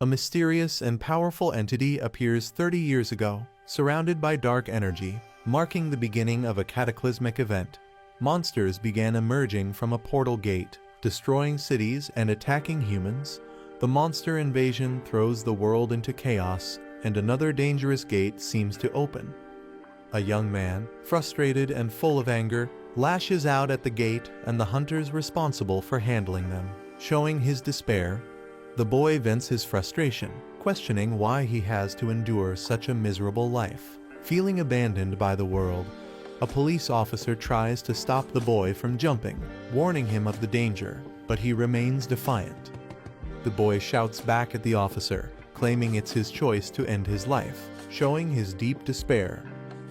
A mysterious and powerful entity appears 30 years ago, surrounded by dark energy, marking the beginning of a cataclysmic event. Monsters began emerging from a portal gate, destroying cities and attacking humans. The monster invasion throws the world into chaos, and another dangerous gate seems to open. A young man, frustrated and full of anger, lashes out at the gate and the hunters responsible for handling them. Showing his despair, the boy vents his frustration, questioning why he has to endure such a miserable life. Feeling abandoned by the world, a police officer tries to stop the boy from jumping, warning him of the danger, but he remains defiant. The boy shouts back at the officer, claiming it's his choice to end his life, showing his deep despair.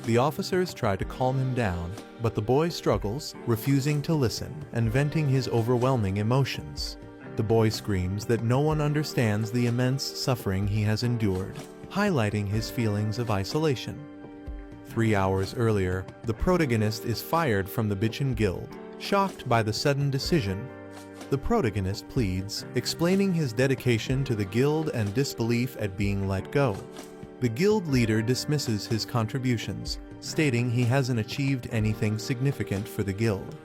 The officers try to calm him down, but the boy struggles, refusing to listen and venting his overwhelming emotions. The boy screams that no one understands the immense suffering he has endured, highlighting his feelings of isolation. 3 hours earlier, the protagonist is fired from the Bitchin Guild, shocked by the sudden decision. The protagonist pleads, explaining his dedication to the guild and disbelief at being let go. The guild leader dismisses his contributions, stating he hasn't achieved anything significant for the guild.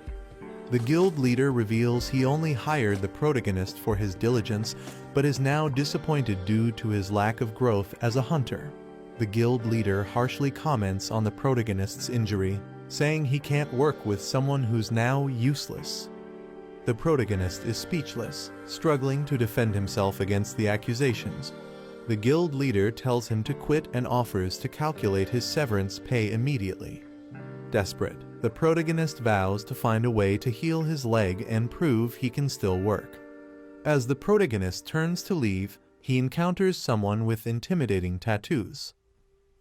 The guild leader reveals he only hired the protagonist for his diligence, but is now disappointed due to his lack of growth as a hunter. The guild leader harshly comments on the protagonist's injury, saying he can't work with someone who's now useless. The protagonist is speechless, struggling to defend himself against the accusations. The guild leader tells him to quit and offers to calculate his severance pay immediately. Desperate, the protagonist vows to find a way to heal his leg and prove he can still work. As the protagonist turns to leave, he encounters someone with intimidating tattoos.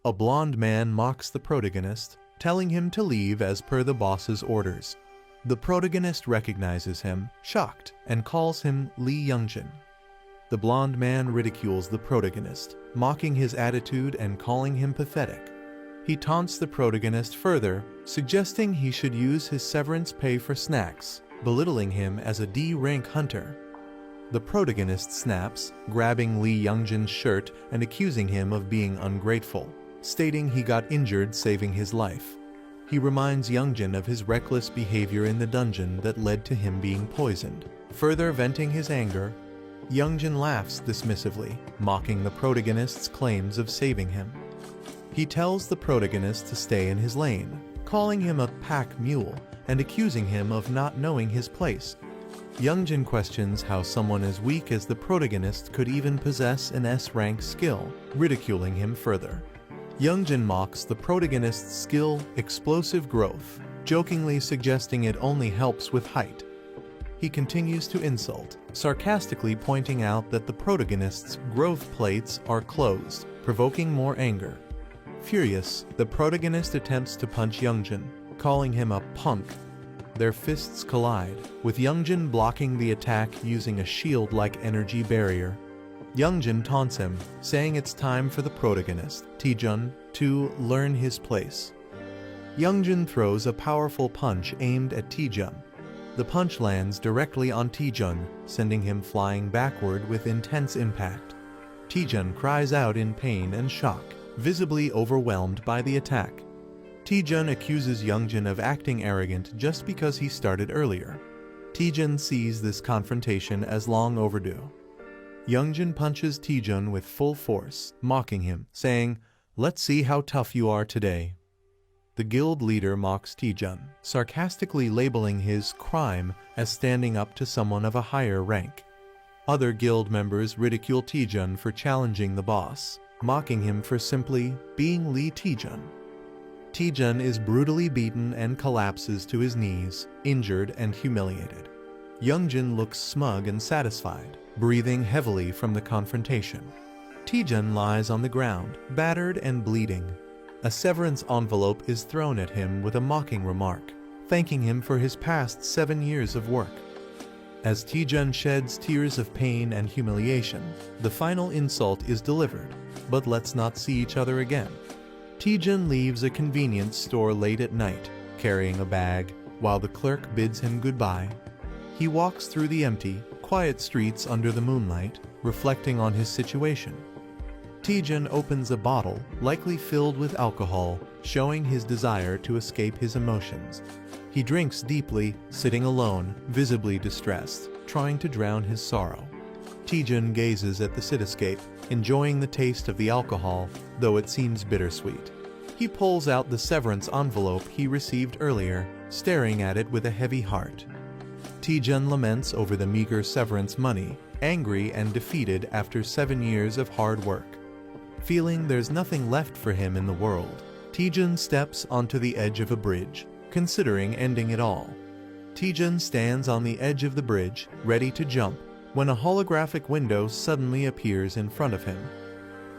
A blonde man mocks the protagonist, telling him to leave as per the boss's orders. The protagonist recognizes him, shocked, and calls him Lee Youngjin. The blonde man ridicules the protagonist, mocking his attitude and calling him pathetic. He taunts the protagonist further, suggesting he should use his severance pay for snacks, belittling him as a D-rank hunter. The protagonist snaps, grabbing Lee Youngjin's shirt and accusing him of being ungrateful, stating he got injured saving his life. He reminds Youngjin of his reckless behavior in the dungeon that led to him being poisoned. Further venting his anger, Youngjin laughs dismissively, mocking the protagonist's claims of saving him. He tells the protagonist to stay in his lane, calling him a pack mule and accusing him of not knowing his place. Youngjin questions how someone as weak as the protagonist could even possess an S-rank skill, ridiculing him further. Youngjin mocks the protagonist's skill, explosive growth, jokingly suggesting it only helps with height. He continues to insult, sarcastically pointing out that the protagonist's growth plates are closed, provoking more anger. Furious, the protagonist attempts to punch Youngjin, calling him a punk. Their fists collide, with Youngjin blocking the attack using a shield-like energy barrier. Youngjin taunts him, saying it's time for the protagonist, Taejun, to learn his place. Youngjin throws a powerful punch aimed at Taejun. The punch lands directly on Taejun, sending him flying backward with intense impact. Taejun cries out in pain and shock, visibly overwhelmed by the attack. Taejun accuses Youngjin of acting arrogant just because he started earlier. Taejun sees this confrontation as long overdue. Youngjin punches Taejun with full force, mocking him, saying, "Let's see how tough you are today." The guild leader mocks Taejun, sarcastically labeling his crime as standing up to someone of a higher rank. Other guild members ridicule Taejun for challenging the boss, mocking him for simply being Lee Taejun. Taejun is brutally beaten and collapses to his knees, injured and humiliated. Youngjin looks smug and satisfied, breathing heavily from the confrontation. Taejun lies on the ground, battered and bleeding. A severance envelope is thrown at him with a mocking remark, thanking him for his past 7 years of work. As Taejun sheds tears of pain and humiliation, the final insult is delivered, but let's not see each other again. Taejun leaves a convenience store late at night, carrying a bag, while the clerk bids him goodbye. He walks through the empty, quiet quiet streets under the moonlight, reflecting on his situation. Taejun opens a bottle, likely filled with alcohol, showing his desire to escape his emotions. He drinks deeply, sitting alone, visibly distressed, trying to drown his sorrow. Taejun gazes at the cityscape, enjoying the taste of the alcohol, though it seems bittersweet. He pulls out the severance envelope he received earlier, staring at it with a heavy heart. Taejun laments over the meager severance money, angry and defeated after 7 years of hard work. Feeling there's nothing left for him in the world, Taejun steps onto the edge of a bridge, considering ending it all. Taejun stands on the edge of the bridge, ready to jump, when a holographic window suddenly appears in front of him.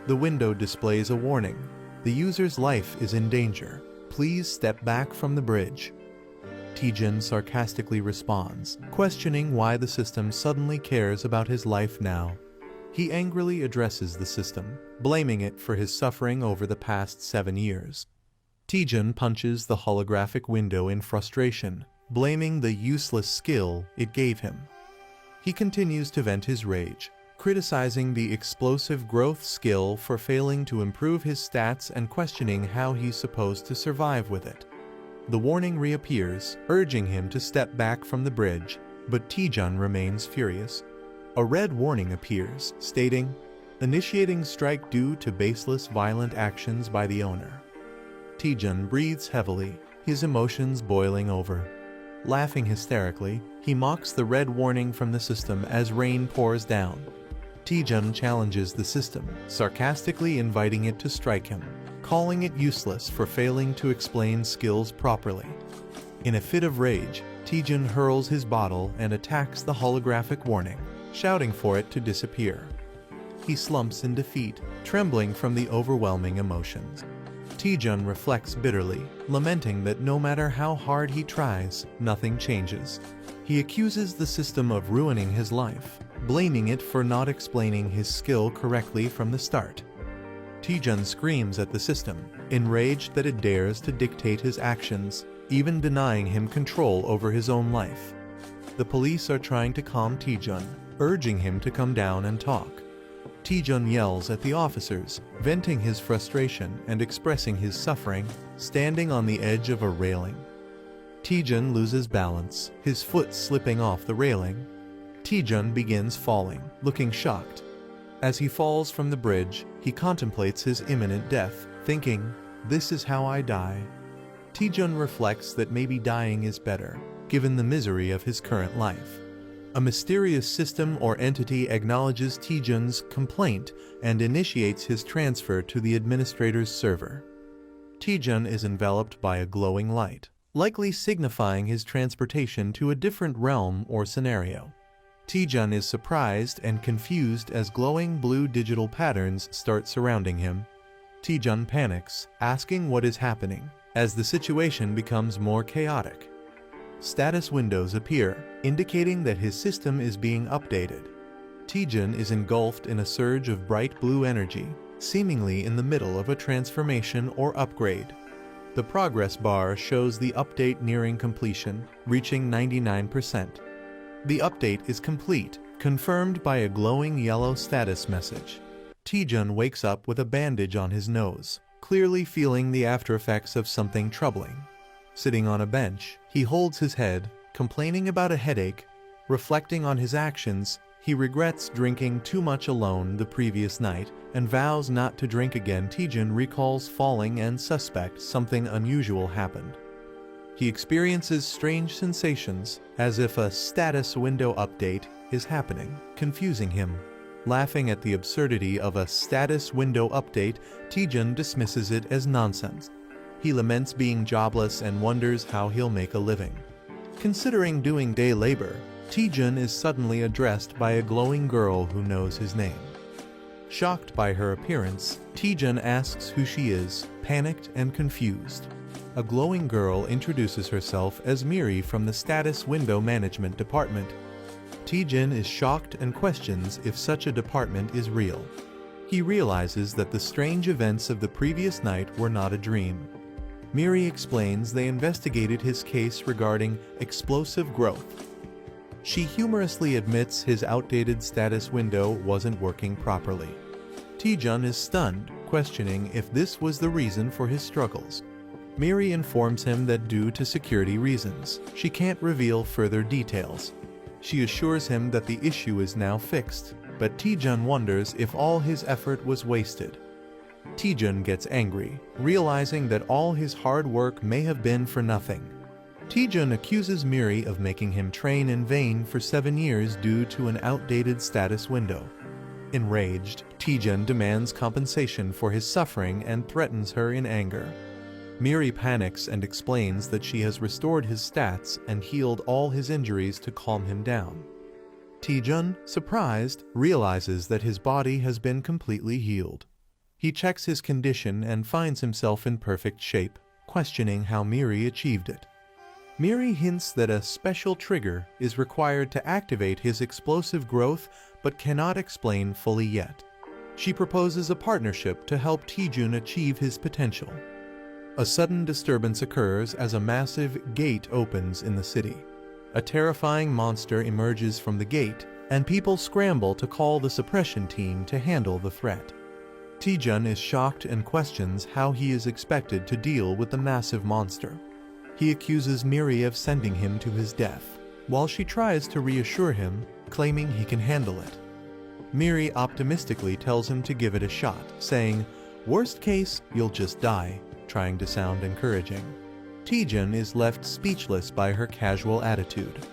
The window displays a warning. The user's life is in danger. Please step back from the bridge. Taejun sarcastically responds, questioning why the system suddenly cares about his life now. He angrily addresses the system, blaming it for his suffering over the past 7 years. Taejun punches the holographic window in frustration, blaming the useless skill it gave him. He continues to vent his rage, criticizing the explosive growth skill for failing to improve his stats and questioning how he's supposed to survive with it. The warning reappears, urging him to step back from the bridge, but Taejun remains furious. A red warning appears, stating, "Initiating strike due to baseless violent actions by the owner." Taejun breathes heavily, his emotions boiling over. Laughing hysterically, he mocks the red warning from the system as rain pours down. Taejun challenges the system, sarcastically inviting it to strike him, calling it useless for failing to explain skills properly. In a fit of rage, Taejun hurls his bottle and attacks the holographic warning, shouting for it to disappear. He slumps in defeat, trembling from the overwhelming emotions. Taejun reflects bitterly, lamenting that no matter how hard he tries, nothing changes. He accuses the system of ruining his life, blaming it for not explaining his skill correctly from the start. Taejun screams at the system, enraged that it dares to dictate his actions, even denying him control over his own life. The police are trying to calm Taejun, urging him to come down and talk. Taejun yells at the officers, venting his frustration and expressing his suffering, standing on the edge of a railing. Taejun loses balance, his foot slipping off the railing. Taejun begins falling, looking shocked. As he falls from the bridge, he contemplates his imminent death, thinking, "This is how I die." Taejun reflects that maybe dying is better, given the misery of his current life. A mysterious system or entity acknowledges Taejun's complaint and initiates his transfer to the administrator's server. Taejun is enveloped by a glowing light, likely signifying his transportation to a different realm or scenario. Taejun is surprised and confused as glowing blue digital patterns start surrounding him. Taejun panics, asking what is happening, as the situation becomes more chaotic. Status windows appear, indicating that his system is being updated. Taejun is engulfed in a surge of bright blue energy, seemingly in the middle of a transformation or upgrade. The progress bar shows the update nearing completion, reaching 99%. The update is complete, confirmed by a glowing yellow status message. Taejun wakes up with a bandage on his nose, clearly feeling the aftereffects of something troubling. Sitting on a bench, he holds his head, complaining about a headache. Reflecting on his actions, he regrets drinking too much alone the previous night and vows not to drink again. Taejun recalls falling and suspects something unusual happened. He experiences strange sensations, as if a status window update is happening, confusing him. Laughing at the absurdity of a status window update, Taejun dismisses it as nonsense. He laments being jobless and wonders how he'll make a living. Considering doing day labor, Taejun is suddenly addressed by a glowing girl who knows his name. Shocked by her appearance, Taejun asks who she is, panicked and confused. A glowing girl introduces herself as Miri from the Status Window Management Department. Taejun is shocked and questions if such a department is real. He realizes that the strange events of the previous night were not a dream. Miri explains they investigated his case regarding explosive growth. She humorously admits his outdated status window wasn't working properly. Taejun is stunned, questioning if this was the reason for his struggles. Miri informs him that due to security reasons, she can't reveal further details. She assures him that the issue is now fixed, but Taejun wonders if all his effort was wasted. Taejun gets angry, realizing that all his hard work may have been for nothing. Taejun accuses Miri of making him train in vain for 7 years due to an outdated status window. Enraged, Taejun demands compensation for his suffering and threatens her in anger. Miri panics and explains that she has restored his stats and healed all his injuries to calm him down. Taejun, surprised, realizes that his body has been completely healed. He checks his condition and finds himself in perfect shape, questioning how Miri achieved it. Miri hints that a special trigger is required to activate his explosive growth but cannot explain fully yet. She proposes a partnership to help Taejun achieve his potential. A sudden disturbance occurs as a massive gate opens in the city. A terrifying monster emerges from the gate, and people scramble to call the suppression team to handle the threat. Taejun is shocked and questions how he is expected to deal with the massive monster. He accuses Miri of sending him to his death, while she tries to reassure him, claiming he can handle it. Miri optimistically tells him to give it a shot, saying, "Worst case, you'll just die," trying to sound encouraging. Taejun is left speechless by her casual attitude.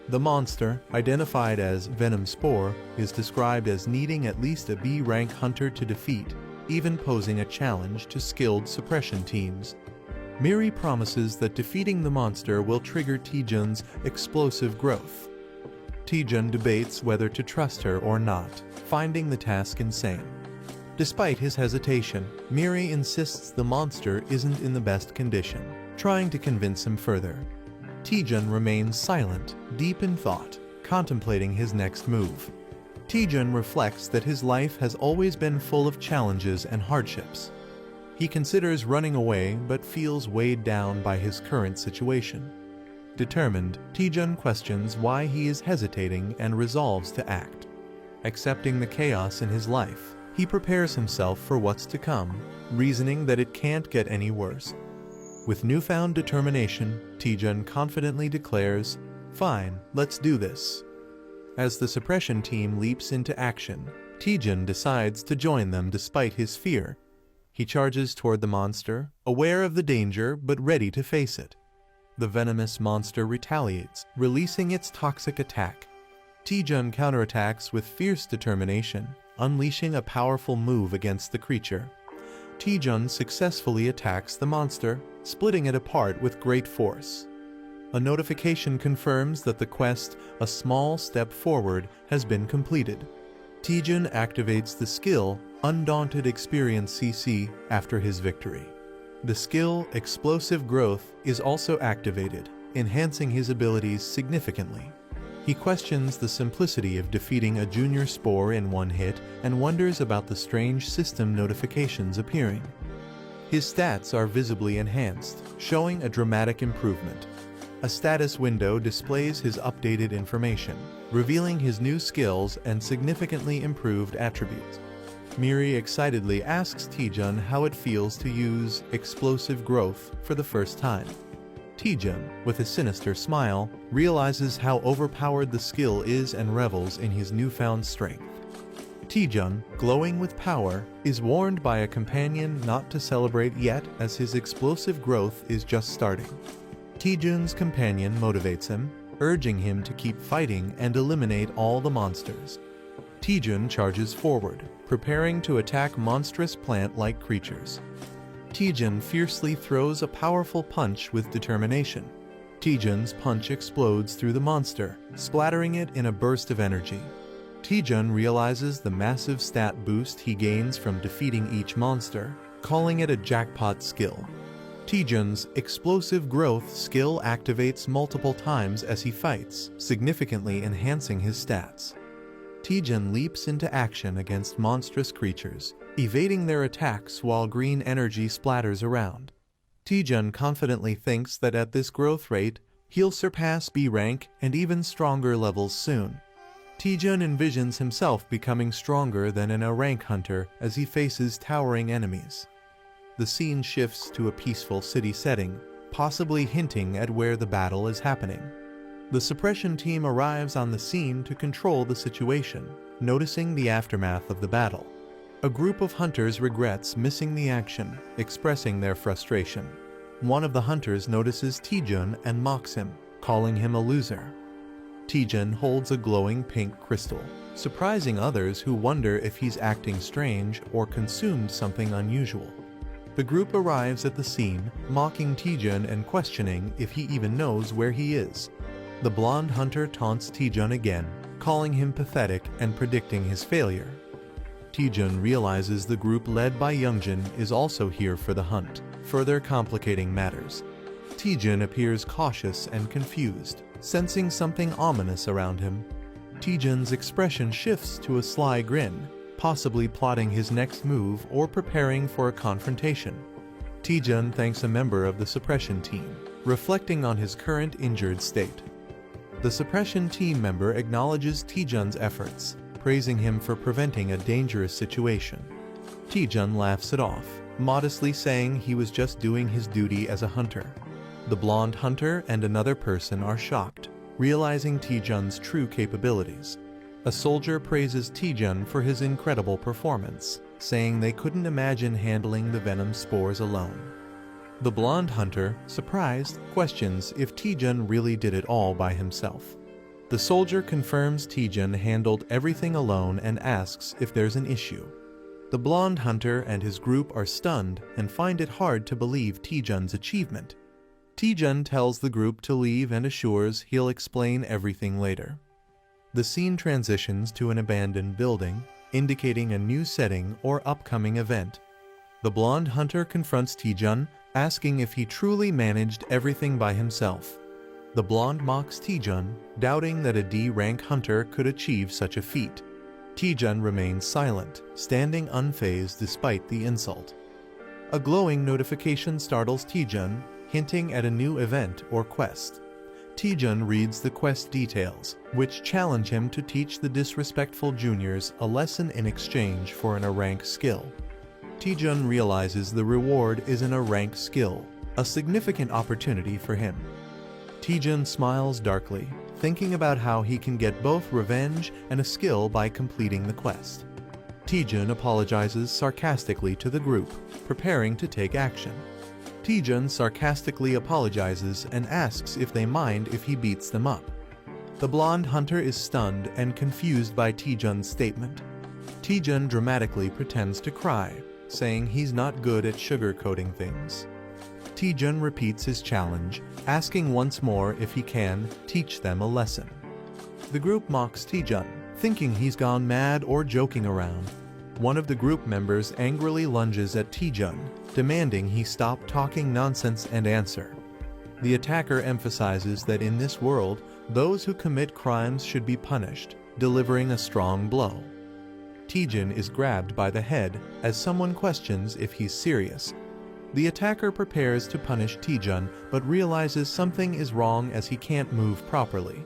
The monster, identified as Venom Spore, is described as needing at least a B-rank hunter to defeat, even posing a challenge to skilled suppression teams. Miri promises that defeating the monster will trigger Taejun's explosive growth. Taejun debates whether to trust her or not, finding the task insane. Despite his hesitation, Miri insists the monster isn't in the best condition, trying to convince him further. Taejun remains silent, deep in thought, contemplating his next move. Taejun reflects that his life has always been full of challenges and hardships. He considers running away but feels weighed down by his current situation. Determined, Taejun questions why he is hesitating and resolves to act. Accepting the chaos in his life, he prepares himself for what's to come, reasoning that it can't get any worse. With newfound determination, Taejun confidently declares, "Fine, let's do this." As the suppression team leaps into action, Taejun decides to join them despite his fear. He charges toward the monster, aware of the danger but ready to face it. The venomous monster retaliates, releasing its toxic attack. Taejun counterattacks with fierce determination, unleashing a powerful move against the creature. Taejun successfully attacks the monster, splitting it apart with great force. A notification confirms that the quest, "A Small Step Forward," has been completed. Taejun activates the skill, Undaunted Experience CC, after his victory. The skill, Explosive Growth, is also activated, enhancing his abilities significantly. He questions the simplicity of defeating a junior spore in one hit and wonders about the strange system notifications appearing. His stats are visibly enhanced, showing a dramatic improvement. A status window displays his updated information, revealing his new skills and significantly improved attributes. Miri excitedly asks Taejun how it feels to use Explosive Growth for the first time. Taejun, with a sinister smile, realizes how overpowered the skill is and revels in his newfound strength. Taejun, glowing with power, is warned by a companion not to celebrate yet as his explosive growth is just starting. Taejun's companion motivates him, urging him to keep fighting and eliminate all the monsters. Taejun charges forward, preparing to attack monstrous plant-like creatures. Taejun fiercely throws a powerful punch with determination. Taejun's punch explodes through the monster, splattering it in a burst of energy. Taejun realizes the massive stat boost he gains from defeating each monster, calling it a jackpot skill. Taejun's Explosive Growth skill activates multiple times as he fights, significantly enhancing his stats. Taejun leaps into action against monstrous creatures, evading their attacks while green energy splatters around. Taejun confidently thinks that at this growth rate, He'll surpass B rank and even stronger levels soon. Taejun envisions himself becoming stronger than an A rank hunter as he faces towering enemies. The scene shifts to a peaceful city setting, possibly hinting at where the battle is happening. The suppression team arrives on the scene to control the situation, noticing the aftermath of the battle. A group of hunters regrets missing the action, expressing their frustration. One of the hunters notices Taejun and mocks him, calling him a loser. Taejun holds a glowing pink crystal, surprising others who wonder if he's acting strange or consumed something unusual. The group arrives at the scene, mocking Taejun and questioning if he even knows where he is. The blonde hunter taunts Taejun again, calling him pathetic and predicting his failure. Taejun realizes the group led by Youngjin is also here for the hunt, further complicating matters. Taejun appears cautious and confused, sensing something ominous around him. Taejun's expression shifts to a sly grin, possibly plotting his next move or preparing for a confrontation. Taejun thanks a member of the suppression team, reflecting on his current injured state. The suppression team member acknowledges Taejun's efforts, praising him for preventing a dangerous situation. Taejun laughs it off, modestly saying he was just doing his duty as a hunter. The blonde hunter and another person are shocked, realizing Taejun's true capabilities. A soldier praises Taejun for his incredible performance, saying they couldn't imagine handling the venom spores alone. The blonde hunter, surprised, questions if Taejun really did it all by himself. The soldier confirms Taejun handled everything alone and asks if there's an issue. The blonde hunter and his group are stunned and find it hard to believe Taejun's achievement. Taejun tells the group to leave and assures he'll explain everything later. The scene transitions to an abandoned building, indicating a new setting or upcoming event. The blonde hunter confronts Taejun, asking if he truly managed everything by himself. The blonde mocks Taejun, doubting that a D-rank hunter could achieve such a feat. Taejun remains silent, standing unfazed despite the insult. A glowing notification startles Taejun, hinting at a new event or quest. Taejun reads the quest details, which challenge him to teach the disrespectful juniors a lesson in exchange for an A-rank skill. Taejun realizes the reward is an A-rank skill, a significant opportunity for him. Taejun smiles darkly, thinking about how he can get both revenge and a skill by completing the quest. Taejun apologizes sarcastically to the group, preparing to take action. Taejun sarcastically apologizes and asks if they mind if he beats them up. The blonde hunter is stunned and confused by Taejun's statement. Taejun dramatically pretends to cry, saying he's not good at sugarcoating things. Taejun repeats his challenge, asking once more if he can teach them a lesson. The group mocks Taejun, thinking he's gone mad or joking around. One of the group members angrily lunges at Taejun, demanding he stop talking nonsense and answer. The attacker emphasizes that in this world, those who commit crimes should be punished, delivering a strong blow. Taejun is grabbed by the head as someone questions if he's serious. The attacker prepares to punish Taejun but realizes something is wrong as he can't move properly.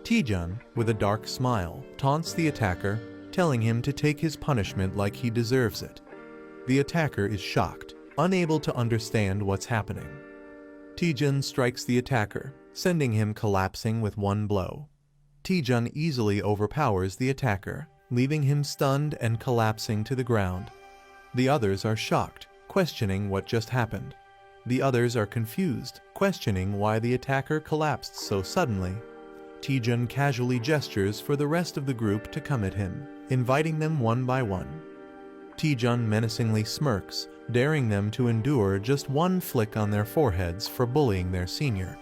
Taejun, with a dark smile, taunts the attacker, telling him to take his punishment like he deserves it. The attacker is shocked, unable to understand what's happening. Taejun strikes the attacker, sending him collapsing with one blow. Taejun easily overpowers the attacker, leaving him stunned and collapsing to the ground. The others are shocked, questioning what just happened. The others are confused, questioning why the attacker collapsed so suddenly. Taejun casually gestures for the rest of the group to come at him, inviting them one by one. Taejun menacingly smirks, daring them to endure just one flick on their foreheads for bullying their senior.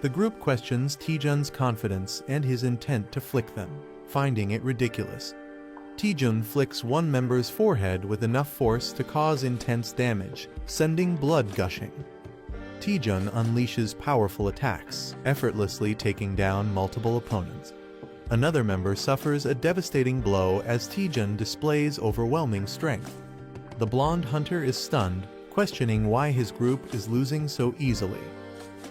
The group questions Taejun's confidence and his intent to flick them, finding it ridiculous. Taejun flicks one member's forehead with enough force to cause intense damage, sending blood gushing. Taejun unleashes powerful attacks, effortlessly taking down multiple opponents. Another member suffers a devastating blow as Taejun displays overwhelming strength. The blonde hunter is stunned, questioning why his group is losing so easily.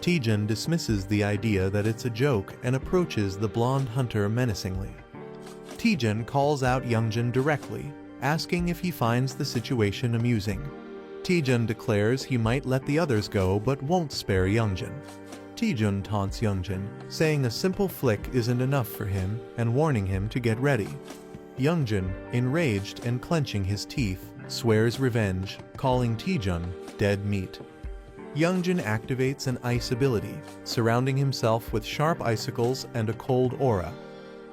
Taejun dismisses the idea that it's a joke and approaches the blonde hunter menacingly. Taejun calls out Youngjin directly, asking if he finds the situation amusing. Taejun declares he might let the others go but won't spare Youngjin. Taejun taunts Youngjin, saying a simple flick isn't enough for him and warning him to get ready. Youngjin, enraged and clenching his teeth, swears revenge, calling Taejun dead meat. Youngjin activates an ice ability, surrounding himself with sharp icicles and a cold aura.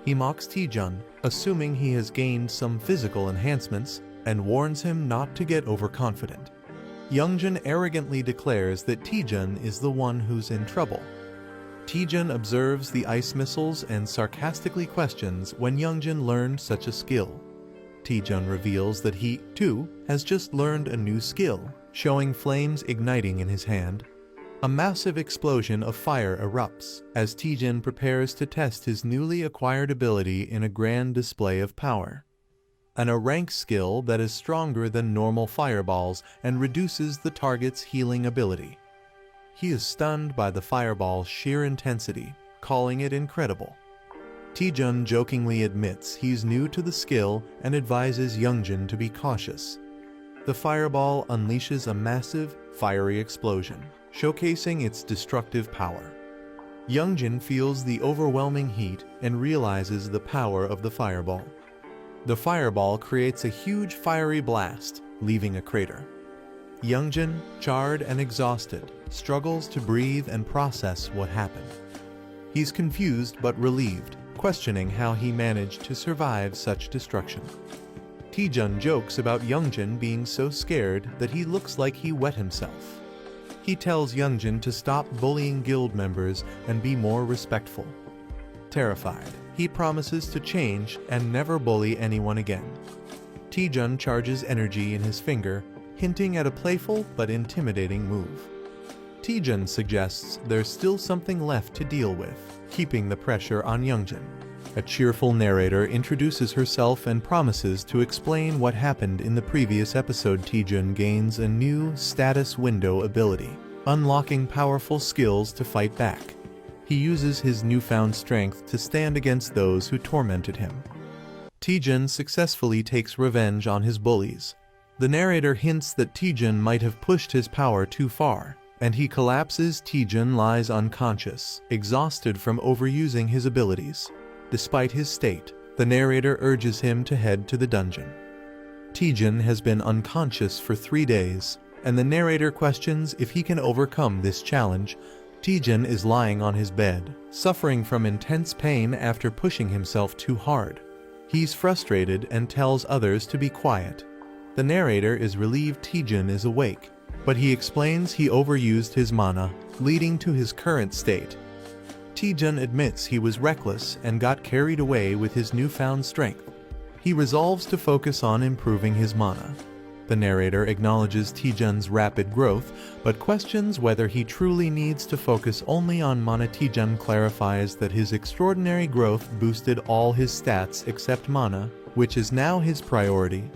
He mocks Taejun, assuming he has gained some physical enhancements, and warns him not to get overconfident. Youngjin arrogantly declares that Taejun is the one who's in trouble. Taejun observes the ice missiles and sarcastically questions when Youngjin learned such a skill. Taejun reveals that he, too, has just learned a new skill, showing flames igniting in his hand. A massive explosion of fire erupts as Taejun prepares to test his newly acquired ability in a grand display of power. A rank skill that is stronger than normal fireballs and reduces the target's healing ability. He is stunned by the fireball's sheer intensity, calling it incredible. Taejun jokingly admits he's new to the skill and advises Youngjin to be cautious. The fireball unleashes a massive, fiery explosion, showcasing its destructive power. Youngjin feels the overwhelming heat and realizes the power of the fireball. The fireball creates a huge fiery blast, leaving a crater. Youngjin, charred and exhausted, struggles to breathe and process what happened. He's confused but relieved, questioning how he managed to survive such destruction. Taejun jokes about Youngjin being so scared that he looks like he wet himself. He tells Youngjin to stop bullying guild members and be more respectful. Terrified, he promises to change and never bully anyone again. Taejun charges energy in his finger, hinting at a playful but intimidating move. Taejun suggests there's still something left to deal with, keeping the pressure on Youngjin. A cheerful narrator introduces herself and promises to explain what happened in the previous episode. Taejun gains a new status window ability, unlocking powerful skills to fight back. He uses his newfound strength to stand against those who tormented him. Taejun successfully takes revenge on his bullies. The narrator hints that Taejun might have pushed his power too far, and he collapses. Taejun lies unconscious, exhausted from overusing his abilities. Despite his state, the narrator urges him to head to the dungeon. Taejun has been unconscious for 3 days, and the narrator questions if he can overcome this challenge. Taejun is lying on his bed, suffering from intense pain after pushing himself too hard. He's frustrated and tells others to be quiet. The narrator is relieved Taejun is awake, but he explains he overused his mana, leading to his current state. Taejun admits he was reckless and got carried away with his newfound strength. He resolves to focus on improving his mana. The narrator acknowledges Taejun's rapid growth, but questions whether he truly needs to focus only on mana. Taejun clarifies that his extraordinary growth boosted all his stats except mana, which is now his priority.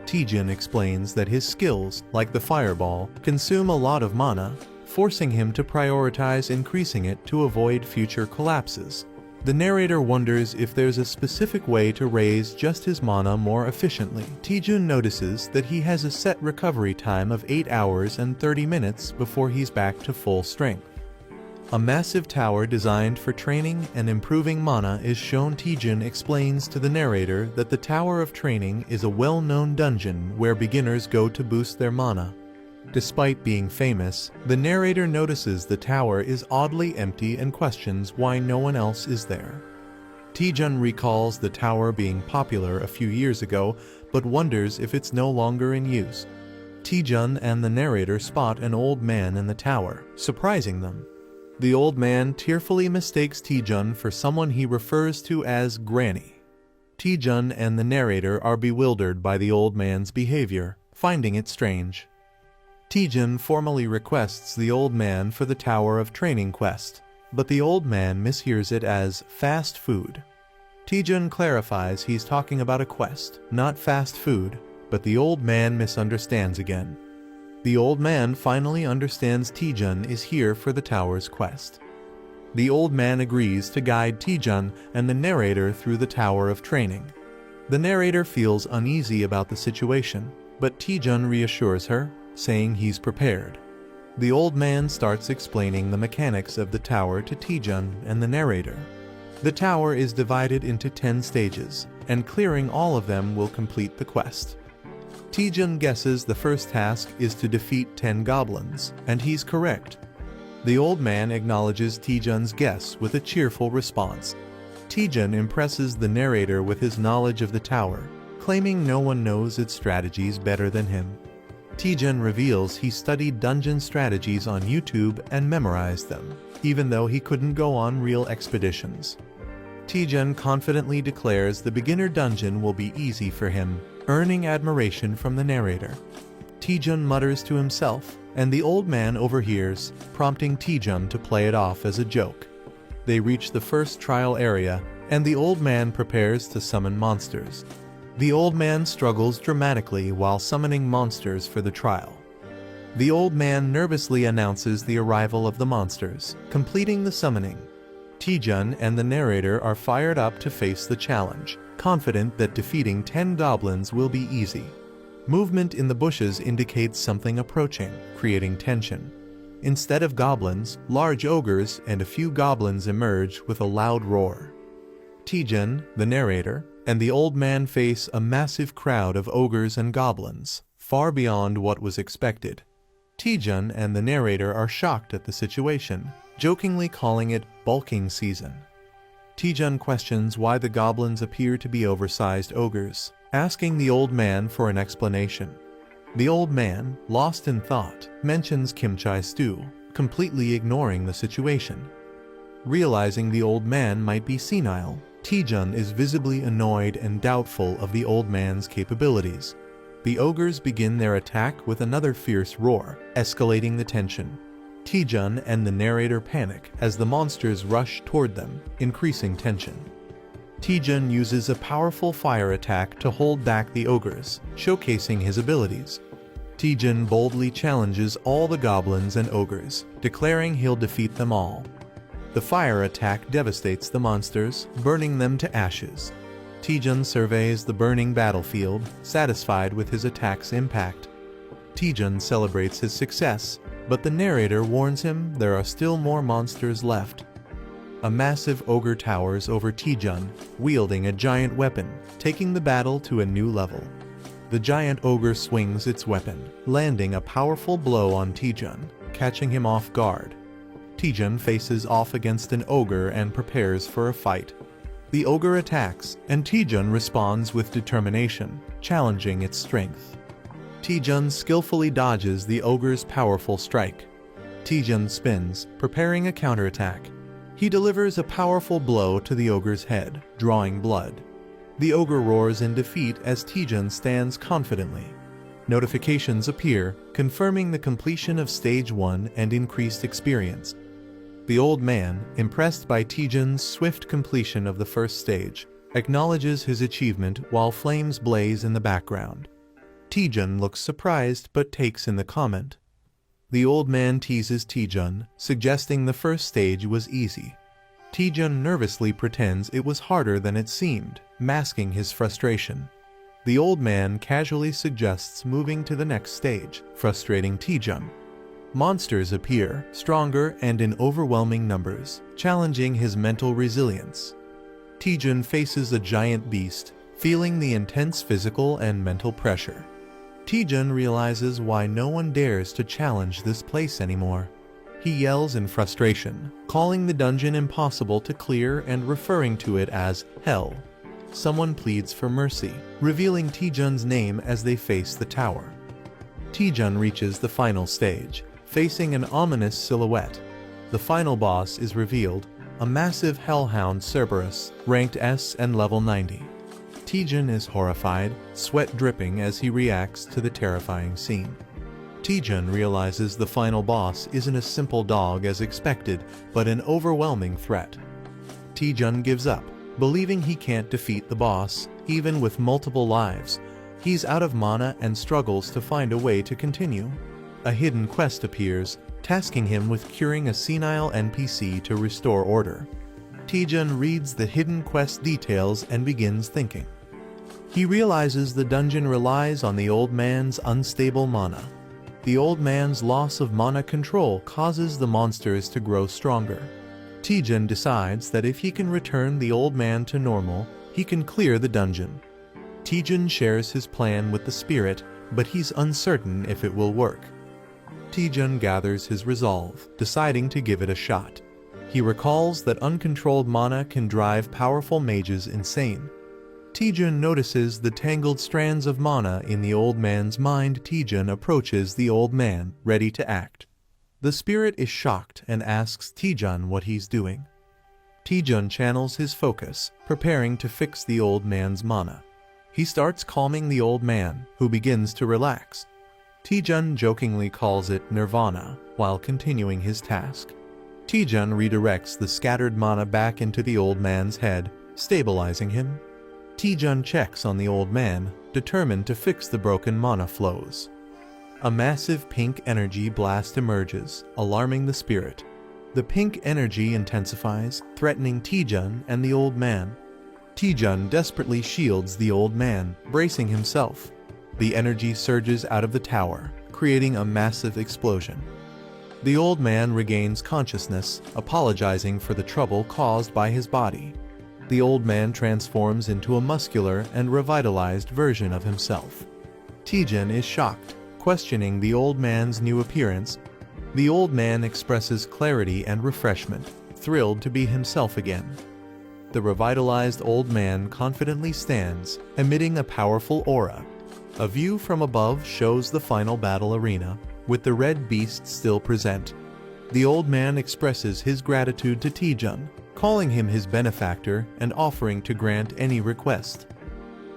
Taejun explains that his skills, like the fireball, consume a lot of mana, forcing him to prioritize increasing it to avoid future collapses. The narrator wonders if there's a specific way to raise just his mana more efficiently. Taejun notices that he has a set recovery time of 8 hours and 30 minutes before he's back to full strength. A massive tower designed for training and improving mana is shown. Taejun explains to the narrator that the Tower of Training is a well-known dungeon where beginners go to boost their mana. Despite being famous, the narrator notices the tower is oddly empty and questions why no one else is there. Taejun recalls the tower being popular a few years ago, but wonders if it's no longer in use. Taejun and the narrator spot an old man in the tower, surprising them. The old man tearfully mistakes Taejun for someone he refers to as Granny. Taejun and the narrator are bewildered by the old man's behavior, finding it strange. Taejun formally requests the old man for the Tower of Training quest, but the old man mishears it as fast food. Taejun clarifies he's talking about a quest, not fast food, but the old man misunderstands again. The old man finally understands Taejun is here for the tower's quest. The old man agrees to guide Taejun and the narrator through the tower of training. The narrator feels uneasy about the situation, but Taejun reassures her, saying he's prepared. The old man starts explaining the mechanics of the tower to Taejun and the narrator. The tower is divided into 10 stages, and clearing all of them will complete the quest. Taejun guesses the first task is to defeat 10 goblins, and he's correct. The old man acknowledges Taejun's guess with a cheerful response. Taejun impresses the narrator with his knowledge of the tower, claiming no one knows its strategies better than him. Taejun reveals he studied dungeon strategies on YouTube and memorized them, even though he couldn't go on real expeditions. Taejun confidently declares the beginner dungeon will be easy for him, earning admiration from the narrator. Taejun mutters to himself, and the old man overhears, prompting Taejun to play it off as a joke. They reach the first trial area, and the old man prepares to summon monsters. The old man struggles dramatically while summoning monsters for the trial. The old man nervously announces the arrival of the monsters, completing the summoning. Taejun and the narrator are fired up to face the challenge, confident that defeating 10 goblins will be easy. Movement in the bushes indicates something approaching, creating tension. Instead of goblins, large ogres and a few goblins emerge with a loud roar. Taejun, the narrator, and the old man face a massive crowd of ogres and goblins, far beyond what was expected. Taejun and the narrator are shocked at the situation, jokingly calling it bulking season. Taejun questions why the goblins appear to be oversized ogres, asking the old man for an explanation. The old man, lost in thought, mentions kimchi stew, completely ignoring the situation. Realizing the old man might be senile, Taejun is visibly annoyed and doubtful of the old man's capabilities. The ogres begin their attack with another fierce roar, escalating the tension. Taejun and the narrator panic as the monsters rush toward them, increasing tension. Taejun uses a powerful fire attack to hold back the ogres, showcasing his abilities. Taejun boldly challenges all the goblins and ogres, declaring he'll defeat them all. The fire attack devastates the monsters, burning them to ashes. Taejun surveys the burning battlefield, satisfied with his attack's impact. Taejun celebrates his success, but the narrator warns him there are still more monsters left. A massive ogre towers over Taejun, wielding a giant weapon, taking the battle to a new level. The giant ogre swings its weapon, landing a powerful blow on Taejun, catching him off guard. Taejun faces off against an ogre and prepares for a fight. The ogre attacks, and Taejun responds with determination, challenging its strength. Taejun skillfully dodges the ogre's powerful strike. Taejun spins, preparing a counterattack. He delivers a powerful blow to the ogre's head, drawing blood. The ogre roars in defeat as Taejun stands confidently. Notifications appear, confirming the completion of Stage 1 and increased experience. The old man, impressed by Taejun's swift completion of the first stage, acknowledges his achievement while flames blaze in the background. Taejun looks surprised but takes in the comment. The old man teases Taejun, suggesting the first stage was easy. Taejun nervously pretends it was harder than it seemed, masking his frustration. The old man casually suggests moving to the next stage, frustrating Taejun. Monsters appear, stronger and in overwhelming numbers, challenging his mental resilience. Taejun faces a giant beast, feeling the intense physical and mental pressure. Taejun realizes why no one dares to challenge this place anymore. He yells in frustration, calling the dungeon impossible to clear and referring to it as hell. Someone pleads for mercy, revealing Taejun's name as they face the tower. Taejun reaches the final stage, facing an ominous silhouette. The final boss is revealed, a massive hellhound Cerberus, ranked S and level 90. Taejun is horrified, sweat dripping as he reacts to the terrifying scene. Taejun realizes the final boss isn't a simple dog as expected, but an overwhelming threat. Taejun gives up, believing he can't defeat the boss, even with multiple lives. He's out of mana and struggles to find a way to continue. A hidden quest appears, tasking him with curing a senile NPC to restore order. Taejun reads the hidden quest details and begins thinking. He realizes the dungeon relies on the old man's unstable mana. The old man's loss of mana control causes the monsters to grow stronger. Taejun decides that if he can return the old man to normal, he can clear the dungeon. Taejun shares his plan with the spirit, but he's uncertain if it will work. Taejun gathers his resolve, deciding to give it a shot. He recalls that uncontrolled mana can drive powerful mages insane. Taejun notices the tangled strands of mana in the old man's mind. Taejun approaches the old man, ready to act. The spirit is shocked and asks Taejun what he's doing. Taejun channels his focus, preparing to fix the old man's mana. He starts calming the old man, who begins to relax. Taejun jokingly calls it nirvana, while continuing his task. Taejun redirects the scattered mana back into the old man's head, stabilizing him. Taejun checks on the old man, determined to fix the broken mana flows. A massive pink energy blast emerges, alarming the spirit. The pink energy intensifies, threatening Taejun and the old man. Taejun desperately shields the old man, bracing himself. The energy surges out of the tower, creating a massive explosion. The old man regains consciousness, apologizing for the trouble caused by his body. The old man transforms into a muscular and revitalized version of himself. Taejun is shocked, questioning the old man's new appearance. The old man expresses clarity and refreshment, thrilled to be himself again. The revitalized old man confidently stands, emitting a powerful aura. A view from above shows the final battle arena, with the red beast still present. The old man expresses his gratitude to Taejun, calling him his benefactor and offering to grant any request.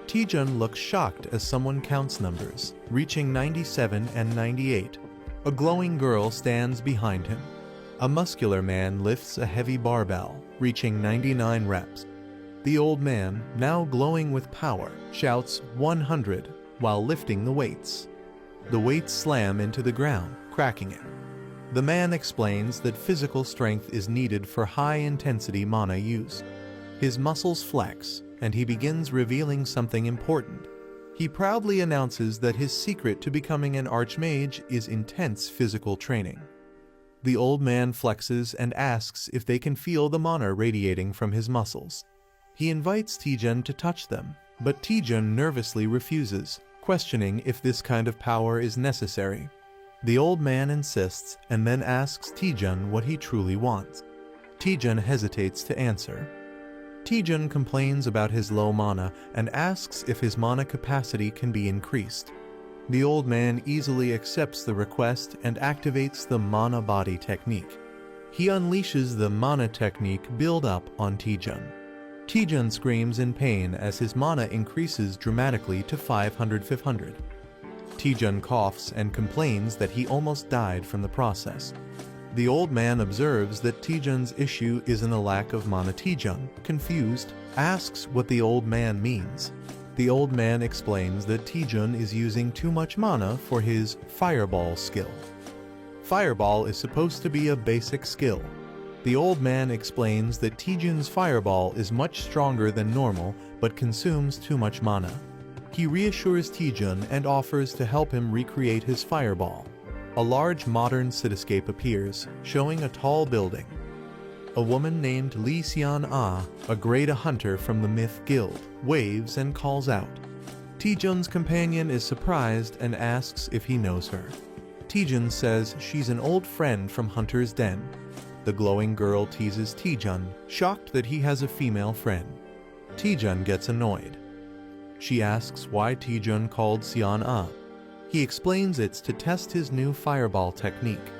Taejun looks shocked as someone counts numbers, reaching 97 and 98. A glowing girl stands behind him. A muscular man lifts a heavy barbell, reaching 99 reps. The old man, now glowing with power, shouts 100 while lifting the weights. The weights slam into the ground, cracking it. The man explains that physical strength is needed for high-intensity mana use. His muscles flex, and he begins revealing something important. He proudly announces that his secret to becoming an archmage is intense physical training. The old man flexes and asks if they can feel the mana radiating from his muscles. He invites Taejun to touch them, but Taejun nervously refuses, questioning if this kind of power is necessary. The old man insists and then asks Taejun what he truly wants. Taejun hesitates to answer. Taejun complains about his low mana and asks if his mana capacity can be increased. The old man easily accepts the request and activates the mana body technique. He unleashes the mana technique build-up on Taejun. Taejun screams in pain as his mana increases dramatically to 500. Taejun coughs and complains that he almost died from the process. The old man observes that Taejun's issue isn't a lack of mana. Taejun, confused, asks what the old man means. The old man explains that Taejun is using too much mana for his Fireball skill. Fireball is supposed to be a basic skill. The old man explains that Taejun's Fireball is much stronger than normal but consumes too much mana. He reassures Taejun and offers to help him recreate his Fireball. A large modern cityscape appears, showing a tall building. A woman named Lee Seon-ah, a grade hunter from the Myth Guild, waves and calls out. Taejun's companion is surprised and asks if he knows her. Taejun says she's an old friend from Hunter's Den. The glowing girl teases Taejun, shocked that he has a female friend. Taejun gets annoyed. She asks why Taejun called Seon-ah. He explains it's to test his new Fireball technique.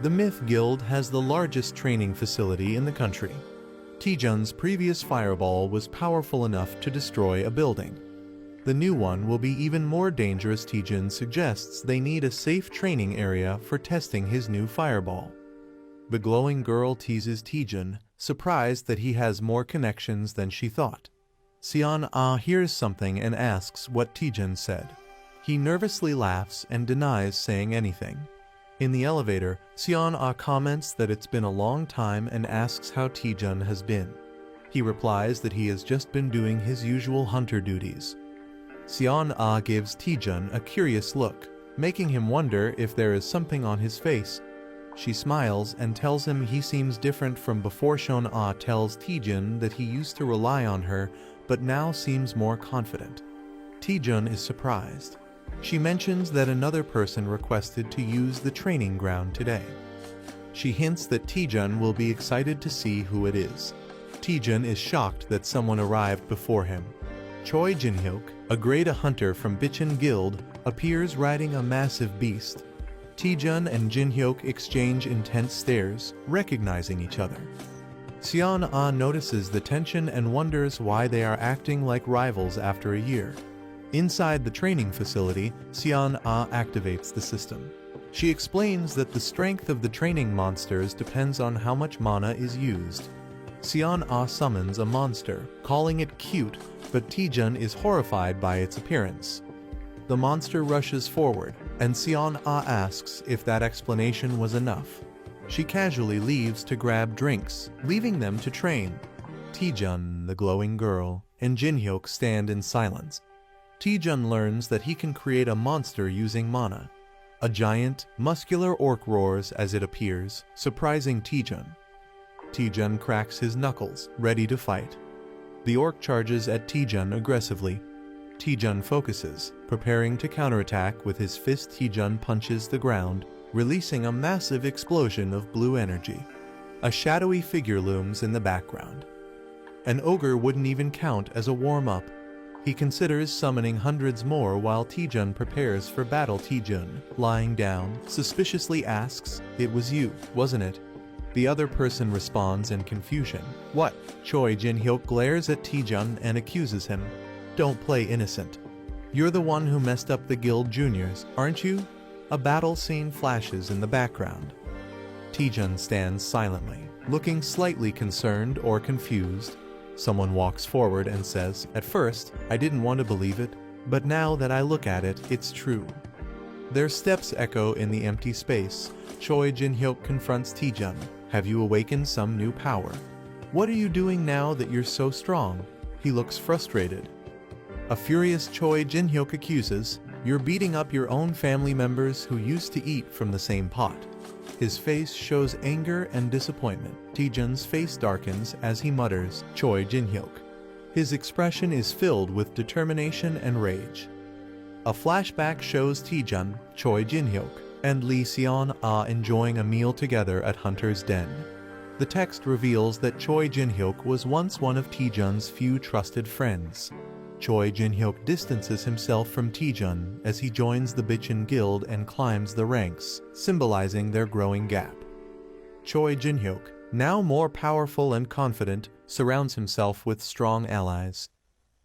The Myth Guild has the largest training facility in the country. Taejun's previous Fireball was powerful enough to destroy a building. The new one will be even more dangerous. Taejun suggests they need a safe training area for testing his new Fireball. The glowing girl teases Taejun, surprised that he has more connections than she thought. Seon-ah hears something and asks what Taejun said. He nervously laughs and denies saying anything. In the elevator, Seon-ah comments that it's been a long time and asks how Taejun has been. He replies that he has just been doing his usual hunter duties. Seon-ah gives Taejun a curious look, making him wonder if there is something on his face. She smiles and tells him he seems different from before. Seon-ah tells Taejun that he used to rely on her, but now seems more confident. Taejun is surprised. She mentions that another person requested to use the training ground today. She hints that Taejun will be excited to see who it is. Taejun is shocked that someone arrived before him. Choi Jin-hyuk, a grade A hunter from Bichon Guild, appears riding a massive beast. Taejun and Jin-hyuk exchange intense stares, recognizing each other. Seon-ah notices the tension and wonders why they are acting like rivals after a year. Inside the training facility, Seon-ah activates the system. She explains that the strength of the training monsters depends on how much mana is used. Seon-ah summons a monster, calling it cute, but Taejun is horrified by its appearance. The monster rushes forward, and Seon-ah asks if that explanation was enough. She casually leaves to grab drinks, leaving them to train. Taejun, the glowing girl, and Jin-hyuk stand in silence. Taejun learns that he can create a monster using mana. A giant, muscular orc roars as it appears, surprising Taejun. Taejun cracks his knuckles, ready to fight. The orc charges at Taejun aggressively. Taejun focuses, preparing to counterattack with his fist. Taejun punches the ground, releasing a massive explosion of blue energy. A shadowy figure looms in the background. An ogre wouldn't even count as a warm-up. He considers summoning hundreds more while Taejun prepares for battle. Taejun, lying down, suspiciously asks, "It was you, wasn't it?" The other person responds in confusion. "What?" Choi Jin-hyuk glares at Taejun and accuses him. "Don't play innocent. You're the one who messed up the guild juniors, aren't you?" A battle scene flashes in the background. Taejun stands silently, looking slightly concerned or confused. Someone walks forward and says, "At first, I didn't want to believe it, but now that I look at it, it's true." Their steps echo in the empty space. Choi Jin-hyuk confronts Taejun. "Have you awakened some new power? What are you doing now that you're so strong?" He looks frustrated. A furious Choi Jin-hyuk accuses, "You're beating up your own family members who used to eat from the same pot." His face shows anger and disappointment. Taejun's face darkens as he mutters, "Choi Jin-hyuk." His expression is filled with determination and rage. A flashback shows Taejun, Choi Jin-hyuk, and Lee Seon-ah enjoying a meal together at Hunter's Den. The text reveals that Choi Jin-hyuk was once one of Taejun's few trusted friends. Choi Jin-hyuk distances himself from Taejun as he joins the Bichon Guild and climbs the ranks, symbolizing their growing gap. Choi Jin-hyuk, now more powerful and confident, surrounds himself with strong allies.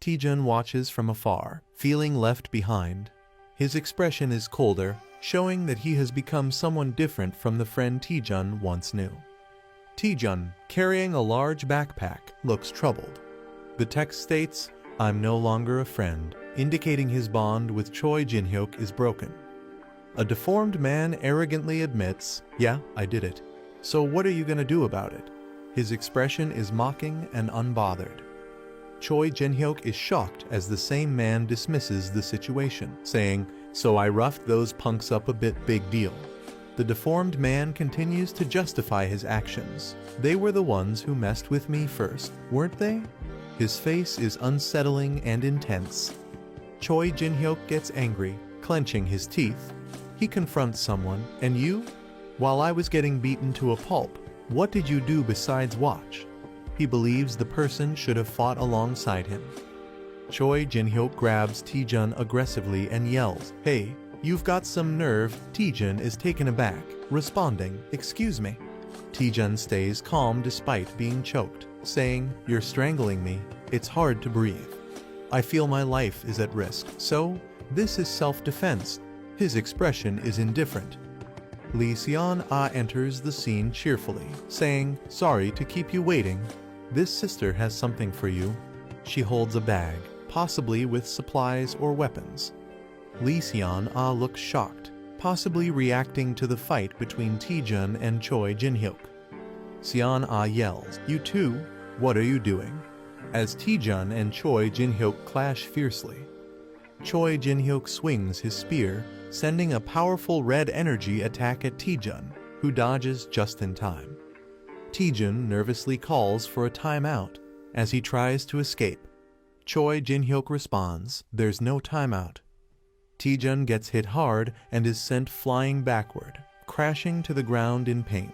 Taejun watches from afar, feeling left behind. His expression is colder, showing that he has become someone different from the friend Taejun once knew. Taejun, carrying a large backpack, looks troubled. The text states, "I'm no longer a friend," indicating his bond with Choi Jin-hyuk is broken. A deformed man arrogantly admits, "Yeah, I did it. So what are you gonna do about it?" His expression is mocking and unbothered. Choi Jin-hyuk is shocked as the same man dismisses the situation, saying, "So I roughed those punks up a bit, big deal." The deformed man continues to justify his actions. "They were the ones who messed with me first, weren't they?" His face is unsettling and intense. Choi Jin-hyuk gets angry, clenching his teeth. He confronts someone, "And you? While I was getting beaten to a pulp, what did you do besides watch?" He believes the person should have fought alongside him. Choi Jin-hyuk grabs Taejun aggressively and yells, "Hey, you've got some nerve." Taejun is taken aback, responding, "Excuse me." Taejun stays calm despite being choked, saying, "You're strangling me. It's hard to breathe. I feel my life is at risk, so this is self-defense." His expression is indifferent. Lee Seon-ah enters the scene cheerfully, saying, "Sorry to keep you waiting. This sister has something for you." She holds a bag, possibly with supplies or weapons. Lee Seon-ah looks shocked. possibly reacting to the fight between Taejun and Choi Jin-hyuk. Seon-ah yells, "You two, what are you doing?" as Taejun and Choi Jin-hyuk clash fiercely. Choi Jin-hyuk swings his spear, sending a powerful red energy attack at Taejun, who dodges just in time. Taejun nervously calls for a timeout as he tries to escape. Choi Jin-hyuk responds, "There's no timeout." Taejun gets hit hard and is sent flying backward, crashing to the ground in pain.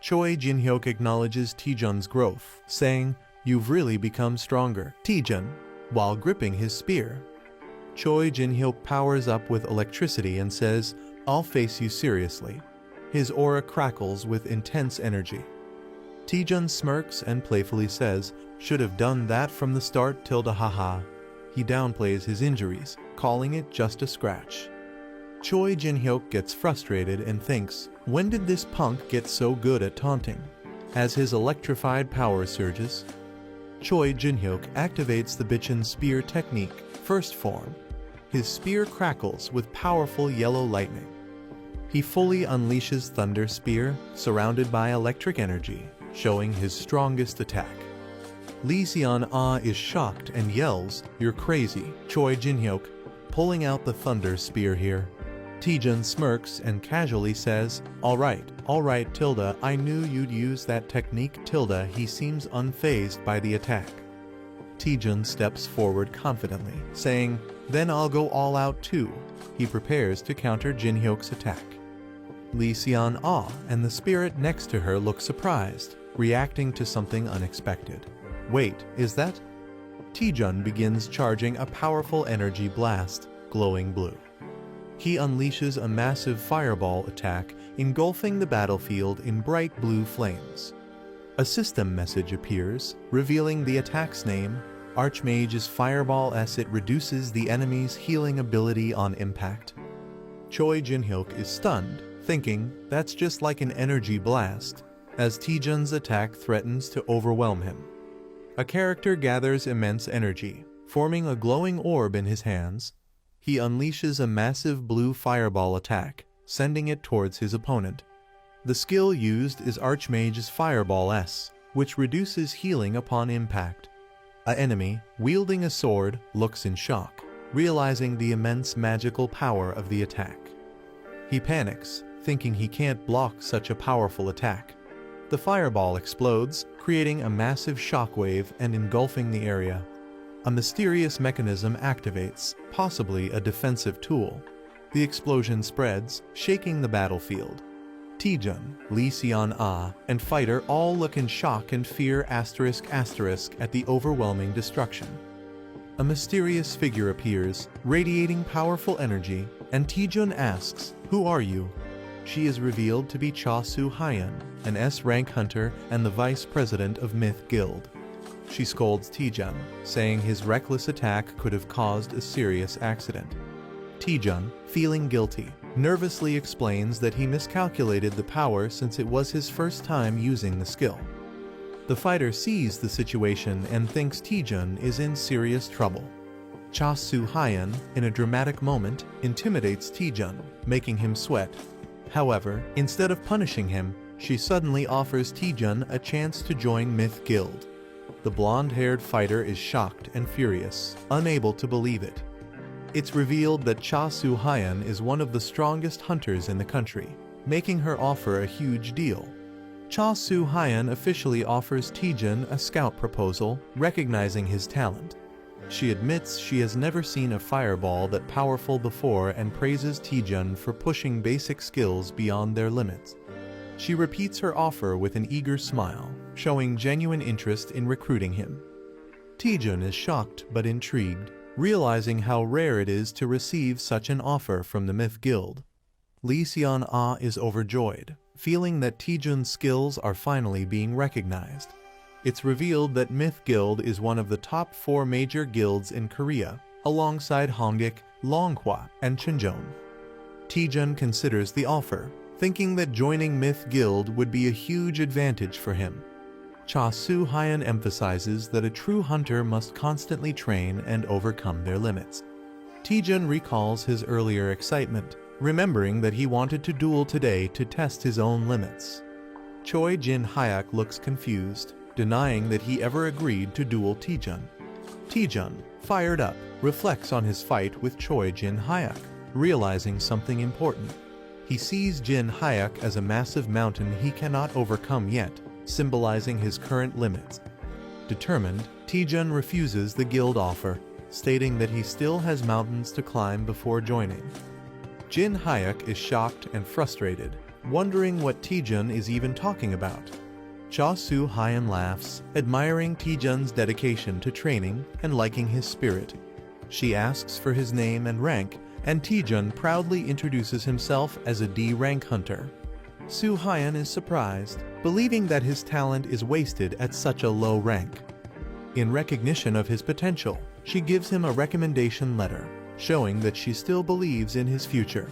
Choi Jin-hyuk acknowledges Taejun's growth, saying, "You've really become stronger, Taejun," while gripping his spear. Choi Jin-hyuk powers up with electricity and says, "I'll face you seriously." His aura crackles with intense energy. Taejun smirks and playfully says, "Should have done that from the start, tilde haha." He downplays his injuries, calling it just a scratch. Choi Jin-hyuk gets frustrated and thinks, when did this punk get so good at taunting? As his electrified power surges, Choi Jin-hyuk activates the Bichin spear technique, first form. His spear crackles with powerful yellow lightning. He fully unleashes Thunder Spear, surrounded by electric energy, showing his strongest attack. Lee Seon-ah is shocked and yells, "You're crazy, Choi Jin-hyuk," pulling out the Thunder Spear here. Taejun smirks and casually says, all right, tilde, I knew you'd use that technique, tilde." He seems unfazed by the attack. Taejun steps forward confidently, saying, "Then I'll go all out too." He prepares to counter Jin-hyuk's attack. Lee Seon-ah and the spirit next to her look surprised, reacting to something unexpected. Wait, is that? Taejun begins charging a powerful energy blast, glowing blue. He unleashes a massive fireball attack, engulfing the battlefield in bright blue flames. A system message appears, revealing the attack's name, Archmage's Fireball S. It reduces the enemy's healing ability on impact. Choi Jin-hyuk is stunned, thinking, that's just like an energy blast, as Taejun's attack threatens to overwhelm him. A character gathers immense energy, forming a glowing orb in his hands. He unleashes a massive blue fireball attack, sending it towards his opponent. The skill used is Archmage's Fireball S, which reduces healing upon impact. An enemy, wielding a sword, looks in shock, realizing the immense magical power of the attack. He panics, thinking he can't block such a powerful attack. The fireball explodes, creating a massive shockwave and engulfing the area. A mysterious mechanism activates, possibly a defensive tool. The explosion spreads, shaking the battlefield. Taejun, Lee Seon-ah, and Fighter all look in shock and fear *** at the overwhelming destruction. A mysterious figure appears, radiating powerful energy, and Taejun asks, "Who are you?" She is revealed to be Cha Soo-hyun, an S-rank hunter and the vice president of Myth Guild. She scolds Taejun, saying his reckless attack could have caused a serious accident. Taejun, feeling guilty, nervously explains that he miscalculated the power since it was his first time using the skill. The fighter sees the situation and thinks Taejun is in serious trouble. Cha Soo-hyun, in a dramatic moment, intimidates Taejun, making him sweat. However, instead of punishing him, she suddenly offers Taejun a chance to join Myth Guild. The blonde-haired fighter is shocked and furious, unable to believe it. It's revealed that Cha Soo-hyun is one of the strongest hunters in the country, making her offer a huge deal. Cha Soo-hyun officially offers Taejun a scout proposal, recognizing his talent. She admits she has never seen a fireball that powerful before and praises Taejun for pushing basic skills beyond their limits. She repeats her offer with an eager smile, showing genuine interest in recruiting him. Taejun is shocked but intrigued, realizing how rare it is to receive such an offer from the Myth Guild. Lee Seon-ah is overjoyed, feeling that Taejun's skills are finally being recognized. It's revealed that Myth Guild is one of the top 4 major guilds in Korea, alongside Hongik, Longhwa, and Chinjeon. Taejun considers the offer, thinking that joining Myth Guild would be a huge advantage for him. Cha Soo-hyun emphasizes that a true hunter must constantly train and overcome their limits. Taejun recalls his earlier excitement, remembering that he wanted to duel today to test his own limits. Choi Jin-hyuk looks confused, denying that he ever agreed to duel Taejun. Taejun, fired up, reflects on his fight with Choi Jin-hyuk, realizing something important. He sees Jin-hyuk as a massive mountain he cannot overcome yet, symbolizing his current limits. Determined, Taejun refuses the guild offer, stating that he still has mountains to climb before joining. Jin-hyuk is shocked and frustrated, wondering what Taejun is even talking about. Cha Soo-hyun laughs, admiring Taejun's dedication to training and liking his spirit. She asks for his name and rank, and Taejun proudly introduces himself as a D-rank hunter. Soo-hyun is surprised, believing that his talent is wasted at such a low rank. In recognition of his potential, she gives him a recommendation letter, showing that she still believes in his future.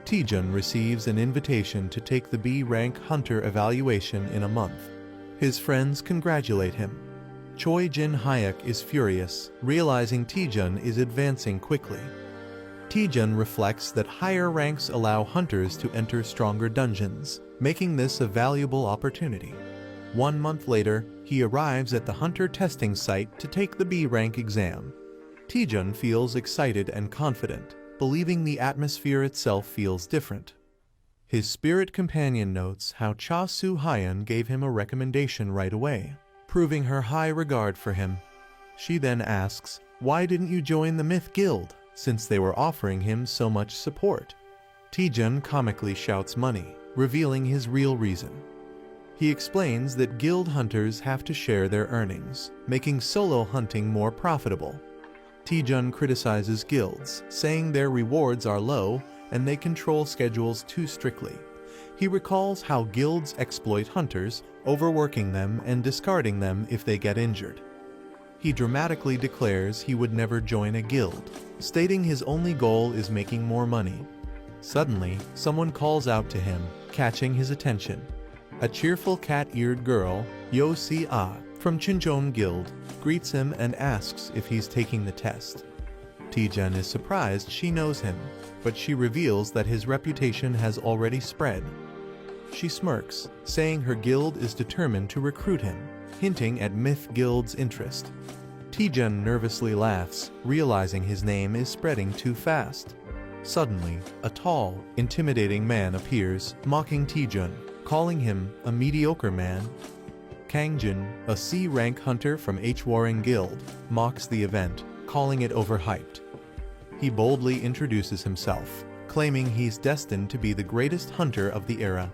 Taejun receives an invitation to take the B-rank hunter evaluation in a month. His friends congratulate him. Choi Jin-hyuk is furious, realizing Taejun is advancing quickly. Taejun reflects that higher ranks allow hunters to enter stronger dungeons, making this a valuable opportunity. 1 month later, he arrives at the hunter testing site to take the B-rank exam. Taejun feels excited and confident, believing the atmosphere itself feels different. His spirit companion notes how Cha Soo-hyun gave him a recommendation right away, proving her high regard for him. She then asks, why didn't you join the Myth Guild, since they were offering him so much support? Taejun comically shouts money, revealing his real reason. He explains that guild hunters have to share their earnings, making solo hunting more profitable. Taejun criticizes guilds, saying their rewards are low and they control schedules too strictly. He recalls how guilds exploit hunters, overworking them and discarding them if they get injured. He dramatically declares he would never join a guild, stating his only goal is making more money. Suddenly, someone calls out to him, catching his attention. A cheerful cat-eared girl, Yo Si-ah, from Chincheon Guild, greets him and asks if he's taking the test. Taejun is surprised she knows him, but she reveals that his reputation has already spread. She smirks, saying her guild is determined to recruit him, hinting at Myth Guild's interest. Taejun nervously laughs, realizing his name is spreading too fast. Suddenly, a tall, intimidating man appears, mocking Taejun, calling him a mediocre man. Kangjin, a C-rank hunter from H-Warring Guild, mocks the event, calling it overhyped. He boldly introduces himself, claiming he's destined to be the greatest hunter of the era.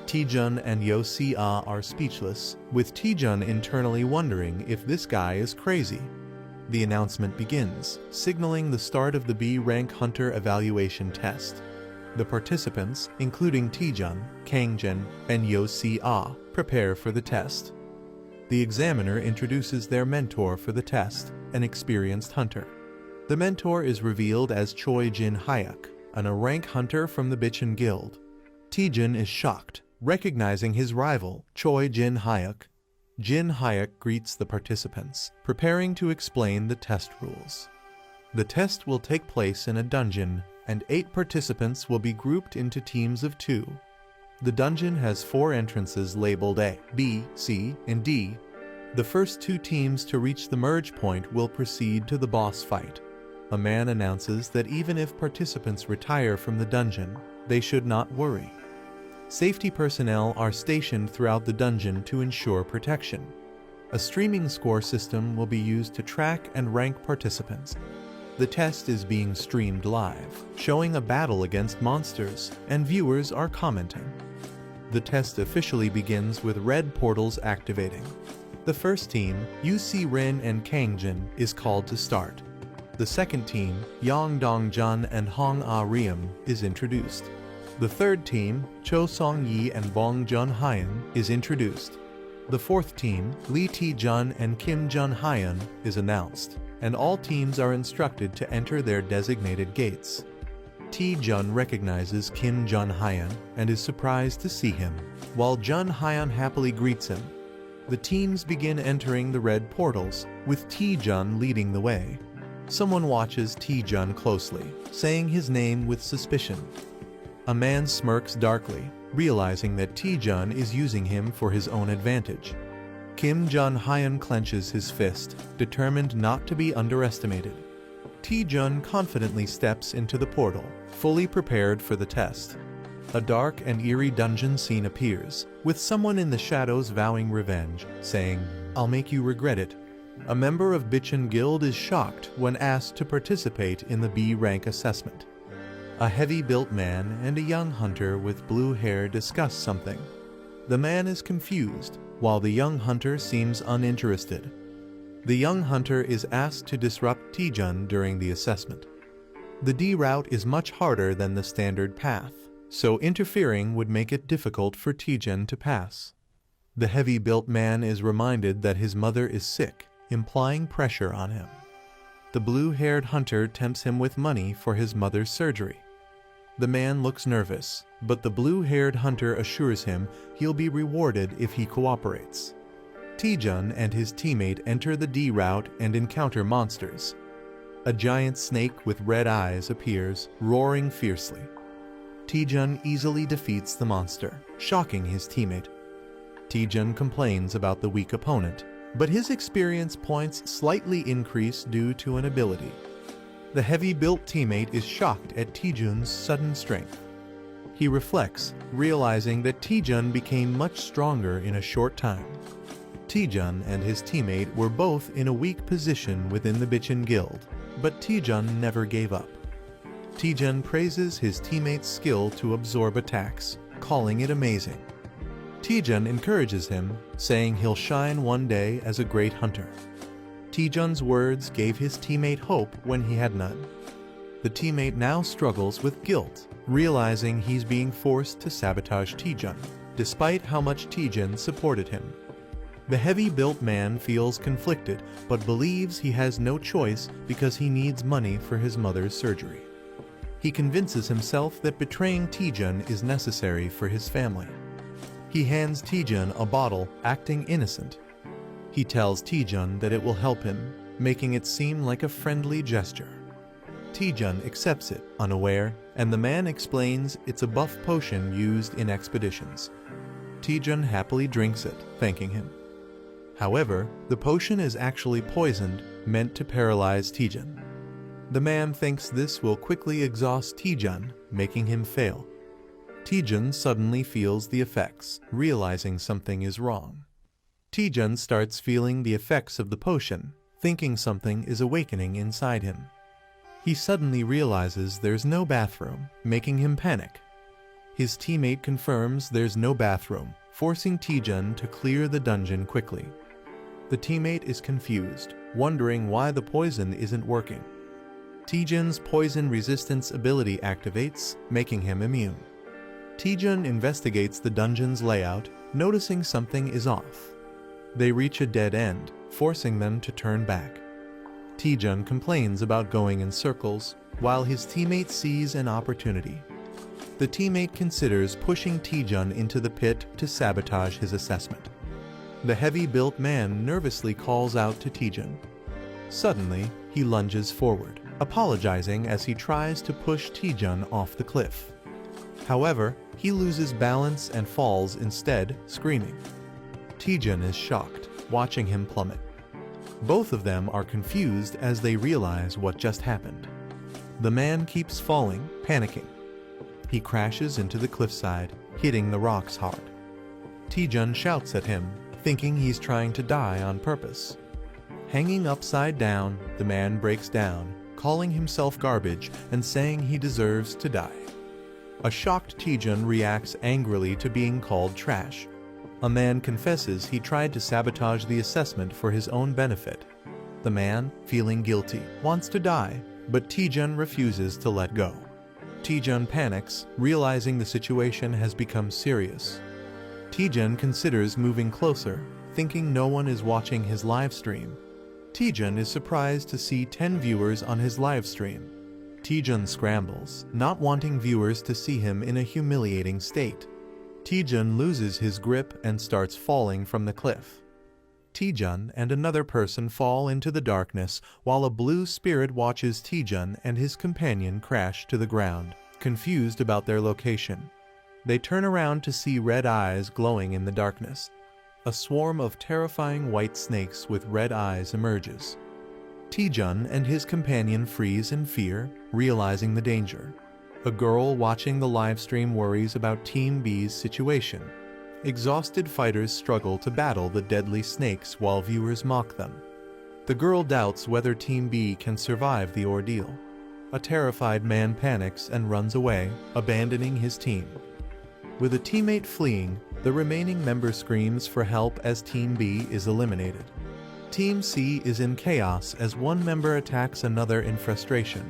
Taejun and Yo Si-ah are speechless, with Taejun internally wondering if this guy is crazy. The announcement begins, signaling the start of the B-rank hunter evaluation test. The participants, including Taejun, Kangjin, and Yo Si-ah, prepare for the test. The examiner introduces their mentor for the test, an experienced hunter. The mentor is revealed as Choi Jin-hyuk, an A-rank hunter from the Bichon Guild. Taejun is shocked, recognizing his rival, Choi Jin-hyuk. Jin-hyuk greets the participants, preparing to explain the test rules. The test will take place in a dungeon, and 8 participants will be grouped into teams of 2. The dungeon has 4 entrances labeled A, B, C, and D. The first 2 teams to reach the merge point will proceed to the boss fight. A man announces that even if participants retire from the dungeon, they should not worry. Safety personnel are stationed throughout the dungeon to ensure protection. A streaming score system will be used to track and rank participants. The test is being streamed live, showing a battle against monsters, and viewers are commenting. The test officially begins with red portals activating. The first team, Yu Si-rin and Kangjin, is called to start. The second team, Yang Dong-jun and Hong Ah-ryeom, is introduced. The third team, Cho Song-yi and Bong Jun-hyun, is introduced. The fourth team, Lee Tae-jun and Kim Jun-hyun, is announced, and all teams are instructed to enter their designated gates. Tae-jun recognizes Kim Jun-hyun and is surprised to see him, while Jun-hyun happily greets him. The teams begin entering the red portals, with Tae-jun leading the way. Someone watches Taejun closely, saying his name with suspicion. A man smirks darkly, realizing that Taejun is using him for his own advantage. Kim Jun-hyun clenches his fist, determined not to be underestimated. Taejun confidently steps into the portal, fully prepared for the test. A dark and eerie dungeon scene appears, with someone in the shadows vowing revenge, saying, "I'll make you regret it." A member of Bichon Guild is shocked when asked to participate in the B rank assessment. A heavy-built man and a young hunter with blue hair discuss something. The man is confused, while the young hunter seems uninterested. The young hunter is asked to disrupt Taejun during the assessment. The D route is much harder than the standard path, so interfering would make it difficult for Taejun to pass. The heavy-built man is reminded that his mother is sick, implying pressure on him. The blue-haired hunter tempts him with money for his mother's surgery. The man looks nervous, but the blue-haired hunter assures him he'll be rewarded if he cooperates. Taejun and his teammate enter the D route and encounter monsters. A giant snake with red eyes appears, roaring fiercely. Taejun easily defeats the monster, shocking his teammate. Taejun complains about the weak opponent, but his experience points slightly increase due to an ability. The heavy-built teammate is shocked at Taejun's sudden strength. He reflects, realizing that Taejun became much stronger in a short time. Taejun and his teammate were both in a weak position within the Bichon Guild, but Taejun never gave up. Taejun praises his teammate's skill to absorb attacks, calling it amazing. Taejun encourages him, saying he'll shine one day as a great hunter. Taejun's words gave his teammate hope when he had none. The teammate now struggles with guilt, realizing he's being forced to sabotage Taejun, despite how much Taejun supported him. The heavy-built man feels conflicted, but believes he has no choice because he needs money for his mother's surgery. He convinces himself that betraying Taejun is necessary for his family. He hands Taejun a bottle, acting innocent. He tells Taejun that it will help him, making it seem like a friendly gesture. Taejun accepts it, unaware, and the man explains it's a buff potion used in expeditions. Taejun happily drinks it, thanking him. However, the potion is actually poisoned, meant to paralyze Taejun. The man thinks this will quickly exhaust Taejun, making him fail. Taejun suddenly feels the effects, realizing something is wrong. Taejun starts feeling the effects of the potion, thinking something is awakening inside him. He suddenly realizes there's no bathroom, making him panic. His teammate confirms there's no bathroom, forcing Taejun to clear the dungeon quickly. The teammate is confused, wondering why the poison isn't working. Taejun's poison resistance ability activates, making him immune. Taejun investigates the dungeon's layout, noticing something is off. They reach a dead end, forcing them to turn back. Taejun complains about going in circles, while his teammate sees an opportunity. The teammate considers pushing Taejun into the pit to sabotage his assessment. The heavy-built man nervously calls out to Taejun. Suddenly, he lunges forward, apologizing as he tries to push Taejun off the cliff. However, he loses balance and falls instead, screaming. Taejun is shocked, watching him plummet. Both of them are confused as they realize what just happened. The man keeps falling, panicking. He crashes into the cliffside, hitting the rocks hard. Taejun shouts at him, thinking he's trying to die on purpose. Hanging upside down, the man breaks down, calling himself garbage and saying he deserves to die. A shocked Taejun reacts angrily to being called trash. A man confesses he tried to sabotage the assessment for his own benefit. The man, feeling guilty, wants to die, but Taejun refuses to let go. Taejun panics, realizing the situation has become serious. Taejun considers moving closer, thinking no one is watching his live stream. Taejun is surprised to see 10 viewers on his live stream. Taejun scrambles, not wanting viewers to see him in a humiliating state. Taejun loses his grip and starts falling from the cliff. Taejun and another person fall into the darkness while a blue spirit watches Taejun and his companion crash to the ground, confused about their location. They turn around to see red eyes glowing in the darkness. A swarm of terrifying white snakes with red eyes emerges. Taejun and his companion freeze in fear, realizing the danger. A girl watching the livestream worries about Team B's situation. Exhausted fighters struggle to battle the deadly snakes while viewers mock them. The girl doubts whether Team B can survive the ordeal. A terrified man panics and runs away, abandoning his team. With a teammate fleeing, the remaining member screams for help as Team B is eliminated. Team C is in chaos as one member attacks another in frustration.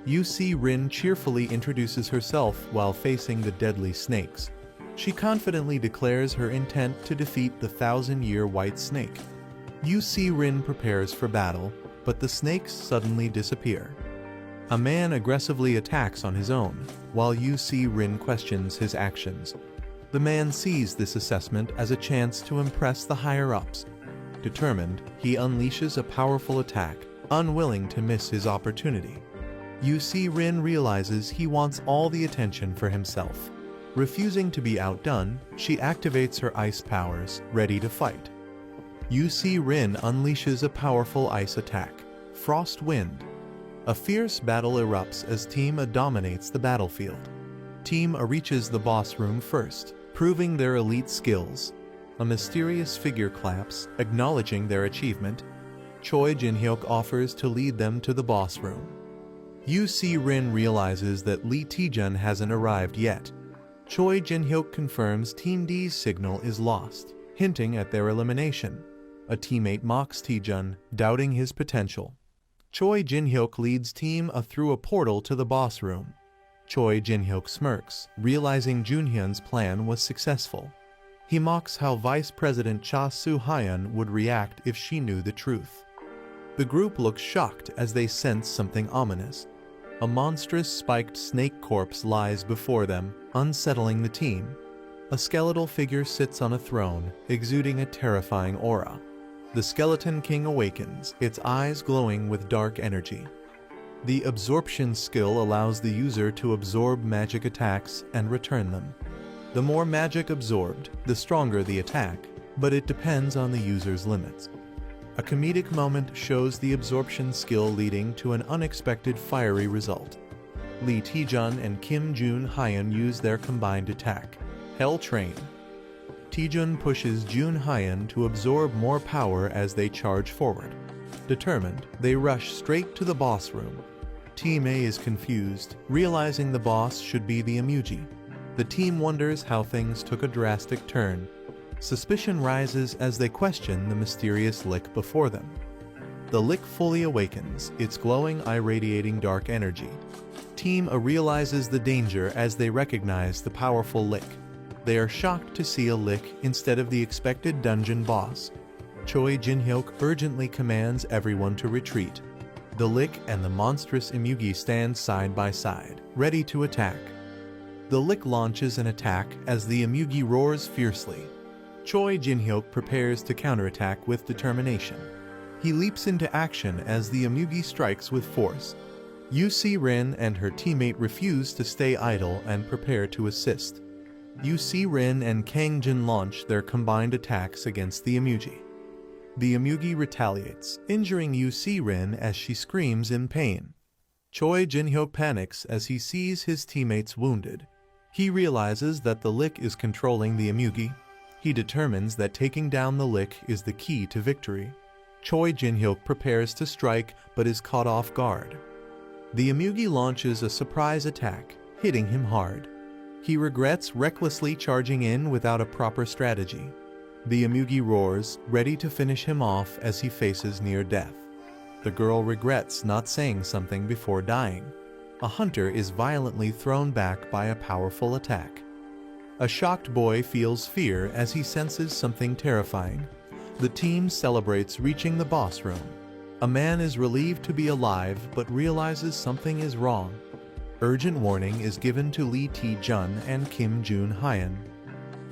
UC Rin cheerfully introduces herself while facing the deadly snakes. She confidently declares her intent to defeat the 1,000-year white snake. UC Rin prepares for battle, but the snakes suddenly disappear. A man aggressively attacks on his own, while UC Rin questions his actions. The man sees this assessment as a chance to impress the higher-ups. Determined, he unleashes a powerful attack, unwilling to miss his opportunity. UC Rin realizes he wants all the attention for himself. Refusing to be outdone, she activates her ice powers, ready to fight. UC Rin unleashes a powerful ice attack, Frost Wind. A fierce battle erupts as Team A dominates the battlefield. Team A reaches the boss room first, proving their elite skills. A mysterious figure claps, acknowledging their achievement. Choi Jin-hyuk offers to lead them to the boss room. UC Rin realizes that Lee Taejun hasn't arrived yet. Choi Jin-hyuk confirms Team D's signal is lost, hinting at their elimination. A teammate mocks Taejun, doubting his potential. Choi Jin-hyuk leads Team A through a portal to the boss room. Choi Jin-hyuk smirks, realizing Junhyun's plan was successful. He mocks how Vice President Cha Soo-hyun would react if she knew the truth. The group looks shocked as they sense something ominous. A monstrous spiked snake corpse lies before them, unsettling the team. A skeletal figure sits on a throne, exuding a terrifying aura. The Skeleton King awakens, its eyes glowing with dark energy. The absorption skill allows the user to absorb magic attacks and return them. The more magic absorbed, the stronger the attack, but it depends on the user's limits. A comedic moment shows the absorption skill leading to an unexpected fiery result. Lee Taejun and Kim Jun-hyun use their combined attack, Hell Train. Taejun pushes Jun-hyun to absorb more power as they charge forward. Determined, they rush straight to the boss room. Team A is confused, realizing the boss should be the Emuji. The team wonders how things took a drastic turn. Suspicion rises as they question the mysterious lick before them. The lick fully awakens, its glowing eye radiating dark energy. Team A realizes the danger as they recognize the powerful lick. They are shocked to see a lick instead of the expected dungeon boss. Choi Jin-hyuk urgently commands everyone to retreat. The lick and the monstrous Emugi stand side by side, ready to attack. The lick launches an attack as the Emugi roars fiercely. Choi Jin-hyuk prepares to counterattack with determination. He leaps into action as the Emugi strikes with force. UC Rin and her teammate refuse to stay idle and prepare to assist. UC Rin and Kang Jin launch their combined attacks against the Emugi. The Emugi retaliates, injuring UC Rin as she screams in pain. Choi Jin-hyuk panics as he sees his teammates wounded. He realizes that the lick is controlling the Emugi. He determines that taking down the lick is the key to victory. Choi Jin-hyuk prepares to strike but is caught off guard. The Emugi launches a surprise attack, hitting him hard. He regrets recklessly charging in without a proper strategy. The Emugi roars, ready to finish him off as he faces near death. The girl regrets not saying something before dying. A hunter is violently thrown back by a powerful attack. A shocked boy feels fear as he senses something terrifying. The team celebrates reaching the boss room. A man is relieved to be alive but realizes something is wrong. Urgent warning is given to Lee Taejun and Kim Jun-hyun.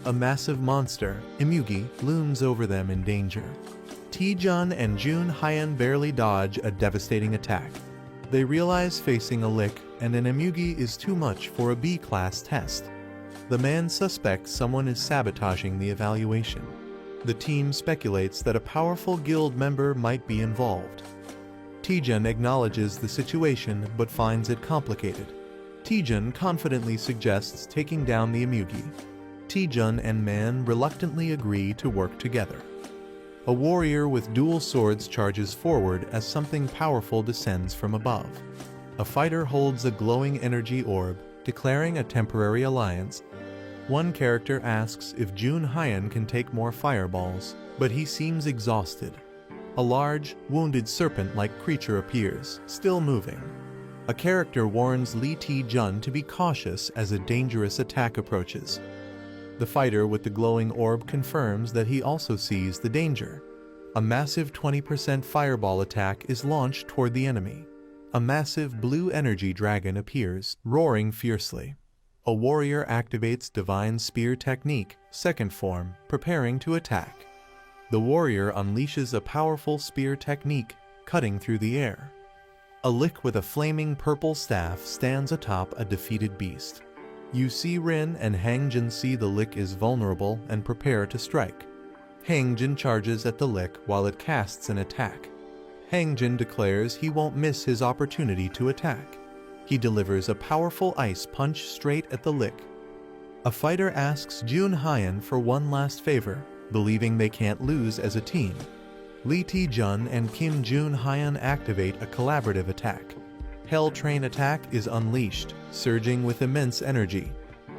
A massive monster, Emugi, looms over them in danger. Taejun and Jun Hyun barely dodge a devastating attack. They realize facing a lick and an emugi is too much for a B-class test. The man suspects someone is sabotaging the evaluation. The team speculates that a powerful guild member might be involved. Taejun acknowledges the situation but finds it complicated. Taejun confidently suggests taking down the emugi. Taejun and Man reluctantly agree to work together. A warrior with dual swords charges forward as something powerful descends from above. A fighter holds a glowing energy orb, declaring a temporary alliance. One character asks if Jun Hyun can take more fireballs, but he seems exhausted. A large, wounded serpent-like creature appears, still moving. A character warns Lee Taejun to be cautious as a dangerous attack approaches. The fighter with the glowing orb confirms that he also sees the danger. A massive 20% fireball attack is launched toward the enemy. A massive blue energy dragon appears, roaring fiercely. A warrior activates Divine Spear Technique, second form, preparing to attack. The warrior unleashes a powerful spear technique, cutting through the air. A lick with a flaming purple staff stands atop a defeated beast. You see Rin and Hangjin see the lick is vulnerable and prepare to strike. Hangjin charges at the lick while it casts an attack. Hangjin declares he won't miss his opportunity to attack. He delivers a powerful ice punch straight at the lick. A fighter asks Jun Hyun for one last favor, believing they can't lose as a team. Lee Taejun and Kim Jun Hyun activate a collaborative attack. Hell Train attack is unleashed, surging with immense energy.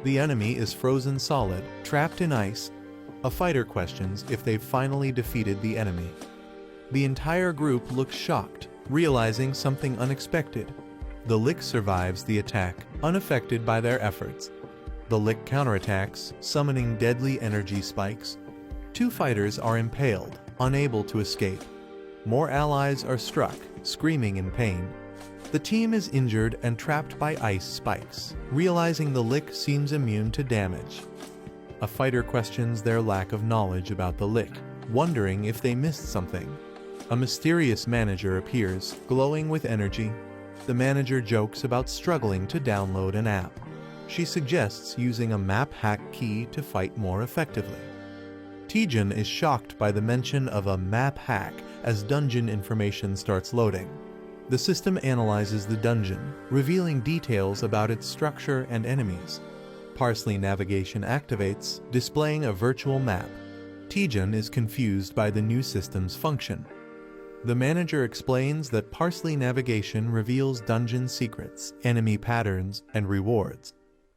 The enemy is frozen solid, trapped in ice. A fighter questions if they've finally defeated the enemy. The entire group looks shocked, realizing something unexpected. The lick survives the attack, unaffected by their efforts. The lick counterattacks, summoning deadly energy spikes. Two fighters are impaled, unable to escape. More allies are struck, screaming in pain. The team is injured and trapped by ice spikes, realizing the lick seems immune to damage. A fighter questions their lack of knowledge about the lick, wondering if they missed something. A mysterious manager appears, glowing with energy. The manager jokes about struggling to download an app. She suggests using a map hack key to fight more effectively. Taejun is shocked by the mention of a map hack as dungeon information starts loading. The system analyzes the dungeon, revealing details about its structure and enemies. Parsley navigation activates, displaying a virtual map. Taejun is confused by the new system's function. The manager explains that Parsley navigation reveals dungeon secrets, enemy patterns, and rewards.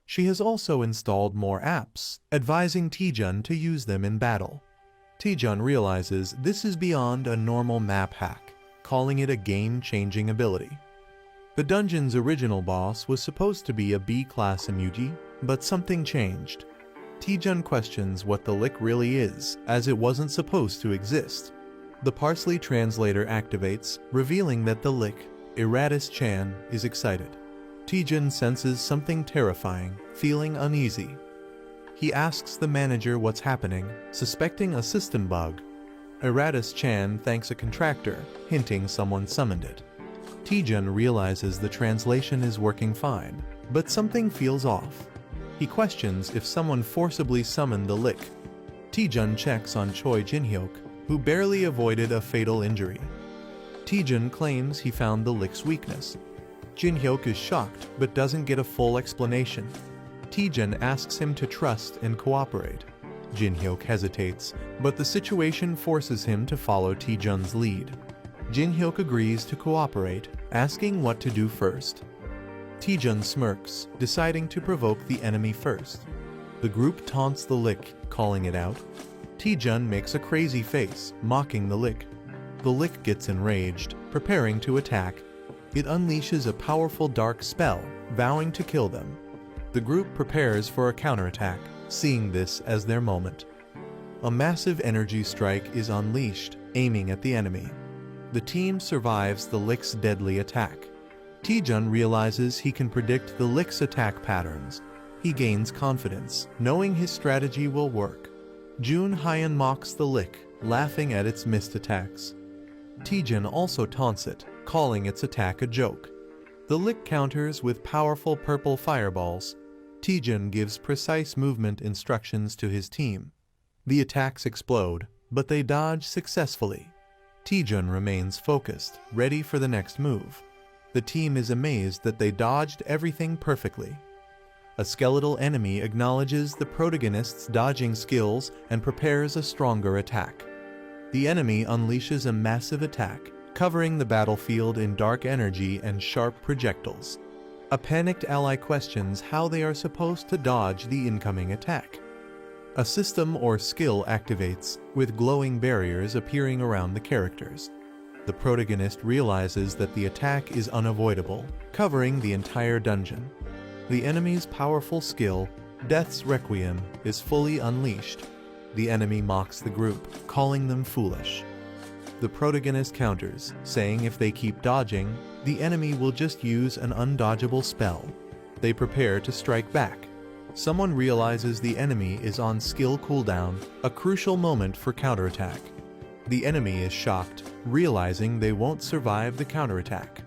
She has also installed more apps, advising Taejun to use them in battle. Taejun realizes this is beyond a normal map hack, calling it a game-changing ability. The dungeon's original boss was supposed to be a B-class emugi, but something changed. Taejun questions what the lick really is, as it wasn't supposed to exist. The Parsley translator activates, revealing that the lick, Eratus Chan, is excited. Taejun senses something terrifying, feeling uneasy. He asks the manager what's happening, suspecting a system bug. Eratus Chan thanks a contractor, hinting someone summoned it. Taejun realizes the translation is working fine, but something feels off. He questions if someone forcibly summoned the lick. Taejun checks on Choi Jin-hyuk, who barely avoided a fatal injury. Taejun claims he found the lick's weakness. Jin-hyuk is shocked but doesn't get a full explanation. Taejun asks him to trust and cooperate. Jin-hyuk hesitates, but the situation forces him to follow Taejun's lead. Jin-hyuk agrees to cooperate, asking what to do first. Taejun smirks, deciding to provoke the enemy first. The group taunts the lick, calling it out. Taejun makes a crazy face, mocking the lick. The lick gets enraged, preparing to attack. It unleashes a powerful dark spell, vowing to kill them. The group prepares for a counterattack, seeing this as their moment. A massive energy strike is unleashed, aiming at the enemy. The team survives the lick's deadly attack. Taejun realizes he can predict the lick's attack patterns. He gains confidence, knowing his strategy will work. Jun Hyun mocks the lick, laughing at its missed attacks. Taejin also taunts it, calling its attack a joke. The lick counters with powerful purple fireballs. Taejin gives precise movement instructions to his team. The attacks explode, but they dodge successfully. Taejin remains focused, ready for the next move. The team is amazed that they dodged everything perfectly. A skeletal enemy acknowledges the protagonist's dodging skills and prepares a stronger attack. The enemy unleashes a massive attack, covering the battlefield in dark energy and sharp projectiles. A panicked ally questions how they are supposed to dodge the incoming attack. A system or skill activates, with glowing barriers appearing around the characters. The protagonist realizes that the attack is unavoidable, covering the entire dungeon. The enemy's powerful skill, Death's Requiem, is fully unleashed. The enemy mocks the group, calling them foolish. The protagonist counters, saying if they keep dodging, the enemy will just use an undodgeable spell. They prepare to strike back. Someone realizes the enemy is on skill cooldown, a crucial moment for counterattack. The enemy is shocked, realizing they won't survive the counterattack.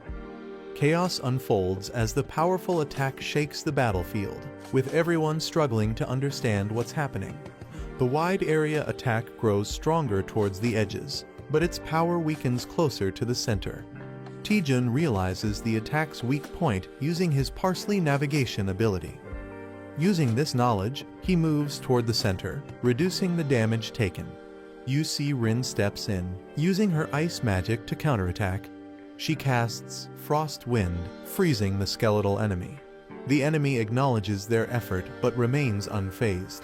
Chaos unfolds as the powerful attack shakes the battlefield, with everyone struggling to understand what's happening. The wide area attack grows stronger towards the edges, but its power weakens closer to the center. Taejin realizes the attack's weak point using his parsley navigation ability. Using this knowledge, he moves toward the center, reducing the damage taken. UC Rin steps in, using her ice magic to counterattack. She casts Frost Wind, freezing the skeletal enemy. The enemy acknowledges their effort but remains unfazed.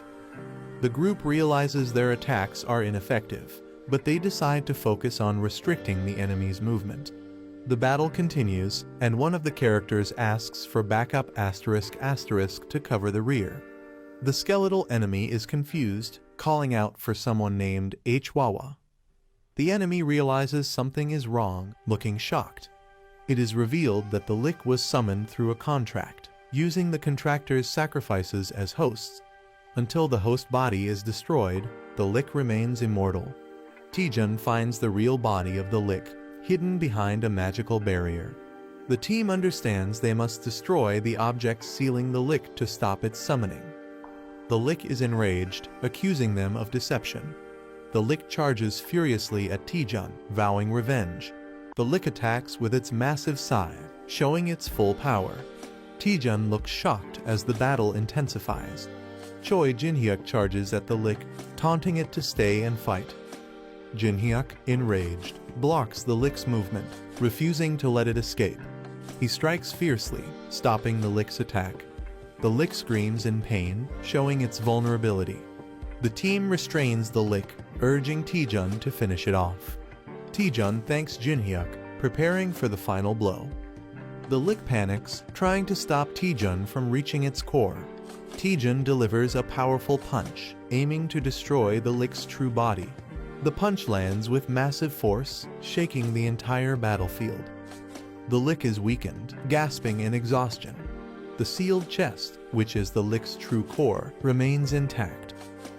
The group realizes their attacks are ineffective, but they decide to focus on restricting the enemy's movement. The battle continues, and one of the characters asks for backup *** to cover the rear. The skeletal enemy is confused, calling out for someone named Hwawa. The enemy realizes something is wrong, looking shocked. It is revealed that the lick was summoned through a contract, using the contractor's sacrifices as hosts. Until the host body is destroyed, the lick remains immortal. Taejin finds the real body of the lick, hidden behind a magical barrier. The team understands they must destroy the objects sealing the lick to stop its summoning. The lick is enraged, accusing them of deception. The lick charges furiously at Taejin, vowing revenge. The lick attacks with its massive scythe, showing its full power. Taejin looks shocked as the battle intensifies. Choi Jinhyuk charges at the lick, taunting it to stay and fight. Jinhyuk, enraged, blocks the lick's movement, refusing to let it escape. He strikes fiercely, stopping the lick's attack. The lick screams in pain, showing its vulnerability. The team restrains the lick, urging Taejin to finish it off. Taejin thanks Jinhyuk, preparing for the final blow. The lick panics, trying to stop Taejin from reaching its core. Taejin delivers a powerful punch, aiming to destroy the lick's true body. The punch lands with massive force, shaking the entire battlefield. The lick is weakened, gasping in exhaustion. The sealed chest, which is the lick's true core, remains intact.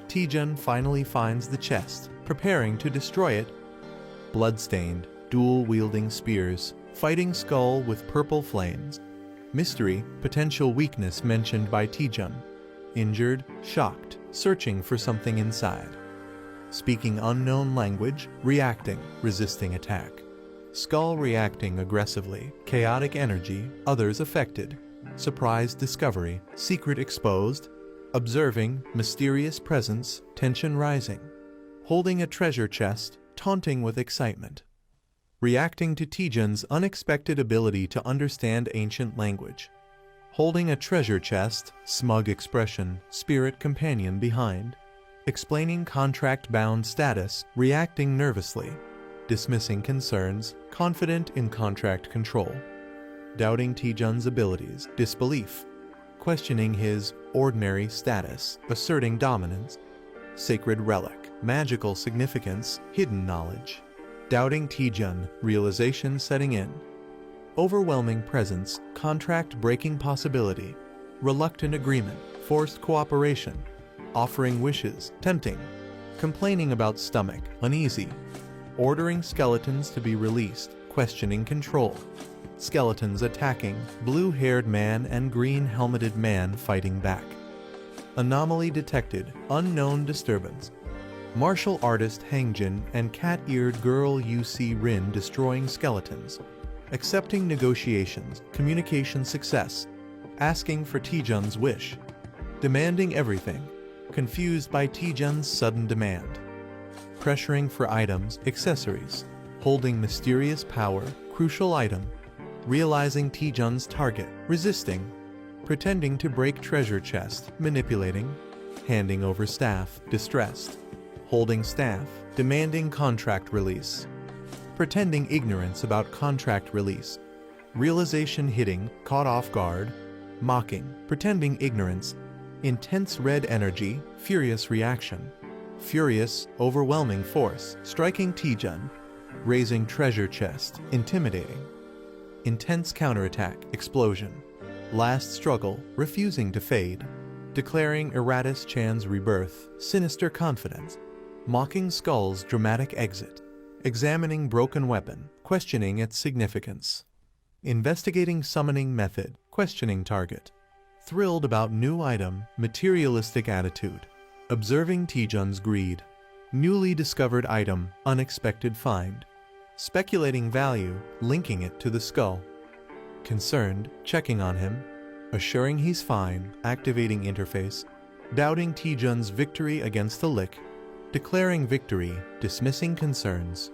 Taejin finally finds the chest, preparing to destroy it. Bloodstained, dual-wielding spears, fighting skull with purple flames. Mystery, potential weakness mentioned by Taejin. Injured, shocked, searching for something inside. Speaking unknown language, reacting, resisting attack. Skull reacting aggressively, chaotic energy, others affected. Surprise discovery, secret exposed. Observing, mysterious presence, tension rising. Holding a treasure chest, taunting with excitement. Reacting to Taejin's unexpected ability to understand ancient language. Holding a treasure chest, smug expression, spirit companion behind. Explaining contract-bound status, reacting nervously. Dismissing concerns, confident in contract control. Doubting Taejin's abilities, disbelief. Questioning his ordinary status, asserting dominance. Sacred relic, magical significance, hidden knowledge. Doubting Taejin, realization setting in. Overwhelming presence, contract-breaking possibility. Reluctant agreement, forced cooperation. Offering wishes, tempting. complaining about stomach, uneasy, ordering skeletons to be released, questioning control, skeletons attacking, blue-haired man and green-helmeted man fighting back. Anomaly detected, unknown disturbance. Martial artist Hangjin and cat-eared girl UC Rin destroying skeletons. Accepting negotiations, communication success. Asking for Taejun's wish. Demanding everything. Confused by Taejun's sudden demand. Pressuring for items, accessories. Holding mysterious power, crucial item. Realizing Taejun's target, resisting. Pretending to break treasure chest, manipulating. Handing over staff, distressed. Holding staff, demanding contract release. Pretending ignorance about contract release. Realization hitting, caught off guard. Mocking, pretending ignorance. Intense red energy, furious reaction. Furious, overwhelming force, striking Taejun. Raising treasure chest, intimidating. Intense counterattack, explosion. Last struggle, refusing to fade. Declaring Eratus Chan's rebirth, sinister confidence. Mocking Skull's dramatic exit. Examining broken weapon, questioning its significance. Investigating summoning method, questioning target. Thrilled about new item, materialistic attitude. Observing Taejun's greed. Newly discovered item, unexpected find. Speculating value, linking it to the skull. Concerned, checking on him. Assuring he's fine, activating interface. Doubting Taejun's victory against the lick. Declaring victory, dismissing concerns.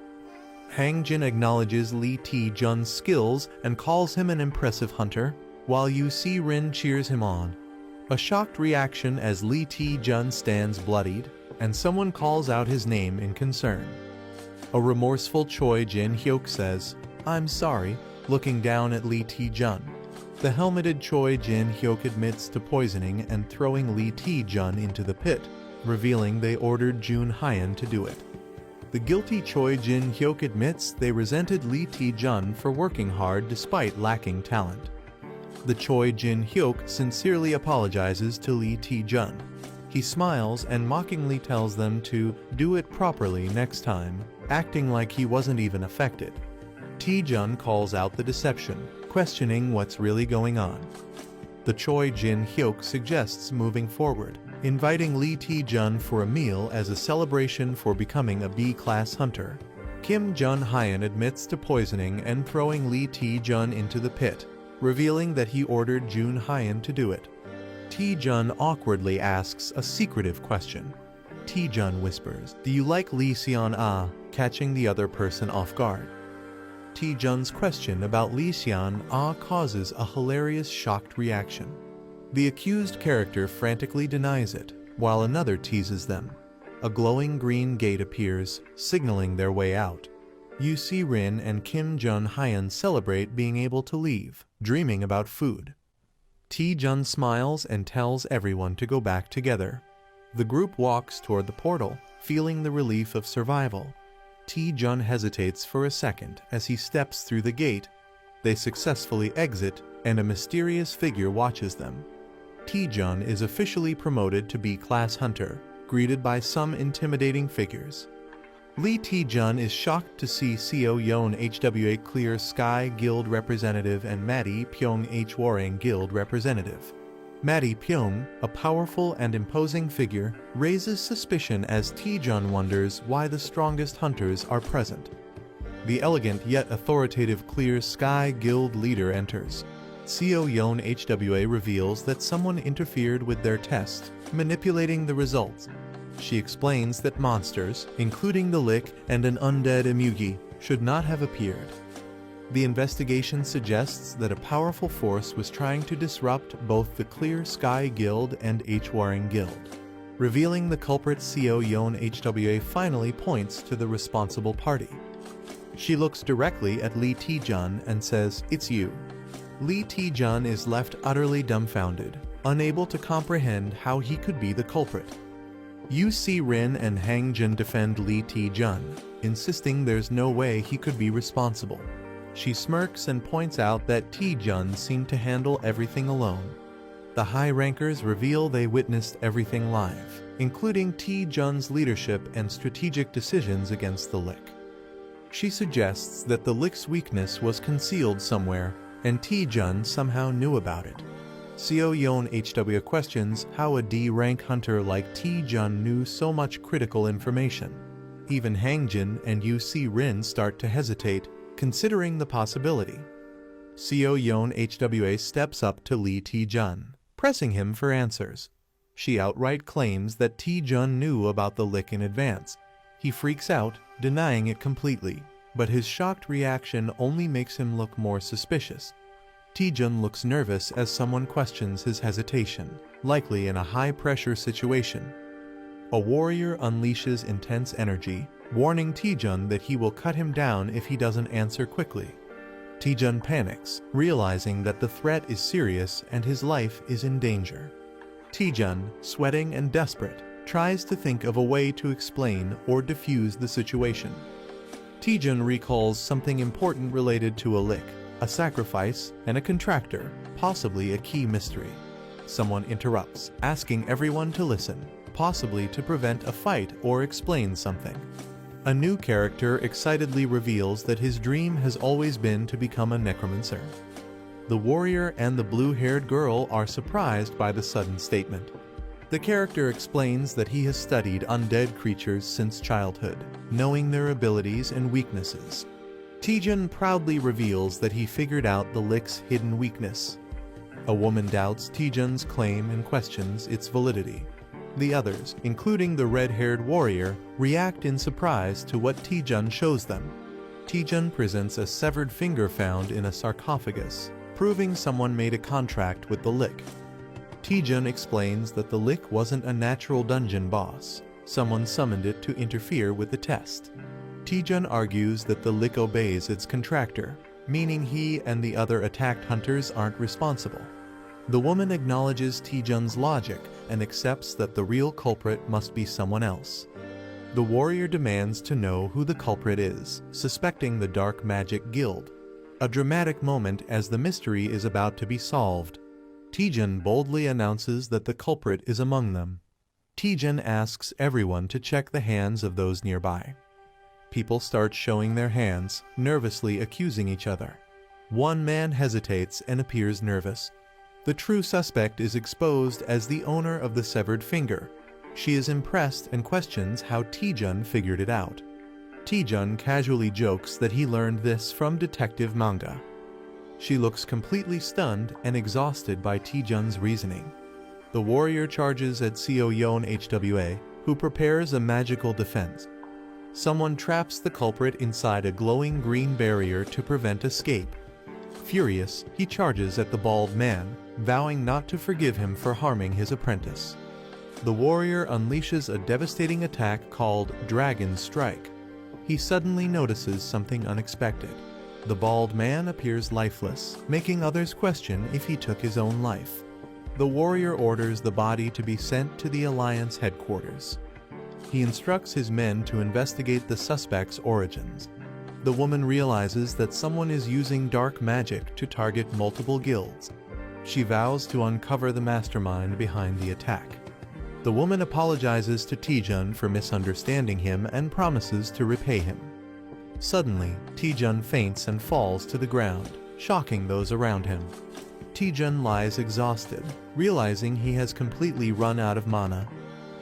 Hangjin acknowledges Lee Taejun's skills and calls him an impressive hunter, while UC Rin cheers him on. A shocked reaction as Lee Taejun stands bloodied, and someone calls out his name in concern. A remorseful Choi Jin Hyuk says, "I'm sorry," looking down at Lee Taejun. The helmeted Choi Jin Hyuk admits to poisoning and throwing Lee Taejun into the pit, revealing they ordered Jun Hyun to do it. The guilty Choi Jin Hyuk admits they resented Lee Taejun for working hard despite lacking talent. The Choi Jin Hyuk sincerely apologizes to Lee Taejun. He smiles and mockingly tells them to do it properly next time, acting like he wasn't even affected. Taejun calls out the deception, questioning what's really going on. The Choi Jin Hyuk suggests moving forward, inviting Lee Taejun for a meal as a celebration for becoming a B-class hunter. Kim Jun Hyun admits to poisoning and throwing Lee Taejun into the pit, revealing that he ordered Jun Hyun to do it. Taejun awkwardly asks a secretive question. Taejun whispers, "Do you like Lee Seon-ah?" catching the other person off guard. Taejun's question about Lee Seon-ah causes a hilarious shocked reaction. The accused character frantically denies it, while another teases them. A glowing green gate appears, signaling their way out. UC Rin and Kim Jun Hyun celebrate being able to leave, dreaming about food. Taejun smiles and tells everyone to go back together. The group walks toward the portal, feeling the relief of survival. Taejun hesitates for a second as he steps through the gate. They successfully exit, and a mysterious figure watches them. Taejun is officially promoted to B-class hunter, greeted by some intimidating figures. Lee Taejun is shocked to see Seo Yeon HWA Clear Sky Guild representative and Maddie Pyong Hwarang Guild representative. Maddie Pyong, a powerful and imposing figure, raises suspicion as Taejun wonders why the strongest hunters are present. The elegant yet authoritative Clear Sky Guild leader enters. Seo Yeon HWA reveals that someone interfered with their test, manipulating the results. She explains that monsters, including the Lick and an undead Emugi, should not have appeared. The investigation suggests that a powerful force was trying to disrupt both the Clear Sky Guild and Hwarang Guild. Revealing the culprit, Seo Yeon HWA finally points to the responsible party. She looks directly at Lee Taejun and says, "It's you." Lee Taejun is left utterly dumbfounded, unable to comprehend how he could be the culprit. UC Rin and Hangjin defend Lee Taejun, insisting there's no way he could be responsible. She smirks and points out that Taejun seemed to handle everything alone. The high rankers reveal they witnessed everything live, including Tae-jun's leadership and strategic decisions against the Lick. She suggests that the Lick's weakness was concealed somewhere, and Tae-jun somehow knew about it. Seo-yeon HW questions how a D-rank hunter like Tae-jun knew so much critical information. Even Hangjin and Yu Si-rin start to hesitate, considering the possibility. Seo-yeon HWA steps up to Lee Tae-jun, pressing him for answers. She outright claims that Tae-jun knew about the Lick in advance. He freaks out, denying it completely, but his shocked reaction only makes him look more suspicious. Tae-jun looks nervous as someone questions his hesitation, likely in a high-pressure situation. A warrior unleashes intense energy, warning Tae-jun that he will cut him down if he doesn't answer quickly. Tae-jun panics, realizing that the threat is serious and his life is in danger. Tae-jun, sweating and desperate, tries to think of a way to explain or defuse the situation. Tae-jun recalls something important related to a Lick, a sacrifice, and a contractor, possibly a key mystery. Someone interrupts, asking everyone to listen, possibly to prevent a fight or explain something. A new character excitedly reveals that his dream has always been to become a necromancer. The warrior and the blue-haired girl are surprised by the sudden statement. The character explains that he has studied undead creatures since childhood, knowing their abilities and weaknesses. Tae-jun proudly reveals that he figured out the Lick's hidden weakness. A woman doubts Tae-jun's claim and questions its validity. The others, including the red-haired warrior, react in surprise to what Tae-jun shows them. Tae-jun presents a severed finger found in a sarcophagus, proving someone made a contract with the Lick. Tae-jun explains that the Lick wasn't a natural dungeon boss. Someone summoned it to interfere with the test. Tae-jun argues that the Lick obeys its contractor, meaning he and the other attacked hunters aren't responsible. The woman acknowledges Tae-jun's logic and accepts that the real culprit must be someone else. The warrior demands to know who the culprit is, suspecting the Dark Magic Guild. A dramatic moment as the mystery is about to be solved. Tae-jun boldly announces that the culprit is among them. Tae-jun asks everyone to check the hands of those nearby. People start showing their hands, nervously accusing each other. One man hesitates and appears nervous. The true suspect is exposed as the owner of the severed finger. She is impressed and questions how Tae-jun figured it out. Tae-jun casually jokes that he learned this from detective manga. She looks completely stunned and exhausted by Tae-jun's reasoning. The warrior charges at Seo-yeon HWA, who prepares a magical defense. Someone traps the culprit inside a glowing green barrier to prevent escape. Furious, he charges at the bald man, vowing not to forgive him for harming his apprentice. The warrior unleashes a devastating attack called Dragon Strike. He suddenly notices something unexpected. The bald man appears lifeless, making others question if he took his own life. The warrior orders the body to be sent to the Alliance headquarters. He instructs his men to investigate the suspect's origins. The woman realizes that someone is using dark magic to target multiple guilds. She vows to uncover the mastermind behind the attack. The woman apologizes to Tae-jun for misunderstanding him and promises to repay him. Suddenly, Tae-jun faints and falls to the ground, shocking those around him. Tae-jun lies exhausted, realizing he has completely run out of mana.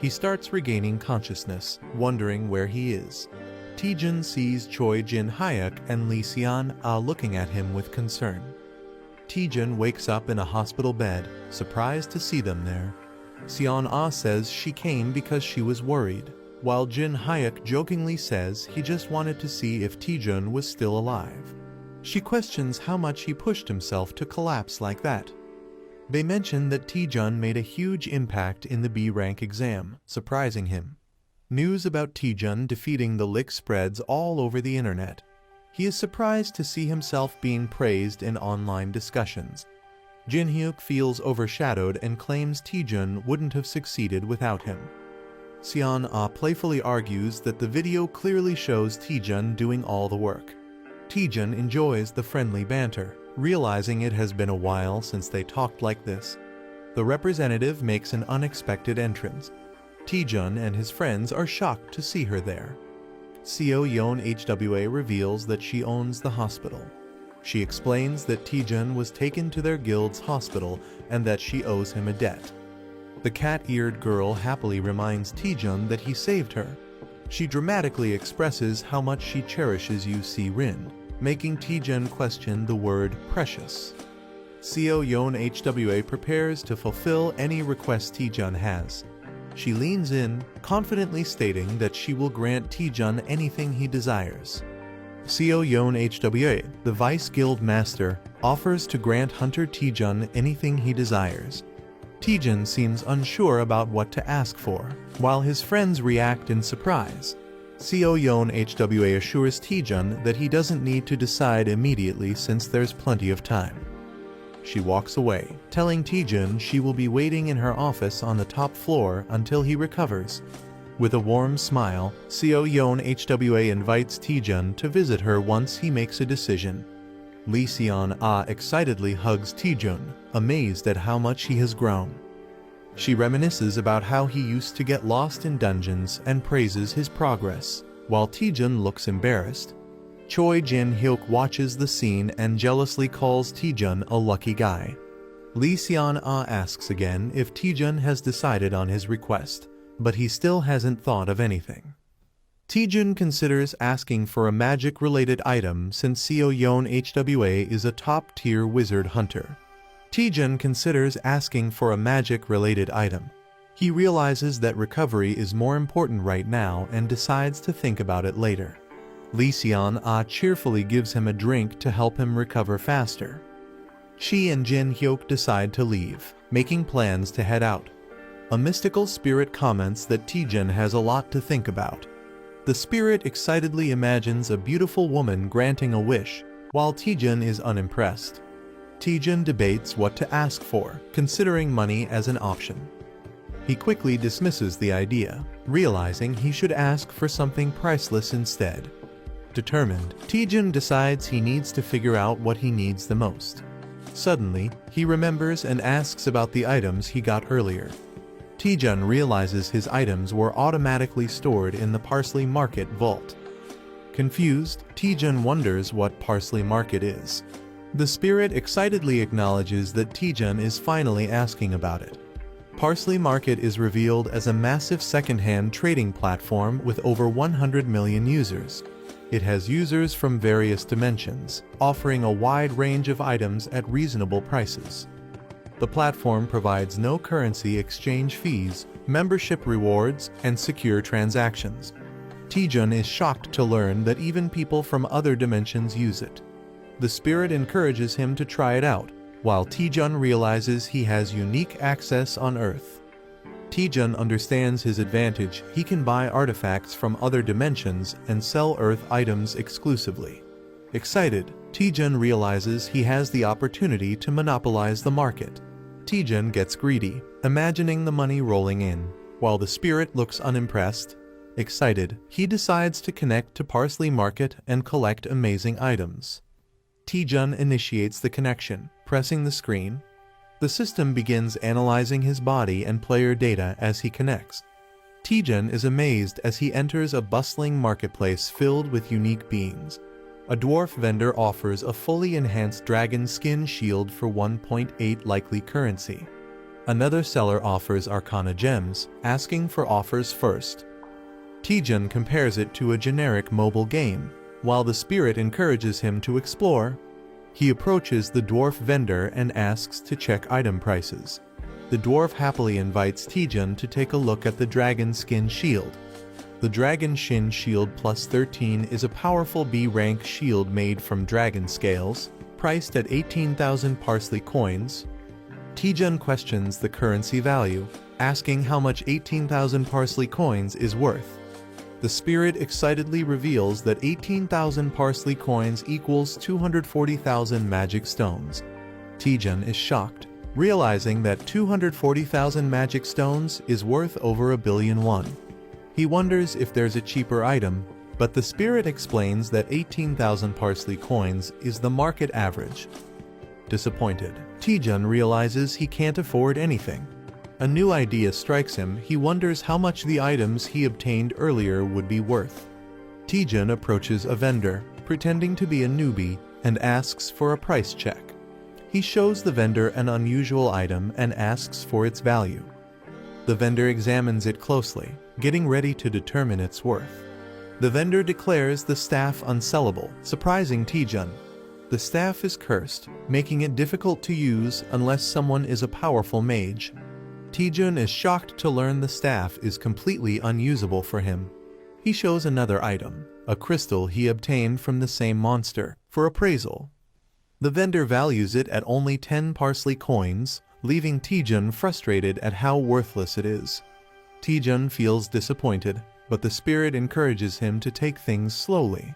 He starts regaining consciousness, wondering where he is. Tae-jun sees Choi Jin-hyuk and Lee Seon-ah looking at him with concern. Tae-jun wakes up in a hospital bed, surprised to see them there. Seon-ah says she came because she was worried, while Jin-hyuk jokingly says he just wanted to see if Tae-jun was still alive. She questions how much he pushed himself to collapse like that. They mention that Tae-jun made a huge impact in the B-rank exam, surprising him. News about Tae-jun defeating the Lick spreads all over the internet. He is surprised to see himself being praised in online discussions. Jin-hyuk feels overshadowed and claims Tae-jun wouldn't have succeeded without him. Seon-ah playfully argues that the video clearly shows Tae-jun doing all the work. Tae-jun enjoys the friendly banter, realizing it has been a while since they talked like this. The representative makes an unexpected entrance. Taejun and his friends are shocked to see her there. Seo Yeon HWA reveals that she owns the hospital. She explains that Taejun was taken to their guild's hospital and that she owes him a debt. The cat-eared girl happily reminds Taejun that he saved her. She dramatically expresses how much she cherishes Yu Si-rin, making Taejun question the word precious. Seo Yeon HWA prepares to fulfill any request Taejun has. She leans in, confidently stating that she will grant Taejun anything he desires. Seo Yeon HWA, the Vice Guild Master, offers to grant Hunter Taejun anything he desires. Taejun seems unsure about what to ask for, while his friends react in surprise. Seo Yeon HWA assures Taejun that he doesn't need to decide immediately since there's plenty of time. She walks away, telling Taejun she will be waiting in her office on the top floor until he recovers. With a warm smile, Seo Yeon HWA invites Taejun to visit her once he makes a decision. Lee Seon-ah excitedly hugs Taejun, amazed at how much he has grown. She reminisces about how he used to get lost in dungeons and praises his progress, while Taejun looks embarrassed. Choi Jin-hyuk watches the scene and jealously calls Taejun a lucky guy. Lee Seon-ah asks again if Taejun has decided on his request, but he still hasn't thought of anything. Taejun considers asking for a magic-related item since Seo Yeon HWA is a top-tier wizard hunter. Taejun considers asking for a magic-related item. He realizes that recovery is more important right now and decides to think about it later. Lee Seon-ah cheerfully gives him a drink to help him recover faster. She and Jin-hyuk decide to leave, making plans to head out. A mystical spirit comments that Taejun has a lot to think about. The spirit excitedly imagines a beautiful woman granting a wish, while Taejun is unimpressed. Taejun debates what to ask for, considering money as an option. He quickly dismisses the idea, realizing he should ask for something priceless instead. Determined, Taejun decides he needs to figure out what he needs the most. Suddenly, he remembers and asks about the items he got earlier. Taejun realizes his items were automatically stored in the Parsley Market vault. Confused, Taejun wonders what Parsley Market is. The spirit excitedly acknowledges that Taejun is finally asking about it. Parsley Market is revealed as a massive second-hand trading platform with over 100 million users. It has users from various dimensions, offering a wide range of items at reasonable prices. The platform provides no currency exchange fees, membership rewards, and secure transactions. Taejun is shocked to learn that even people from other dimensions use it. The spirit encourages him to try it out, while Taejun realizes he has unique access on Earth. Taejun understands his advantage. He can buy artifacts from other dimensions and sell Earth items exclusively. Excited, Taejun realizes he has the opportunity to monopolize the market. Taejun gets greedy, imagining the money rolling in, while the spirit looks unimpressed. Excited, he decides to connect to Parsley Market and collect amazing items. Taejun initiates the connection, pressing the screen. The system begins analyzing his body and player data as he connects. Taejun is amazed as he enters a bustling marketplace filled with unique beings. A dwarf vendor offers a fully enhanced dragon skin shield for 1.8 likely currency. Another seller offers arcana gems, asking for offers first. Taejun compares it to a generic mobile game, while the spirit encourages him to explore. He approaches the dwarf vendor and asks to check item prices. The dwarf happily invites Taejun to take a look at the dragon skin shield. The Dragon Shin Shield Plus 13 is a powerful B-rank shield made from dragon scales, priced at 18,000 parsley coins. Taejun questions the currency value, asking how much 18,000 parsley coins is worth. The spirit excitedly reveals that 18,000 parsley coins equals 240,000 magic stones. Taejun is shocked, realizing that 240,000 magic stones is worth over 1 billion won. He wonders if there's a cheaper item, but the spirit explains that 18,000 parsley coins is the market average. Disappointed, Taejun realizes he can't afford anything. A new idea strikes him. He wonders how much the items he obtained earlier would be worth. Taejun approaches a vendor, pretending to be a newbie, and asks for a price check. He shows the vendor an unusual item and asks for its value. The vendor examines it closely, getting ready to determine its worth. The vendor declares the staff unsellable, surprising Taejun. The staff is cursed, making it difficult to use unless someone is a powerful mage. Taejun is shocked to learn the staff is completely unusable for him. He shows another item, a crystal he obtained from the same monster, for appraisal. The vendor values it at only 10 parsley coins, leaving Taejun frustrated at how worthless it is. Taejun feels disappointed, but the spirit encourages him to take things slowly.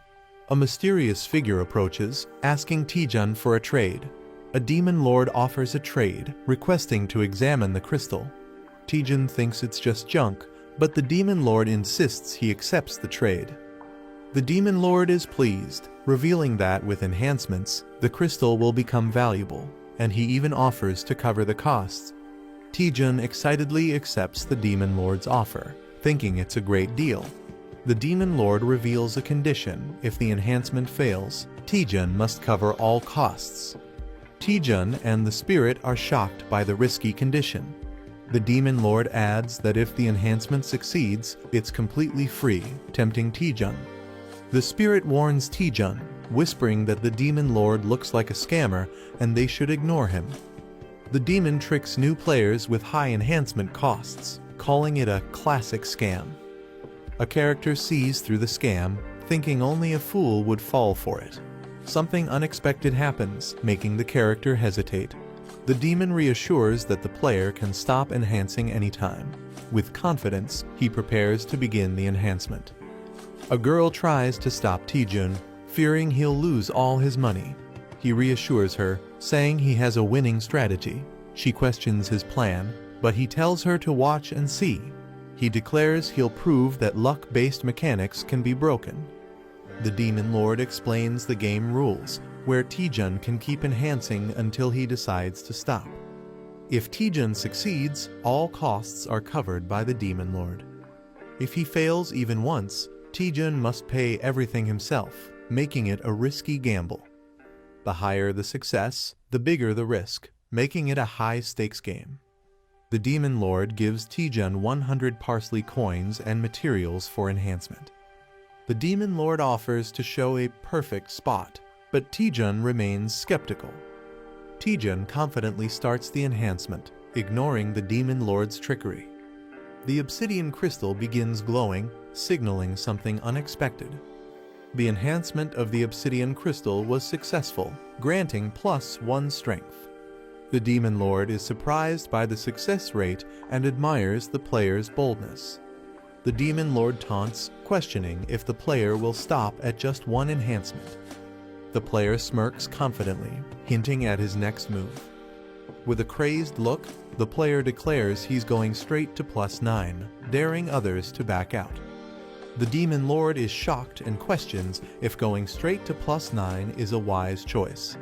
A mysterious figure approaches, asking Taejun for a trade. A demon lord offers a trade, requesting to examine the crystal. Taejun thinks it's just junk, but the demon lord insists he accepts the trade. The demon lord is pleased, revealing that with enhancements, the crystal will become valuable, and he even offers to cover the costs. Taejun excitedly accepts the demon lord's offer, thinking it's a great deal. The demon lord reveals a condition: if the enhancement fails, Taejun must cover all costs. Taejun and the spirit are shocked by the risky condition. The demon lord adds that if the enhancement succeeds, it's completely free, tempting Taejun. The spirit warns Taejun, whispering that the demon lord looks like a scammer and they should ignore him. The demon tricks new players with high enhancement costs, calling it a classic scam. A character sees through the scam, thinking only a fool would fall for it. Something unexpected happens, making the character hesitate. The demon reassures that the player can stop enhancing anytime. With confidence, he prepares to begin the enhancement. A girl tries to stop Taejun, fearing he'll lose all his money. He reassures her, saying he has a winning strategy. She questions his plan, but he tells her to watch and see. He declares he'll prove that luck-based mechanics can be broken. The demon lord explains the game rules, where Taejun can keep enhancing until he decides to stop. If Taejun succeeds, all costs are covered by the demon lord. If he fails even once, Taejun must pay everything himself, making it a risky gamble. The higher the success, the bigger the risk, making it a high-stakes game. The demon lord gives Taejun 100 parsley coins and materials for enhancement. The demon lord offers to show a perfect spot, but Taejun remains skeptical. Taejun confidently starts the enhancement, ignoring the demon lord's trickery. The obsidian crystal begins glowing, signaling something unexpected. The enhancement of the obsidian crystal was successful, granting +1 strength. The demon lord is surprised by the success rate and admires the player's boldness. The demon lord taunts, questioning if the player will stop at just one enhancement. The player smirks confidently, hinting at his next move. With a crazed look, the player declares he's going straight to +9, daring others to back out. The demon lord is shocked and questions if going straight to +9 is a wise choice.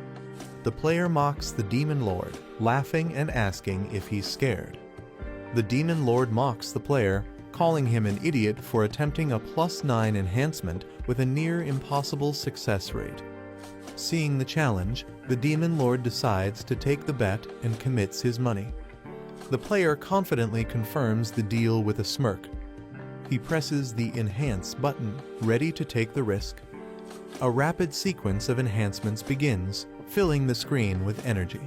The player mocks the demon lord, laughing and asking if he's scared. The demon lord mocks the player, calling him an idiot for attempting a +9 enhancement with a near impossible success rate. Seeing the challenge, the demon lord decides to take the bet and commits his money. The player confidently confirms the deal with a smirk. He presses the Enhance button, ready to take the risk. A rapid sequence of enhancements begins, filling the screen with energy.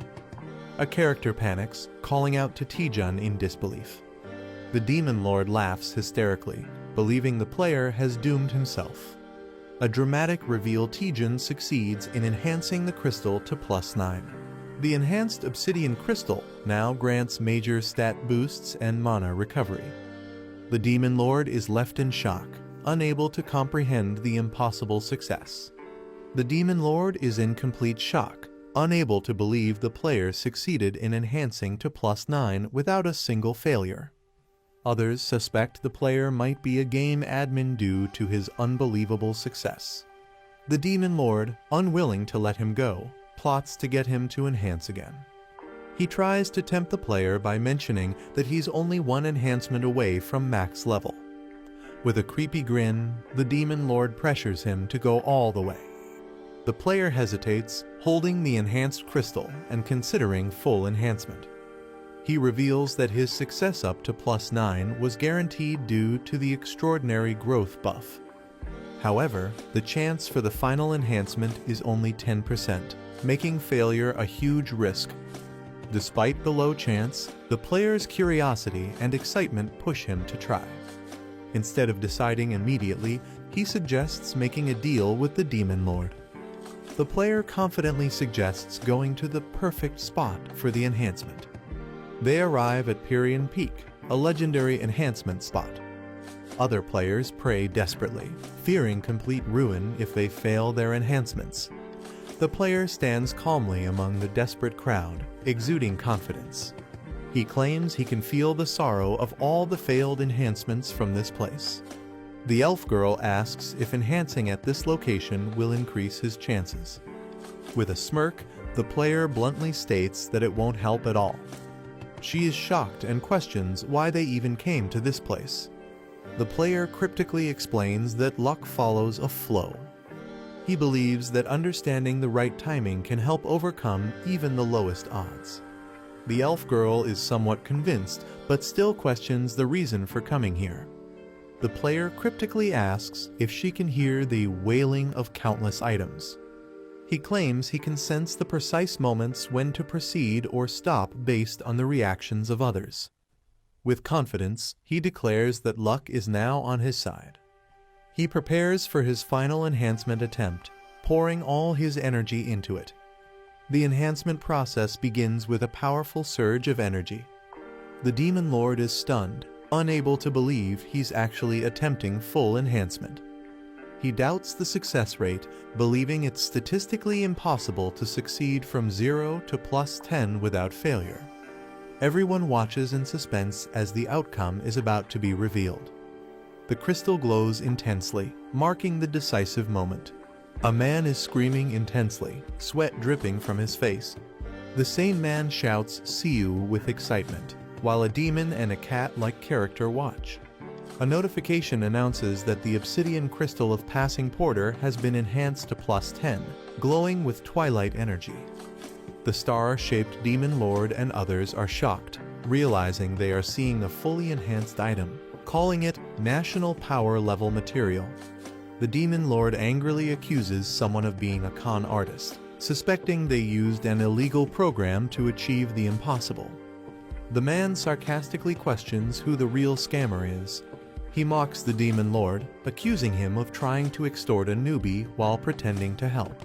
A character panics, calling out to Taejun in disbelief. The demon lord laughs hysterically, believing the player has doomed himself. A dramatic reveal: Taejun succeeds in enhancing the crystal to +9. The enhanced obsidian crystal now grants major stat boosts and mana recovery. The demon lord is left in shock, unable to comprehend the impossible success. The demon lord is in complete shock, unable to believe the player succeeded in enhancing to +9 without a single failure. Others suspect the player might be a game admin due to his unbelievable success. The demon lord, unwilling to let him go, plots to get him to enhance again. He tries to tempt the player by mentioning that he's only one enhancement away from max level. With a creepy grin, the Demon Lord pressures him to go all the way. The player hesitates, holding the enhanced crystal and considering full enhancement. He reveals that his success up to +9 was guaranteed due to the extraordinary growth buff. However, the chance for the final enhancement is only 10%, making failure a huge risk. Despite the low chance, the player's curiosity and excitement push him to try. Instead of deciding immediately, he suggests making a deal with the Demon Lord. The player confidently suggests going to the perfect spot for the enhancement. They arrive at Pyrrhian Peak, a legendary enhancement spot. Other players pray desperately, fearing complete ruin if they fail their enhancements. The player stands calmly among the desperate crowd, exuding confidence. He claims he can feel the sorrow of all the failed enhancements from this place. The elf girl asks if enhancing at this location will increase his chances. With a smirk, the player bluntly states that it won't help at all. She is shocked and questions why they even came to this place. The player cryptically explains that luck follows a flow. He believes that understanding the right timing can help overcome even the lowest odds. The elf girl is somewhat convinced, but still questions the reason for coming here. The player cryptically asks if she can hear the wailing of countless items. He claims he can sense the precise moments when to proceed or stop based on the reactions of others. With confidence, he declares that luck is now on his side. He prepares for his final enhancement attempt, pouring all his energy into it. The enhancement process begins with a powerful surge of energy. The Demon Lord is stunned, unable to believe he's actually attempting full enhancement. He doubts the success rate, believing it's statistically impossible to succeed from 0 to +10 without failure. Everyone watches in suspense as the outcome is about to be revealed. The crystal glows intensely, marking the decisive moment. A man is screaming intensely, sweat dripping from his face. The same man shouts "See you" with excitement, while a demon and a cat-like character watch. A notification announces that the obsidian crystal of Passing Porter has been enhanced to +10, glowing with twilight energy. The star-shaped Demon Lord and others are shocked, realizing they are seeing a fully enhanced item, calling it National Power Level material. The Demon Lord angrily accuses someone of being a con artist, suspecting they used an illegal program to achieve the impossible. The man sarcastically questions who the real scammer is. He mocks the Demon Lord, accusing him of trying to extort a newbie while pretending to help.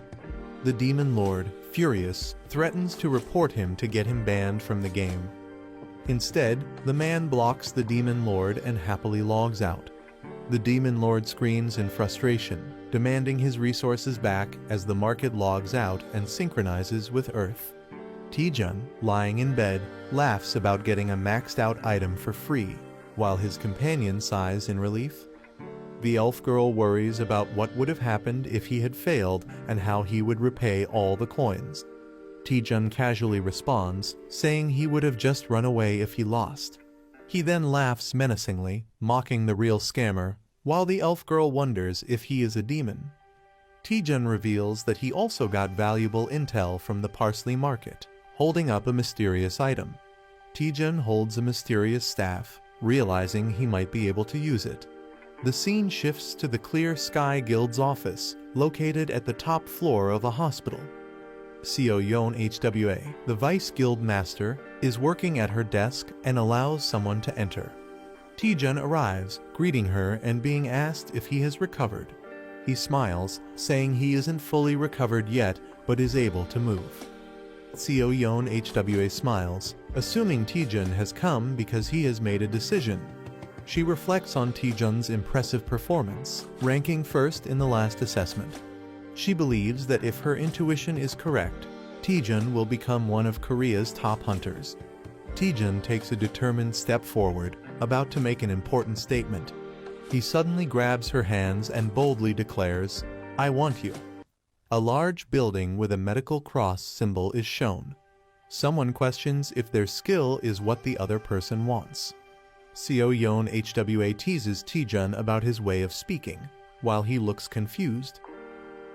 The Demon Lord, furious, threatens to report him to get him banned from the game. Instead, the man blocks the Demon Lord and happily logs out. The Demon Lord screams in frustration, demanding his resources back as the market logs out and synchronizes with Earth. Taejun, lying in bed, laughs about getting a maxed-out item for free, while his companion sighs in relief. The elf girl worries about what would have happened if he had failed and how he would repay all the coins. Taejun casually responds, saying he would have just run away if he lost. He then laughs menacingly, mocking the real scammer, while the elf girl wonders if he is a demon. Taejun reveals that he also got valuable intel from the Parsley Market, holding up a mysterious item. Taejun holds a mysterious staff, realizing he might be able to use it. The scene shifts to the Clear Sky Guild's office, located at the top floor of a hospital. Seo-yeon HWA, the Vice Guild Master, is working at her desk and allows someone to enter. Taejun arrives, greeting her and being asked if he has recovered. He smiles, saying he isn't fully recovered yet, but is able to move. Seo-yeon HWA smiles, assuming Taejun has come because he has made a decision. She reflects on Taejun's impressive performance, ranking first in the last assessment. She believes that if her intuition is correct, Taejun will become one of Korea's top hunters. Taejun takes a determined step forward, about to make an important statement. He suddenly grabs her hands and boldly declares, "I want you." A large building with a medical cross symbol is shown. Someone questions if their skill is what the other person wants. Seo Yeon HWA teases Taejun about his way of speaking. While he looks confused,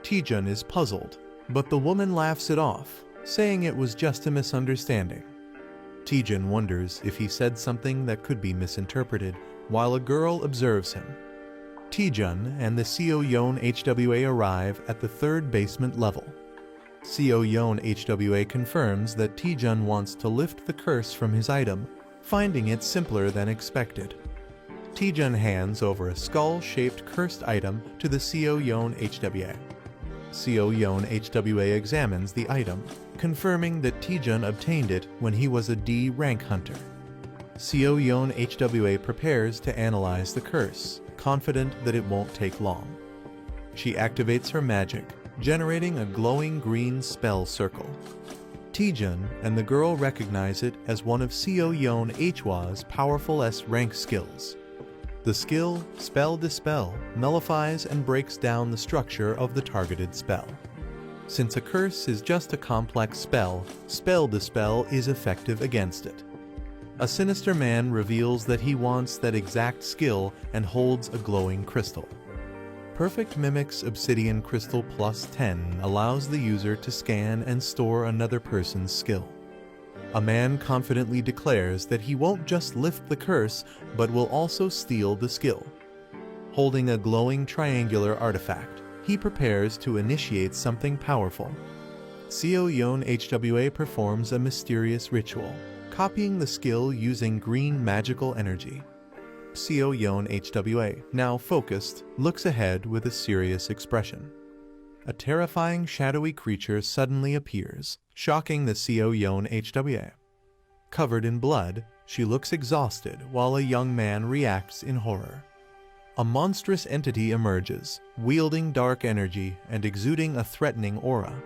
Taejun is puzzled, but the woman laughs it off, saying it was just a misunderstanding. Taejun wonders if he said something that could be misinterpreted, while a girl observes him. Taejun and the Seo Yeon HWA arrive at the 3rd basement level. Seo Yeon HWA confirms that Taejun wants to lift the curse from his item, finding it simpler than expected. Taejun hands over a skull-shaped cursed item to the Seo Yeon HWA. Seo Yeon HWA examines the item, confirming that Taejun obtained it when he was a D rank hunter. Seo Yeon HWA prepares to analyze the curse, confident that it won't take long. She activates her magic, generating a glowing green spell circle. Taejun and the girl recognize it as one of Seo Yeon HWA's powerful S-rank skills. The skill, Spell Dispel, nullifies and breaks down the structure of the targeted spell. Since a curse is just a complex spell, Spell Dispel is effective against it. A sinister man reveals that he wants that exact skill and holds a glowing crystal. Perfect Mimic's Obsidian Crystal Plus 10 allows the user to scan and store another person's skill. A man confidently declares that he won't just lift the curse, but will also steal the skill. Holding a glowing triangular artifact, he prepares to initiate something powerful. Seo Yeon HWA performs a mysterious ritual, copying the skill using green magical energy. Seo Yeon HWA, now focused, looks ahead with a serious expression. A terrifying shadowy creature suddenly appears, shocking the Seo Yeon HWA. Covered in blood, she looks exhausted while a young man reacts in horror. A monstrous entity emerges, wielding dark energy and exuding a threatening aura.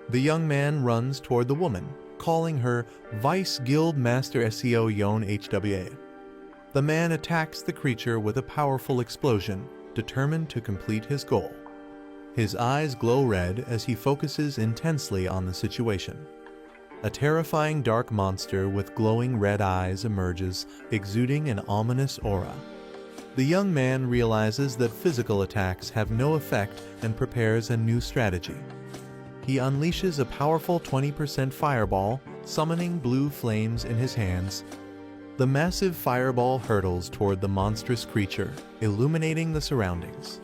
The young man runs toward the woman, calling her Vice Guild Master Seo Yeon HWA. The man attacks the creature with a powerful explosion, determined to complete his goal. His eyes glow red as he focuses intensely on the situation. A terrifying dark monster with glowing red eyes emerges, exuding an ominous aura. The young man realizes that physical attacks have no effect and prepares a new strategy. He unleashes a powerful 20% fireball, summoning blue flames in his hands. The massive fireball hurtles toward the monstrous creature, illuminating the surroundings.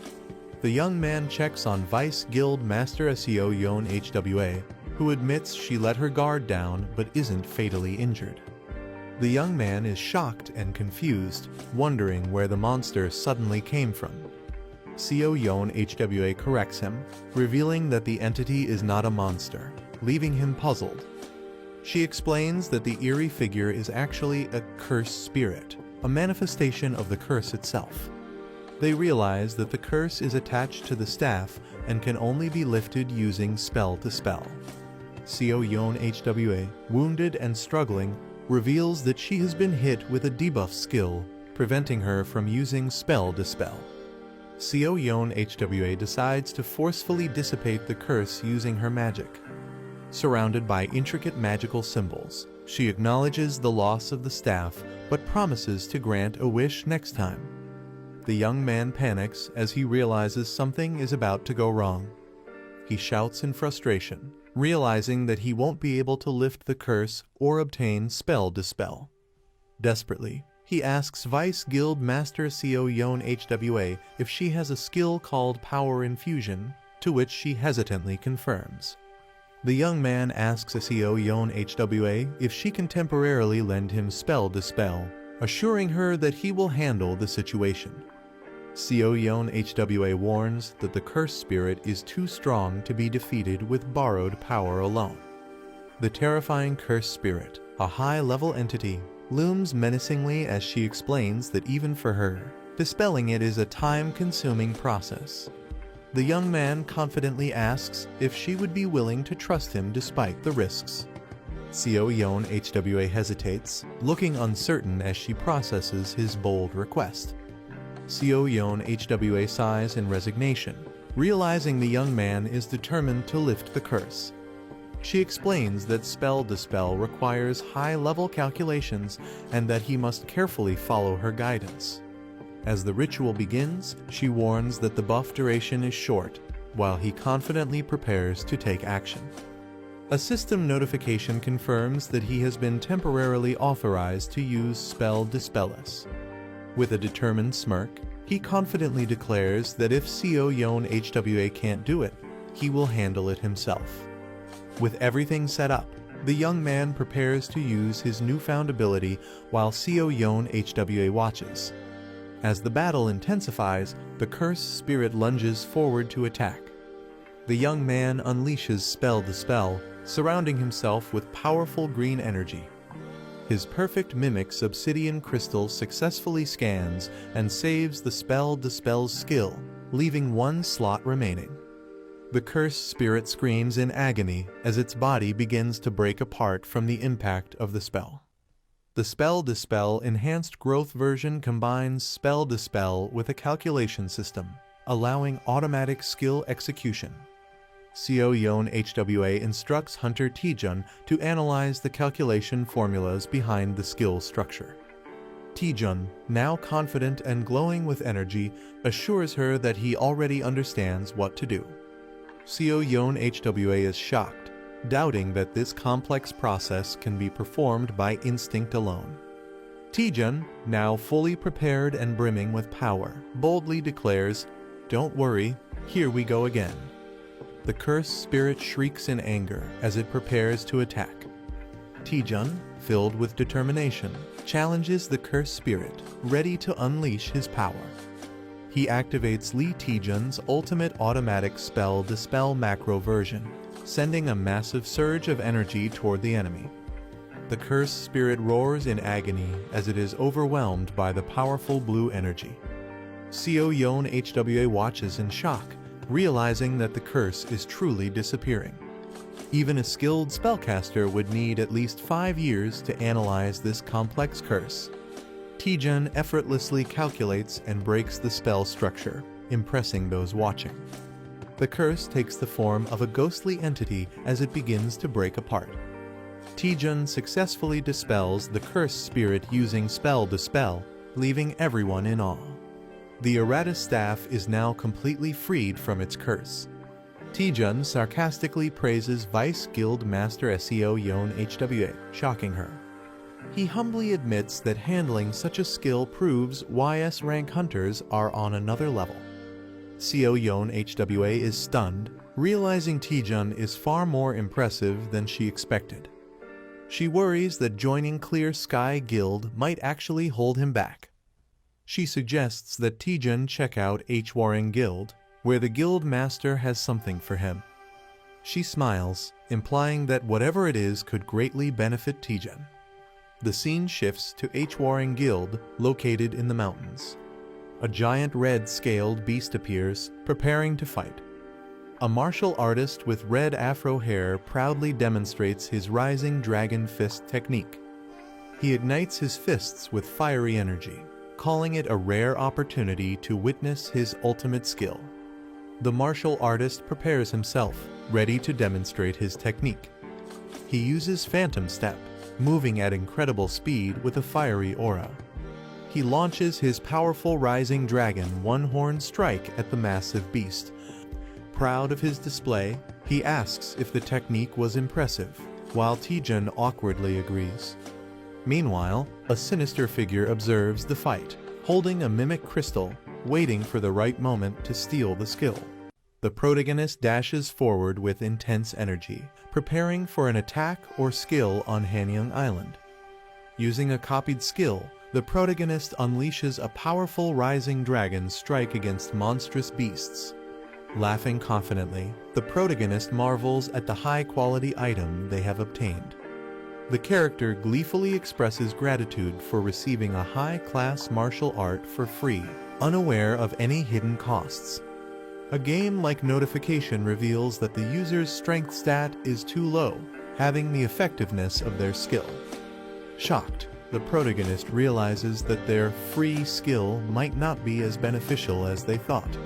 The young man checks on Vice Guild Master Seo Yeon HWA, who admits she let her guard down but isn't fatally injured. The young man is shocked and confused, wondering where the monster suddenly came from. Seo Yeon HWA corrects him, revealing that the entity is not a monster, leaving him puzzled. She explains that the eerie figure is actually a cursed spirit, a manifestation of the curse itself. They realize that the curse is attached to the staff and can only be lifted using spell to spell. Seo Yeon HWA, wounded and struggling, reveals that she has been hit with a debuff skill, preventing her from using spell to spell. Seo Yeon HWA decides to forcefully dissipate the curse using her magic. Surrounded by intricate magical symbols, she acknowledges the loss of the staff but promises to grant a wish next time. The young man panics as he realizes something is about to go wrong. He shouts in frustration, realizing that he won't be able to lift the curse or obtain spell dispel. Desperately, he asks Vice Guild Master Seo Yeon HWA if she has a skill called Power Infusion, to which she hesitantly confirms. The young man asks Seo Yeon HWA if she can temporarily lend him spell dispel, assuring her that he will handle the situation. Seo Yeon HWA warns that the cursed spirit is too strong to be defeated with borrowed power alone. The terrifying cursed spirit, a high-level entity, looms menacingly as she explains that even for her, dispelling it is a time-consuming process. The young man confidently asks if she would be willing to trust him despite the risks. Seo Yeon HWA hesitates, looking uncertain as she processes his bold request. Seo Yeon HWA sighs in resignation, Realizing the young man is determined to lift the curse, she explains that spell dispel requires high-level calculations and that he must carefully follow her guidance. As the ritual begins, she warns that the buff duration is short, while he confidently prepares to take action. A system notification confirms that he has been temporarily authorized to use spell dispellus. With a determined smirk, he confidently declares that if Seo Yeon HWA can't do it, he will handle it himself. With everything set up, the young man prepares to use his newfound ability while Seo Yeon HWA watches. As the battle intensifies, the cursed spirit lunges forward to attack. The young man unleashes spell dispel, surrounding himself with powerful green energy. His perfect mimic's obsidian crystal successfully scans and saves the spell dispel's skill, leaving one slot remaining. The cursed spirit screams in agony as its body begins to break apart from the impact of the spell. The Spell Dispel Enhanced Growth version combines Spell Dispel with a calculation system, allowing automatic skill execution. Seo Yeon HWA instructs Hunter Taejun to analyze the calculation formulas behind the skill structure. Taejun, now confident and glowing with energy, assures her that he already understands what to do. Seo Yeon HWA is shocked, doubting that this complex process can be performed by instinct alone. Taejun, now fully prepared and brimming with power, boldly declares, "Don't worry, here we go again." The cursed spirit shrieks in anger as it prepares to attack. Taejun, filled with determination, challenges the cursed spirit, ready to unleash his power. He activates Lee Taejun's ultimate automatic spell dispel macro version, sending a massive surge of energy toward the enemy. The cursed spirit roars in agony as it is overwhelmed by the powerful blue energy. Seo Yeon HWA watches in shock, realizing that the curse is truly disappearing. Even a skilled spellcaster would need at least 5 years to analyze this complex curse. Taejun effortlessly calculates and breaks the spell structure, impressing those watching. The curse takes the form of a ghostly entity as it begins to break apart. Taejun successfully dispels the cursed spirit using Spell Dispel, leaving everyone in awe. The errata staff is now completely freed from its curse. Taejun sarcastically praises Vice Guild Master Seo Yeon HWA, shocking her. He humbly admits that handling such a skill proves YS rank hunters are on another level. Seo Yeon HWA is stunned, realizing Taejun is far more impressive than she expected. She worries that joining Clear Sky Guild might actually hold him back. She suggests that Taejun check out Hwarring Guild, where the guild master has something for him. She smiles, implying that whatever it is could greatly benefit Taejun. The scene shifts to Hwarring Guild, located in the mountains. A giant red-scaled beast appears, preparing to fight. A martial artist with red afro hair proudly demonstrates his rising dragon fist technique. He ignites his fists with fiery energy, calling it a rare opportunity to witness his ultimate skill. The martial artist prepares himself, ready to demonstrate his technique. He uses Phantom Step, moving at incredible speed with a fiery aura. He launches his powerful Rising Dragon one-horn strike at the massive beast. Proud of his display, he asks if the technique was impressive, while Taejun awkwardly agrees. Meanwhile, a sinister figure observes the fight, holding a mimic crystal, waiting for the right moment to steal the skill. The protagonist dashes forward with intense energy, preparing for an attack or skill on Hanyang Island. Using a copied skill, the protagonist unleashes a powerful Rising Dragon strike against monstrous beasts. Laughing confidently, the protagonist marvels at the high-quality item they have obtained. The character gleefully expresses gratitude for receiving a high-class martial art for free, unaware of any hidden costs. A game-like notification reveals that the user's strength stat is too low, having the effectiveness of their skill. Shocked, the protagonist realizes that their free skill might not be as beneficial as they thought.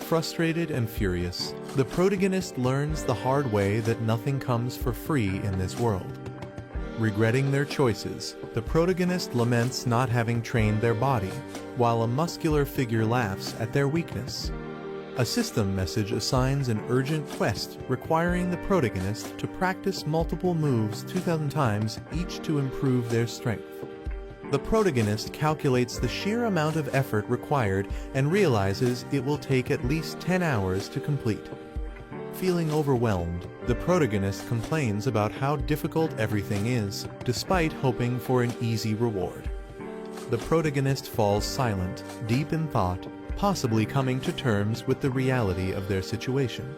Frustrated and furious, the protagonist learns the hard way that nothing comes for free in this world. Regretting their choices, the protagonist laments not having trained their body, while a muscular figure laughs at their weakness. A system message assigns an urgent quest requiring the protagonist to practice multiple moves 2,000 times each to improve their strength. The protagonist calculates the sheer amount of effort required and realizes it will take at least 10 hours to complete. Feeling overwhelmed, the protagonist complains about how difficult everything is, despite hoping for an easy reward. The protagonist falls silent, deep in thought, possibly coming to terms with the reality of their situation.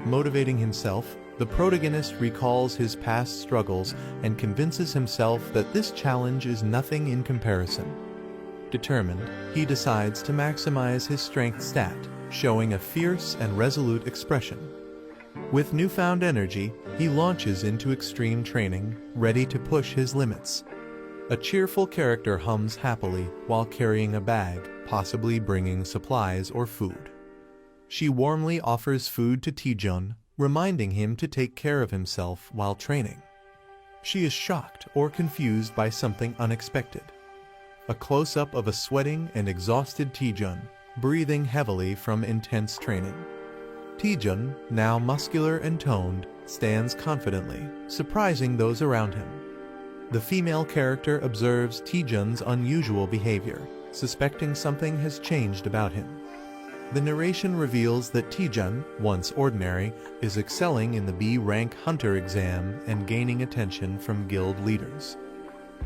Motivating himself, the protagonist recalls his past struggles and convinces himself that this challenge is nothing in comparison. Determined, he decides to maximize his strength stat, showing a fierce and resolute expression. With newfound energy, he launches into extreme training, ready to push his limits. A cheerful character hums happily while carrying a bag, possibly bringing supplies or food. She warmly offers food to Taejun, reminding him to take care of himself while training. She is shocked or confused by something unexpected. A close-up of a sweating and exhausted Taejun, breathing heavily from intense training. Taejun, now muscular and toned, stands confidently, surprising those around him. The female character observes Taejun's unusual behavior, suspecting something has changed about him. The narration reveals that Taejun, once ordinary, is excelling in the B-rank hunter exam and gaining attention from guild leaders.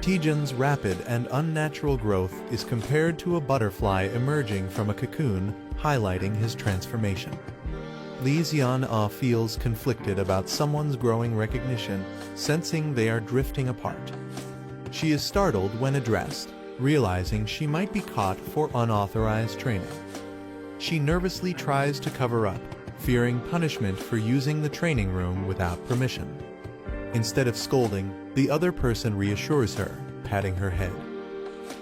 Taejun's rapid and unnatural growth is compared to a butterfly emerging from a cocoon, highlighting his transformation. Lee Xian-ah feels conflicted about someone's growing recognition, sensing they are drifting apart. She is startled when addressed, realizing she might be caught for unauthorized training. She nervously tries to cover up, fearing punishment for using the training room without permission. Instead of scolding, the other person reassures her, patting her head.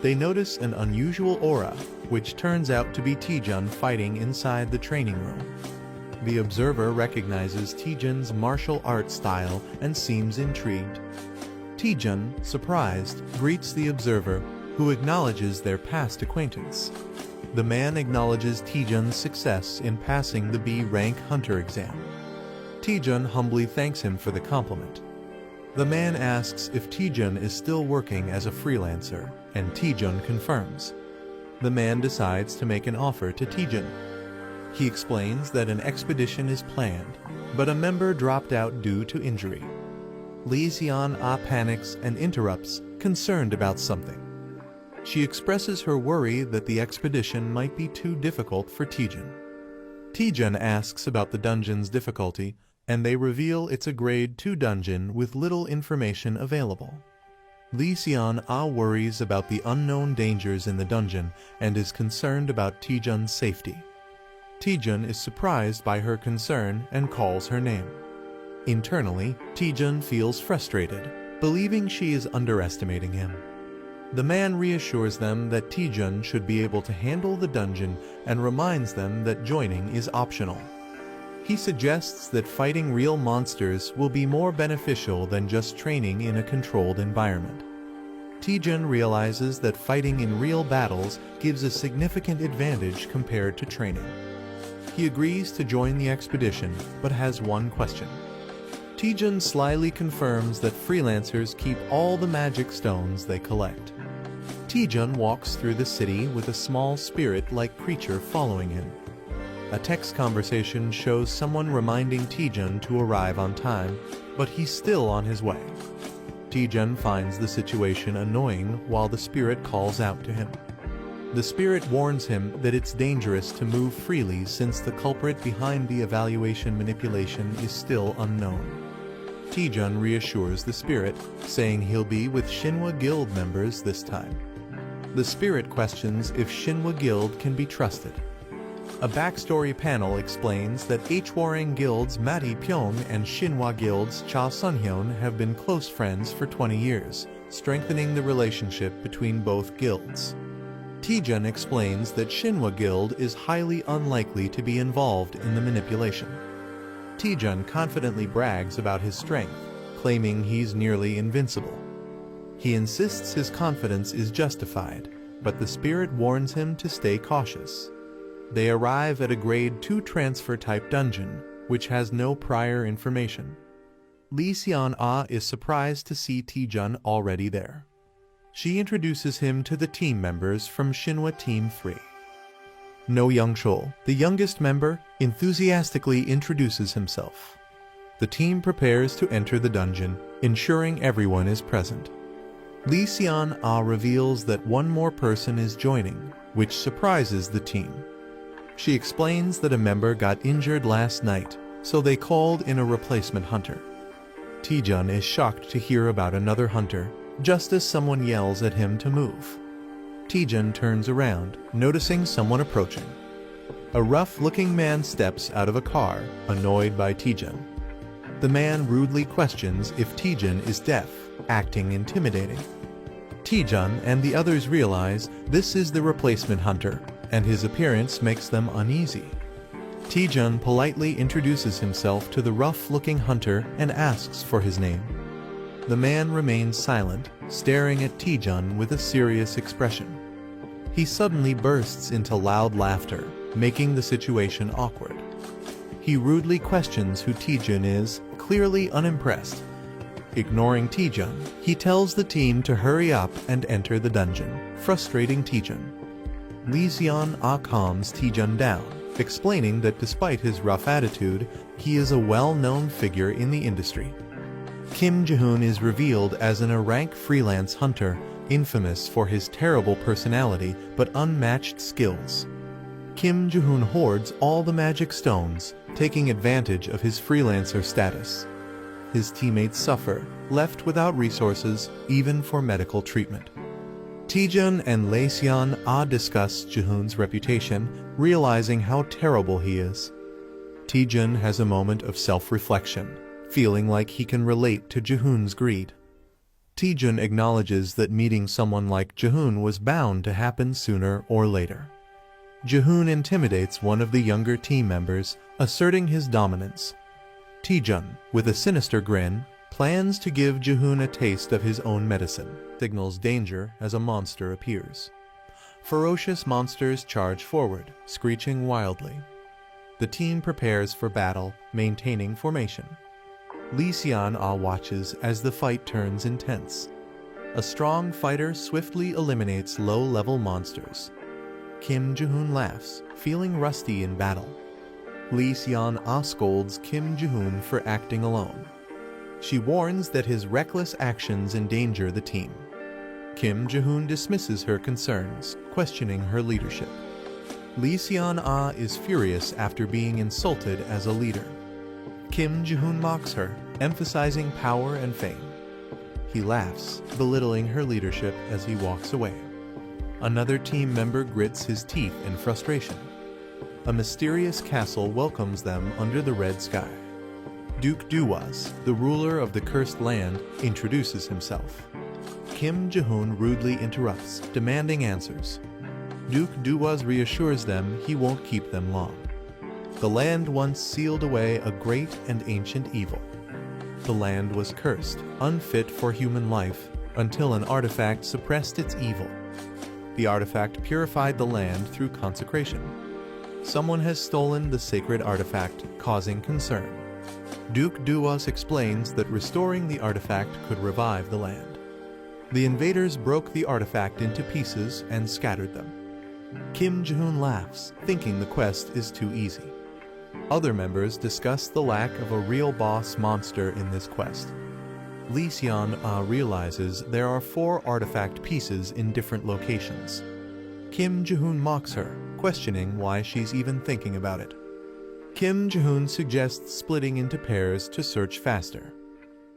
They notice an unusual aura, which turns out to be Taejun fighting inside the training room. The observer recognizes Taejun's martial art style and seems intrigued. Taejun, surprised, greets the observer, who acknowledges their past acquaintance. The man acknowledges Taejun's success in passing the B-rank hunter exam. Taejun humbly thanks him for the compliment. The man asks if Taejun is still working as a freelancer, and Taejun confirms. The man decides to make an offer to Taejun. He explains that an expedition is planned, but a member dropped out due to injury. Lee Xian-ah panics and interrupts, concerned about something. She expresses her worry that the expedition might be too difficult for Taejun. Taejun asks about the dungeon's difficulty, and they reveal it's a grade 2 dungeon with little information available. Lee Xian-ah worries about the unknown dangers in the dungeon and is concerned about Taejun's safety. Taejun is surprised by her concern and calls her name. Internally, Taejun feels frustrated, believing she is underestimating him. The man reassures them that Taejun should be able to handle the dungeon and reminds them that joining is optional. He suggests that fighting real monsters will be more beneficial than just training in a controlled environment. Taejun realizes that fighting in real battles gives a significant advantage compared to training. He agrees to join the expedition, but has one question. Taejun slyly confirms that freelancers keep all the magic stones they collect. Taejun walks through the city with a small spirit-like creature following him. A text conversation shows someone reminding Taejun to arrive on time, but he's still on his way. Taejun finds the situation annoying while the spirit calls out to him. The spirit warns him that it's dangerous to move freely since the culprit behind the evaluation manipulation is still unknown. Taejun reassures the spirit, saying he'll be with Shinhwa Guild members this time. The spirit questions if Shinhwa Guild can be trusted. A backstory panel explains that Hwarang Guild's Mati Pyong and Shinhwa Guild's Cha Sunhyun have been close friends for 20 years, strengthening the relationship between both guilds. Taejun explains that Shinhwa Guild is highly unlikely to be involved in the manipulation. Taejun confidently brags about his strength, claiming he's nearly invincible. He insists his confidence is justified, but the spirit warns him to stay cautious. They arrive at a grade 2 transfer-type dungeon, which has no prior information. Lee Seon-ah is surprised to see Taejun already there. She introduces him to the team members from Shinhwa Team 3. No Young-chul, the youngest member, enthusiastically introduces himself. The team prepares to enter the dungeon, ensuring everyone is present. Lee Seon-ah reveals that one more person is joining, which surprises the team. She explains that a member got injured last night, so they called in a replacement hunter. Taejun is shocked to hear about another hunter, just as someone yells at him to move. Taejun turns around, noticing someone approaching. A rough-looking man steps out of a car, annoyed by Taejun. The man rudely questions if Taejun is deaf, acting intimidating. Taejun and the others realize this is the replacement hunter, and his appearance makes them uneasy. Taejun politely introduces himself to the rough-looking hunter and asks for his name. The man remains silent, staring at Taejun with a serious expression. He suddenly bursts into loud laughter, making the situation awkward. He rudely questions who Taejun is, clearly unimpressed. Ignoring Taejun, he tells the team to hurry up and enter the dungeon, frustrating Taejun. Lee Seon-ah calms Taejun down, explaining that despite his rough attitude, he is a well-known figure in the industry. Kim Ji-hoon is revealed as an A-rank freelance hunter, infamous for his terrible personality but unmatched skills. Kim Ji-hoon hoards all the magic stones, taking advantage of his freelancer status. His teammates suffer, left without resources, even for medical treatment. Taejun and Lee Seon-ah discuss Ji-hoon's reputation, realizing how terrible he is. Taejun has a moment of self-reflection, feeling like he can relate to Ji-hoon's greed. Taejun acknowledges that meeting someone like Ji-hoon was bound to happen sooner or later. Ji-hoon intimidates one of the younger team members, asserting his dominance. Taejun, with a sinister grin, plans to give Ji-hoon a taste of his own medicine, signals danger as a monster appears. Ferocious monsters charge forward, screeching wildly. The team prepares for battle, maintaining formation. Lee Seon-ah watches as the fight turns intense. A strong fighter swiftly eliminates low-level monsters. Kim Ji-hoon laughs, feeling rusty in battle. Lee Seon-ah scolds Kim Ji-hoon for acting alone. She warns that his reckless actions endanger the team. Kim Ji-hoon dismisses her concerns, questioning her leadership. Lee Seon-ah is furious after being insulted as a leader. Kim Ji-hoon mocks her, emphasizing power and fame. He laughs, belittling her leadership as he walks away. Another team member grits his teeth in frustration. A mysterious castle welcomes them under the red sky. Duke Duwas, the ruler of the cursed land, introduces himself. Kim Ji-hoon rudely interrupts, demanding answers. Duke Duwas reassures them he won't keep them long. The land once sealed away a great and ancient evil. The land was cursed, unfit for human life, until an artifact suppressed its evil. The artifact purified the land through consecration. Someone has stolen the sacred artifact, causing concern. Duke Duwas explains that restoring the artifact could revive the land. The invaders broke the artifact into pieces and scattered them. Kim Ji-hoon laughs, thinking the quest is too easy. Other members discuss the lack of a real boss monster in this quest. Lee Seon-ah realizes there are 4 artifact pieces in different locations. Kim Ji-hoon mocks her, questioning why she's even thinking about it. Kim Ji-hoon suggests splitting into pairs to search faster.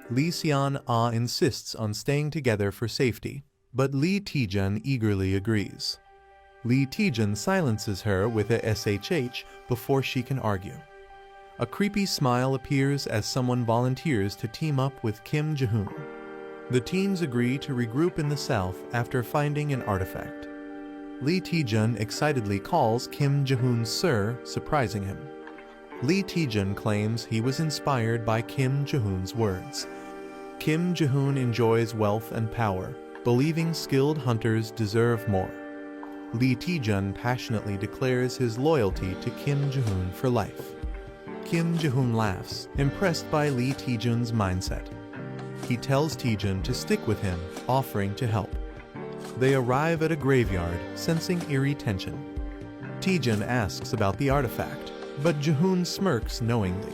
Lee Seon-ah insists on staying together for safety, but Lee Taejun eagerly agrees. Lee Taejun silences her with a SHH before she can argue. A creepy smile appears as someone volunteers to team up with Kim Ji-hoon. The teams agree to regroup in the south after finding an artifact. Lee Taejun excitedly calls Kim Ji-hoon sir, surprising him. Lee Taejun claims he was inspired by Kim Ji-hoon's words. Kim Ji-hoon enjoys wealth and power, believing skilled hunters deserve more. Lee Taejun passionately declares his loyalty to Kim Ji-hoon for life. Kim Ji-hoon laughs, impressed by Lee Taejun's mindset. He tells Taejun to stick with him, offering to help. They arrive at a graveyard, sensing eerie tension. Taejun asks about the artifact, but Ji-hoon smirks knowingly.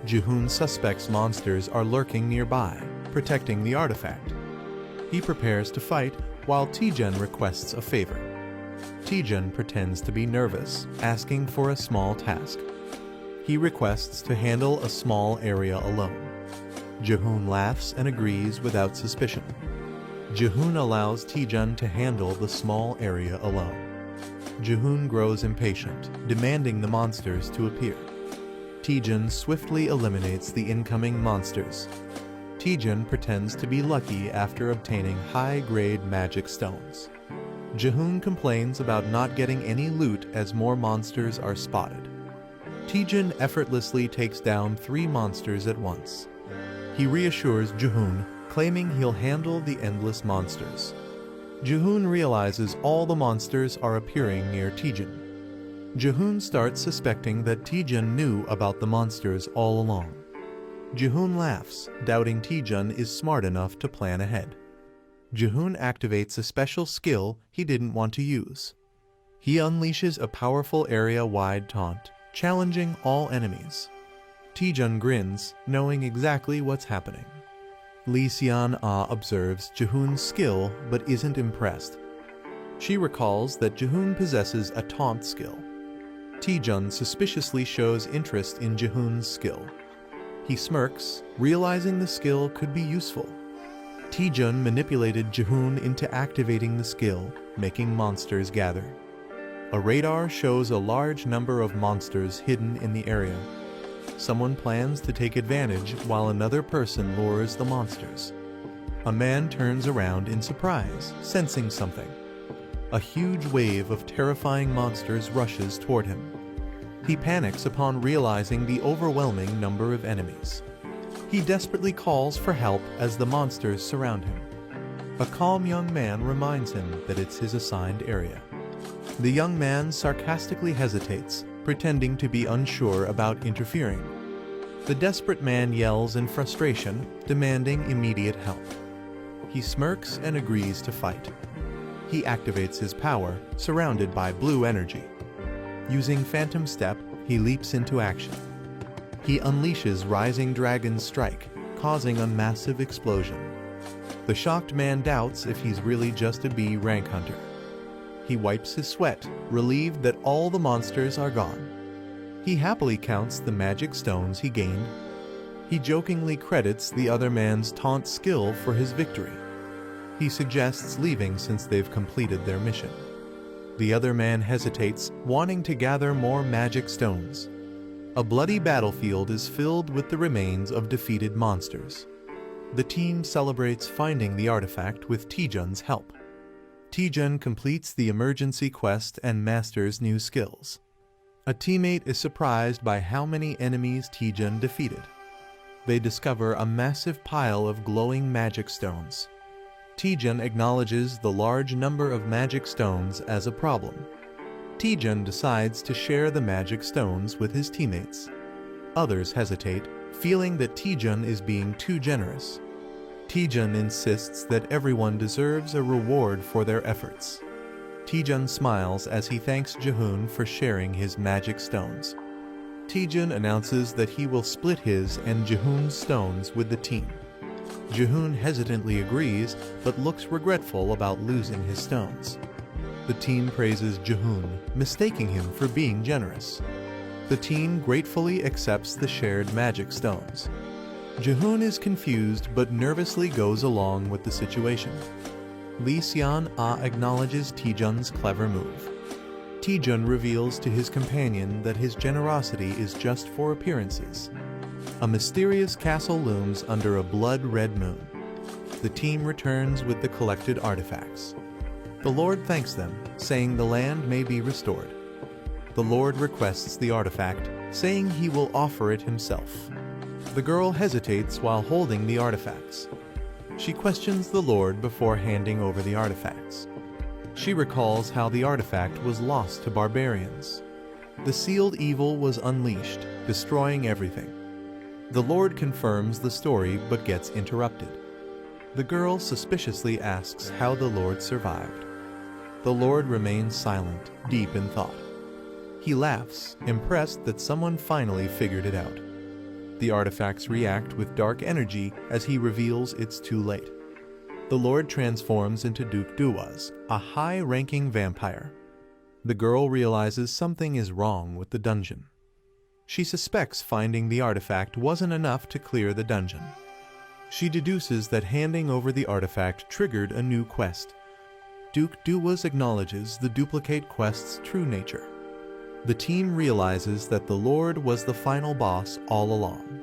Ji-hoon suspects monsters are lurking nearby, protecting the artifact. He prepares to fight, while Taejun requests a favor. Taejun pretends to be nervous, asking for a small task. He requests to handle a small area alone. Ji-hoon laughs and agrees without suspicion. Ji-hoon allows Taejun to handle the small area alone. Ji-hoon grows impatient, demanding the monsters to appear. Taejun swiftly eliminates the incoming monsters. Taejun pretends to be lucky after obtaining high-grade magic stones. Ji-hoon complains about not getting any loot as more monsters are spotted. Taejun effortlessly takes down 3 monsters at once. He reassures Ji-hoon, claiming he'll handle the endless monsters. Ji-hoon realizes all the monsters are appearing near Taejun. Ji-hoon starts suspecting that Taejun knew about the monsters all along. Ji-hoon laughs, doubting Taejun is smart enough to plan ahead. Ji-hoon activates a special skill he didn't want to use. He unleashes a powerful area-wide taunt, challenging all enemies. Taejun grins, knowing exactly what's happening. Lee Seon-ah observes Ji-hoon's skill but isn't impressed. She recalls that Ji-hoon possesses a taunt skill. Taejun suspiciously shows interest in Ji-hoon's skill. He smirks, realizing the skill could be useful. Taejun manipulated Ji-hoon into activating the skill, making monsters gather. A radar shows a large number of monsters hidden in the area. Someone plans to take advantage while another person lures the monsters. A man turns around in surprise, sensing something. A huge wave of terrifying monsters rushes toward him. He panics upon realizing the overwhelming number of enemies. He desperately calls for help as the monsters surround him. A calm young man reminds him that it's his assigned area. The young man sarcastically hesitates, pretending to be unsure about interfering. The desperate man yells in frustration, demanding immediate help. He smirks and agrees to fight. He activates his power, surrounded by blue energy. Using Phantom Step, he leaps into action. He unleashes Rising Dragon's Strike, causing a massive explosion. The shocked man doubts if he's really just a B rank hunter. He wipes his sweat, relieved that all the monsters are gone. He happily counts the magic stones he gained. He jokingly credits the other man's taunt skill for his victory. He suggests leaving since they've completed their mission. The other man hesitates, wanting to gather more magic stones. A bloody battlefield is filled with the remains of defeated monsters. The team celebrates finding the artifact with Taejun's help. Taejun completes the emergency quest and masters new skills. A teammate is surprised by how many enemies Taejun defeated. They discover a massive pile of glowing magic stones. Taejun acknowledges the large number of magic stones as a problem. Taejun decides to share the magic stones with his teammates. Others hesitate, feeling that Taejun is being too generous. Taejun insists that everyone deserves a reward for their efforts. Taejun smiles as he thanks Ji-hoon for sharing his magic stones. Taejun announces that he will split his and Ji-hoon's stones with the team. Ji-hoon hesitantly agrees, but looks regretful about losing his stones. The team praises Ji-hoon, mistaking him for being generous. The team gratefully accepts the shared magic stones. Ji-hoon is confused but nervously goes along with the situation. Lee Seon-ah acknowledges Taejun's clever move. Taejun reveals to his companion that his generosity is just for appearances. A mysterious castle looms under a blood-red moon. The team returns with the collected artifacts. The Lord thanks them, saying the land may be restored. The Lord requests the artifact, saying he will offer it himself. The girl hesitates while holding the artifacts. She questions the Lord before handing over the artifacts. She recalls how the artifact was lost to barbarians. The sealed evil was unleashed, destroying everything. The Lord confirms the story but gets interrupted. The girl suspiciously asks how the Lord survived. The Lord remains silent, deep in thought. He laughs, impressed that someone finally figured it out. The artifacts react with dark energy as he reveals it's too late. The Lord transforms into Duke Duwas, a high-ranking vampire. The girl realizes something is wrong with the dungeon. She suspects finding the artifact wasn't enough to clear the dungeon. She deduces that handing over the artifact triggered a new quest. Duke Duwas acknowledges the duplicate quest's true nature. The team realizes that the Lord was the final boss all along.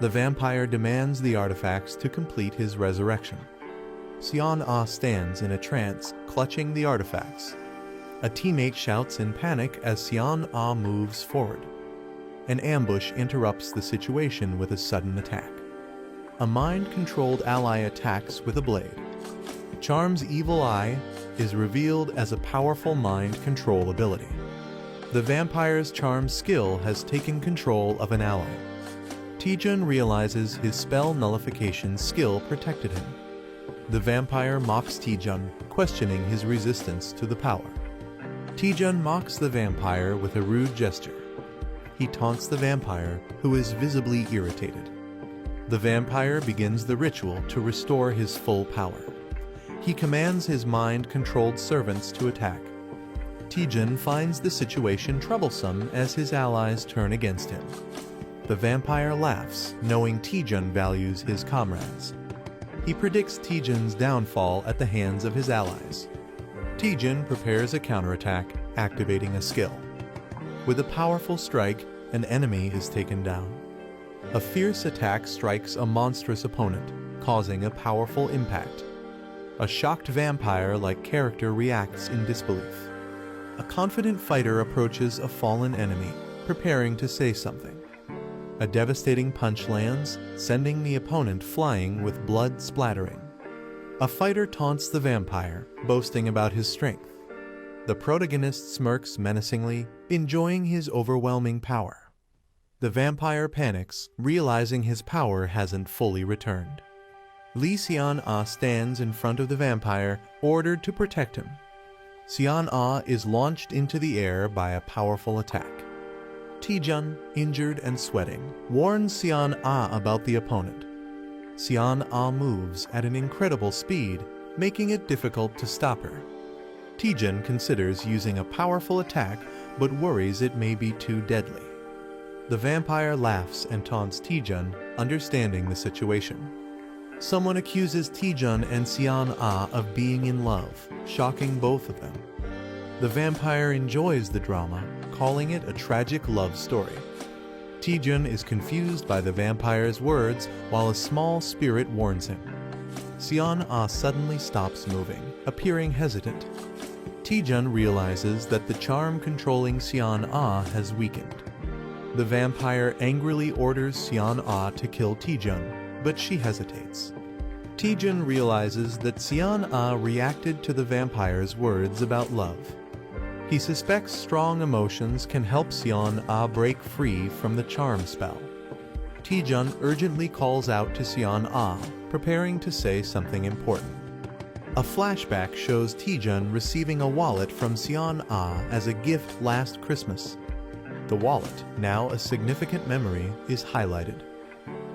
The vampire demands the artifacts to complete his resurrection. Sion-Ah stands in a trance, clutching the artifacts. A teammate shouts in panic as Sion-Ah moves forward. An ambush interrupts the situation with a sudden attack. A mind-controlled ally attacks with a blade. Charm's evil eye is revealed as a powerful mind control ability. The vampire's charm skill has taken control of an ally. Taejun realizes his spell nullification skill protected him. The vampire mocks Taejun, questioning his resistance to the power. Taejun mocks the vampire with a rude gesture. He taunts the vampire, who is visibly irritated. The vampire begins the ritual to restore his full power. He commands his mind-controlled servants to attack. Taejun finds the situation troublesome as his allies turn against him. The vampire laughs, knowing Taejun values his comrades. He predicts Taejun's downfall at the hands of his allies. Taejun prepares a counterattack, activating a skill. With a powerful strike, an enemy is taken down. A fierce attack strikes a monstrous opponent, causing a powerful impact. A shocked vampire-like character reacts in disbelief. A confident fighter approaches a fallen enemy, preparing to say something. A devastating punch lands, sending the opponent flying with blood splattering. A fighter taunts the vampire, boasting about his strength. The protagonist smirks menacingly, enjoying his overwhelming power. The vampire panics, realizing his power hasn't fully returned. Lee Sion-Ah stands in front of the vampire, ordered to protect him. Sion-Ah is launched into the air by a powerful attack. Taejun, injured and sweating, warns Sion-Ah about the opponent. Sion-Ah moves at an incredible speed, making it difficult to stop her. Taejun considers using a powerful attack, but worries it may be too deadly. The vampire laughs and taunts Taejun, understanding the situation. Someone accuses Taejun and Sion-Ah of being in love, shocking both of them. The vampire enjoys the drama, calling it a tragic love story. Taejun is confused by the vampire's words while a small spirit warns him. Sion-Ah suddenly stops moving, appearing hesitant. Taejun realizes that the charm controlling Sion-Ah has weakened. The vampire angrily orders Sion-Ah to kill Taejun, but she hesitates. Taejun realizes that Sion-Ah reacted to the vampire's words about love. He suspects strong emotions can help Sion-Ah break free from the charm spell. Taejun urgently calls out to Sion-Ah, preparing to say something important. A flashback shows Taejun receiving a wallet from Sion-Ah as a gift last Christmas. The wallet, now a significant memory, is highlighted.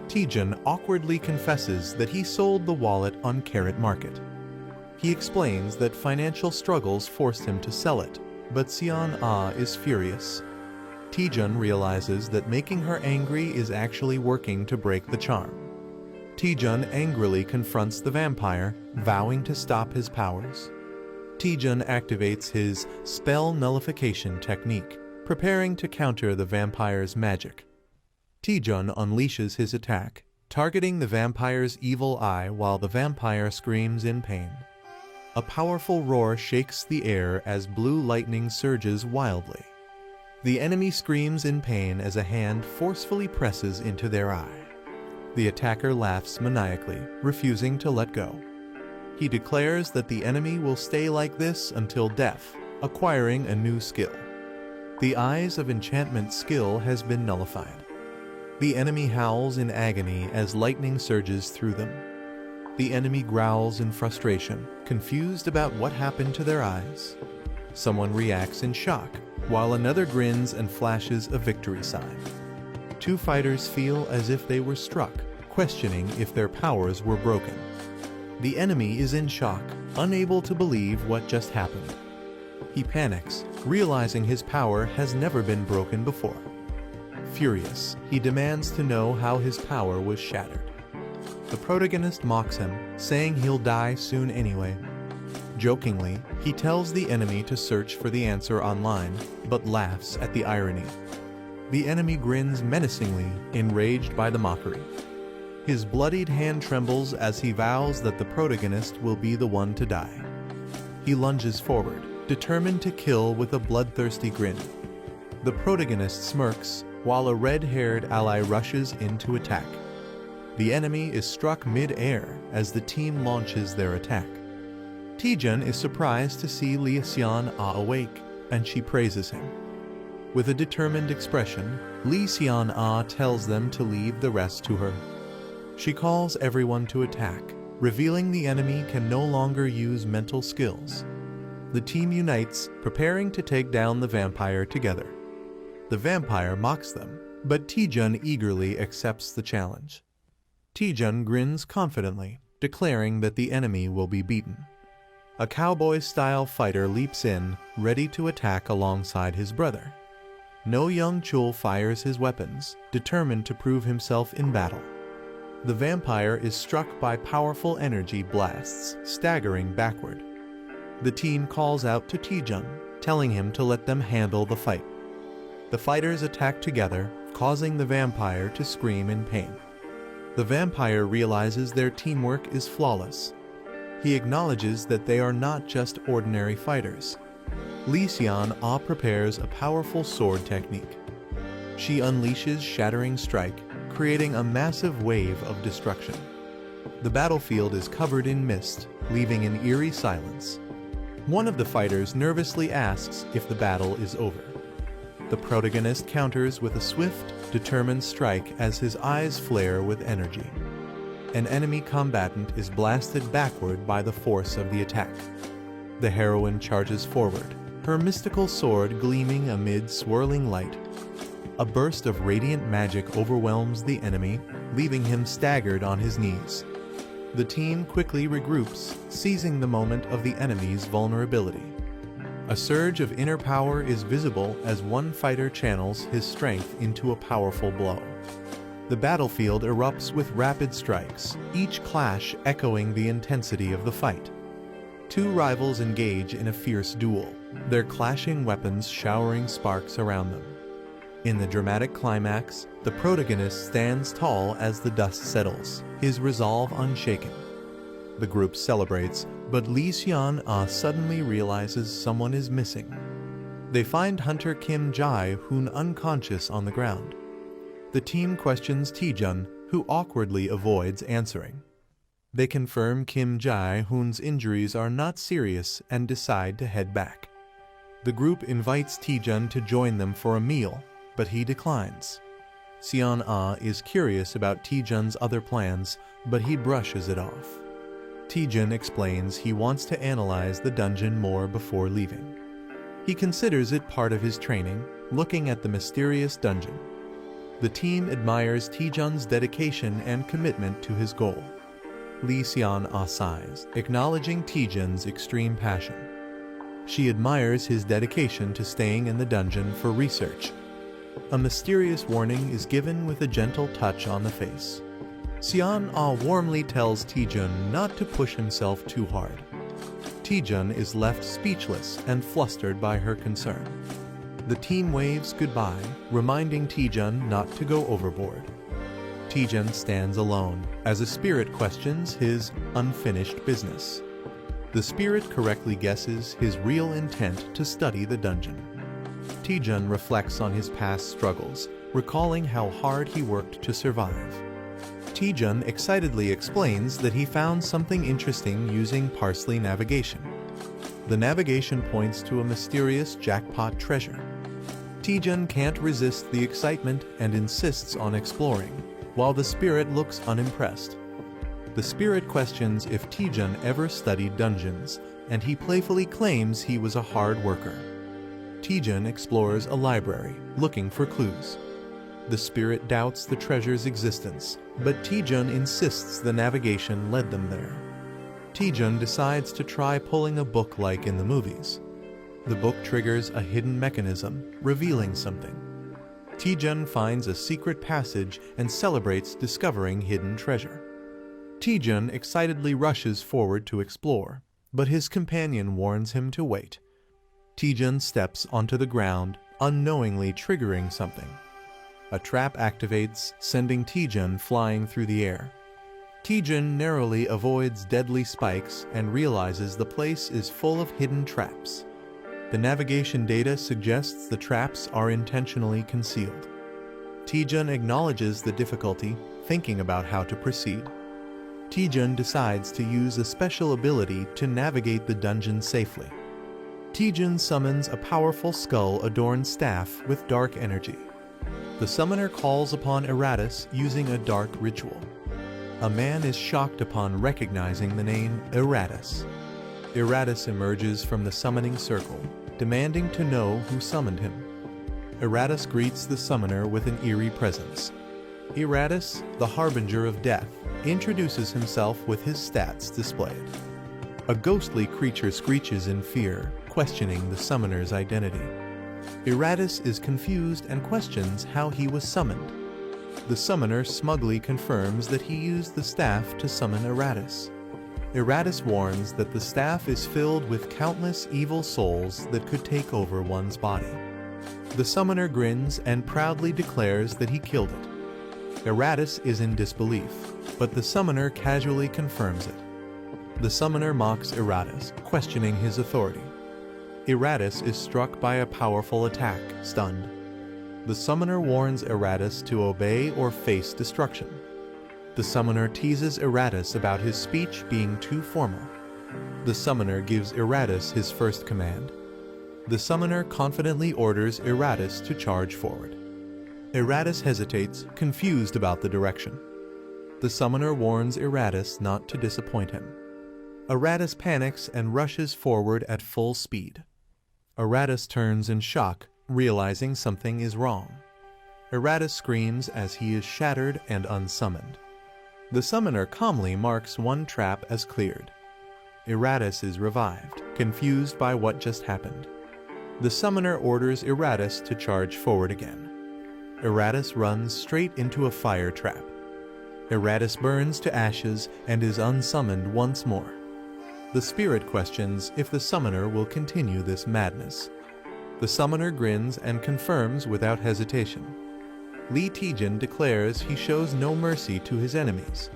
Taejun awkwardly confesses that he sold the wallet on Carrot Market. He explains that financial struggles forced him to sell it, but Sion-Ah is furious. Taejun realizes that making her angry is actually working to break the charm. Taejun angrily confronts the vampire, vowing to stop his powers. Taejun activates his spell nullification technique, preparing to counter the vampire's magic. Taejun unleashes his attack, targeting the vampire's evil eye while the vampire screams in pain. A powerful roar shakes the air as blue lightning surges wildly. The enemy screams in pain as a hand forcefully presses into their eye. The attacker laughs maniacally, refusing to let go. He declares that the enemy will stay like this until death, acquiring a new skill. The Eyes of Enchantment skill has been nullified. The enemy howls in agony as lightning surges through them. The enemy growls in frustration, confused about what happened to their eyes. Someone reacts in shock, while another grins and flashes a victory sign. Two fighters feel as if they were struck, questioning if their powers were broken. The enemy is in shock, unable to believe what just happened. He panics, realizing his power has never been broken before. Furious, he demands to know how his power was shattered. The protagonist mocks him, saying he'll die soon anyway. Jokingly, he tells the enemy to search for the answer online, but laughs at the irony. The enemy grins menacingly, enraged by the mockery. His bloodied hand trembles as he vows that the protagonist will be the one to die. He lunges forward, determined to kill with a bloodthirsty grin. The protagonist smirks, while a red-haired ally rushes in to attack. The enemy is struck mid-air as the team launches their attack. Taejun is surprised to see Lee Seon-ah awake, and she praises him. With a determined expression, Lee Seon-ah tells them to leave the rest to her. She calls everyone to attack, revealing the enemy can no longer use mental skills. The team unites, preparing to take down the vampire together. The vampire mocks them, but Taejun eagerly accepts the challenge. Taejun grins confidently, declaring that the enemy will be beaten. A cowboy-style fighter leaps in, ready to attack alongside his brother. No Young Chul fires his weapons, determined to prove himself in battle. The vampire is struck by powerful energy blasts, staggering backward. The team calls out to Taejun, telling him to let them handle the fight. The fighters attack together, causing the vampire to scream in pain. The vampire realizes their teamwork is flawless. He acknowledges that they are not just ordinary fighters. Lee Seon-ah prepares a powerful sword technique. She unleashes Shattering Strike, creating a massive wave of destruction. The battlefield is covered in mist, leaving an eerie silence. One of the fighters nervously asks if the battle is over. The protagonist counters with a swift, determined strike as his eyes flare with energy. An enemy combatant is blasted backward by the force of the attack. The heroine charges forward, her mystical sword gleaming amid swirling light. A burst of radiant magic overwhelms the enemy, leaving him staggered on his knees. The team quickly regroups, seizing the moment of the enemy's vulnerability. A surge of inner power is visible as one fighter channels his strength into a powerful blow. The battlefield erupts with rapid strikes, each clash echoing the intensity of the fight. Two rivals engage in a fierce duel, their clashing weapons showering sparks around them. In the dramatic climax, the protagonist stands tall as the dust settles, his resolve unshaken. The group celebrates, but Lee Seon-ah suddenly realizes someone is missing. They find Hunter Kim Jae-hoon unconscious on the ground. The team questions Taejun, who awkwardly avoids answering. They confirm Kim Jae-hoon's injuries are not serious and decide to head back. The group invites Taejun to join them for a meal, but he declines. Seon-ah is curious about Taejun's other plans, but he brushes it off. Taejun explains he wants to analyze the dungeon more before leaving. He considers it part of his training, looking at the mysterious dungeon. The team admires Taejun's dedication and commitment to his goal. Lee Seon-ah sighs, acknowledging Taejun's extreme passion. She admires his dedication to staying in the dungeon for research. A mysterious warning is given with a gentle touch on the face. Seon-ah warmly tells Taejun not to push himself too hard. Taejun is left speechless and flustered by her concern. The team waves goodbye, reminding Taejun not to go overboard. Taejun stands alone as a spirit questions his unfinished business. The spirit correctly guesses his real intent to study the dungeon. Taejun reflects on his past struggles, recalling how hard he worked to survive. Taejun excitedly explains that he found something interesting using parsley navigation. The navigation points to a mysterious jackpot treasure. Taejun can't resist the excitement and insists on exploring, while the spirit looks unimpressed. The spirit questions if Taejun ever studied dungeons, and he playfully claims he was a hard worker. Taejun explores a library, looking for clues. The spirit doubts the treasure's existence, but Taejun insists the navigation led them there. Taejun decides to try pulling a book like in the movies. The book triggers a hidden mechanism, revealing something. Taejun finds a secret passage and celebrates discovering hidden treasure. Taejun excitedly rushes forward to explore, but his companion warns him to wait. Taejun steps onto the ground, unknowingly triggering something. A trap activates, sending Taejun flying through the air. Taejun narrowly avoids deadly spikes and realizes the place is full of hidden traps. The navigation data suggests the traps are intentionally concealed. Taejun acknowledges the difficulty, thinking about how to proceed. Taejun decides to use a special ability to navigate the dungeon safely. Taejun summons a powerful skull-adorned staff with dark energy. The summoner calls upon Eratus using a dark ritual. A man is shocked upon recognizing the name Eratus. Eratus emerges from the summoning circle, demanding to know who summoned him. Eratus greets the summoner with an eerie presence. Eratus, the harbinger of death, introduces himself with his stats displayed. A ghostly creature screeches in fear, questioning the summoner's identity. Eratus is confused and questions how he was summoned. The summoner smugly confirms that he used the staff to summon Eratus. Eratus warns that the staff is filled with countless evil souls that could take over one's body. The summoner grins and proudly declares that he killed it. Eratus is in disbelief, but the summoner casually confirms it. The summoner mocks Eratus, questioning his authority. Eratus is struck by a powerful attack, stunned. The summoner warns Eratus to obey or face destruction. The summoner teases Eratus about his speech being too formal. The summoner gives Eratus his first command. The summoner confidently orders Eratus to charge forward. Eratus hesitates, confused about the direction. The summoner warns Eratus not to disappoint him. Eratus panics and rushes forward at full speed. Eratus turns in shock, realizing something is wrong. Eratus screams as he is shattered and unsummoned. The summoner calmly marks one trap as cleared. Eratus is revived, confused by what just happened. The summoner orders Eratus to charge forward again. Eratus runs straight into a fire trap. Eratus burns to ashes and is unsummoned once more. The spirit questions if the summoner will continue this madness. The summoner grins and confirms without hesitation. Lee Taejun declares he shows no mercy to his enemies.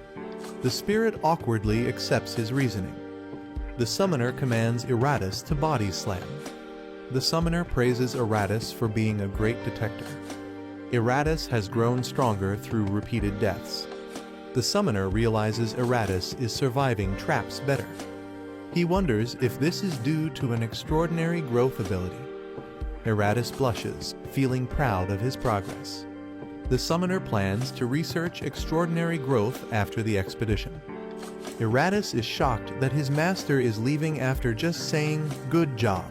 The spirit awkwardly accepts his reasoning. The summoner commands Eratus to body slam. The summoner praises Eratus for being a great detector. Eratus has grown stronger through repeated deaths. The summoner realizes Eratus is surviving traps better. He wonders if this is due to an extraordinary growth ability. Eratus blushes, feeling proud of his progress. The summoner plans to research extraordinary growth after the expedition. Eratus is shocked that his master is leaving after just saying, "Good job."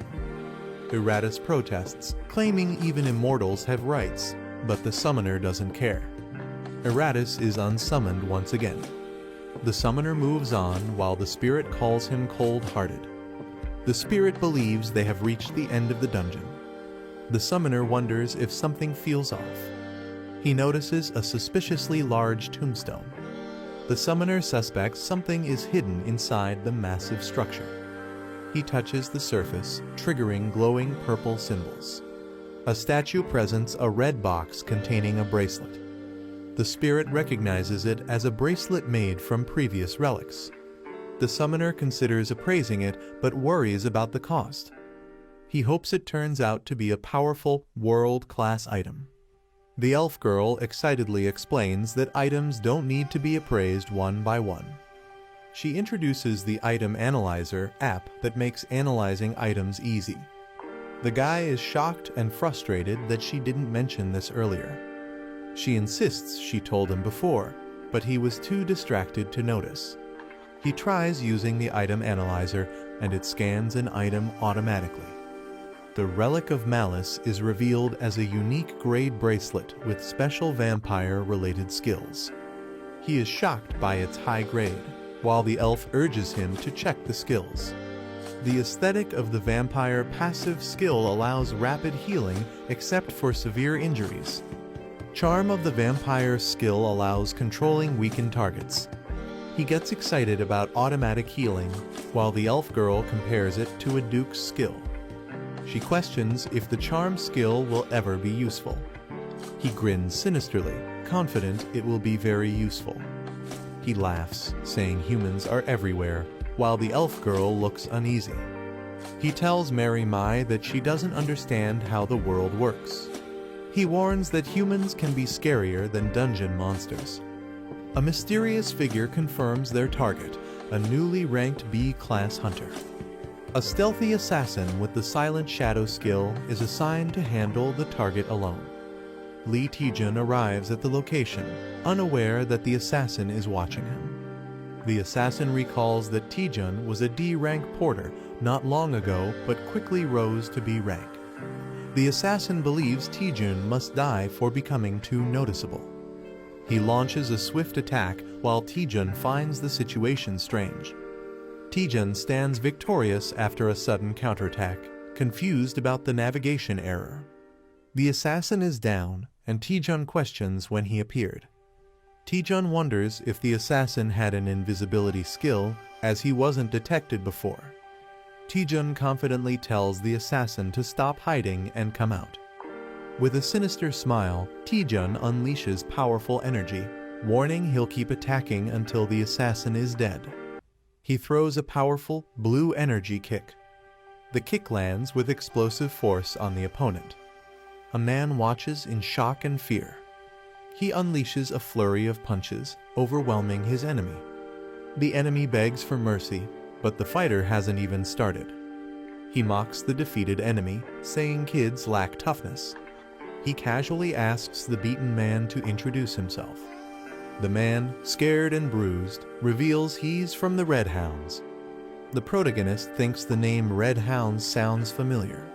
Eratus protests, claiming even immortals have rights, but the summoner doesn't care. Eratus is unsummoned once again. The summoner moves on while the spirit calls him cold-hearted. The spirit believes they have reached the end of the dungeon. The summoner wonders if something feels off. He notices a suspiciously large tombstone. The summoner suspects something is hidden inside the massive structure. He touches the surface, triggering glowing purple symbols. A statue presents a red box containing a bracelet. The spirit recognizes it as a bracelet made from previous relics. The summoner considers appraising it, but worries about the cost. He hopes it turns out to be a powerful, world-class item. The elf girl excitedly explains that items don't need to be appraised one by one. She introduces the Item Analyzer app that makes analyzing items easy. The guy is shocked and frustrated that she didn't mention this earlier. She insists she told him before, but he was too distracted to notice. He tries using the Item Analyzer, and it scans an item automatically. The Relic of Malice is revealed as a unique grade bracelet with special vampire-related skills. He is shocked by its high grade, while the elf urges him to check the skills. The aesthetic of the vampire passive skill allows rapid healing except for severe injuries. Charm of the vampire skill allows controlling weakened targets. He gets excited about automatic healing, while the elf girl compares it to a duke's skill. She questions if the charm skill will ever be useful. He grins sinisterly, confident it will be very useful. He laughs, saying humans are everywhere, while the elf girl looks uneasy. He tells Mary Mai that she doesn't understand how the world works. He warns that humans can be scarier than dungeon monsters. A mysterious figure confirms their target, a newly ranked B-class hunter. A stealthy assassin with the Silent Shadow skill is assigned to handle the target alone. Lee Taejun arrives at the location, unaware that the assassin is watching him. The assassin recalls that Taejun was a D-rank porter not long ago but quickly rose to B rank. The assassin believes Taejun must die for becoming too noticeable. He launches a swift attack while Taejun finds the situation strange. Taejun stands victorious after a sudden counterattack, confused about the navigation error. The assassin is down, and Taejun questions when he appeared. Taejun wonders if the assassin had an invisibility skill, as he wasn't detected before. Taejun confidently tells the assassin to stop hiding and come out. With a sinister smile, Taejun unleashes powerful energy, warning he'll keep attacking until the assassin is dead. He throws a powerful, blue energy kick. The kick lands with explosive force on the opponent. A man watches in shock and fear. He unleashes a flurry of punches, overwhelming his enemy. The enemy begs for mercy, but the fighter hasn't even started. He mocks the defeated enemy, saying kids lack toughness. He casually asks the beaten man to introduce himself. The man, scared and bruised, reveals he's from the Red Hounds. The protagonist thinks the name Red Hounds sounds familiar.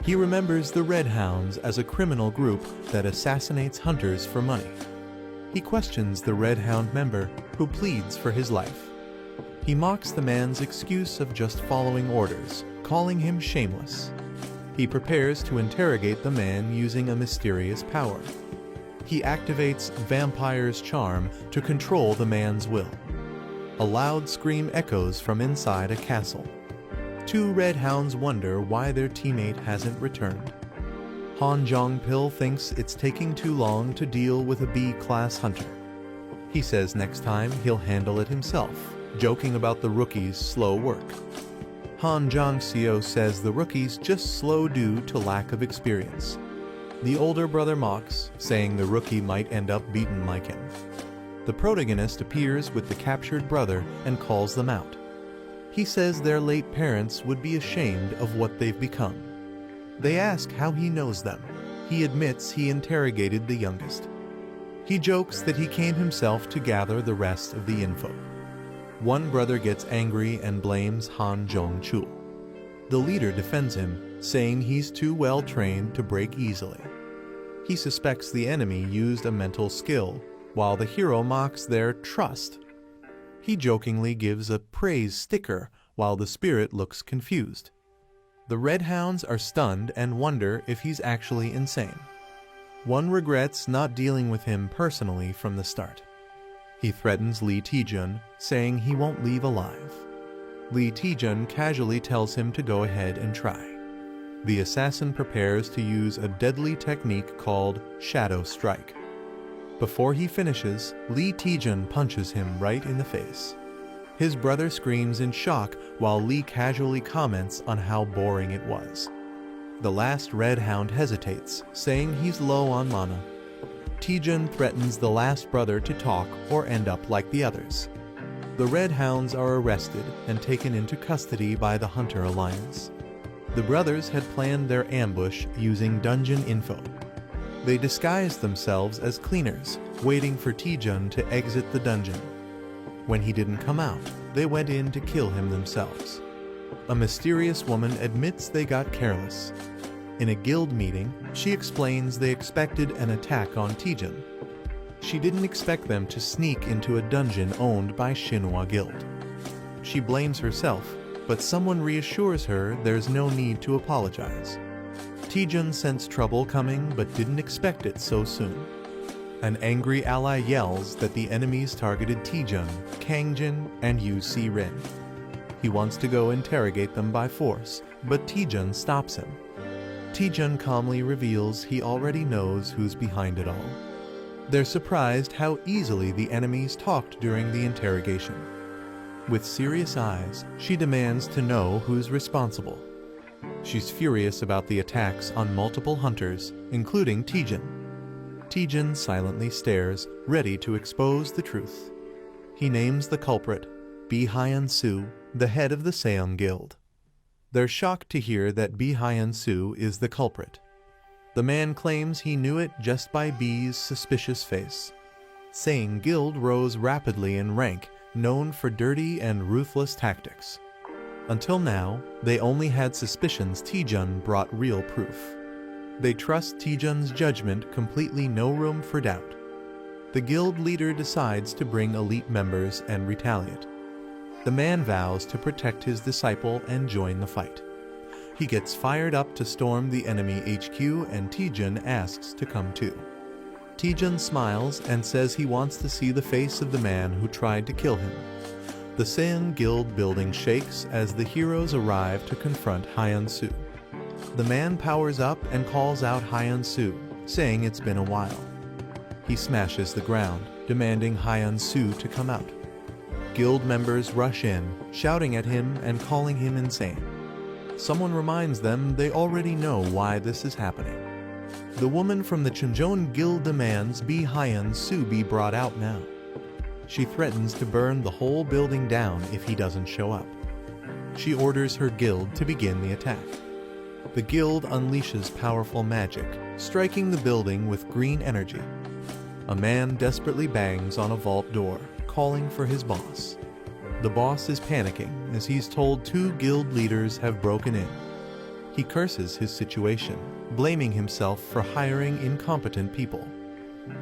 He remembers the Red Hounds as a criminal group that assassinates hunters for money. He questions the Red Hound member, who pleads for his life. He mocks the man's excuse of just following orders, calling him shameless. He prepares to interrogate the man using a mysterious power. He activates Vampire's charm to control the man's will. A loud scream echoes from inside a castle. Two Red Hounds wonder why their teammate hasn't returned. Han Jong-pil thinks it's taking too long to deal with a B-class hunter. He says next time he'll handle it himself, joking about the rookie's slow work. Han Jong-seo says the rookie's just slow due to lack of experience. The older brother mocks, saying the rookie might end up beaten like him. The protagonist appears with the captured brother and calls them out. He says their late parents would be ashamed of what they've become. They ask how he knows them. He admits he interrogated the youngest. He jokes that he came himself to gather the rest of the info. One brother gets angry and blames Han Jong-chul. The leader defends him, saying he's too well trained to break easily. He suspects the enemy used a mental skill, while the hero mocks their trust. He jokingly gives a praise sticker, while the spirit looks confused. The Red Hounds are stunned and wonder if he's actually insane. One regrets not dealing with him personally from the start. He threatens Lee Taejun, saying he won't leave alive. Lee Taejun casually tells him to go ahead and try. The assassin prepares to use a deadly technique called Shadow Strike. Before he finishes, Lee Taejun punches him right in the face. His brother screams in shock while Lee casually comments on how boring it was. The last red hound hesitates, saying he's low on mana. Taejun threatens the last brother to talk or end up like the others. The red hounds are arrested and taken into custody by the Hunter Alliance. The brothers had planned their ambush using dungeon info. They disguised themselves as cleaners, waiting for Taejun to exit the dungeon. When he didn't come out, they went in to kill him themselves. A mysterious woman admits they got careless. In a guild meeting, she explains they expected an attack on Taejun. She didn't expect them to sneak into a dungeon owned by Shinhwa Guild. She blames herself, but someone reassures her there's no need to apologize. Taejun sensed trouble coming but didn't expect it so soon. An angry ally yells that the enemies targeted Taejun, Kangjin, and Yu Si-rin. He wants to go interrogate them by force, but Taejun stops him. Taejun calmly reveals he already knows who's behind it all. They're surprised how easily the enemies talked during the interrogation. With serious eyes, she demands to know who's responsible. She's furious about the attacks on multiple hunters, including Taejun. Taejun silently stares, ready to expose the truth. He names the culprit, Bi-Hyun-soo, the head of the Seong Guild. They're shocked to hear that Bi-Hyun-soo is the culprit. The man claims he knew it just by B's suspicious face. Seong Guild rose rapidly in rank, known for dirty and ruthless tactics. Until now, they only had suspicions Taejun brought real proof. They trust Taejun's judgment, completely no room for doubt. The guild leader decides to bring elite members and retaliate. The man vows to protect his disciple and join the fight. He gets fired up to storm the enemy HQ and Taejun asks to come too. Taejun smiles and says he wants to see the face of the man who tried to kill him. The Seong Guild building shakes as the heroes arrive to confront Hyun-soo. The man powers up and calls out Hyun-soo, saying it's been a while. He smashes the ground, demanding Hyun-soo to come out. Guild members rush in, shouting at him and calling him insane. Someone reminds them they already know why this is happening. The woman from the Chunjeon Guild demands Bi-Hyun-soo be brought out now. She threatens to burn the whole building down if he doesn't show up. She orders her guild to begin the attack. The guild unleashes powerful magic, striking the building with green energy. A man desperately bangs on a vault door, calling for his boss. The boss is panicking as he's told 2 guild leaders have broken in. He curses his situation, blaming himself for hiring incompetent people.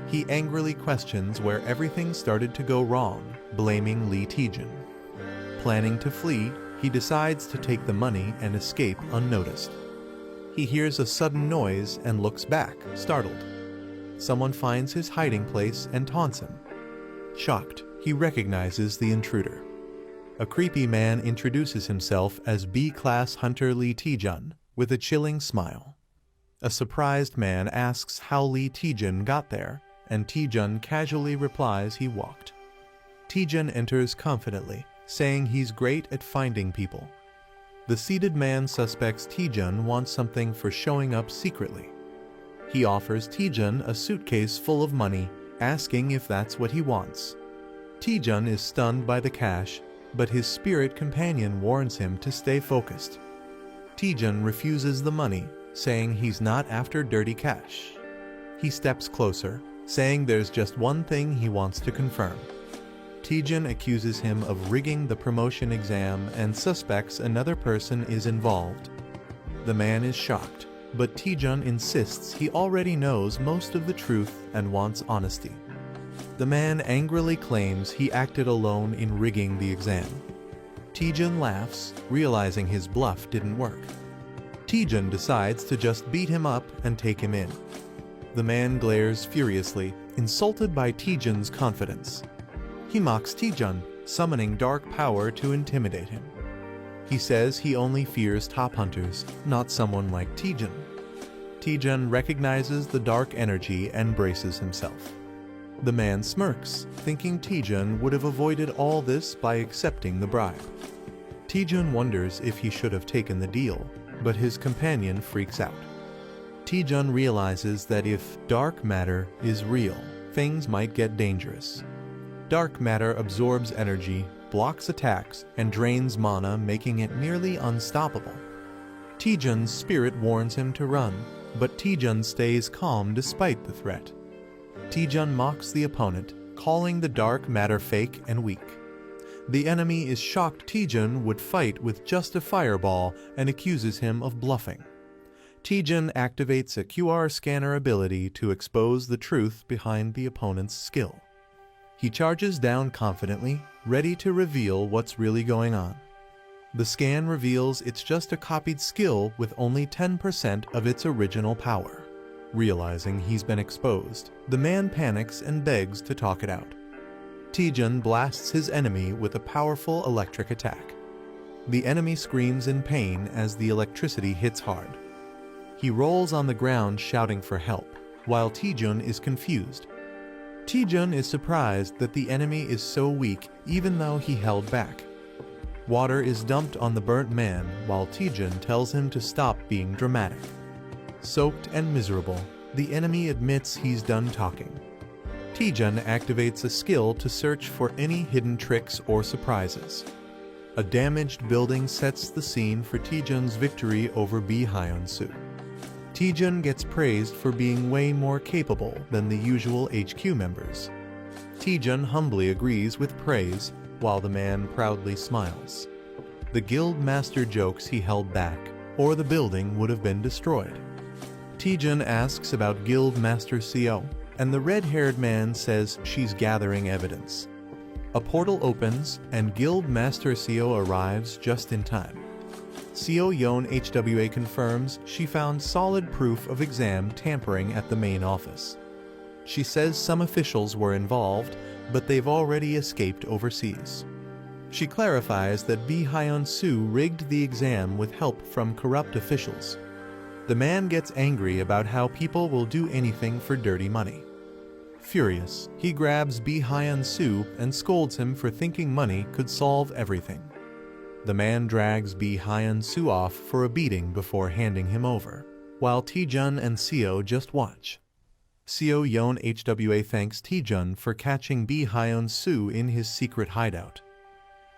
He angrily questions where everything started to go wrong, blaming Lee Taejun. Planning to flee, he decides to take the money and escape unnoticed. He hears a sudden noise and looks back, startled. Someone finds his hiding place and taunts him. Shocked, he recognizes the intruder. A creepy man introduces himself as B-class hunter Lee Taejun with a chilling smile. A surprised man asks how Lee Taejun got there, and Taejun casually replies he walked. Taejun enters confidently, saying he's great at finding people. The seated man suspects Taejun wants something for showing up secretly. He offers Taejun a suitcase full of money, asking if that's what he wants. Taejun is stunned by the cash, but his spirit companion warns him to stay focused. Taejun refuses the money, saying he's not after dirty cash. He steps closer, saying there's just one thing he wants to confirm. Taejun accuses him of rigging the promotion exam and suspects another person is involved. The man is shocked, but Taejun insists he already knows most of the truth and wants honesty. The man angrily claims he acted alone in rigging the exam. Taejun laughs, realizing his bluff didn't work. Taejun decides to just beat him up and take him in. The man glares furiously, insulted by Taejun's confidence. He mocks Taejun, summoning dark power to intimidate him. He says he only fears top hunters, not someone like Taejun. Taejun recognizes the dark energy and braces himself. The man smirks, thinking Taejun would have avoided all this by accepting the bribe. Taejun wonders if he should have taken the deal, but his companion freaks out. Taejun realizes that if dark matter is real, things might get dangerous. Dark matter absorbs energy, blocks attacks, and drains mana, making it nearly unstoppable. Taejun's spirit warns him to run, but Taejun stays calm despite the threat. Taejun mocks the opponent, calling the dark matter fake and weak. The enemy is shocked Taejun would fight with just a fireball and accuses him of bluffing. Taejun activates a QR scanner ability to expose the truth behind the opponent's skill. He charges down confidently, ready to reveal what's really going on. The scan reveals it's just a copied skill with only 10% of its original power. Realizing he's been exposed, the man panics and begs to talk it out. Taejun blasts his enemy with a powerful electric attack. The enemy screams in pain as the electricity hits hard. He rolls on the ground shouting for help, while Taejun is confused. Taejun is surprised that the enemy is so weak even though he held back. Water is dumped on the burnt man while Taejun tells him to stop being dramatic. Soaked and miserable, the enemy admits he's done talking. Taejun activates a skill to search for any hidden tricks or surprises. A damaged building sets the scene for Taejun's victory over Hyun-soo. Taejun gets praised for being way more capable than the usual HQ members. Taejun humbly agrees with praise, while the man proudly smiles. The guild master jokes he held back, or the building would have been destroyed. Taejun asks about guild master Seo, and the red-haired man says she's gathering evidence. A portal opens, and guild master Seo arrives just in time. Seo Yeon HWA confirms she found solid proof of exam tampering at the main office. She says some officials were involved, but they've already escaped overseas. She clarifies that Hyun-soo rigged the exam with help from corrupt officials. The man gets angry about how people will do anything for dirty money. Furious, he grabs Hyun-soo and scolds him for thinking money could solve everything. The man drags Hyun-soo off for a beating before handing him over, while Taejun and Seo just watch. Seo Yeon HWA thanks Taejun for catching Hyun-soo in his secret hideout.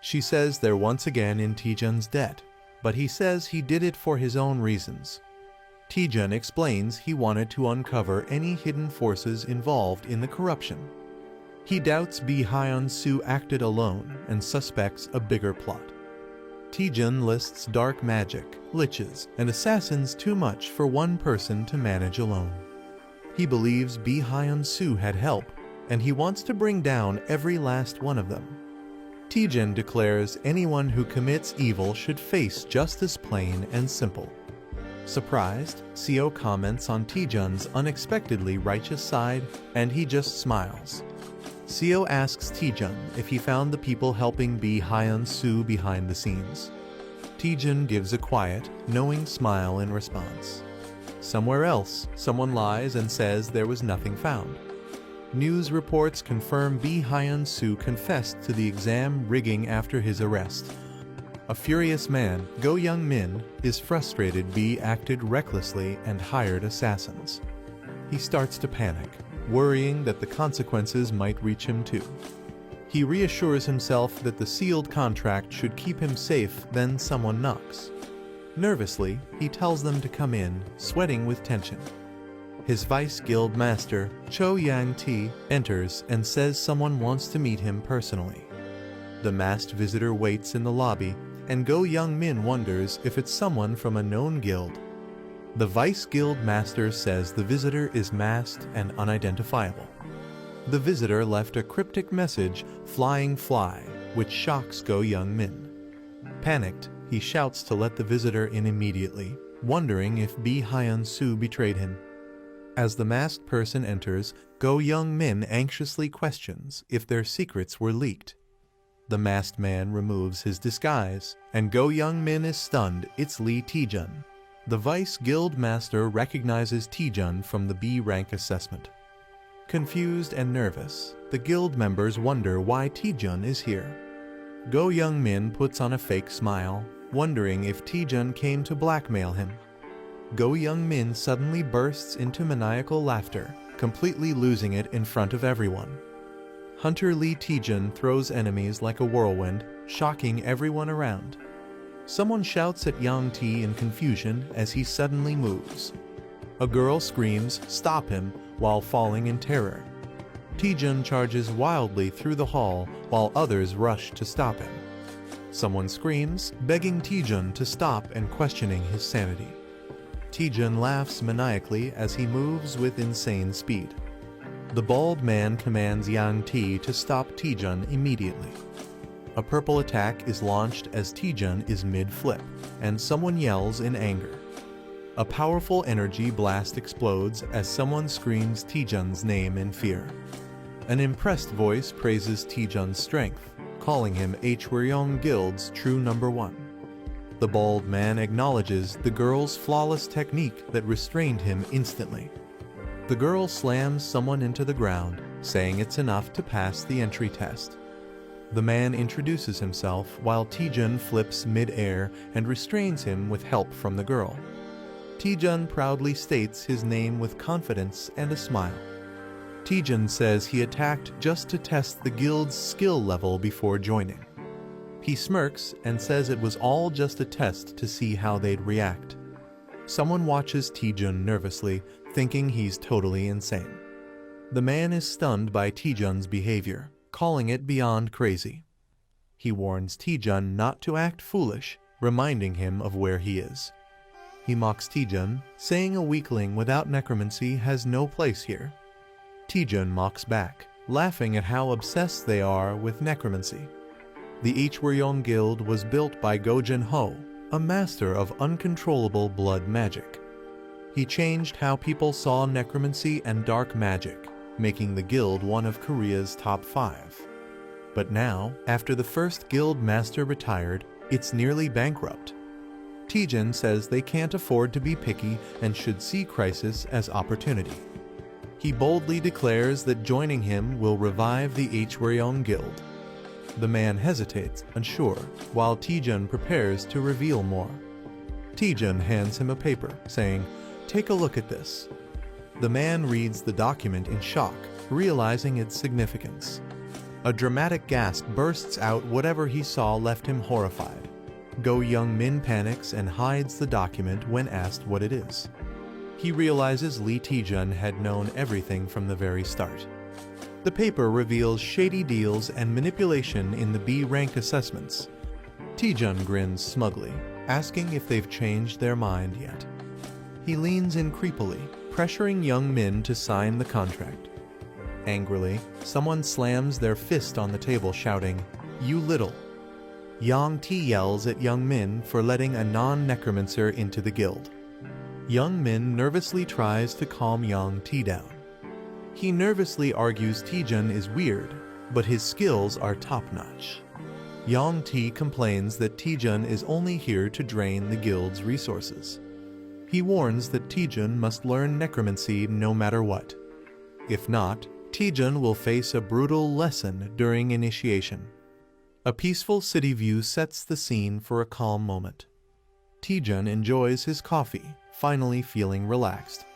She says they're once again in Taejun's debt, but he says he did it for his own reasons. Taejun explains he wanted to uncover any hidden forces involved in the corruption. He doubts Hyun-soo acted alone and suspects a bigger plot. Taejun lists dark magic, liches, and assassins too much for one person to manage alone. He believes Hyun-soo had help, and he wants to bring down every last one of them. Taejun declares anyone who commits evil should face justice plain and simple. Surprised, Seo comments on Taejun's unexpectedly righteous side, and he just smiles. Seo asks Taejun if he found the people helping Hyun-soo behind the scenes. Taejun gives a quiet, knowing smile in response. Somewhere else, someone lies and says there was nothing found. News reports confirm Hyun-soo confessed to the exam rigging after his arrest. A furious man, Go Young-min, is frustrated B acted recklessly and hired assassins. He starts to panic, worrying that the consequences might reach him too. He reassures himself that the sealed contract should keep him safe, then someone knocks. Nervously, he tells them to come in, sweating with tension. His vice guild master, Cho Yang-ti, enters and says someone wants to meet him personally. The masked visitor waits in the lobby, and Go Young-min wonders if it's someone from a known guild. The vice guild master says the visitor is masked and unidentifiable. The visitor left a cryptic message, "Flying Fly," which shocks Go Young-min. Panicked, he shouts to let the visitor in immediately, wondering if Hyun-soo betrayed him. As the masked person enters, Go Young-min anxiously questions if their secrets were leaked. The masked man removes his disguise, and Go Young-min is stunned it's Lee Taejun. The vice guild master recognizes Taejun from the B rank assessment. Confused and nervous, the guild members wonder why Taejun is here. Go Young-min puts on a fake smile, wondering if Taejun came to blackmail him. Go Young-min suddenly bursts into maniacal laughter, completely losing it in front of everyone. Hunter Lee Taejun throws enemies like a whirlwind, shocking everyone around. Someone shouts at Yang T in confusion as he suddenly moves. A girl screams, "Stop him," while falling in terror. Taejun charges wildly through the hall while others rush to stop him. Someone screams, begging Taejun to stop and questioning his sanity. Taejun laughs maniacally as he moves with insane speed. The bald man commands Yang T to stop Taejun immediately. A purple attack is launched as Taejun is mid-flip, and someone yells in anger. A powerful energy blast explodes as someone screams Taejun's name in fear. An impressed voice praises Taejun's strength, calling him Hwryong Guild's true number one. The bald man acknowledges the girl's flawless technique that restrained him instantly. The girl slams someone into the ground, saying it's enough to pass the entry test. The man introduces himself while Taejun flips mid-air and restrains him with help from the girl. Taejun proudly states his name with confidence and a smile. Taejun says he attacked just to test the guild's skill level before joining. He smirks and says it was all just a test to see how they'd react. Someone watches Taejun nervously, thinking he's totally insane. The man is stunned by Taejun's behavior, calling it beyond crazy. He warns Taejun not to act foolish, reminding him of where he is. He mocks Taejun, saying a weakling without necromancy has no place here. Taejun mocks back, laughing at how obsessed they are with necromancy. The Hwryong Guild was built by Go Jin-ho, a master of uncontrollable blood magic. He changed how people saw necromancy and dark magic, making the guild one of Korea's top 5. But now, after the first guild master retired, it's nearly bankrupt. Taejun says they can't afford to be picky and should see crisis as opportunity. He boldly declares that joining him will revive the Hwryong Guild. The man hesitates, unsure, while Taejun prepares to reveal more. Taejun hands him a paper, saying, "Take a look at this." The man reads the document in shock, realizing its significance. A dramatic gasp bursts out. Whatever he saw left him horrified. Go Young-min panics and hides the document when asked what it is. He realizes Lee Taejun had known everything from the very start. The paper reveals shady deals and manipulation in the B-rank assessments. Taejun grins smugly, asking if they've changed their mind yet. He leans in creepily, pressuring Young-min to sign the contract. Angrily, someone slams their fist on the table, shouting, "You little!" Yang T yells at Young-min for letting a non-necromancer into the guild. Young-min nervously tries to calm Yang T down. He nervously argues Taejun is weird, but his skills are top-notch. Yang T complains that Taejun is only here to drain the guild's resources. He warns that Taejun must learn necromancy no matter what. If not, Taejun will face a brutal lesson during initiation. A peaceful city view sets the scene for a calm moment. Taejun enjoys his coffee, finally feeling relaxed.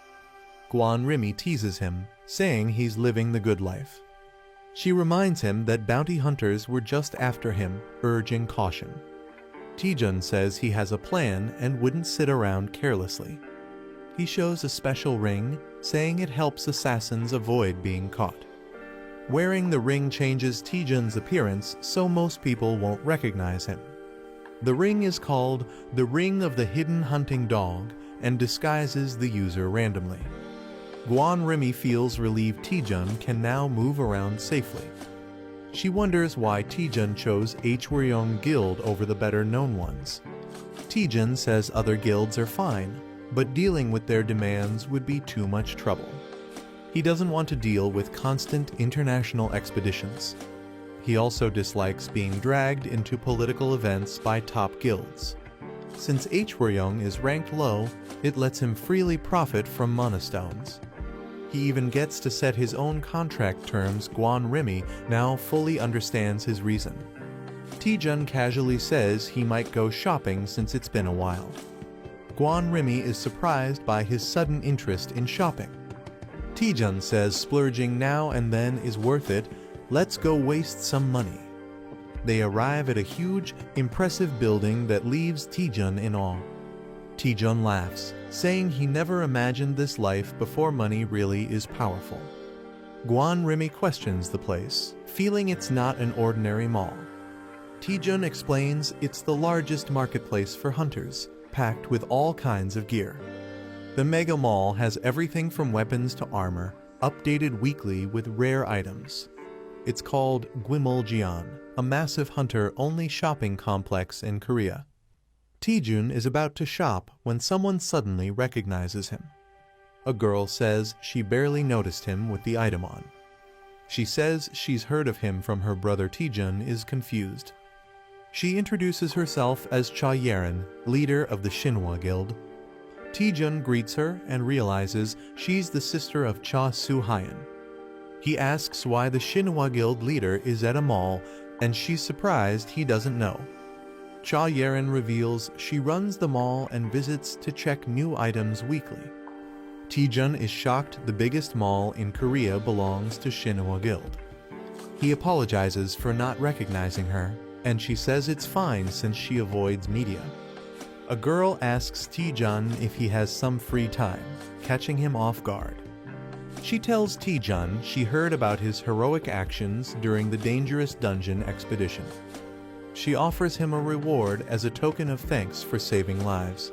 Guan Rimi teases him, saying he's living the good life. She reminds him that bounty hunters were just after him, urging caution. Taejun says he has a plan and wouldn't sit around carelessly. He shows a special ring, saying it helps assassins avoid being caught. Wearing the ring changes Taejun's appearance so most people won't recognize him. The ring is called the Ring of the Hidden Hunting Dog and disguises the user randomly. Guan Rimi feels relieved Taejun can now move around safely. She wonders why Taejun chose Hwryong Guild over the better-known ones. Taejun says other guilds are fine, but dealing with their demands would be too much trouble. He doesn't want to deal with constant international expeditions. He also dislikes being dragged into political events by top guilds. Since Hwryong is ranked low, it lets him freely profit from monastones. He even gets to set his own contract terms. Gwon Rimi now fully understands his reason. Taejun casually says he might go shopping since it's been a while. Gwon Rimi is surprised by his sudden interest in shopping. Taejun says splurging now and then is worth it. Let's go waste some money. They arrive at a huge, impressive building that leaves Taejun in awe. Taejun laughs, saying he never imagined this life before money really is powerful. Gwon Rimi questions the place, feeling it's not an ordinary mall. Taejun explains it's the largest marketplace for hunters, packed with all kinds of gear. The mega mall has everything from weapons to armor, updated weekly with rare items. It's called Gwimuljeon, a massive hunter-only shopping complex in Korea. Taejun is about to shop when someone suddenly recognizes him. A girl says she barely noticed him with the item on. She says she's heard of him from her brother. Taejun is confused. She introduces herself as Cha Yerin, leader of the Shinhwa Guild. Taejun greets her and realizes she's the sister of Cha Soo-hyun. He asks why the Shinhwa Guild leader is at a mall, and she's surprised he doesn't know. Cha Yerin reveals she runs the mall and visits to check new items weekly. Taejun is shocked the biggest mall in Korea belongs to Shinhwa Guild. He apologizes for not recognizing her, and she says it's fine since she avoids media. A girl asks Taejun if he has some free time, catching him off guard. She tells Taejun she heard about his heroic actions during the dangerous dungeon expedition. She offers him a reward as a token of thanks for saving lives.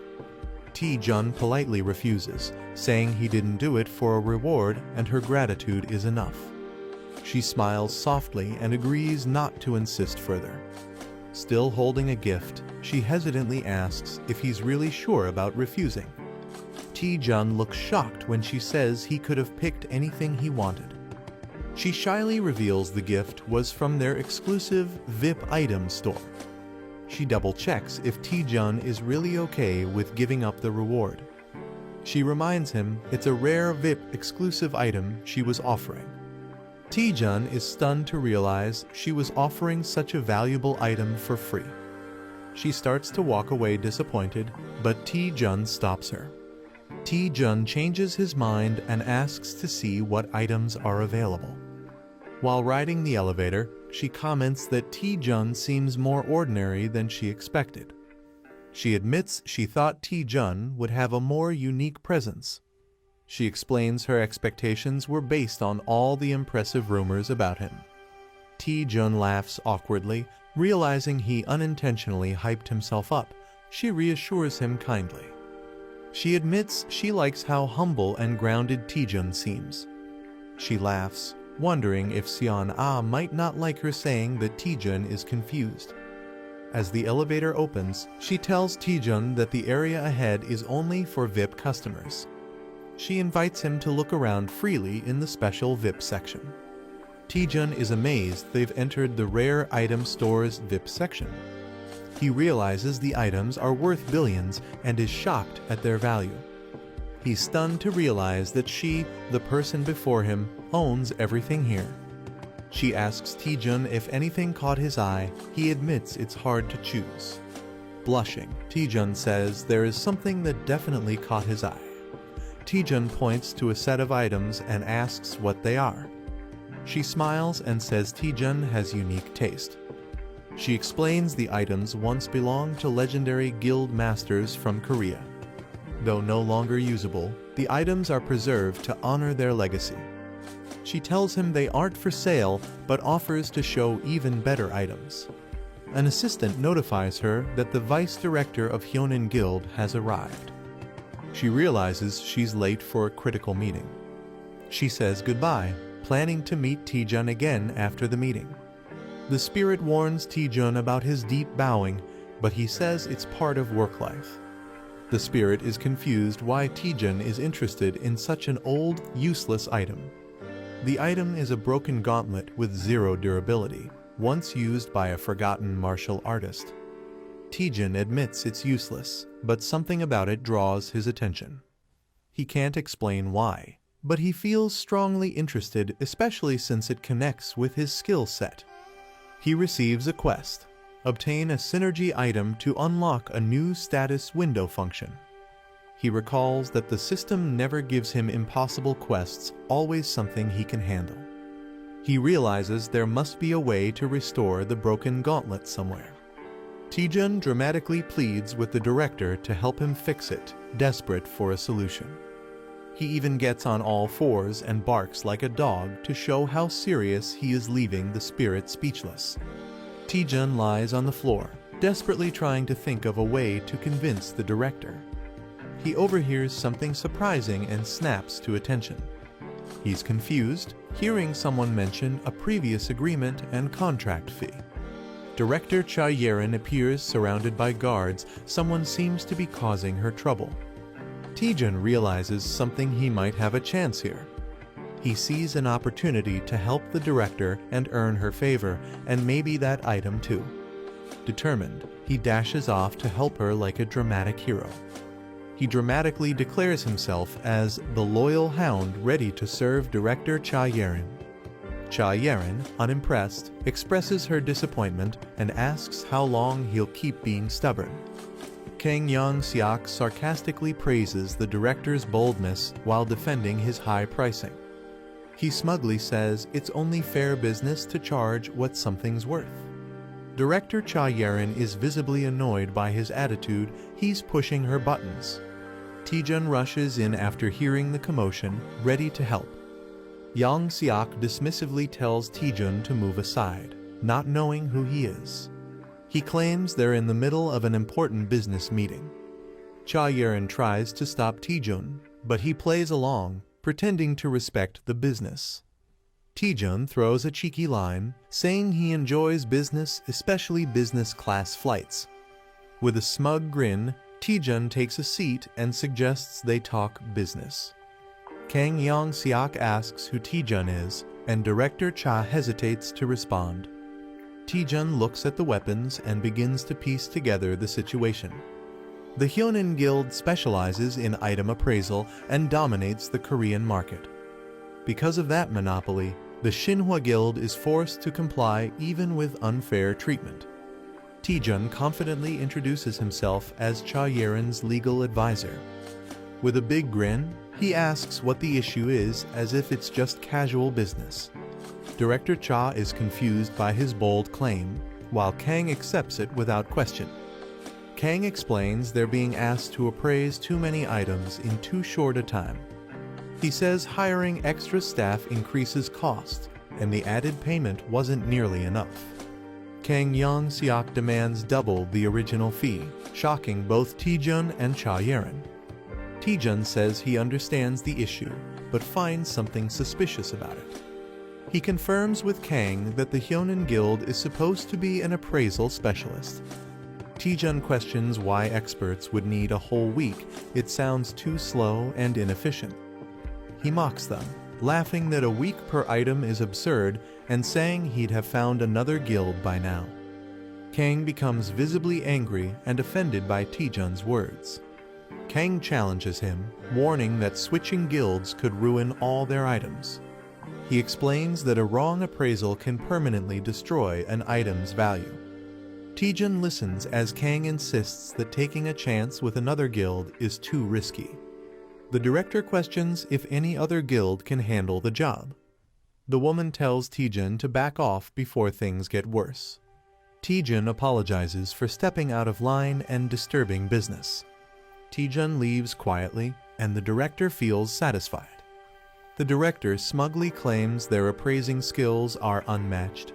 Taejun politely refuses, saying he didn't do it for a reward and her gratitude is enough. She smiles softly and agrees not to insist further. Still holding a gift, she hesitantly asks if he's really sure about refusing. Taejun looks shocked when she says he could have picked anything he wanted. She shyly reveals the gift was from their exclusive VIP item store. She double-checks if Taejun is really okay with giving up the reward. She reminds him it's a rare VIP exclusive item she was offering. Taejun is stunned to realize she was offering such a valuable item for free. She starts to walk away disappointed, but Taejun stops her. Taejun changes his mind and asks to see what items are available. While riding the elevator, she comments that Taejun seems more ordinary than she expected. She admits she thought Taejun would have a more unique presence. She explains her expectations were based on all the impressive rumors about him. Taejun laughs awkwardly, realizing he unintentionally hyped himself up. She reassures him kindly. She admits she likes how humble and grounded Taejun seems. She laughs, wondering if Seon-ah might not like her saying that Taejun is confused. As the elevator opens, she tells Taejun that the area ahead is only for VIP customers. She invites him to look around freely in the special VIP section. Taejun is amazed they've entered the rare item store's VIP section. He realizes the items are worth billions and is shocked at their value. He's stunned to realize that she, the person before him, owns everything here. She asks Taejun if anything caught his eye. He admits it's hard to choose. Blushing, Taejun says there is something that definitely caught his eye. Taejun points to a set of items and asks what they are. She smiles and says Taejun has unique taste. She explains the items once belonged to legendary guild masters from Korea. Though no longer usable, the items are preserved to honor their legacy. She tells him they aren't for sale, but offers to show even better items. An assistant notifies her that the vice director of Hyonin Guild has arrived. She realizes she's late for a critical meeting. She says goodbye, planning to meet Taejun again after the meeting. The spirit warns Taejun about his deep bowing, but he says it's part of work life. The spirit is confused why Taejun is interested in such an old, useless item. The item is a broken gauntlet with zero durability, once used by a forgotten martial artist. Taejun admits it's useless, but something about it draws his attention. He can't explain why. but he feels strongly interested, especially since it connects with his skill set. He receives a quest: obtain a synergy item to unlock a new status window function. He recalls that the system never gives him impossible quests, always something he can handle. He realizes there must be a way to restore the broken gauntlet somewhere. Taejun dramatically pleads with the director to help him fix it, desperate for a solution. He even gets on all fours and barks like a dog to show how serious he is, leaving the spirit speechless. Taejun lies on the floor, desperately trying to think of a way to convince the director. He overhears something surprising and snaps to attention. He's confused, hearing someone mention a previous agreement and contract fee. Director Cha Yerin appears surrounded by guards. Someone seems to be causing her trouble. Taejun realizes something: he might have a chance here. He sees an opportunity to help the director and earn her favor, and maybe that item too. Determined, he dashes off to help her like a dramatic hero. He dramatically declares himself as the loyal hound, ready to serve Director Cha Yerin. Cha Yerin, unimpressed, expresses her disappointment and asks how long he'll keep being stubborn. Kang Young-seok sarcastically praises the director's boldness while defending his high pricing. He smugly says it's only fair business to charge what something's worth. Director Cha Yerin is visibly annoyed by his attitude. He's pushing her buttons. Taejun rushes in after hearing the commotion, ready to help. Young-seok dismissively tells Taejun to move aside, not knowing who he is. He claims they're in the middle of an important business meeting. Cha Yerin tries to stop Taejun, but he plays along, pretending to respect the business. Taejun throws a cheeky line, saying he enjoys business, especially business class flights. With a smug grin, Taejun takes a seat and suggests they talk business. Kang Young-seok asks who Taejun is, and Director Cha hesitates to respond. Taejun looks at the weapons and begins to piece together the situation. The Hyonin Guild specializes in item appraisal and dominates the Korean market. Because of that monopoly, the Shinhwa Guild is forced to comply even with unfair treatment. Taejun confidently introduces himself as Cha Yerin's legal advisor. With a big grin, he asks what the issue is, as if it's just casual business. Director Cha is confused by his bold claim, while Kang accepts it without question. Kang explains they're being asked to appraise too many items in too short a time. He says hiring extra staff increases cost, and the added payment wasn't nearly enough. Kang Young-seok demands double the original fee, shocking both Taejun and Cha Yerin. Taejun says he understands the issue, but finds something suspicious about it. He confirms with Kang that the Hyonin Guild is supposed to be an appraisal specialist. Taejun questions why experts would need a whole week. It sounds too slow and inefficient. He mocks them, laughing that a week per item is absurd and saying he'd have found another guild by now. Kang becomes visibly angry and offended by Taejun's words. Kang challenges him, warning that switching guilds could ruin all their items. He explains that a wrong appraisal can permanently destroy an item's value. Taejun listens as Kang insists that taking a chance with another guild is too risky. The director questions if any other guild can handle the job. The woman tells Taejun to back off before things get worse. Taejun apologizes for stepping out of line and disturbing business. Taejun leaves quietly, and the director feels satisfied. The director smugly claims their appraising skills are unmatched.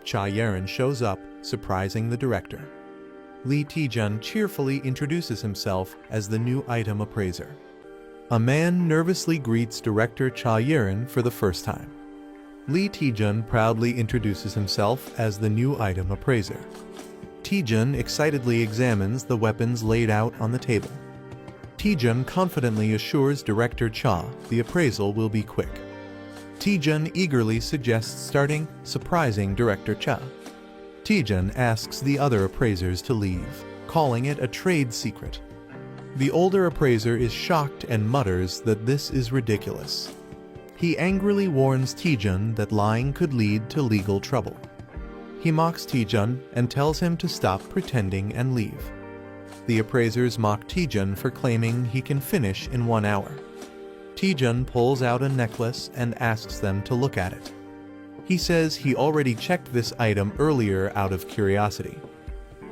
Cha Yerin shows up, surprising the director. Lee Taejun cheerfully introduces himself as the new item appraiser. A man nervously greets Director Cha Yerin for the first time. Lee Taejun proudly introduces himself as the new item appraiser. Taejun excitedly examines the weapons laid out on the table. Taejun confidently assures Director Cha the appraisal will be quick. Taejun eagerly suggests starting, surprising Director Cha. Taejun asks the other appraisers to leave, calling it a trade secret. The older appraiser is shocked and mutters that this is ridiculous. He angrily warns Taejun that lying could lead to legal trouble. He mocks Taejun and tells him to stop pretending and leave. The appraisers mock Taejun for claiming he can finish in 1 hour. Taejun pulls out a necklace and asks them to look at it. He says he already checked this item earlier out of curiosity.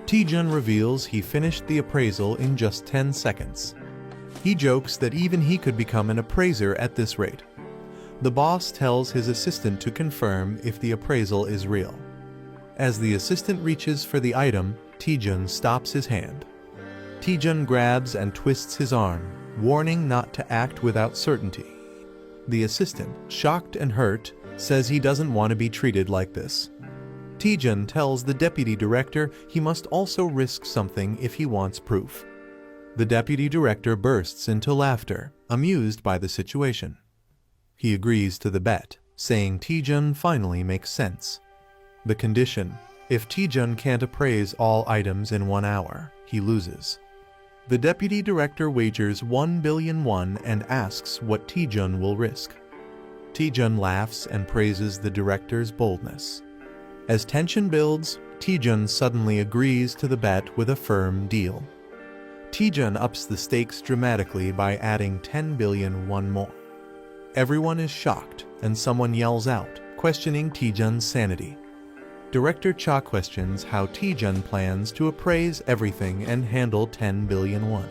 Taejun reveals he finished the appraisal in just 10 seconds. He jokes that even he could become an appraiser at this rate. The boss tells his assistant to confirm if the appraisal is real. As the assistant reaches for the item, Taejun stops his hand. Taejun grabs and twists his arm, warning not to act without certainty. The assistant, shocked and hurt, says he doesn't want to be treated like this. Taejun tells the deputy director he must also risk something if he wants proof. The deputy director bursts into laughter, amused by the situation. He agrees to the bet, saying Taejun finally makes sense. The condition: if Taejun can't appraise all items in 1 hour, he loses. The deputy director wagers 1 billion won and asks what Taejun will risk. Taejun laughs and praises the director's boldness. As tension builds, Taejun suddenly agrees to the bet with a firm deal. Taejun ups the stakes dramatically by adding 10 billion won more. Everyone is shocked, and someone yells out, questioning Taejun's sanity. Director Cha questions how Taejun plans to appraise everything and handle 10 billion won.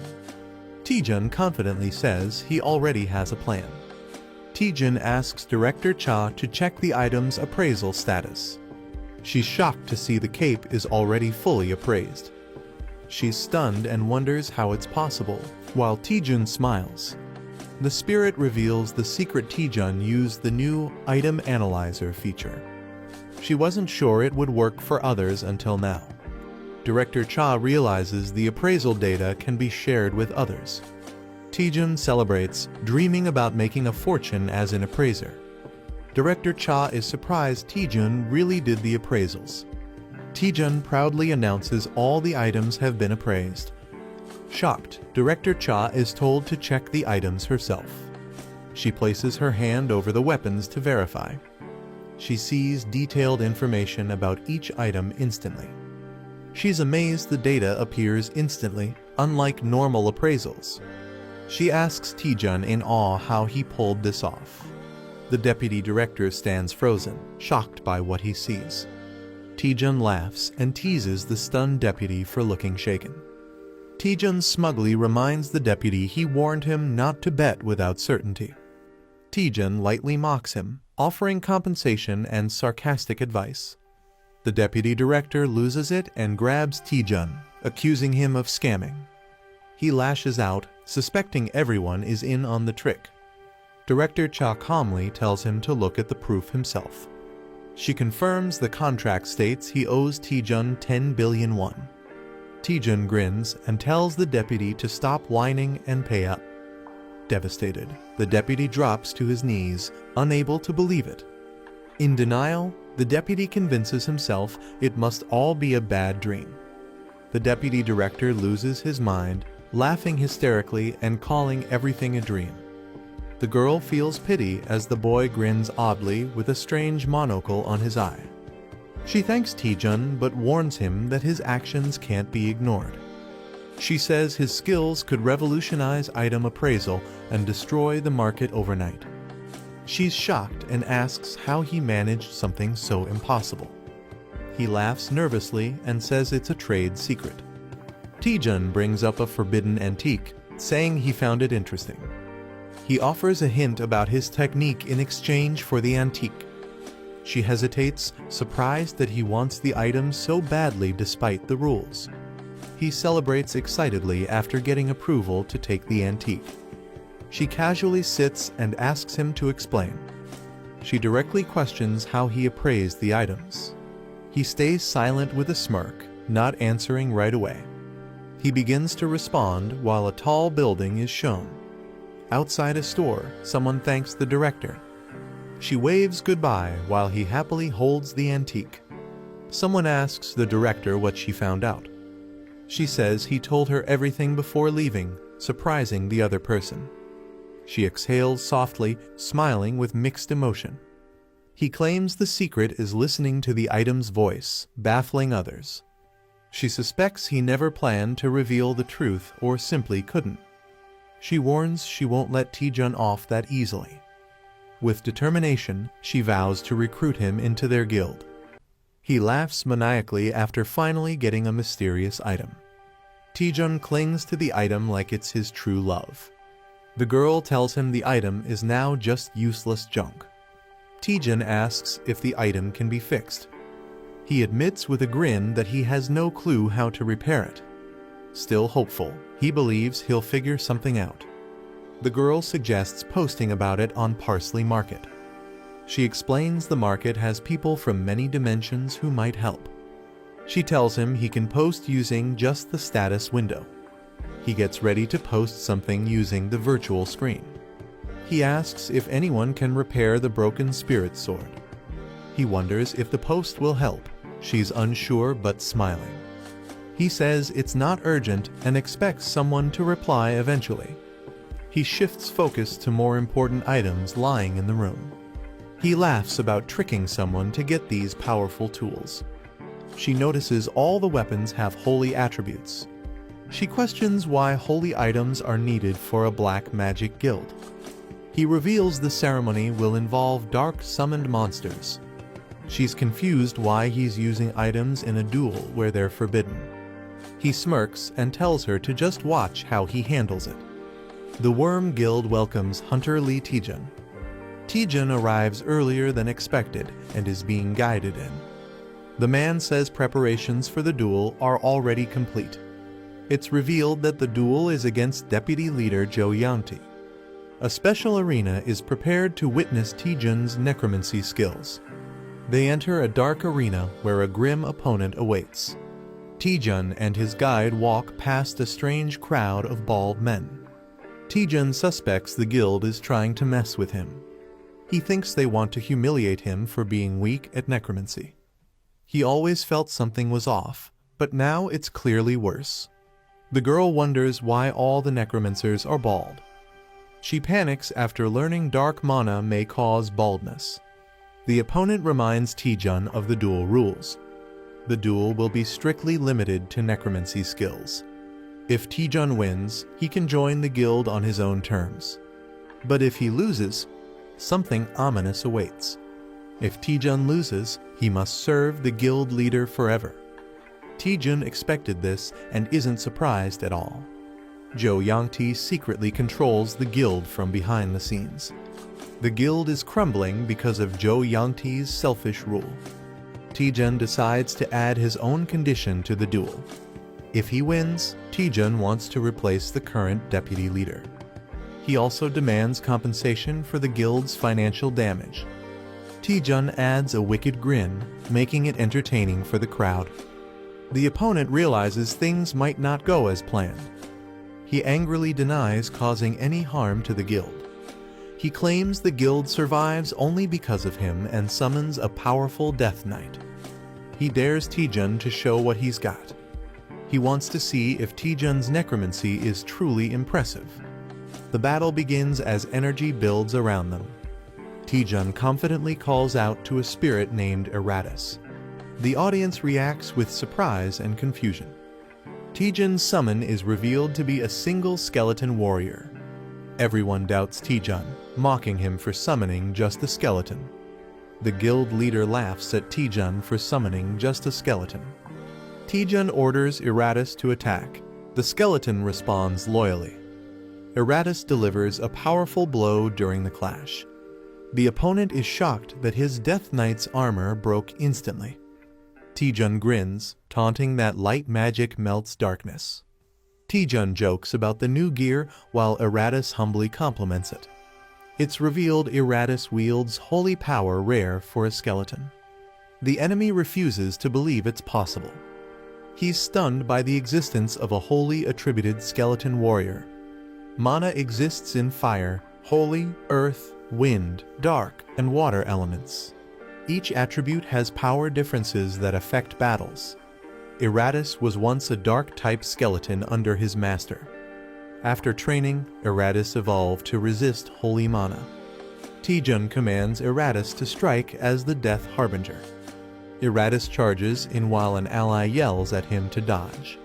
Taejun confidently says he already has a plan. Taejun asks Director Cha to check the item's appraisal status. She's shocked to see the cape is already fully appraised. She's stunned and wonders how it's possible, while Taejun smiles. The spirit reveals the secret Taejun used the new Item Analyzer feature. She wasn't sure it would work for others until now. Director Cha realizes the appraisal data can be shared with others. Taejun celebrates, dreaming about making a fortune as an appraiser. Director Cha is surprised Taejun really did the appraisals. Taejun proudly announces all the items have been appraised. Shocked, Director Cha is told to check the items herself. She places her hand over the weapons to verify. She sees detailed information about each item instantly. She's amazed the data appears instantly, unlike normal appraisals. She asks Taejun in awe how he pulled this off. The deputy director stands frozen, shocked by what he sees. Taejun laughs and teases the stunned deputy for looking shaken. Taejun smugly reminds the deputy he warned him not to bet without certainty. Taejun lightly mocks him, offering compensation and sarcastic advice. The deputy director loses it and grabs Taejun, accusing him of scamming. He lashes out, suspecting everyone is in on the trick. Director Cha calmly tells him to look at the proof himself. She confirms the contract states he owes Taejun 10 billion won. Taejun grins and tells the deputy to stop whining and pay up. Devastated, the deputy drops to his knees, unable to believe it. In denial, the deputy convinces himself it must all be a bad dream. The deputy director loses his mind, laughing hysterically and calling everything a dream. The girl feels pity as the boy grins oddly with a strange monocle on his eye. She thanks Taejun but warns him that his actions can't be ignored. She says his skills could revolutionize item appraisal and destroy the market overnight. She's shocked and asks how he managed something so impossible. He laughs nervously and says it's a trade secret. Taejun brings up a forbidden antique, saying he found it interesting. He offers a hint about his technique in exchange for the antique. She hesitates, surprised that he wants the item so badly despite the rules. He celebrates excitedly after getting approval to take the antique. She casually sits and asks him to explain. She directly questions how he appraised the items. He stays silent with a smirk, not answering right away. He begins to respond while a tall building is shown. Outside a store, someone thanks the director. She waves goodbye while he happily holds the antique. Someone asks the director what she found out. She says he told her everything before leaving, surprising the other person. She exhales softly, smiling with mixed emotion. He claims the secret is listening to the item's voice, baffling others. She suspects he never planned to reveal the truth or simply couldn't. She warns she won't let Taejun off that easily. With determination, she vows to recruit him into their guild. He laughs maniacally after finally getting a mysterious item. Taejun clings to the item like it's his true love. The girl tells him the item is now just useless junk. Taejun asks if the item can be fixed. He admits with a grin that he has no clue how to repair it. Still hopeful, he believes he'll figure something out. The girl suggests posting about it on Parsley Market. She explains the market has people from many dimensions who might help. She tells him he can post using just the status window. He gets ready to post something using the virtual screen. He asks if anyone can repair the broken spirit sword. He wonders if the post will help. She's unsure but smiling. He says it's not urgent and expects someone to reply eventually. He shifts focus to more important items lying in the room. He laughs about tricking someone to get these powerful tools. She notices all the weapons have holy attributes. She questions why holy items are needed for a black magic guild. He reveals the ceremony will involve dark summoned monsters. She's confused why he's using items in a duel where they're forbidden. He smirks and tells her to just watch how he handles it. The Worm Guild welcomes Hunter Lee Taejun. Taejun arrives earlier than expected and is being guided in. The man says preparations for the duel are already complete. It's revealed that the duel is against Deputy Leader Jo Yangti. A special arena is prepared to witness Taejun's necromancy skills. They enter a dark arena where a grim opponent awaits. Taejun and his guide walk past a strange crowd of bald men. Taejun suspects the guild is trying to mess with him. He thinks they want to humiliate him for being weak at necromancy. He always felt something was off, but now it's clearly worse. The girl wonders why all the necromancers are bald. She panics after learning dark mana may cause baldness. The opponent reminds Taejun of the duel rules. The duel will be strictly limited to necromancy skills. If Taejun wins, he can join the guild on his own terms. But if he loses, something ominous awaits. If Taejun loses, he must serve the guild leader forever. Taejun expected this and isn't surprised at all. Jo Yangti secretly controls the guild from behind the scenes. The guild is crumbling because of Jo Yangti's selfish rule. Taejun decides to add his own condition to the duel. If he wins, Taejun wants to replace the current deputy leader. He also demands compensation for the guild's financial damage. Taejun adds a wicked grin, making it entertaining for the crowd. The opponent realizes things might not go as planned. He angrily denies causing any harm to the guild. He claims the guild survives only because of him and summons a powerful Death Knight. He dares Taejun to show what he's got. He wants to see if Taejun's necromancy is truly impressive. The battle begins as energy builds around them. Taejun confidently calls out to a spirit named Eratus. The audience reacts with surprise and confusion. Taejun's summon is revealed to be a single skeleton warrior. Everyone doubts Taejun, mocking him for summoning just a skeleton. The guild leader laughs at Taejun for summoning just a skeleton. Taejun orders Eratus to attack. The skeleton responds loyally. Eratus delivers a powerful blow during the clash. The opponent is shocked that his Death Knight's armor broke instantly. Taejun grins, taunting that light magic melts darkness. Taejun jokes about the new gear while Eratus humbly compliments it. It's revealed Eratus wields holy power rare for a skeleton. The enemy refuses to believe it's possible. He's stunned by the existence of a wholly attributed skeleton warrior. Mana exists in fire, holy, earth, wind, dark, and water elements. Each attribute has power differences that affect battles. Eratus was once a dark-type skeleton under his master. After training, Eratus evolved to resist holy mana. Taejun commands Eratus to strike as the Death Harbinger. Eratus charges in while an ally yells at him to dodge.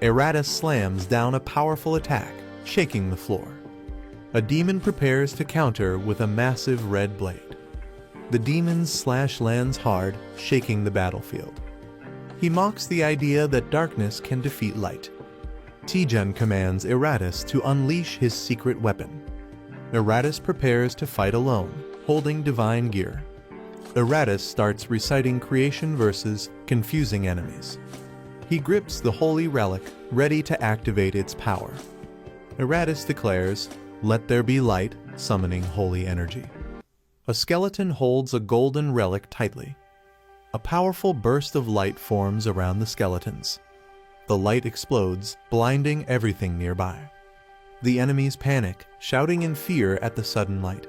Eratus slams down a powerful attack, shaking the floor. A demon prepares to counter with a massive red blade. The demon's slash lands hard, shaking the battlefield. He mocks the idea that darkness can defeat light. Taejun commands Eratus to unleash his secret weapon. Eratus prepares to fight alone, holding divine gear. Eratus starts reciting creation verses, confusing enemies. He grips the holy relic, ready to activate its power. Eratus declares, "Let there be light," summoning holy energy. A skeleton holds a golden relic tightly. A powerful burst of light forms around the skeletons. The light explodes, blinding everything nearby. The enemies panic, shouting in fear at the sudden light.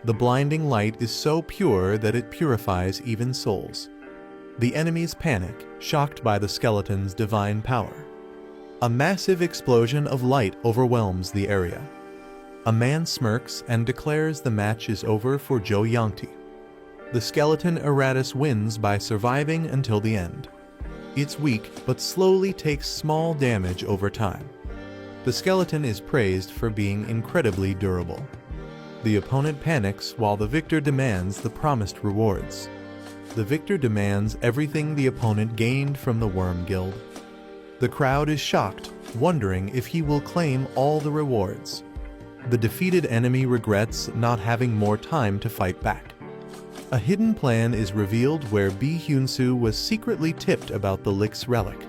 The blinding light is so pure that it purifies even souls. The enemies panic, shocked by the skeleton's divine power. A massive explosion of light overwhelms the area. A man smirks and declares the match is over for Jo Yangti. The skeleton Eratus wins by surviving until the end. It's weak, but slowly takes small damage over time. The skeleton is praised for being incredibly durable. The opponent panics while the victor demands the promised rewards. The victor demands everything the opponent gained from the Worm Guild. The crowd is shocked, wondering if he will claim all the rewards. The defeated enemy regrets not having more time to fight back. A hidden plan is revealed where Baek Woohyun was secretly tipped about the Lick's relic.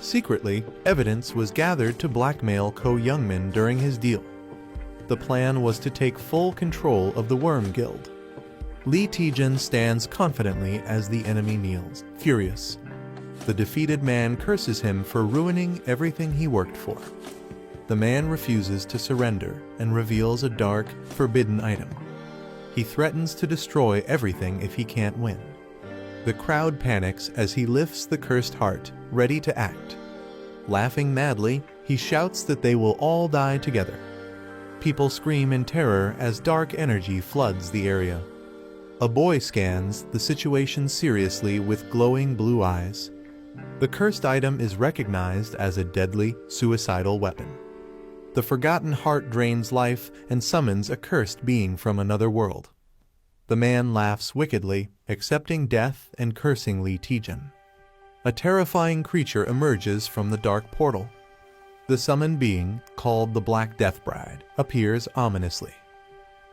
Secretly, evidence was gathered to blackmail Ko Youngmin during his deal. The plan was to take full control of the Worm Guild. Lee Taejun stands confidently as the enemy kneels, furious. The defeated man curses him for ruining everything he worked for. The man refuses to surrender and reveals a dark, forbidden item. He threatens to destroy everything if he can't win. The crowd panics as he lifts the cursed heart, ready to act. Laughing madly, he shouts that they will all die together. People scream in terror as dark energy floods the area. A boy scans the situation seriously with glowing blue eyes. The cursed item is recognized as a deadly, suicidal weapon. The forgotten heart drains life and summons a cursed being from another world. The man laughs wickedly, accepting death and cursing Lee Taejun. A terrifying creature emerges from the dark portal. The summoned being, called the Black Death Bride, appears ominously.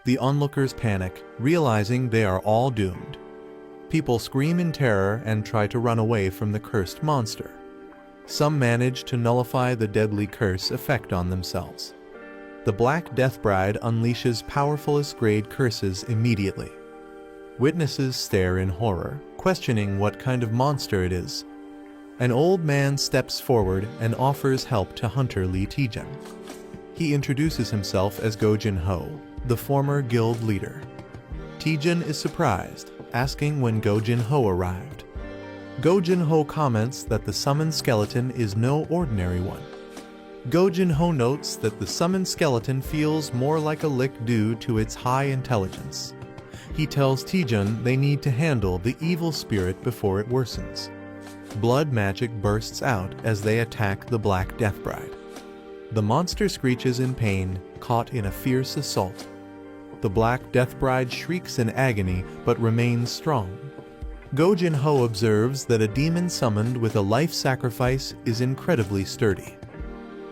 The onlookers panic, realizing they are all doomed. People scream in terror and try to run away from the cursed monster. Some manage to nullify the deadly curse effect on themselves. The Black Death Bride unleashes powerfulest grade curses immediately. Witnesses stare in horror, questioning what kind of monster it is. An old man steps forward and offers help to Hunter Lee Taejun. He introduces himself as Go Jin-ho, the former guild leader. Taejun is surprised, asking when Go Jin-ho arrived. Go Jin-ho comments that the summoned skeleton is no ordinary one. Go Jin-ho notes that the summoned skeleton feels more like a lick due to its high intelligence. He tells Taejun they need to handle the evil spirit before it worsens. Blood magic bursts out as they attack the Black Death Bride. The monster screeches in pain, caught in a fierce assault. The Black Death Bride shrieks in agony but remains strong. Go Jin-ho observes that a demon summoned with a life sacrifice is incredibly sturdy.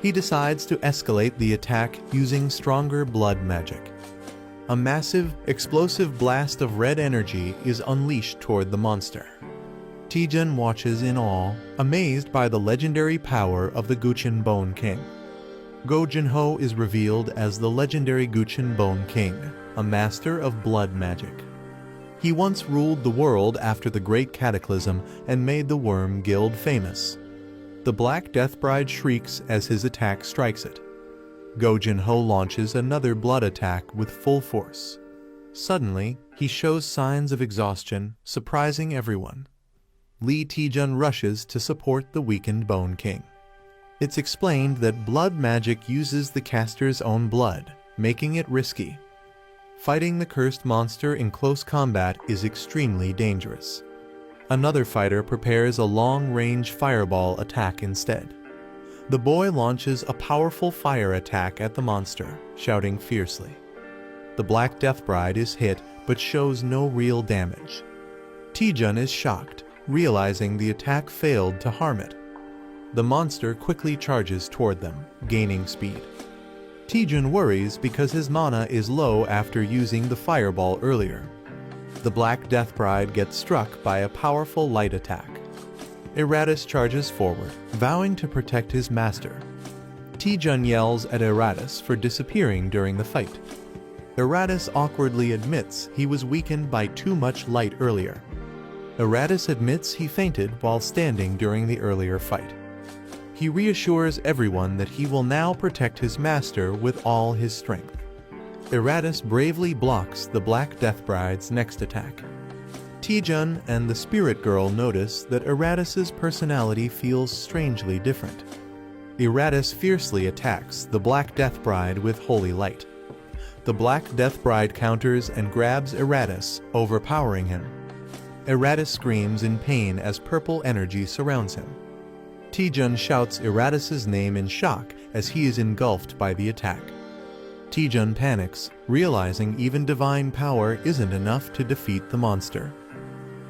He decides to escalate the attack using stronger blood magic. A massive, explosive blast of red energy is unleashed toward the monster. Taejun watches in awe, amazed by the legendary power of the Guchin Bone King. Go Jin-ho is revealed as the legendary Guchin Bone King, a master of blood magic. He once ruled the world after the Great Cataclysm and made the Worm Guild famous. The Black Death Bride shrieks as his attack strikes it. Go Jin-ho launches another blood attack with full force. Suddenly, he shows signs of exhaustion, surprising everyone. Lee Taejun rushes to support the weakened Bone King. It's explained that blood magic uses the caster's own blood, making it risky. Fighting the cursed monster in close combat is extremely dangerous. Another fighter prepares a long-range fireball attack instead. The boy launches a powerful fire attack at the monster, shouting fiercely. The Black Death Bride is hit but shows no real damage. Taejun is shocked, realizing the attack failed to harm it. The monster quickly charges toward them, gaining speed. Taejun worries because his mana is low after using the fireball earlier. The Black Death Bride gets struck by a powerful light attack. Eratus charges forward, vowing to protect his master. Taejun yells at Eratus for disappearing during the fight. Eratus awkwardly admits he was weakened by too much light earlier. Eratus admits he fainted while standing during the earlier fight. He reassures everyone that he will now protect his master with all his strength. Eratus bravely blocks the Black Death Bride's next attack. Taejun and the Spirit Girl notice that Eratus's personality feels strangely different. Eratus fiercely attacks the Black Death Bride with holy light. The Black Death Bride counters and grabs Eratus, overpowering him. Eratus screams in pain as purple energy surrounds him. Taejun shouts Eratus's name in shock as he is engulfed by the attack. Taejun panics, realizing even divine power isn't enough to defeat the monster.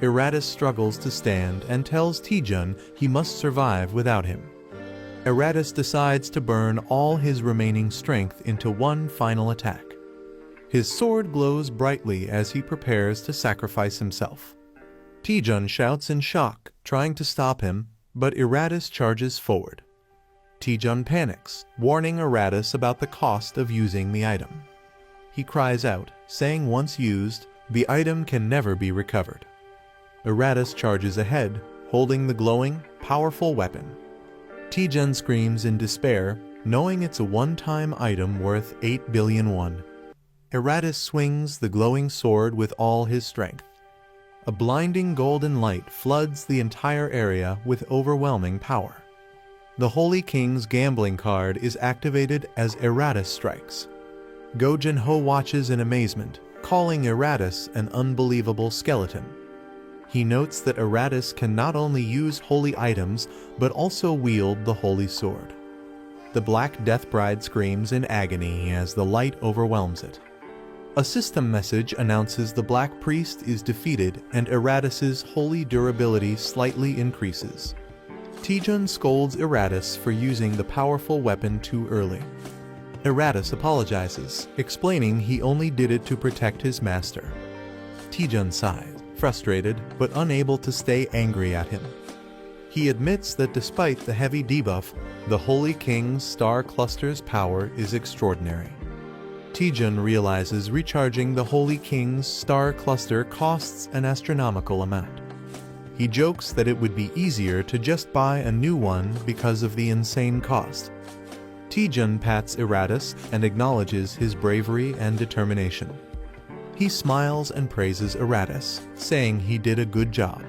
Eratus struggles to stand and tells Taejun he must survive without him. Eratus decides to burn all his remaining strength into one final attack. His sword glows brightly as he prepares to sacrifice himself. Taejun shouts in shock, trying to stop him, but Eratus charges forward. Taejun panics, warning Eratus about the cost of using the item. He cries out, saying once used, the item can never be recovered. Eratus charges ahead, holding the glowing, powerful weapon. Taejun screams in despair, knowing it's a one-time item worth 8 billion won. Eratus swings the glowing sword with all his strength. A blinding golden light floods the entire area with overwhelming power. The Holy King's gambling card is activated as Eratus strikes. Go Jin-ho watches in amazement, calling Eratus an unbelievable skeleton. He notes that Eratus can not only use holy items, but also wield the holy sword. The Black Death Bride screams in agony as the light overwhelms it. A system message announces the Black Priest is defeated and Eratus's holy durability slightly increases. Taejun scolds Eratus for using the powerful weapon too early. Eratus apologizes, explaining he only did it to protect his master. Taejun sighs, frustrated but unable to stay angry at him. He admits that despite the heavy debuff, the Holy King's star cluster's power is extraordinary. Taejun realizes recharging the Holy King's star cluster costs an astronomical amount. He jokes that it would be easier to just buy a new one because of the insane cost. Taejun pats Eratus and acknowledges his bravery and determination. He smiles and praises Eratus, saying he did a good job.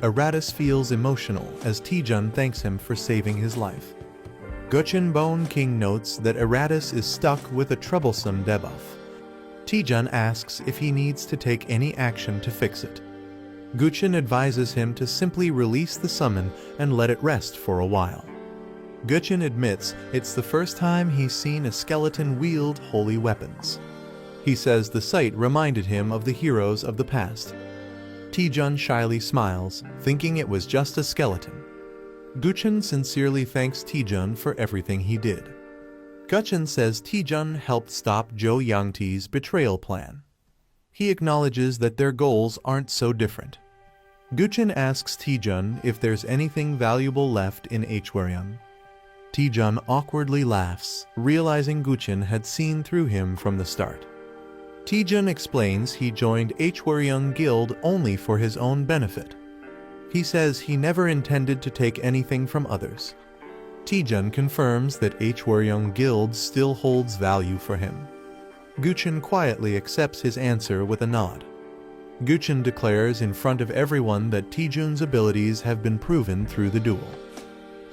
Eratus feels emotional as Taejun thanks him for saving his life. Gutchin Bone King notes that Eratus is stuck with a troublesome debuff. Taejun asks if he needs to take any action to fix it. Gutchin advises him to simply release the summon and let it rest for a while. Gutchin admits it's the first time he's seen a skeleton wield holy weapons. He says the sight reminded him of the heroes of the past. Taejun shyly smiles, thinking it was just a skeleton. Gutchin sincerely thanks Taejun for everything he did. Gutchin says Taejun helped stop Jo Youngtae's betrayal plan. He acknowledges that their goals aren't so different. Gutchin asks Taejun if there's anything valuable left in Hwaryeong. Taejun awkwardly laughs, realizing Gutchin had seen through him from the start. Taejun explains he joined Hwaryeong Guild only for his own benefit. He says he never intended to take anything from others. Taejun confirms that Hwaryeong Guild still holds value for him. Gutchin quietly accepts his answer with a nod. Gutchin declares in front of everyone that Taejun's abilities have been proven through the duel.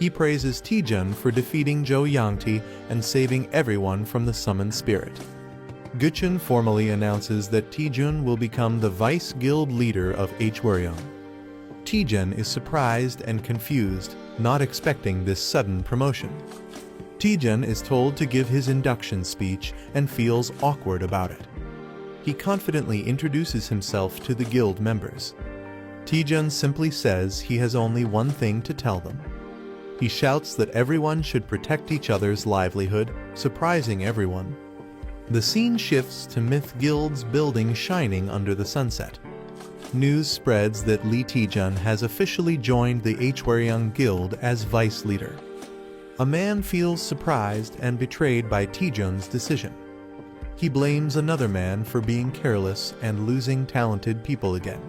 He praises Taejun for defeating Jo Yangti and saving everyone from the summoned spirit. Guchun formally announces that Taejun will become the vice guild leader of Hwaryeong. Taejun is surprised and confused, not expecting this sudden promotion. Taejun is told to give his induction speech and feels awkward about it. He confidently introduces himself to the guild members. Taejun simply says he has only one thing to tell them. He shouts that everyone should protect each other's livelihood, surprising everyone. The scene shifts to Myth Guild's building shining under the sunset. News spreads that Lee Taejun has officially joined the Hwaryeong Guild as vice leader. A man feels surprised and betrayed by Taejun's decision. He blames another man for being careless and losing talented people again.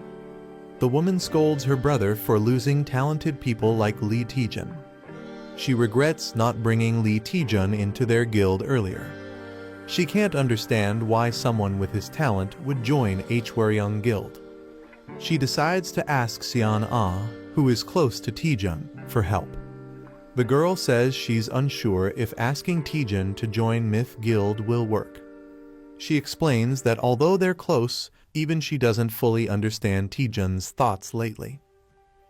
The woman scolds her brother for losing talented people like Lee Taejun. She regrets not bringing Lee Taejun into their guild earlier. She can't understand why someone with his talent would join Hwaryeong Guild. She decides to ask Seon Ah, who is close to Taejun, for help. The girl says she's unsure if asking Taejun to join Myth Guild will work. She explains that although they're close, even she doesn't fully understand Taejun's thoughts lately.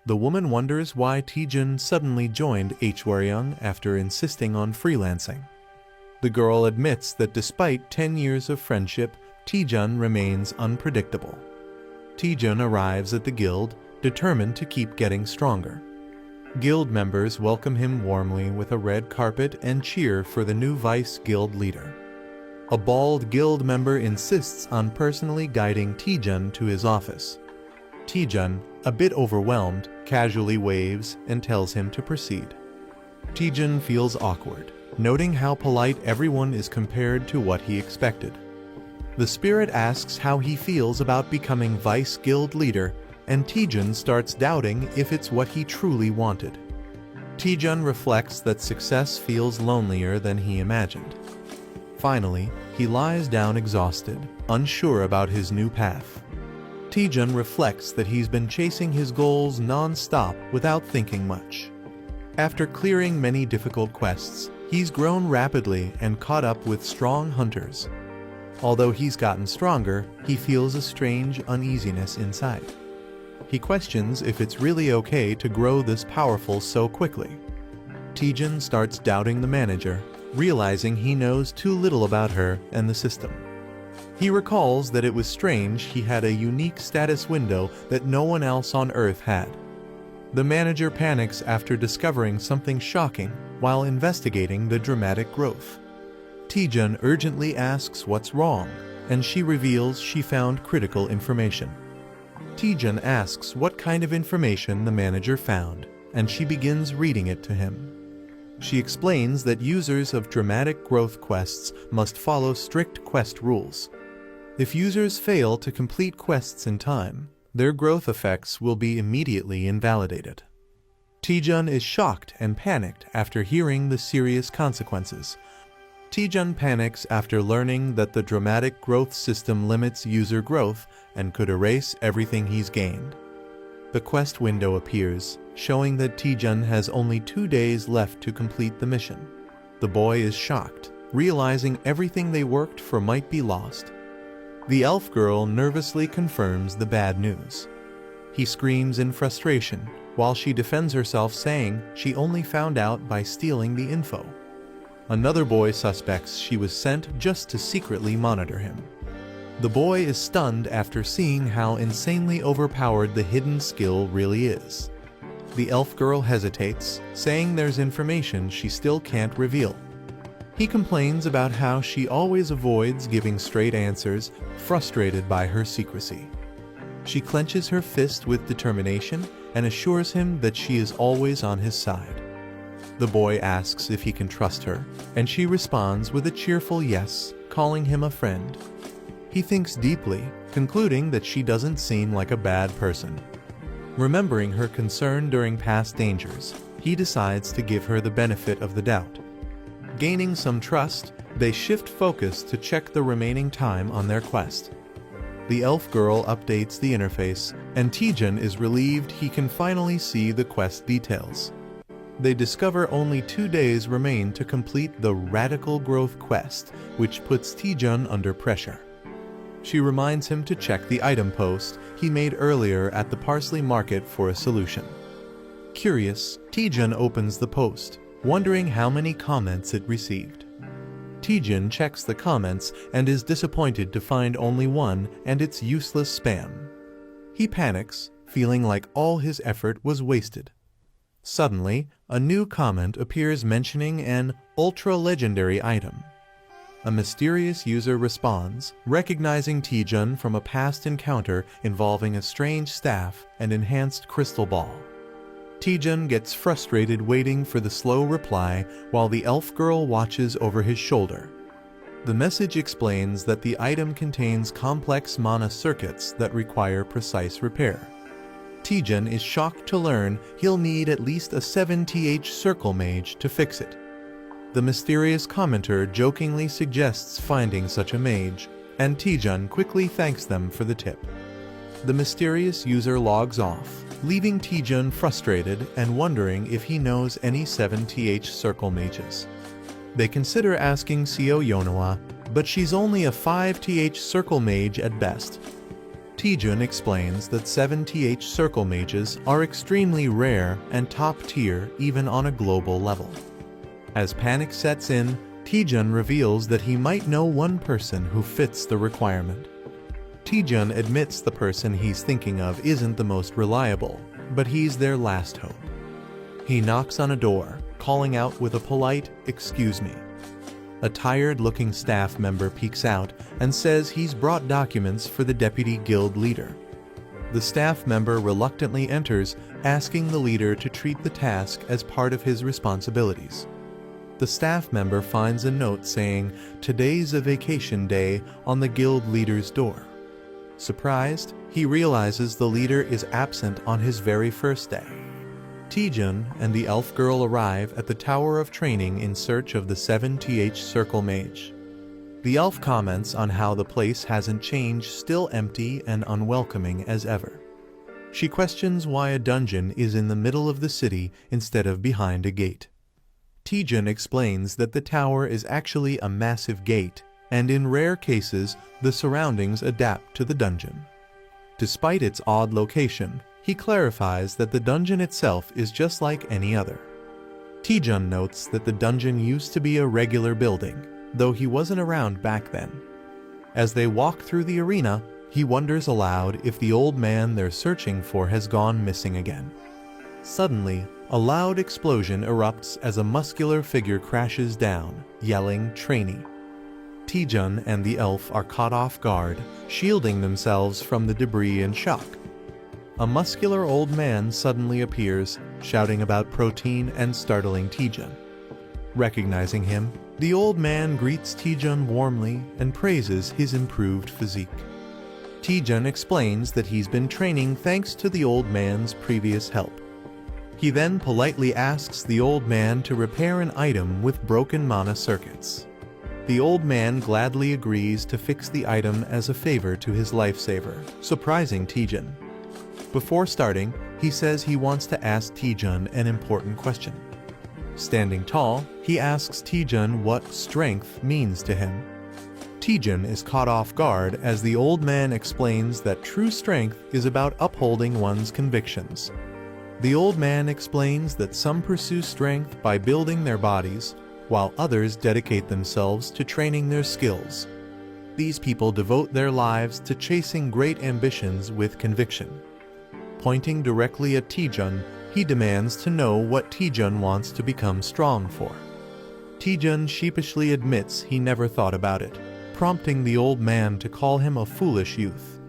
The woman wonders why Taejun suddenly joined Hwaryeong after insisting on freelancing. The girl admits that despite 10 years of friendship, Taejun remains unpredictable. Taejun arrives at the guild, determined to keep getting stronger. Guild members welcome him warmly with a red carpet and cheer for the new vice guild leader. A bald guild member insists on personally guiding Taejun to his office. Taejun, a bit overwhelmed, casually waves and tells him to proceed. Taejun feels awkward, noting how polite everyone is compared to what he expected. The spirit asks how he feels about becoming vice guild leader, and Taejun starts doubting if it's what he truly wanted. Taejun reflects that success feels lonelier than he imagined. Finally, he lies down exhausted, unsure about his new path. Taejun reflects that he's been chasing his goals non-stop without thinking much. After clearing many difficult quests, he's grown rapidly and caught up with strong hunters. Although he's gotten stronger, he feels a strange uneasiness inside. He questions if it's really okay to grow this powerful so quickly. Taejun starts doubting the manager, realizing he knows too little about her and the system. He recalls that it was strange he had a unique status window that no one else on Earth had. The manager panics after discovering something shocking while investigating the dramatic growth. Taejun urgently asks what's wrong, and she reveals she found critical information. Taejun asks what kind of information the manager found, and she begins reading it to him. She explains that users of dramatic growth quests must follow strict quest rules. If users fail to complete quests in time, their growth effects will be immediately invalidated. Taejun is shocked and panicked after hearing the serious consequences. Taejun panics after learning that the dramatic growth system limits user growth and could erase everything he's gained. The quest window appears, showing that Taejun has only 2 days left to complete the mission. The boy is shocked, realizing everything they worked for might be lost. The elf girl nervously confirms the bad news. He screams in frustration, while she defends herself saying she only found out by stealing the info. Another boy suspects she was sent just to secretly monitor him. The boy is stunned after seeing how insanely overpowered the hidden skill really is. The elf girl hesitates, saying there's information she still can't reveal. He complains about how she always avoids giving straight answers, frustrated by her secrecy. She clenches her fist with determination and assures him that she is always on his side. The boy asks if he can trust her, and she responds with a cheerful yes, calling him a friend. He thinks deeply, concluding that she doesn't seem like a bad person. Remembering her concern during past dangers, he decides to give her the benefit of the doubt. Gaining some trust, they shift focus to check the remaining time on their quest. The elf girl updates the interface, and Taejun is relieved he can finally see the quest details. They discover only 2 days remain to complete the Radical Growth quest, which puts Taejun under pressure. She reminds him to check the item post he made earlier at the Parsley Market for a solution. Curious, Taejun opens the post, wondering how many comments it received. Taejun checks the comments and is disappointed to find only one, and it's useless spam. He panics, feeling like all his effort was wasted. Suddenly, a new comment appears mentioning an ultra-legendary item. A mysterious user responds, recognizing Taejun from a past encounter involving a strange staff and enhanced crystal ball. Taejun gets frustrated waiting for the slow reply while the elf girl watches over his shoulder. The message explains that the item contains complex mana circuits that require precise repair. Taejun is shocked to learn he'll need at least a 7th circle mage to fix it. The mysterious commenter jokingly suggests finding such a mage, and Taejun quickly thanks them for the tip. The mysterious user logs off, leaving Taejun frustrated and wondering if he knows any 7th circle mages. They consider asking Seo Yeonhwa, but she's only a 5th circle mage at best. Taejun explains that 7th circle mages are extremely rare and top tier even on a global level. As panic sets in, Taejun reveals that he might know one person who fits the requirement. Taejun admits the person he's thinking of isn't the most reliable, but he's their last hope. He knocks on a door, calling out with a polite, "Excuse me." A tired-looking staff member peeks out and says he's brought documents for the deputy guild leader. The staff member reluctantly enters, asking the leader to treat the task as part of his responsibilities. The staff member finds a note saying, "Today's a vacation day," on the guild leader's door. Surprised, he realizes the leader is absent on his very first day. Taejun and the elf girl arrive at the Tower of Training in search of the 7th circle mage. The elf comments on how the place hasn't changed, still empty and unwelcoming as ever. She questions why a dungeon is in the middle of the city instead of behind a gate. Taejun explains that the tower is actually a massive gate, and in rare cases, the surroundings adapt to the dungeon. Despite its odd location, he clarifies that the dungeon itself is just like any other. Taejun notes that the dungeon used to be a regular building, though he wasn't around back then. As they walk through the arena, he wonders aloud if the old man they're searching for has gone missing again. Suddenly, a loud explosion erupts as a muscular figure crashes down, yelling, "Trainee." Taejun and the elf are caught off guard, shielding themselves from the debris in shock. A muscular old man suddenly appears, shouting about protein and startling Taejun. Recognizing him, the old man greets Taejun warmly and praises his improved physique. Taejun explains that he's been training thanks to the old man's previous help. He then politely asks the old man to repair an item with broken mana circuits. The old man gladly agrees to fix the item as a favor to his lifesaver, surprising Taejun. Before starting, he says he wants to ask Taejun an important question. Standing tall, he asks Taejun what strength means to him. Taejun is caught off guard as the old man explains that true strength is about upholding one's convictions. The old man explains that some pursue strength by building their bodies, while others dedicate themselves to training their skills. These people devote their lives to chasing great ambitions with conviction. Pointing directly at Taejun, he demands to know what Taejun wants to become strong for. Taejun sheepishly admits he never thought about it, prompting the old man to call him a foolish youth.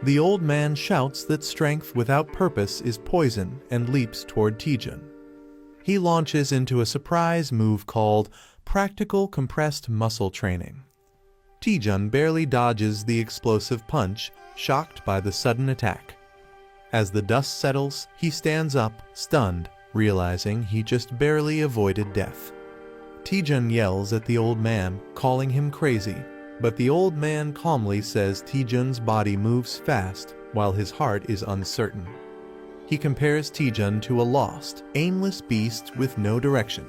The old man shouts that strength without purpose is poison and leaps toward Taejun. He launches into a surprise move called practical compressed muscle training. Taejun barely dodges the explosive punch, shocked by the sudden attack. As the dust settles, he stands up, stunned, realizing he just barely avoided death. Taejun yells at the old man, calling him crazy, but the old man calmly says Taejun's body moves fast while his heart is uncertain. he compares Taejun to a lost, aimless beast with no direction.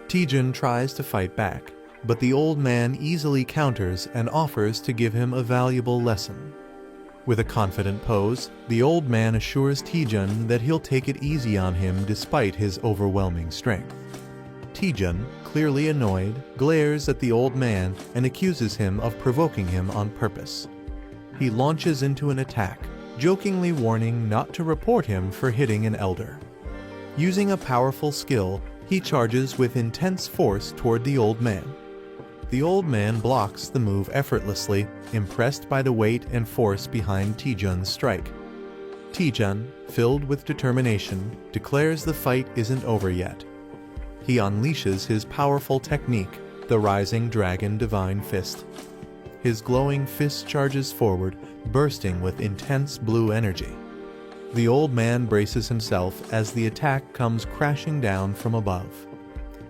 Taejun tries to fight back, but the old man easily counters and offers to give him a valuable lesson. With a confident pose, the old man assures Taejun that he'll take it easy on him despite his overwhelming strength. Taejun, clearly annoyed, glares at the old man and accuses him of provoking him on purpose. He launches into an attack, jokingly warning not to report him for hitting an elder. Using a powerful skill, he charges with intense force toward the old man. The old man blocks the move effortlessly, impressed by the weight and force behind Taejun's strike. Taejun, filled with determination, declares the fight isn't over yet. He unleashes his powerful technique, the Rising Dragon Divine Fist. His glowing fist charges forward, bursting with intense blue energy. The old man braces himself as the attack comes crashing down from above.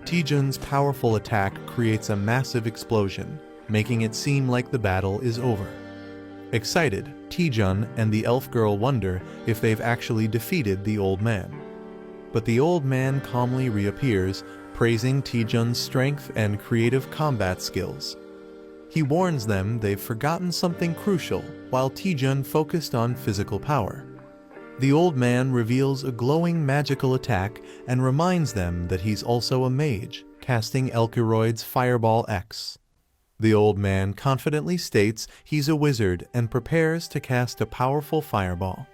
Taejun's powerful attack creates a massive explosion, making it seem like the battle is over. Excited, Taejun and the elf girl wonder if they've actually defeated the old man. But the old man calmly reappears, praising Taejun's strength and creative combat skills. He warns them they've forgotten something crucial while Taejun focused on physical power. The old man reveals a glowing magical attack and reminds them that he's also a mage, casting Elkiroid's Fireball X. The old man confidently states he's a wizard and prepares to cast a powerful fireball.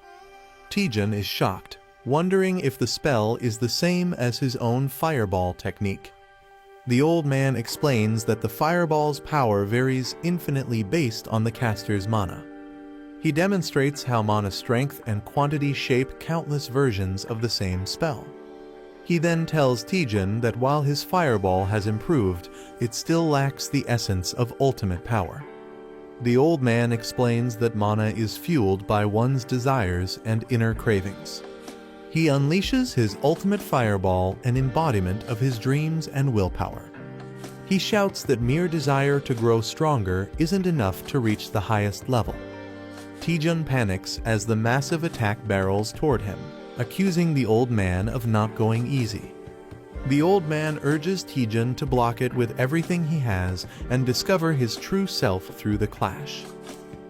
Taejun is shocked, wondering if the spell is the same as his own fireball technique. The old man explains that the fireball's power varies infinitely based on the caster's mana. He demonstrates how mana strength and quantity shape countless versions of the same spell. He then tells Taejun that while his fireball has improved, it still lacks the essence of ultimate power. The old man explains that mana is fueled by one's desires and inner cravings. He unleashes his ultimate fireball, an embodiment of his dreams and willpower. He shouts that mere desire to grow stronger isn't enough to reach the highest level. Taejun panics as the massive attack barrels toward him, accusing the old man of not going easy. The old man urges Taejun to block it with everything he has and discover his true self through the clash.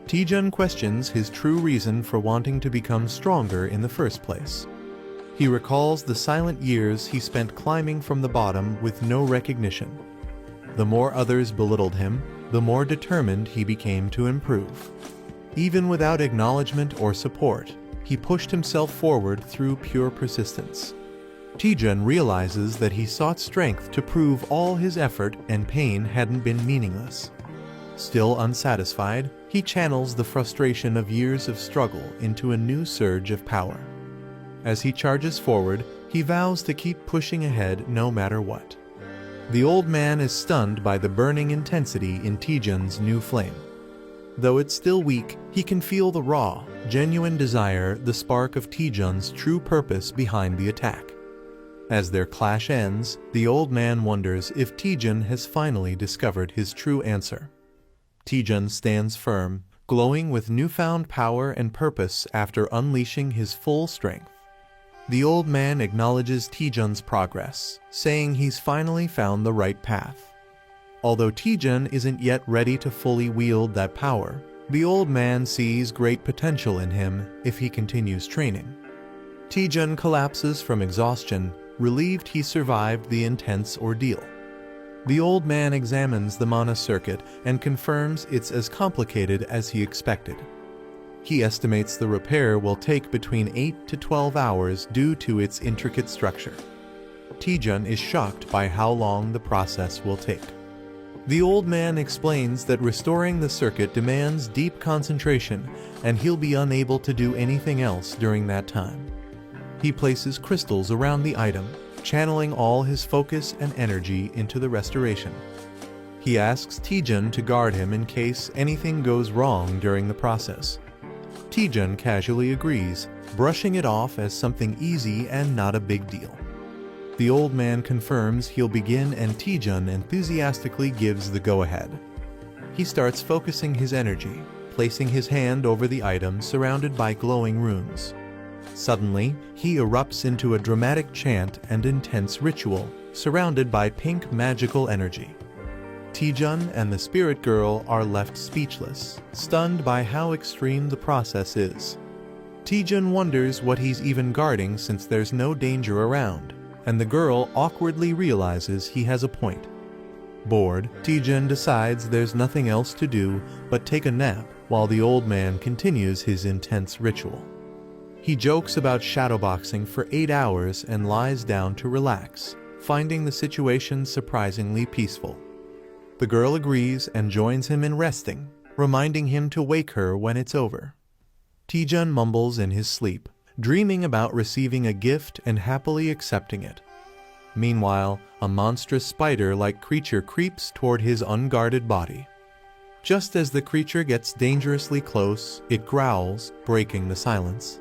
Taejun questions his true reason for wanting to become stronger in the first place. He recalls the silent years he spent climbing from the bottom with no recognition. The more others belittled him, the more determined he became to improve. Even without acknowledgement or support, he pushed himself forward through pure persistence. Taejun realizes that he sought strength to prove all his effort and pain hadn't been meaningless. Still unsatisfied, he channels the frustration of years of struggle into a new surge of power. As he charges forward, he vows to keep pushing ahead no matter what. The old man is stunned by the burning intensity in Taejun's new flame. Though it's still weak, he can feel the raw, genuine desire, the spark of Taejun's true purpose behind the attack. As their clash ends, the old man wonders if Taejun has finally discovered his true answer. Taejun stands firm, glowing with newfound power and purpose after unleashing his full strength. The old man acknowledges Taejun's progress, saying he's finally found the right path. Although Taejun isn't yet ready to fully wield that power, the old man sees great potential in him if he continues training. Taejun collapses from exhaustion, relieved he survived the intense ordeal. The old man examines the mana circuit and confirms it's as complicated as he expected. He estimates the repair will take between 8 to 12 hours due to its intricate structure. Taejun is shocked by how long the process will take. The old man explains that restoring the circuit demands deep concentration, and he'll be unable to do anything else during that time. He places crystals around the item, channeling all his focus and energy into the restoration. He asks Taejun to guard him in case anything goes wrong during the process. Taejun casually agrees, brushing it off as something easy and not a big deal. The old man confirms he'll begin, and Taejun enthusiastically gives the go-ahead. He starts focusing his energy, placing his hand over the item surrounded by glowing runes. Suddenly, he erupts into a dramatic chant and intense ritual, surrounded by pink magical energy. Taejun and the spirit girl are left speechless, stunned by how extreme the process is. Taejun wonders what he's even guarding since there's no danger around, and the girl awkwardly realizes he has a point. Bored, Taejun decides there's nothing else to do but take a nap while the old man continues his intense ritual. He jokes about shadowboxing for 8 hours and lies down to relax, finding the situation surprisingly peaceful. The girl agrees and joins him in resting, reminding him to wake her when it's over. Taejun mumbles in his sleep, dreaming about receiving a gift and happily accepting it. Meanwhile, a monstrous spider-like creature creeps toward his unguarded body. Just as the creature gets dangerously close, it growls, breaking the silence.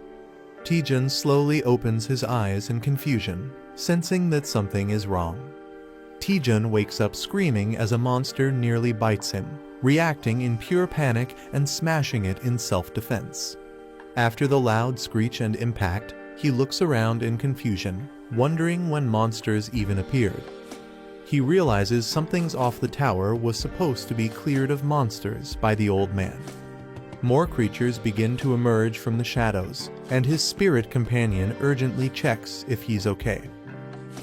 Taejun slowly opens his eyes in confusion, sensing that something is wrong. Taejun wakes up screaming as a monster nearly bites him, reacting in pure panic and smashing it in self-defense. After the loud screech and impact, he looks around in confusion, wondering when monsters even appeared. He realizes something's off. The tower was supposed to be cleared of monsters by the old man. More creatures begin to emerge from the shadows, and his spirit companion urgently checks if he's okay.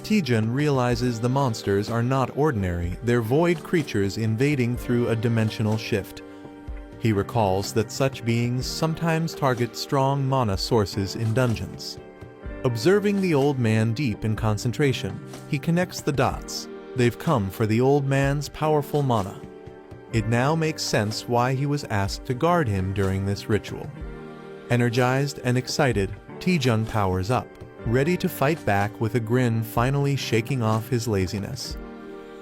Taejun realizes the monsters are not ordinary, they're void creatures invading through a dimensional shift. He recalls that such beings sometimes target strong mana sources in dungeons. Observing the old man deep in concentration, he connects the dots. They've come for the old man's powerful mana. It now makes sense why he was asked to guard him during this ritual. Energized and excited, Taejun powers up, ready to fight back with a grin finally shaking off his laziness.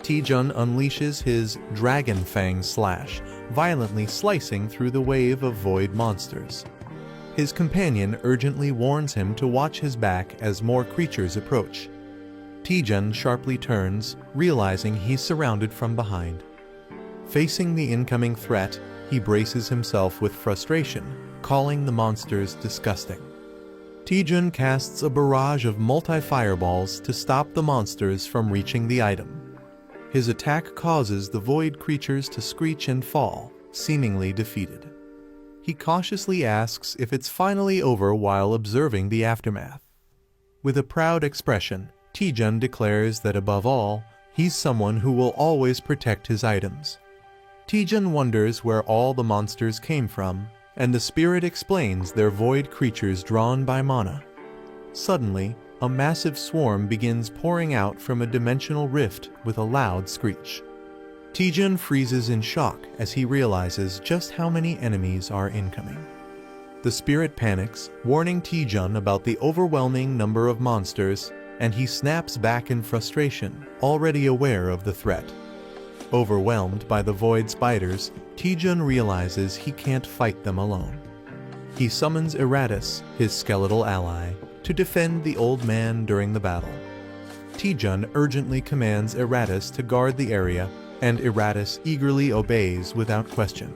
Taejun unleashes his Dragon Fang Slash, violently slicing through the wave of void monsters. His companion urgently warns him to watch his back as more creatures approach. Taejun sharply turns, realizing he's surrounded from behind. Facing the incoming threat, he braces himself with frustration, calling the monsters disgusting. Taejun casts a barrage of multi-fireballs to stop the monsters from reaching the item. His attack causes the void creatures to screech and fall, seemingly defeated. He cautiously asks if it's finally over while observing the aftermath. With a proud expression, Taejun declares that above all, he's someone who will always protect his items. Taejun wonders where all the monsters came from, and the spirit explains they're void creatures drawn by mana. Suddenly, a massive swarm begins pouring out from a dimensional rift with a loud screech. Taejun freezes in shock as he realizes just how many enemies are incoming. The spirit panics, warning Taejun about the overwhelming number of monsters, and he snaps back in frustration, already aware of the threat. Overwhelmed by the void spiders, Taejun realizes he can't fight them alone. He summons Eratus, his skeletal ally, to defend the old man during the battle. Taejun urgently commands Eratus to guard the area, and Eratus eagerly obeys without question.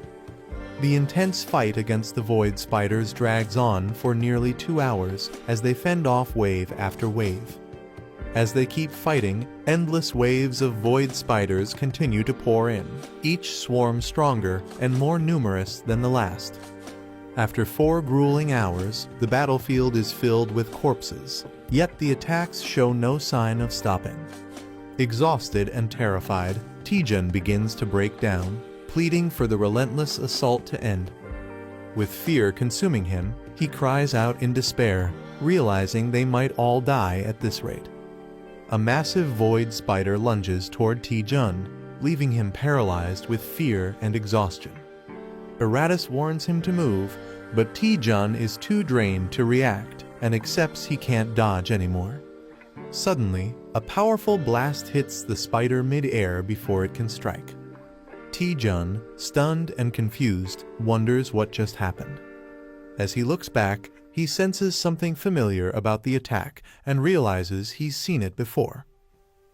The intense fight against the void spiders drags on for nearly 2 hours as they fend off wave after wave. As they keep fighting, endless waves of void spiders continue to pour in, each swarm stronger and more numerous than the last. After 4 grueling hours, the battlefield is filled with corpses, yet the attacks show no sign of stopping. Exhausted and terrified, Taejun begins to break down, pleading for the relentless assault to end. With fear consuming him, he cries out in despair, realizing they might all die at this rate. A massive void spider lunges toward Taejun, leaving him paralyzed with fear and exhaustion. Eratus warns him to move, but Taejun is too drained to react and accepts he can't dodge anymore. Suddenly, a powerful blast hits the spider mid-air before it can strike. Taejun, stunned and confused, wonders what just happened. As he looks back, he senses something familiar about the attack and realizes he's seen it before.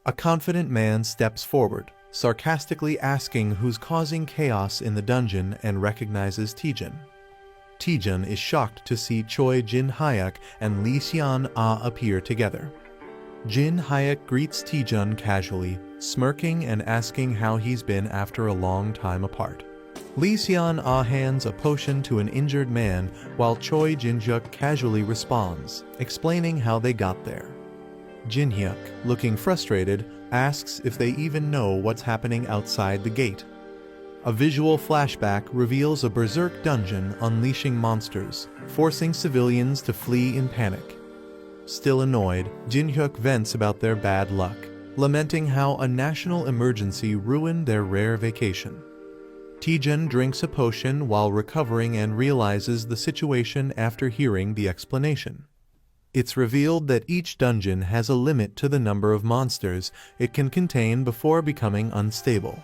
A confident man steps forward, sarcastically asking who's causing chaos in the dungeon, and recognizes Taejun. Taejun is shocked to see Choi Jin-hyuk and Lee Seon-ah appear together. Jin-hyuk greets Taejun casually, smirking and asking how he's been after a long time apart. Lee Seon-ah hands a potion to an injured man while Choi Jin-hyuk casually responds, explaining how they got there. Jin-hyuk, looking frustrated, asks if they even know what's happening outside the gate. A visual flashback reveals a berserk dungeon unleashing monsters, forcing civilians to flee in panic. Still annoyed, Jin-hyuk vents about their bad luck, lamenting how a national emergency ruined their rare vacation. Taejun drinks a potion while recovering and realizes the situation after hearing the explanation. It's revealed that each dungeon has a limit to the number of monsters it can contain before becoming unstable.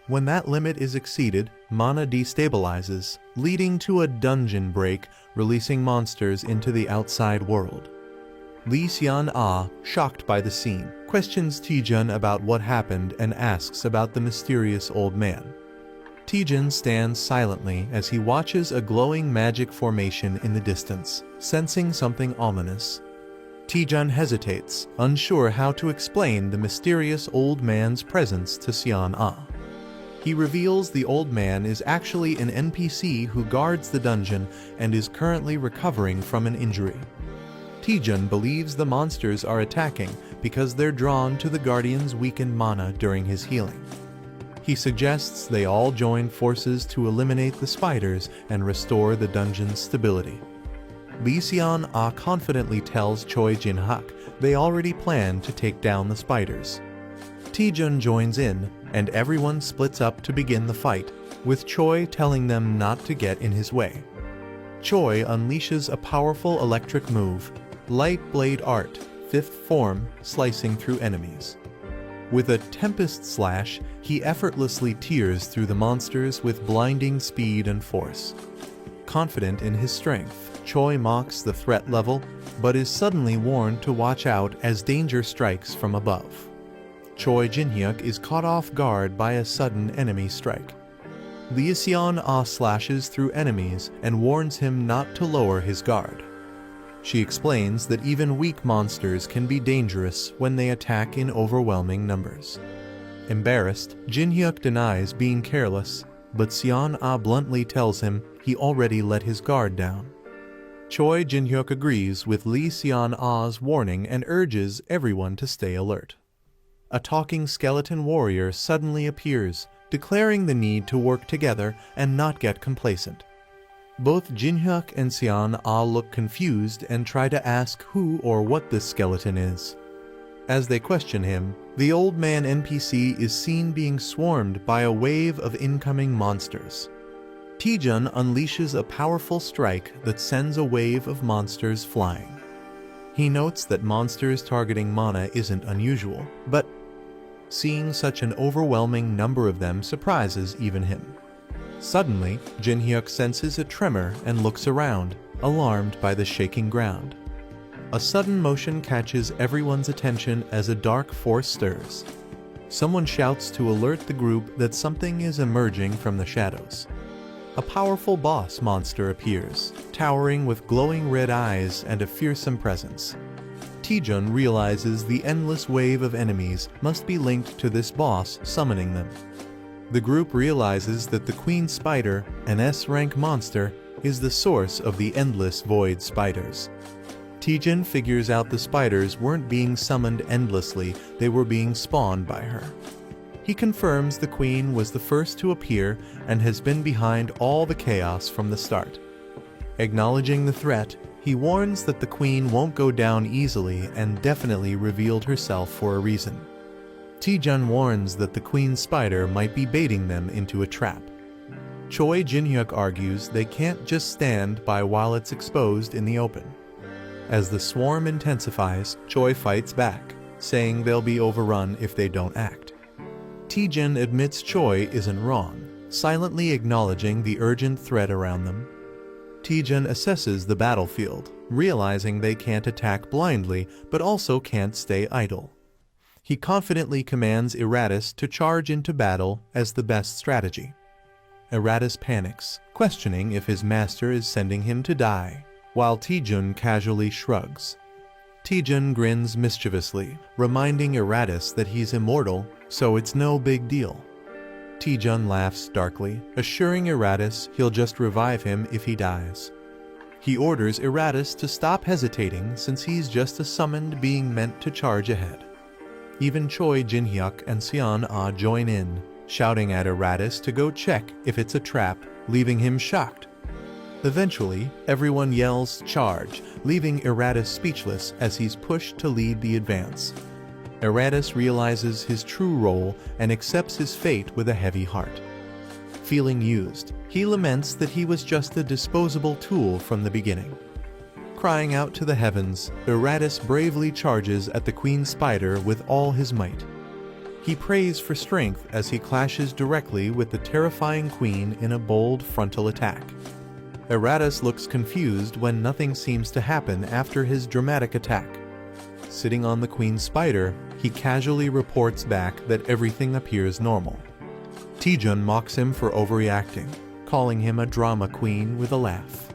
When that limit is exceeded, mana destabilizes, leading to a dungeon break, releasing monsters into the outside world. Lee Seon-ah, shocked by the scene, questions Taejun about what happened and asks about the mysterious old man. Taejun stands silently as he watches a glowing magic formation in the distance, sensing something ominous. Taejun hesitates, unsure how to explain the mysterious old man's presence to Seon-ah. He reveals the old man is actually an NPC who guards the dungeon and is currently recovering from an injury. Taejun believes the monsters are attacking because they're drawn to the guardian's weakened mana during his healing. He suggests they all join forces to eliminate the spiders and restore the dungeon's stability. Lee Seon-ah confidently tells Choi Jin-hyuk they already plan to take down the spiders. Taejun joins in, and everyone splits up to begin the fight, with Choi telling them not to get in his way. Choi unleashes a powerful electric move, Light Blade Art, 5th form, slicing through enemies. With a Tempest Slash, he effortlessly tears through the monsters with blinding speed and force. Confident in his strength, Choi mocks the threat level, but is suddenly warned to watch out as danger strikes from above. Choi Jin-hyuk is caught off guard by a sudden enemy strike. Lee Seon-ah slashes through enemies and warns him not to lower his guard. She explains that even weak monsters can be dangerous when they attack in overwhelming numbers. Embarrassed, Jin-hyuk denies being careless, but Seon-ah bluntly tells him he already let his guard down. Choi Jin-hyuk agrees with Lee Seon-ah's warning and urges everyone to stay alert. A talking skeleton warrior suddenly appears, declaring the need to work together and not get complacent. Both Jin-hyuk and Seon-ah look confused and try to ask who or what this skeleton is. As they question him, the old man NPC is seen being swarmed by a wave of incoming monsters. Taejun unleashes a powerful strike that sends a wave of monsters flying. He notes that monsters targeting mana isn't unusual, but seeing such an overwhelming number of them surprises even him. Suddenly, Jin-hyuk senses a tremor and looks around, alarmed by the shaking ground. A sudden motion catches everyone's attention as a dark force stirs. Someone shouts to alert the group that something is emerging from the shadows. A powerful boss monster appears, towering with glowing red eyes and a fearsome presence. Taejun realizes the endless wave of enemies must be linked to this boss summoning them. The group realizes that the Queen Spider, an S-rank monster, is the source of the endless void spiders. Taejun figures out the spiders weren't being summoned endlessly, they were being spawned by her. He confirms the Queen was the first to appear and has been behind all the chaos from the start. Acknowledging the threat, he warns that the Queen won't go down easily and definitely revealed herself for a reason. Taejun warns that the Queen Spider might be baiting them into a trap. Choi Jin-hyuk argues they can't just stand by while it's exposed in the open. As the swarm intensifies, Choi fights back, saying they'll be overrun if they don't act. Taejun admits Choi isn't wrong, silently acknowledging the urgent threat around them. Taejun assesses the battlefield, realizing they can't attack blindly but also can't stay idle. He confidently commands Iratus to charge into battle as the best strategy. Eratus panics, questioning if his master is sending him to die, while Taejun casually shrugs. Taejun grins mischievously, reminding Eratus that he's immortal, so it's no big deal. Taejun laughs darkly, assuring Eratus he'll just revive him if he dies. He orders Eratus to stop hesitating since he's just a summoned being meant to charge ahead. Even Choi Jin-hyuk and Seon-ah join in, shouting at Eratus to go check if it's a trap, leaving him shocked. Eventually, everyone yells "charge," leaving Eratus speechless as he's pushed to lead the advance. Eratus realizes his true role and accepts his fate with a heavy heart. Feeling used, he laments that he was just a disposable tool from the beginning. Crying out to the heavens, Eratus bravely charges at the Queen Spider with all his might. He prays for strength as he clashes directly with the terrifying queen in a bold frontal attack. Eratus looks confused when nothing seems to happen after his dramatic attack. Sitting on the Queen Spider, he casually reports back that everything appears normal. Taejun mocks him for overreacting, calling him a drama queen with a laugh.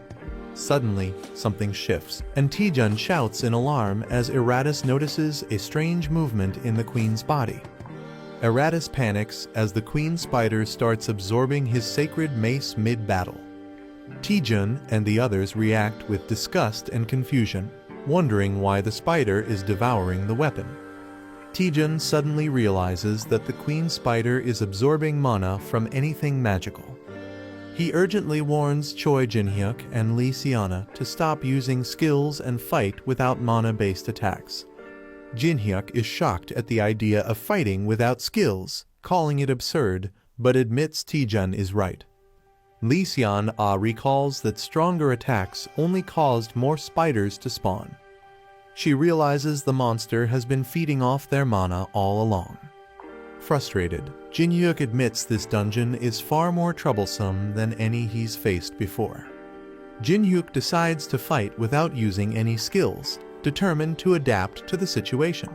Suddenly, something shifts, and Taejun shouts in alarm as Eratus notices a strange movement in the queen's body. Eratus panics as the Queen Spider starts absorbing his sacred mace mid-battle. Taejun and the others react with disgust and confusion, wondering why the spider is devouring the weapon. Taejun suddenly realizes that the Queen Spider is absorbing mana from anything magical. He urgently warns Choi Jin-hyuk and Lee Seon-ah to stop using skills and fight without mana-based attacks. Jin-hyuk is shocked at the idea of fighting without skills, calling it absurd, but admits Taejun is right. Lee Seon-ah recalls that stronger attacks only caused more spiders to spawn. She realizes the monster has been feeding off their mana all along. Frustrated, Jin-hyuk admits this dungeon is far more troublesome than any he's faced before. Jin-hyuk decides to fight without using any skills, determined to adapt to the situation.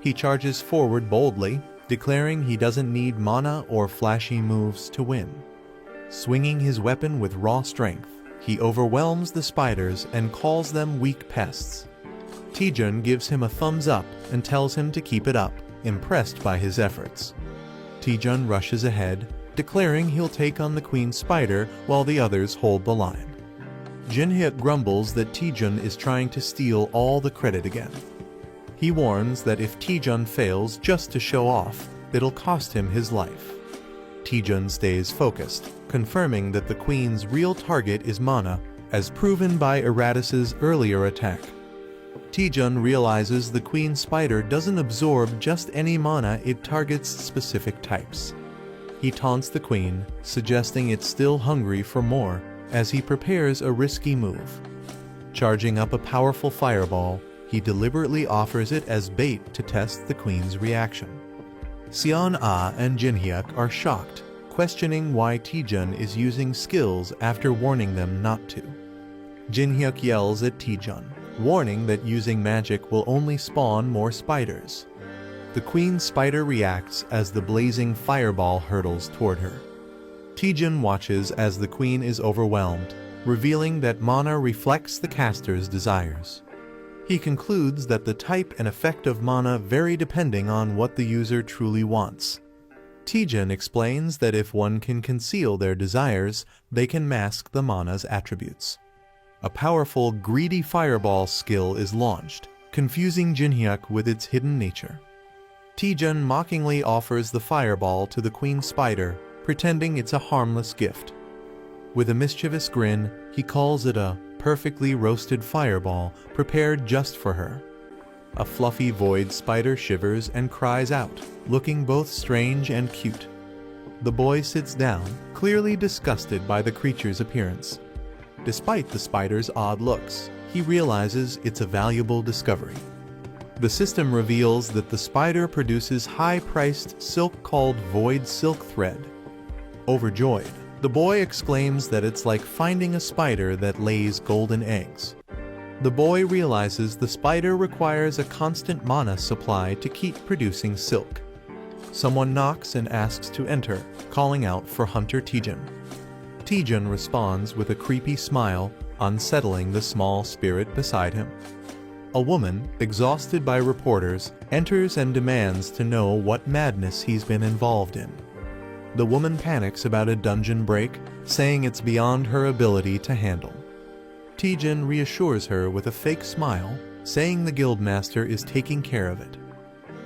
He charges forward boldly, declaring he doesn't need mana or flashy moves to win. Swinging his weapon with raw strength, he overwhelms the spiders and calls them weak pests. Taejun gives him a thumbs up and tells him to keep it up, impressed by his efforts. Taejun rushes ahead, declaring he'll take on the Queen Spider while the others hold the line. Jin-hyuk grumbles that Taejun is trying to steal all the credit again. He warns that if Taejun fails just to show off, it'll cost him his life. Taejun stays focused, confirming that the Queen's real target is mana, as proven by Eratus's earlier attack. Taejun realizes the Queen Spider doesn't absorb just any mana, it targets specific types. He taunts the Queen, suggesting it's still hungry for more, as he prepares a risky move. Charging up a powerful fireball, he deliberately offers it as bait to test the Queen's reaction. Seon-ah and Jin-hyuk are shocked, questioning why Taejun is using skills after warning them not to. Jin-hyuk yells at Taejun, warning that using magic will only spawn more spiders. The Queen Spider reacts as the blazing fireball hurtles toward her. Taejun watches as the Queen is overwhelmed, revealing that mana reflects the caster's desires. He concludes that the type and effect of mana vary depending on what the user truly wants. Taejun explains that if one can conceal their desires, they can mask the mana's attributes. A powerful greedy fireball skill is launched, confusing Jin-hyuk with its hidden nature. Taejun mockingly offers the fireball to the Queen Spider, pretending it's a harmless gift. With a mischievous grin, he calls it a perfectly roasted fireball prepared just for her. A fluffy void spider shivers and cries out, looking both strange and cute. The boy sits down, clearly disgusted by the creature's appearance. Despite the spider's odd looks, he realizes it's a valuable discovery. The system reveals that the spider produces high-priced silk called void silk thread. Overjoyed, the boy exclaims that it's like finding a spider that lays golden eggs. The boy realizes the spider requires a constant mana supply to keep producing silk. Someone knocks and asks to enter, calling out for Hunter Taejun. Taejun responds with a creepy smile, unsettling the small spirit beside him. A woman, exhausted by reporters, enters and demands to know what madness he's been involved in. The woman panics about a dungeon break, saying it's beyond her ability to handle. Taejun reassures her with a fake smile, saying the guildmaster is taking care of it.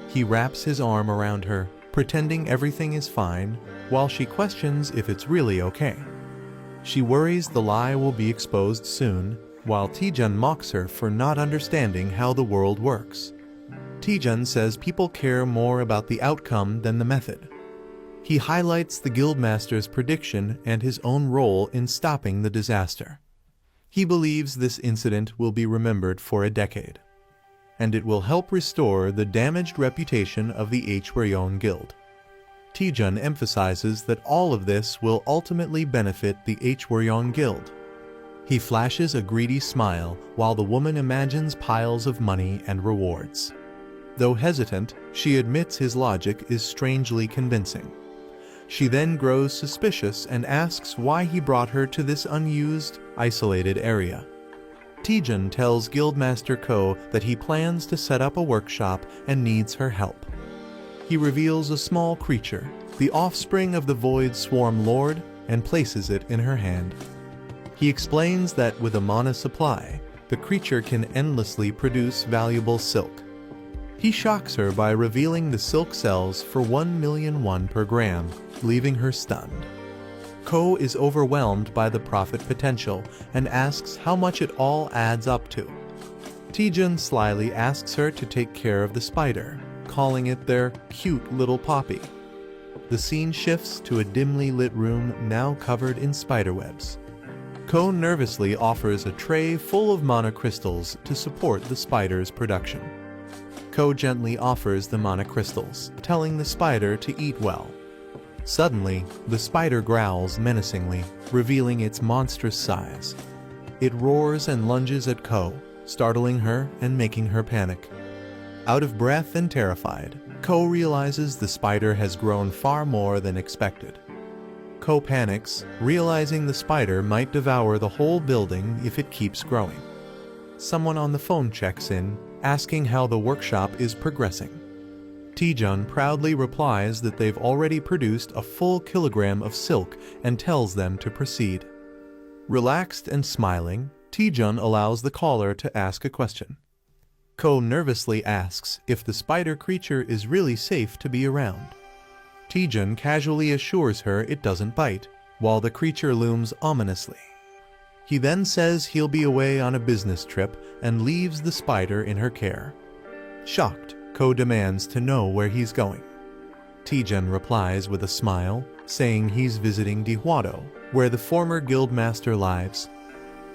He wraps his arm around her, pretending everything is fine, while she questions if it's really okay. She worries the lie will be exposed soon, while Taejun mocks her for not understanding how the world works. Taejun says people care more about the outcome than the method. He highlights the guildmaster's prediction and his own role in stopping the disaster. He believes this incident will be remembered for a decade, and it will help restore the damaged reputation of the Hwaryeon Guild. Taejun emphasizes that all of this will ultimately benefit the Hwaryeon Guild. He flashes a greedy smile while the woman imagines piles of money and rewards. Though hesitant, she admits his logic is strangely convincing. She then grows suspicious and asks why he brought her to this unused, isolated area. Taejun tells Guildmaster Ko that he plans to set up a workshop and needs her help. He reveals a small creature, the offspring of the Void Swarm Lord, and places it in her hand. He explains that with a mana supply, the creature can endlessly produce valuable silk. He shocks her by revealing the silk sells for 1,000,000 per gram, leaving her stunned. Ko is overwhelmed by the profit potential and asks how much it all adds up to. Taejun slyly asks her to take care of the spider, calling it their cute little poppy. The scene shifts to a dimly lit room now covered in spiderwebs. Ko nervously offers a tray full of mana crystals to support the spider's production. Ko gently offers the mana crystals, telling the spider to eat well. Suddenly, the spider growls menacingly, revealing its monstrous size. It roars and lunges at Ko, startling her and making her panic. Out of breath and terrified, Ko realizes the spider has grown far more than expected. Ko panics, realizing the spider might devour the whole building if it keeps growing. Someone on the phone checks in, asking how the workshop is progressing. Taejun proudly replies that they've already produced a full kilogram of silk and tells them to proceed. Relaxed and smiling, Taejun allows the caller to ask a question. Ko nervously asks if the spider creature is really safe to be around. Taejun casually assures her it doesn't bite, while the creature looms ominously. He then says he'll be away on a business trip and leaves the spider in her care. Shocked, Ko demands to know where he's going. Taejun replies with a smile, saying he's visiting Dihwado, where the former guildmaster lives.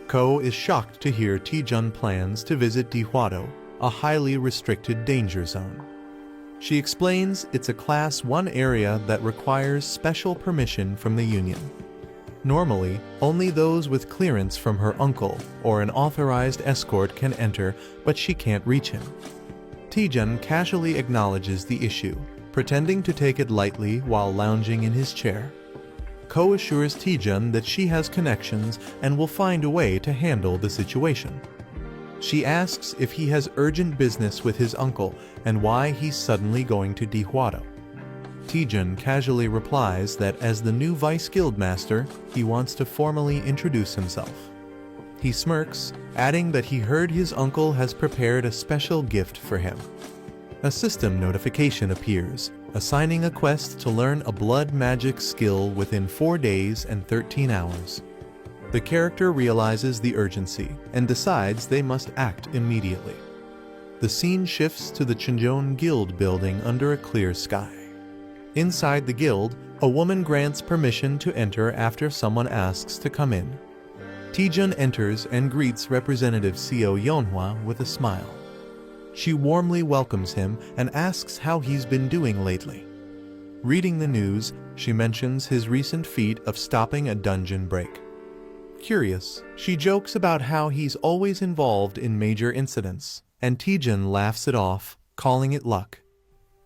Ko is shocked to hear Taejun plans to visit Dihwado, a highly restricted danger zone. She explains it's a Class 1 area that requires special permission from the Union. Normally, only those with clearance from her uncle or an authorized escort can enter, but she can't reach him. Taejun casually acknowledges the issue, pretending to take it lightly while lounging in his chair. Ko assures Taejun that she has connections and will find a way to handle the situation. She asks if he has urgent business with his uncle and why he's suddenly going to Dihwado. Taejun casually replies that as the new vice guildmaster, he wants to formally introduce himself. He smirks, adding that he heard his uncle has prepared a special gift for him. A system notification appears, assigning a quest to learn a blood magic skill within 4 days and 13 hours. The character realizes the urgency and decides they must act immediately. The scene shifts to the Chinjon Guild building under a clear sky. Inside the guild, a woman grants permission to enter after someone asks to come in. Taejun enters and greets Representative Seo Yeonhwa with a smile. She warmly welcomes him and asks how he's been doing lately. Reading the news, she mentions his recent feat of stopping a dungeon break. Curious, she jokes about how he's always involved in major incidents, and Taejun laughs it off, calling it luck.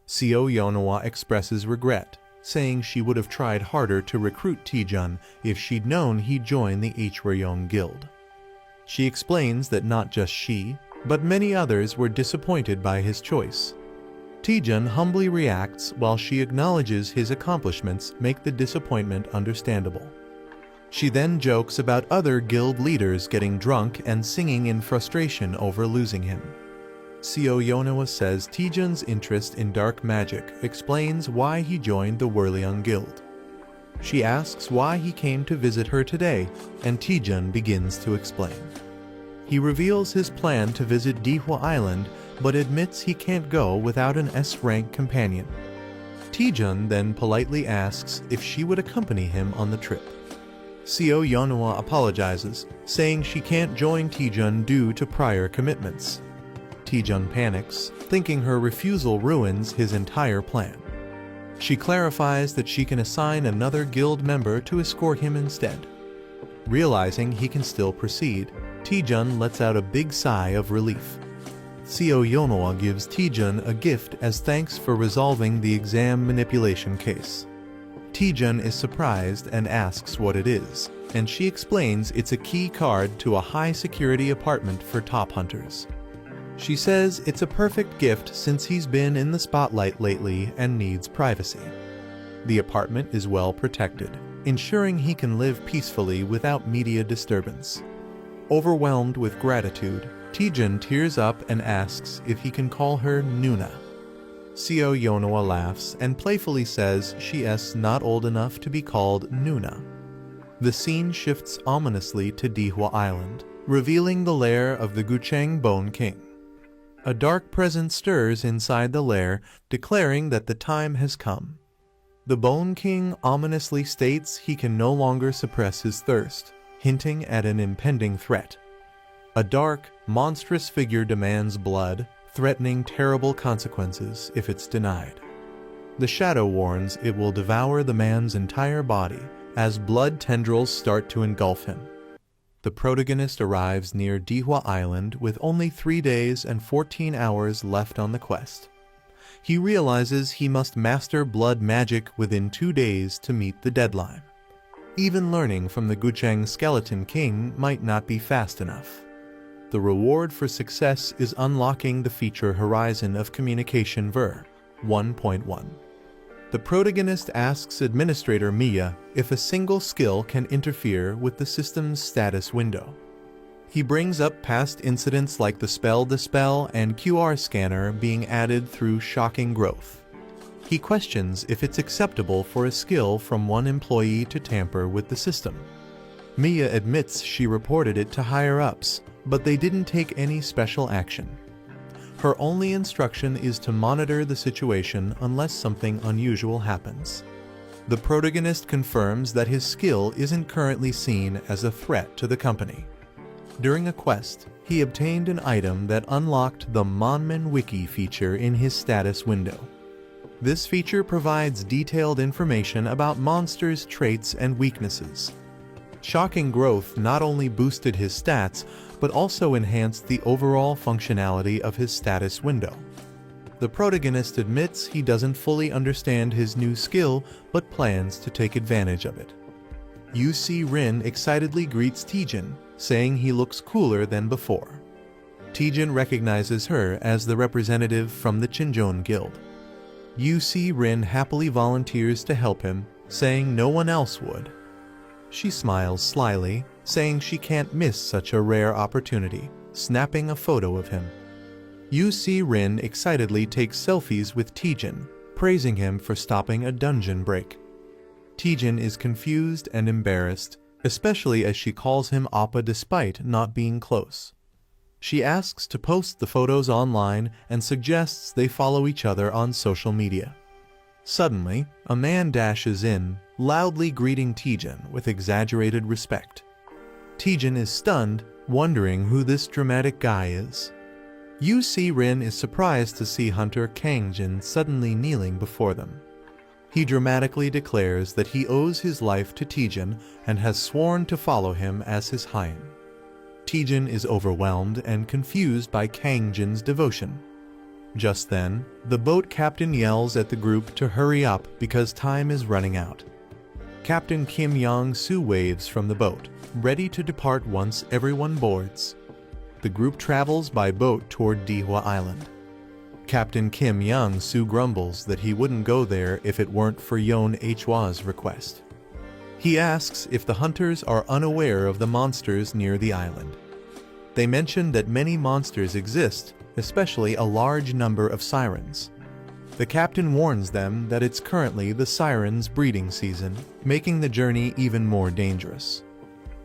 Seo Yeonhwa expresses regret, saying she would have tried harder to recruit Taejun if she'd known he'd join the Hwaryong Guild. She explains that not just she, but many others were disappointed by his choice. Taejun humbly reacts while she acknowledges his accomplishments make the disappointment understandable. She then jokes about other guild leaders getting drunk and singing in frustration over losing him. Seo Yeonhwa says Taejun's interest in dark magic explains why he joined the Hwaryong Guild. She asks why he came to visit her today, and Taejun begins to explain. He reveals his plan to visit Dihwa Island, but admits he can't go without an S-rank companion. Taejun then politely asks if she would accompany him on the trip. Seo Yeonhwa apologizes, saying she can't join Taejun due to prior commitments. Taejun panics, thinking her refusal ruins his entire plan. She clarifies that she can assign another guild member to escort him instead. Realizing he can still proceed, Taejun lets out a big sigh of relief. Seo Yeonhwa gives Taejun a gift as thanks for resolving the exam manipulation case. Taejun is surprised and asks what it is, and she explains it's a key card to a high-security apartment for top hunters. She says it's a perfect gift since he's been in the spotlight lately and needs privacy. The apartment is well protected, ensuring he can live peacefully without media disturbance. Overwhelmed with gratitude, Taejun tears up and asks if he can call her Nuna. Seo Yeonhwa laughs and playfully says she is not old enough to be called Nuna. The scene shifts ominously to Dihwa Island, revealing the lair of the Gucheng Bone King. A dark presence stirs inside the lair, declaring that the time has come. The Bone King ominously states he can no longer suppress his thirst, hinting at an impending threat. A dark, monstrous figure demands blood, threatening terrible consequences if it's denied. The shadow warns it will devour the man's entire body as blood tendrils start to engulf him. The protagonist arrives near Dihwa Island with only 3 days and 14 hours left on the quest. He realizes he must master blood magic within 2 days to meet the deadline. Even learning from the Gucheng Skeleton King might not be fast enough. The reward for success is unlocking the feature horizon of Communication Ver 1.1. The protagonist asks Administrator Mia if a single skill can interfere with the system's status window. He brings up past incidents like the spell Dispel and QR scanner being added through shocking growth. He questions if it's acceptable for a skill from one employee to tamper with the system. Mia admits she reported it to higher-ups, but they didn't take any special action. Her only instruction is to monitor the situation unless something unusual happens. The protagonist confirms that his skill isn't currently seen as a threat to the company. During a quest, he obtained an item that unlocked the Monman Wiki feature in his status window. This feature provides detailed information about monsters' traits and weaknesses. Shocking growth not only boosted his stats, but also enhanced the overall functionality of his status window. The protagonist admits he doesn't fully understand his new skill, but plans to take advantage of it. UC Rin excitedly greets Taejun, saying he looks cooler than before. Taejun recognizes her as the representative from the Chinjon Guild. UC Rin happily volunteers to help him, saying no one else would. She smiles slyly, saying she can't miss such a rare opportunity, snapping a photo of him. UC Rin excitedly takes selfies with Taejun, praising him for stopping a dungeon break. Taejun is confused and embarrassed, especially as she calls him Appa despite not being close. She asks to post the photos online and suggests they follow each other on social media. Suddenly, a man dashes in, loudly greeting Taejun with exaggerated respect. Taejun is stunned, wondering who this dramatic guy is. UC Rin is surprised to see Hunter Kangjin suddenly kneeling before them. He dramatically declares that he owes his life to Taejun and has sworn to follow him as his Hain. Taejun is overwhelmed and confused by Kangjin's devotion. Just then, the boat captain yells at the group to hurry up because time is running out. Captain Kim Young-soo waves from the boat, ready to depart once everyone boards. The group travels by boat toward Dihwa Island. Captain Kim Young-soo grumbles that he wouldn't go there if it weren't for Yeon Hwa's request. He asks if the hunters are unaware of the monsters near the island. They mention that many monsters exist, especially a large number of sirens. The captain warns them that it's currently the sirens' breeding season, making the journey even more dangerous.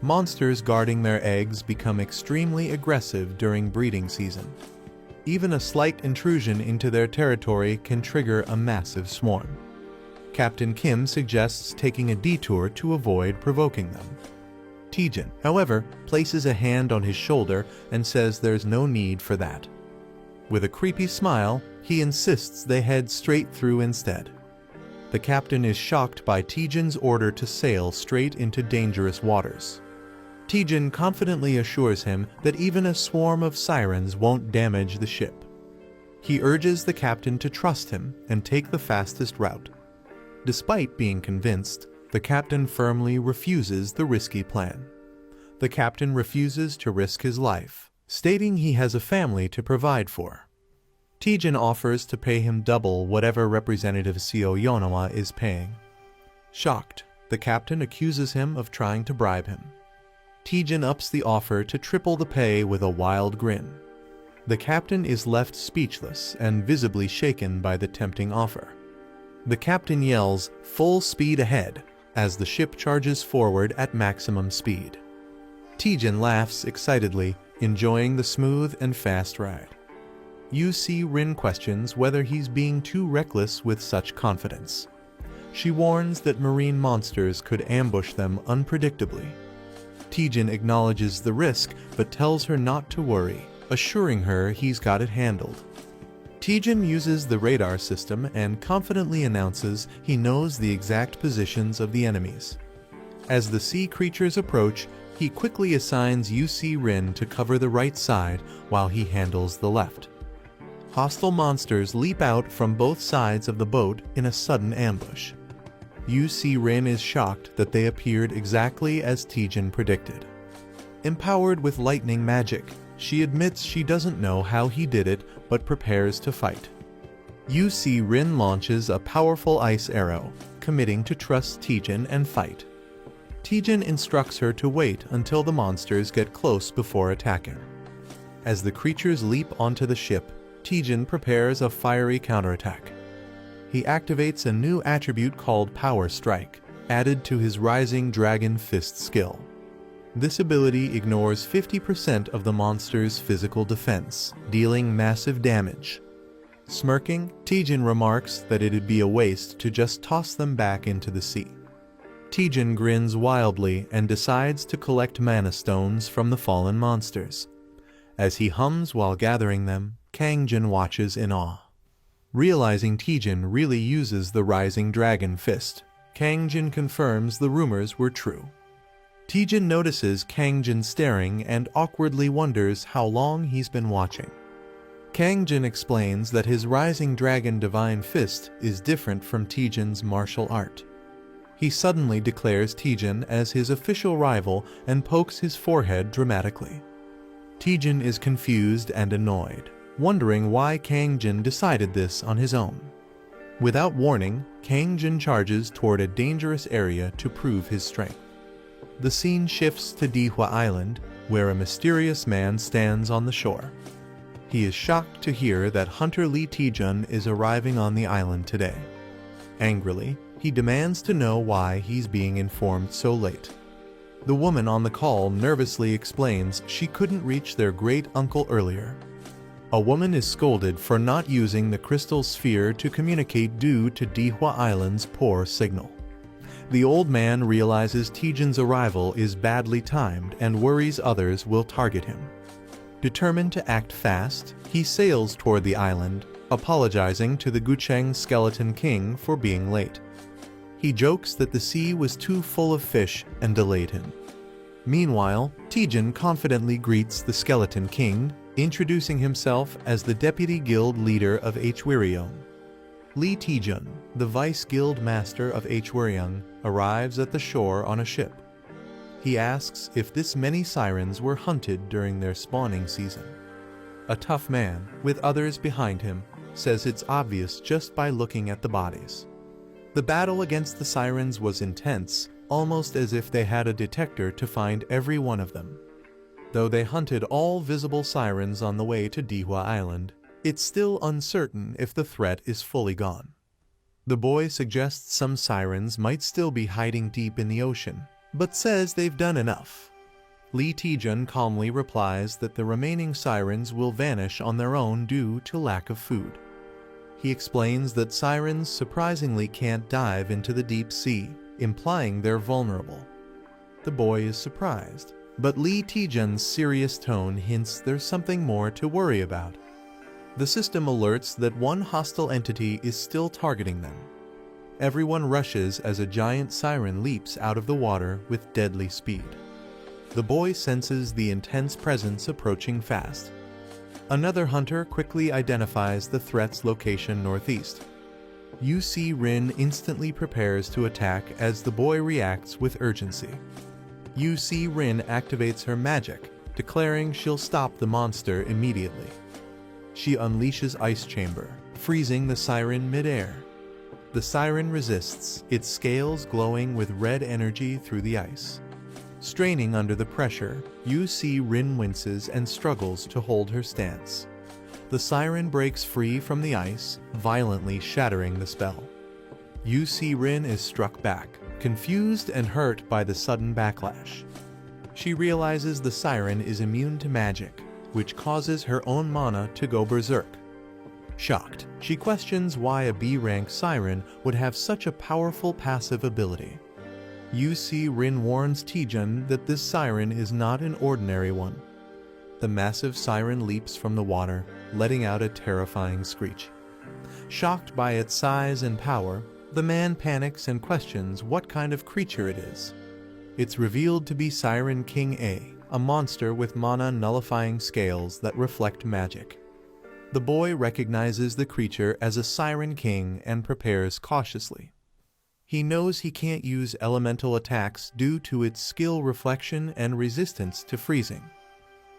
Monsters guarding their eggs become extremely aggressive during breeding season. Even a slight intrusion into their territory can trigger a massive swarm. Captain Kim suggests taking a detour to avoid provoking them. Taejin, however, places a hand on his shoulder and says there's no need for that. With a creepy smile, he insists they head straight through instead. The captain is shocked by Taejin's order to sail straight into dangerous waters. Taejin confidently assures him that even a swarm of sirens won't damage the ship. He urges the captain to trust him and take the fastest route. Despite being convinced, the captain firmly refuses the risky plan. The captain refuses to risk his life, stating he has a family to provide for. Taejin offers to pay him double whatever Representative Seo Yeonhwa is paying. Shocked, the captain accuses him of trying to bribe him. Taejin ups the offer to triple the pay with a wild grin. The captain is left speechless and visibly shaken by the tempting offer. The captain yells, "Full speed ahead," as the ship charges forward at maximum speed. Taejin laughs excitedly, enjoying the smooth and fast ride. Rin questions whether he's being too reckless with such confidence. She warns that marine monsters could ambush them unpredictably. Taejin acknowledges the risk but tells her not to worry, assuring her he's got it handled. Taejin uses the radar system and confidently announces he knows the exact positions of the enemies. As the sea creatures approach, he quickly assigns Rin to cover the right side while he handles the left. Hostile monsters leap out from both sides of the boat in a sudden ambush. Rin is shocked that they appeared exactly as Taejin predicted. Empowered with lightning magic, she admits she doesn't know how he did it but prepares to fight. Rin launches a powerful ice arrow, committing to trust Taejin and fight. Taejin instructs her to wait until the monsters get close before attacking. As the creatures leap onto the ship, Taejin prepares a fiery counterattack. He activates a new attribute called Power Strike, added to his Rising Dragon Fist skill. This ability ignores 50% of the monster's physical defense, dealing massive damage. Smirking, Taejin remarks that it'd be a waste to just toss them back into the sea. Taejin grins wildly and decides to collect mana stones from the fallen monsters. As he hums while gathering them, Kangjin watches in awe. Realizing Taejin really uses the Rising Dragon Fist, Kangjin confirms the rumors were true. Taejin notices Kangjin staring and awkwardly wonders how long he's been watching. Kangjin explains that his Rising Dragon Divine Fist is different from Taejin's martial art. He suddenly declares Taejin as his official rival and pokes his forehead dramatically. Taejin is confused and annoyed, wondering why Kangjin decided this on his own. Without warning, Kangjin charges toward a dangerous area to prove his strength. The scene shifts to Dihwa Island, where a mysterious man stands on the shore. He is shocked to hear that Hunter Lee Taejun is arriving on the island today. Angrily, he demands to know why he's being informed so late. The woman on the call nervously explains she couldn't reach their great-uncle earlier. A woman is scolded for not using the crystal sphere to communicate due to Dihwa Island's poor signal. The old man realizes Taejin's arrival is badly timed and worries others will target him. Determined to act fast, he sails toward the island, apologizing to the Gucheng Skeleton King for being late. He jokes that the sea was too full of fish and delayed him. Meanwhile, Taejin confidently greets the Skeleton King, introducing himself as the deputy guild leader of Hwryong. Lee Taejun, the vice guild master of Hwryong, arrives at the shore on a ship. He asks if this many sirens were hunted during their spawning season. A tough man, with others behind him, says it's obvious just by looking at the bodies. The battle against the sirens was intense, almost as if they had a detector to find every one of them. Though they hunted all visible sirens on the way to Dihwa Island, it's still uncertain if the threat is fully gone. The boy suggests some sirens might still be hiding deep in the ocean, but says they've done enough. Lee Taejun calmly replies that the remaining sirens will vanish on their own due to lack of food. He explains that sirens surprisingly can't dive into the deep sea, implying they're vulnerable. The boy is surprised, but Lee Taejun's serious tone hints there's something more to worry about. The system alerts that one hostile entity is still targeting them. Everyone rushes as a giant siren leaps out of the water with deadly speed. The boy senses the intense presence approaching fast. Another hunter quickly identifies the threat's location northeast. Rin instantly prepares to attack as the boy reacts with urgency. Rin activates her magic, declaring she'll stop the monster immediately. She unleashes Ice Chamber, freezing the siren midair. The siren resists, its scales glowing with red energy through the ice. Straining under the pressure, Rin winces and struggles to hold her stance. The siren breaks free from the ice, violently shattering the spell. Rin is struck back, confused and hurt by the sudden backlash. She realizes the siren is immune to magic, which causes her own mana to go berserk. Shocked, she questions why a B-rank siren would have such a powerful passive ability. Rin warns Taejun that this siren is not an ordinary one. The massive siren leaps from the water, letting out a terrifying screech. Shocked by its size and power, the man panics and questions what kind of creature it is. It's revealed to be Siren King a monster with mana-nullifying scales that reflect magic. The boy recognizes the creature as a Siren King and prepares cautiously. He knows he can't use elemental attacks due to its skill reflection and resistance to freezing.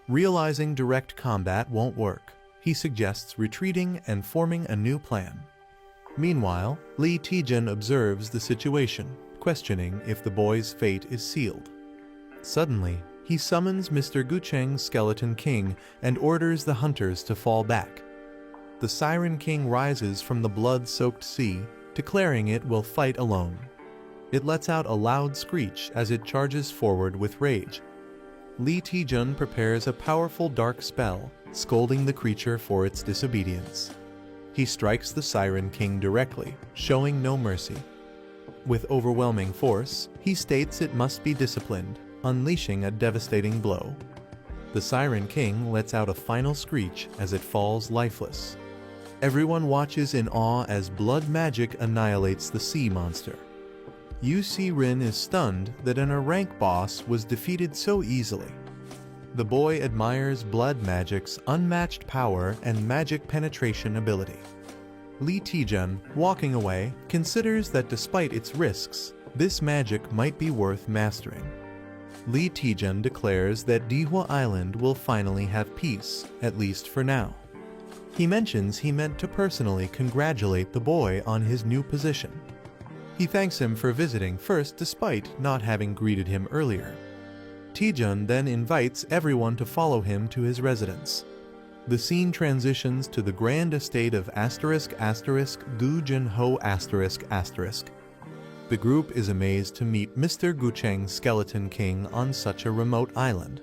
Realizing direct combat won't work, he suggests retreating and forming a new plan. Meanwhile, Lee Taejun observes the situation, questioning if the boy's fate is sealed. Suddenly, he summons Mr. Gucheng's Skeleton King and orders the hunters to fall back. The Siren King rises from the blood-soaked sea, declaring it will fight alone. It lets out a loud screech as it charges forward with rage. Lee Taejun prepares a powerful dark spell, scolding the creature for its disobedience. He strikes the Siren King directly, showing no mercy. With overwhelming force, he states it must be disciplined, unleashing a devastating blow. The Siren King lets out a final screech as it falls lifeless. Everyone watches in awe as blood magic annihilates the sea monster. Rin is stunned that an rank boss was defeated so easily. The boy admires blood magic's unmatched power and magic penetration ability. Lee Taejun, walking away, considers that despite its risks, this magic might be worth mastering. Lee Taejun declares that Dihwa Island will finally have peace, at least for now. He mentions he meant to personally congratulate the boy on his new position. He thanks him for visiting first despite not having greeted him earlier. Taejun then invites everyone to follow him to his residence. The scene transitions to the grand estate of ***** Gu Jin-ho *****. The group is amazed to meet Mr. Gucheng's Skeleton King on such a remote island.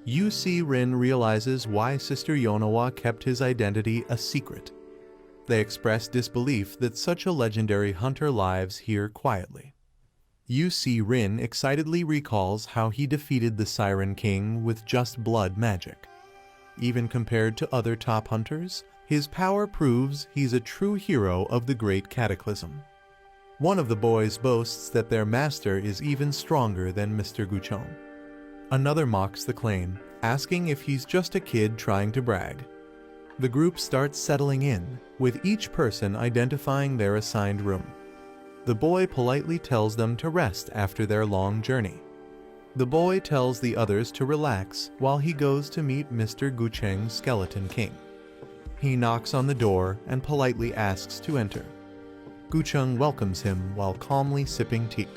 Rin realizes why Sister Yonawa kept his identity a secret. They express disbelief that such a legendary hunter lives here quietly. Rin excitedly recalls how he defeated the Siren King with just blood magic. Even compared to other top hunters, his power proves he's a true hero of the Great Cataclysm. One of the boys boasts that their master is even stronger than Mr. Gucheng. Another mocks the claim, asking if he's just a kid trying to brag. The group starts settling in, with each person identifying their assigned room. The boy politely tells them to rest after their long journey. The boy tells the others to relax while he goes to meet Mr. Gucheng's Skeleton King. He knocks on the door and politely asks to enter. Gucheng welcomes him while calmly sipping tea.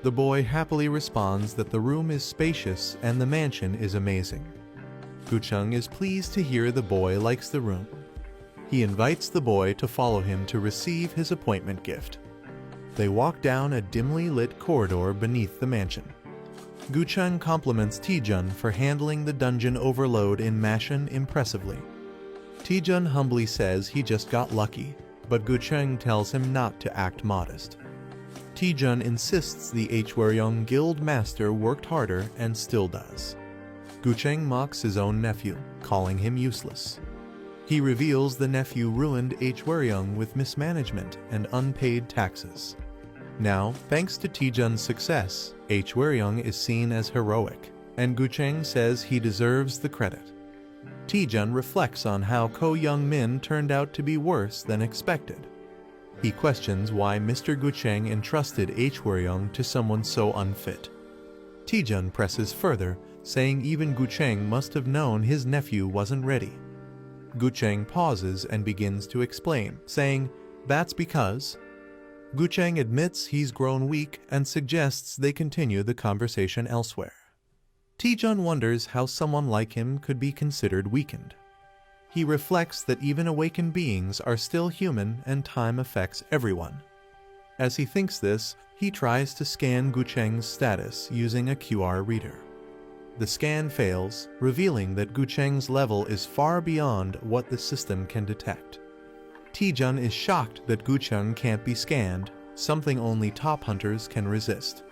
The boy happily responds that the room is spacious and the mansion is amazing. Gucheng is pleased to hear the boy likes the room. He invites the boy to follow him to receive his appointment gift. They walk down a dimly lit corridor beneath the mansion. Gucheng compliments Tijun for handling the dungeon overload in Mashan impressively. Tijun humbly says he just got lucky, but Gucheng tells him not to act modest. Tijun insists the Hweryong guild master worked harder and still does. Gucheng mocks his own nephew, calling him useless. He reveals the nephew ruined Hweryong with mismanagement and unpaid taxes. Now, thanks to Tijun's success, Hweryong is seen as heroic, and Gucheng says he deserves the credit. Tijun reflects on how Ko Young-min turned out to be worse than expected. He questions why Mr. Gucheng entrusted Hweryong to someone so unfit. Tijun presses further, saying even Gucheng must have known his nephew wasn't ready. Gucheng pauses and begins to explain, saying, "That's because..." Gucheng admits he's grown weak and suggests they continue the conversation elsewhere. Tijun wonders how someone like him could be considered weakened. He reflects that even awakened beings are still human and time affects everyone. As he thinks this, he tries to scan Gucheng's status using a QR reader. The scan fails, revealing that Gucheng's level is far beyond what the system can detect. Tijun is shocked that Gucheng can't be scanned, something only top hunters can resist.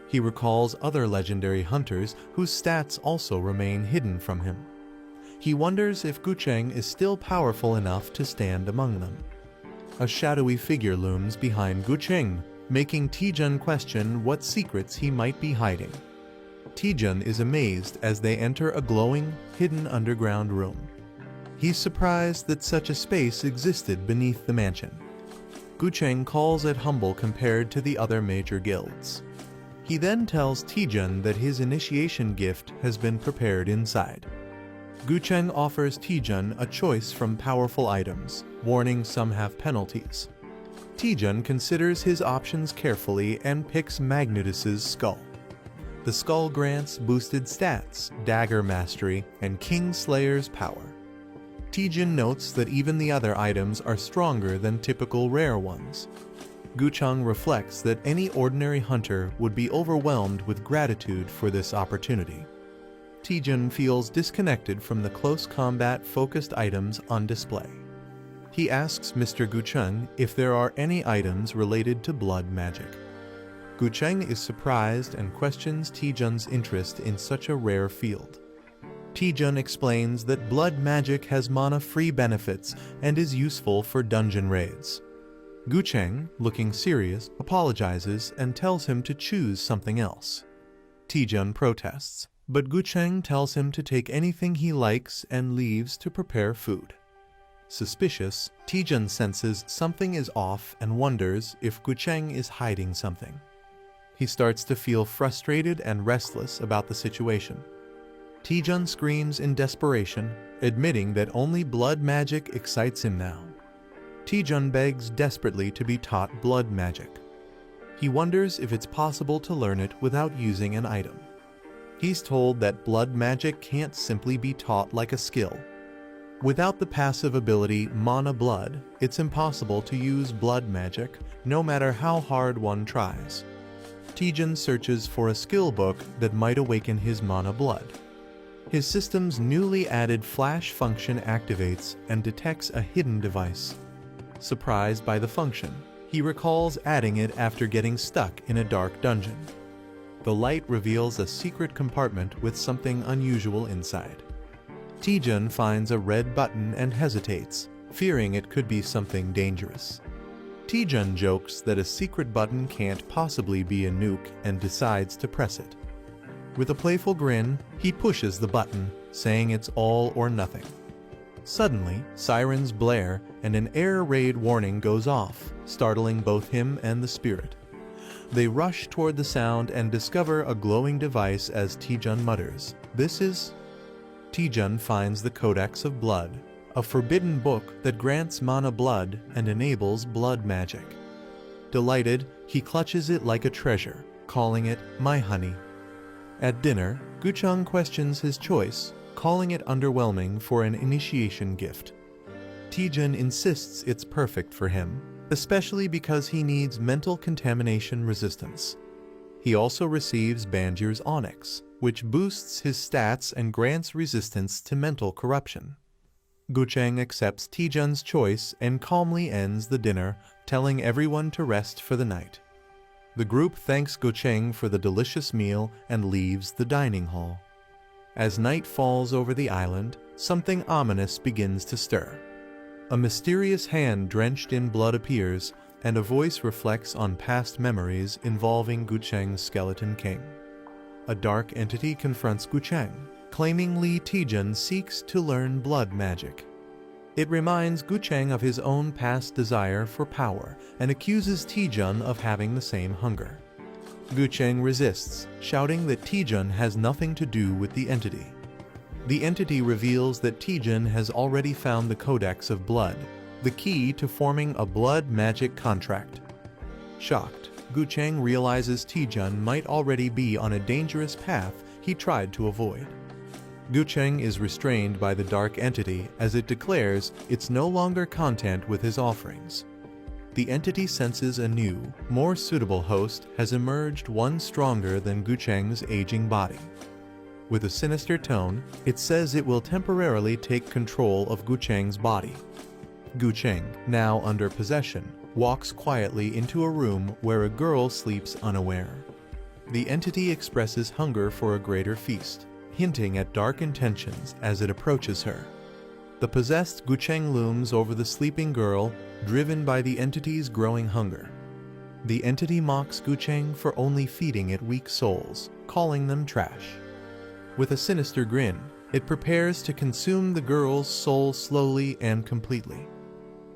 He recalls other legendary hunters whose stats also remain hidden from him. He wonders if Gucheng is still powerful enough to stand among them. A shadowy figure looms behind Gucheng, making Tijun question what secrets he might be hiding. Tijun is amazed as they enter a glowing, hidden underground room. He's surprised that such a space existed beneath the mansion. Gucheng calls it humble compared to the other major guilds. He then tells Tijun that his initiation gift has been prepared inside. Gucheng offers Tijun a choice from powerful items, warning some have penalties. Tijun considers his options carefully and picks Magnetus's skull. The skull grants boosted stats, dagger mastery, and Kingslayer's power. Tijun notes that even the other items are stronger than typical rare ones. Gucheng reflects that any ordinary hunter would be overwhelmed with gratitude for this opportunity. Tijun feels disconnected from the close combat-focused items on display. He asks Mr. Gucheng if there are any items related to blood magic. Gucheng is surprised and questions Tijun's interest in such a rare field. Tijun explains that blood magic has mana-free benefits and is useful for dungeon raids. Gucheng, looking serious, apologizes and tells him to choose something else. Tijun protests, but Gucheng tells him to take anything he likes and leaves to prepare food. Suspicious, Tijun senses something is off and wonders if Gucheng is hiding something. He starts to feel frustrated and restless about the situation. Tijun screams in desperation, admitting that only blood magic excites him now. Tijun begs desperately to be taught blood magic. He wonders if it's possible to learn it without using an item. He's told that blood magic can't simply be taught like a skill. Without the passive ability Mana Blood, it's impossible to use blood magic, no matter how hard one tries. Tijun searches for a skill book that might awaken his Mana Blood. His system's newly added flash function activates and detects a hidden device. Surprised by the function, he recalls adding it after getting stuck in a dark dungeon. The light reveals a secret compartment with something unusual inside. Tijun finds a red button and hesitates, fearing it could be something dangerous. Tijun jokes that a secret button can't possibly be a nuke and decides to press it. With a playful grin, he pushes the button, saying it's all or nothing. Suddenly, sirens blare and an air raid warning goes off, startling both him and the spirit. They rush toward the sound and discover a glowing device as Taejun mutters, "This is..." Taejun finds the Codex of Blood, a forbidden book that grants mana blood and enables blood magic. Delighted, he clutches it like a treasure, calling it "my honey." At dinner, Gucheng questions his choice, calling it underwhelming for an initiation gift. Taejun insists it's perfect for him, especially because he needs mental contamination resistance. He also receives Banjir's Onyx, which boosts his stats and grants resistance to mental corruption. Gucheng accepts Taejun's choice and calmly ends the dinner, telling everyone to rest for the night. The group thanks Gucheng for the delicious meal and leaves the dining hall. As night falls over the island, something ominous begins to stir. A mysterious hand drenched in blood appears, and a voice reflects on past memories involving Gucheng's skeleton king. A dark entity confronts Gucheng, claiming Lee Taejun seeks to learn blood magic. It reminds Gucheng of his own past desire for power and accuses Taejun of having the same hunger. Gucheng resists, shouting that Taejun has nothing to do with the entity. The entity reveals that Taejun has already found the Codex of Blood, the key to forming a blood magic contract. Shocked, Gucheng realizes Taejun might already be on a dangerous path he tried to avoid. Gucheng is restrained by the dark entity as it declares it's no longer content with his offerings. The entity senses a new, more suitable host has emerged, one stronger than Gucheng's aging body. With a sinister tone, it says it will temporarily take control of Gucheng's body. Gucheng, now under possession, walks quietly into a room where a girl sleeps unaware. The entity expresses hunger for a greater feast, hinting at dark intentions as it approaches her. The possessed Gucheng looms over the sleeping girl, driven by the entity's growing hunger. The entity mocks Gucheng for only feeding it weak souls, calling them trash. With a sinister grin, it prepares to consume the girl's soul slowly and completely.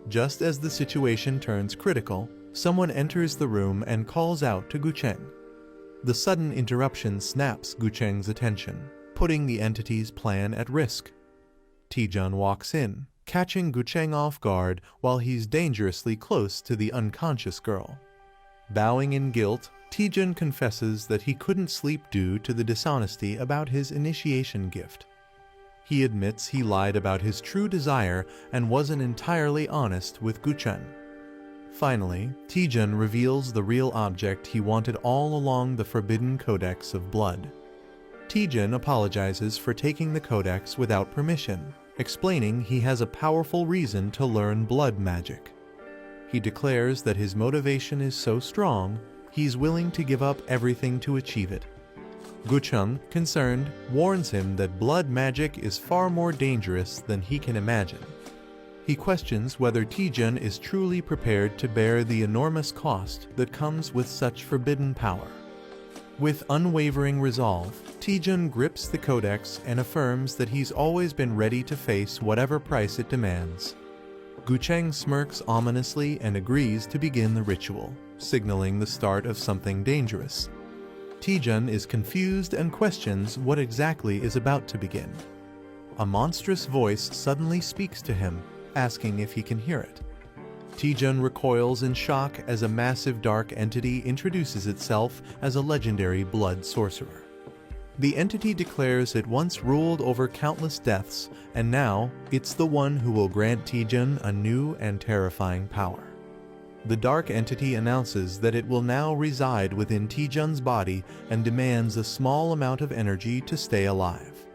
Just as the situation turns critical, someone enters the room and calls out to Gucheng. The sudden interruption snaps Gucheng's attention, putting the entity's plan at risk. Taejun walks in, catching Gucheng off guard while he's dangerously close to the unconscious girl. Bowing in guilt, Taejun confesses that he couldn't sleep due to the dishonesty about his initiation gift. He admits he lied about his true desire and wasn't entirely honest with Gucheng. Finally, Taejun reveals the real object he wanted all along, the Forbidden Codex of Blood. Taejun apologizes for taking the codex without permission, explaining he has a powerful reason to learn blood magic. He declares that his motivation is so strong, he's willing to give up everything to achieve it. Gucheng, concerned, warns him that blood magic is far more dangerous than he can imagine. He questions whether Taejun is truly prepared to bear the enormous cost that comes with such forbidden power. With unwavering resolve, Taejun grips the codex and affirms that he's always been ready to face whatever price it demands. Gucheng smirks ominously and agrees to begin the ritual, signaling the start of something dangerous. Taejun is confused and questions what exactly is about to begin. A monstrous voice suddenly speaks to him, asking if he can hear it. Taejun recoils in shock as a massive dark entity introduces itself as a legendary blood sorcerer. The entity declares it once ruled over countless deaths, and now it's the one who will grant Taejun a new and terrifying power. The dark entity announces that it will now reside within Taejun's body and demands a small amount of energy to stay alive.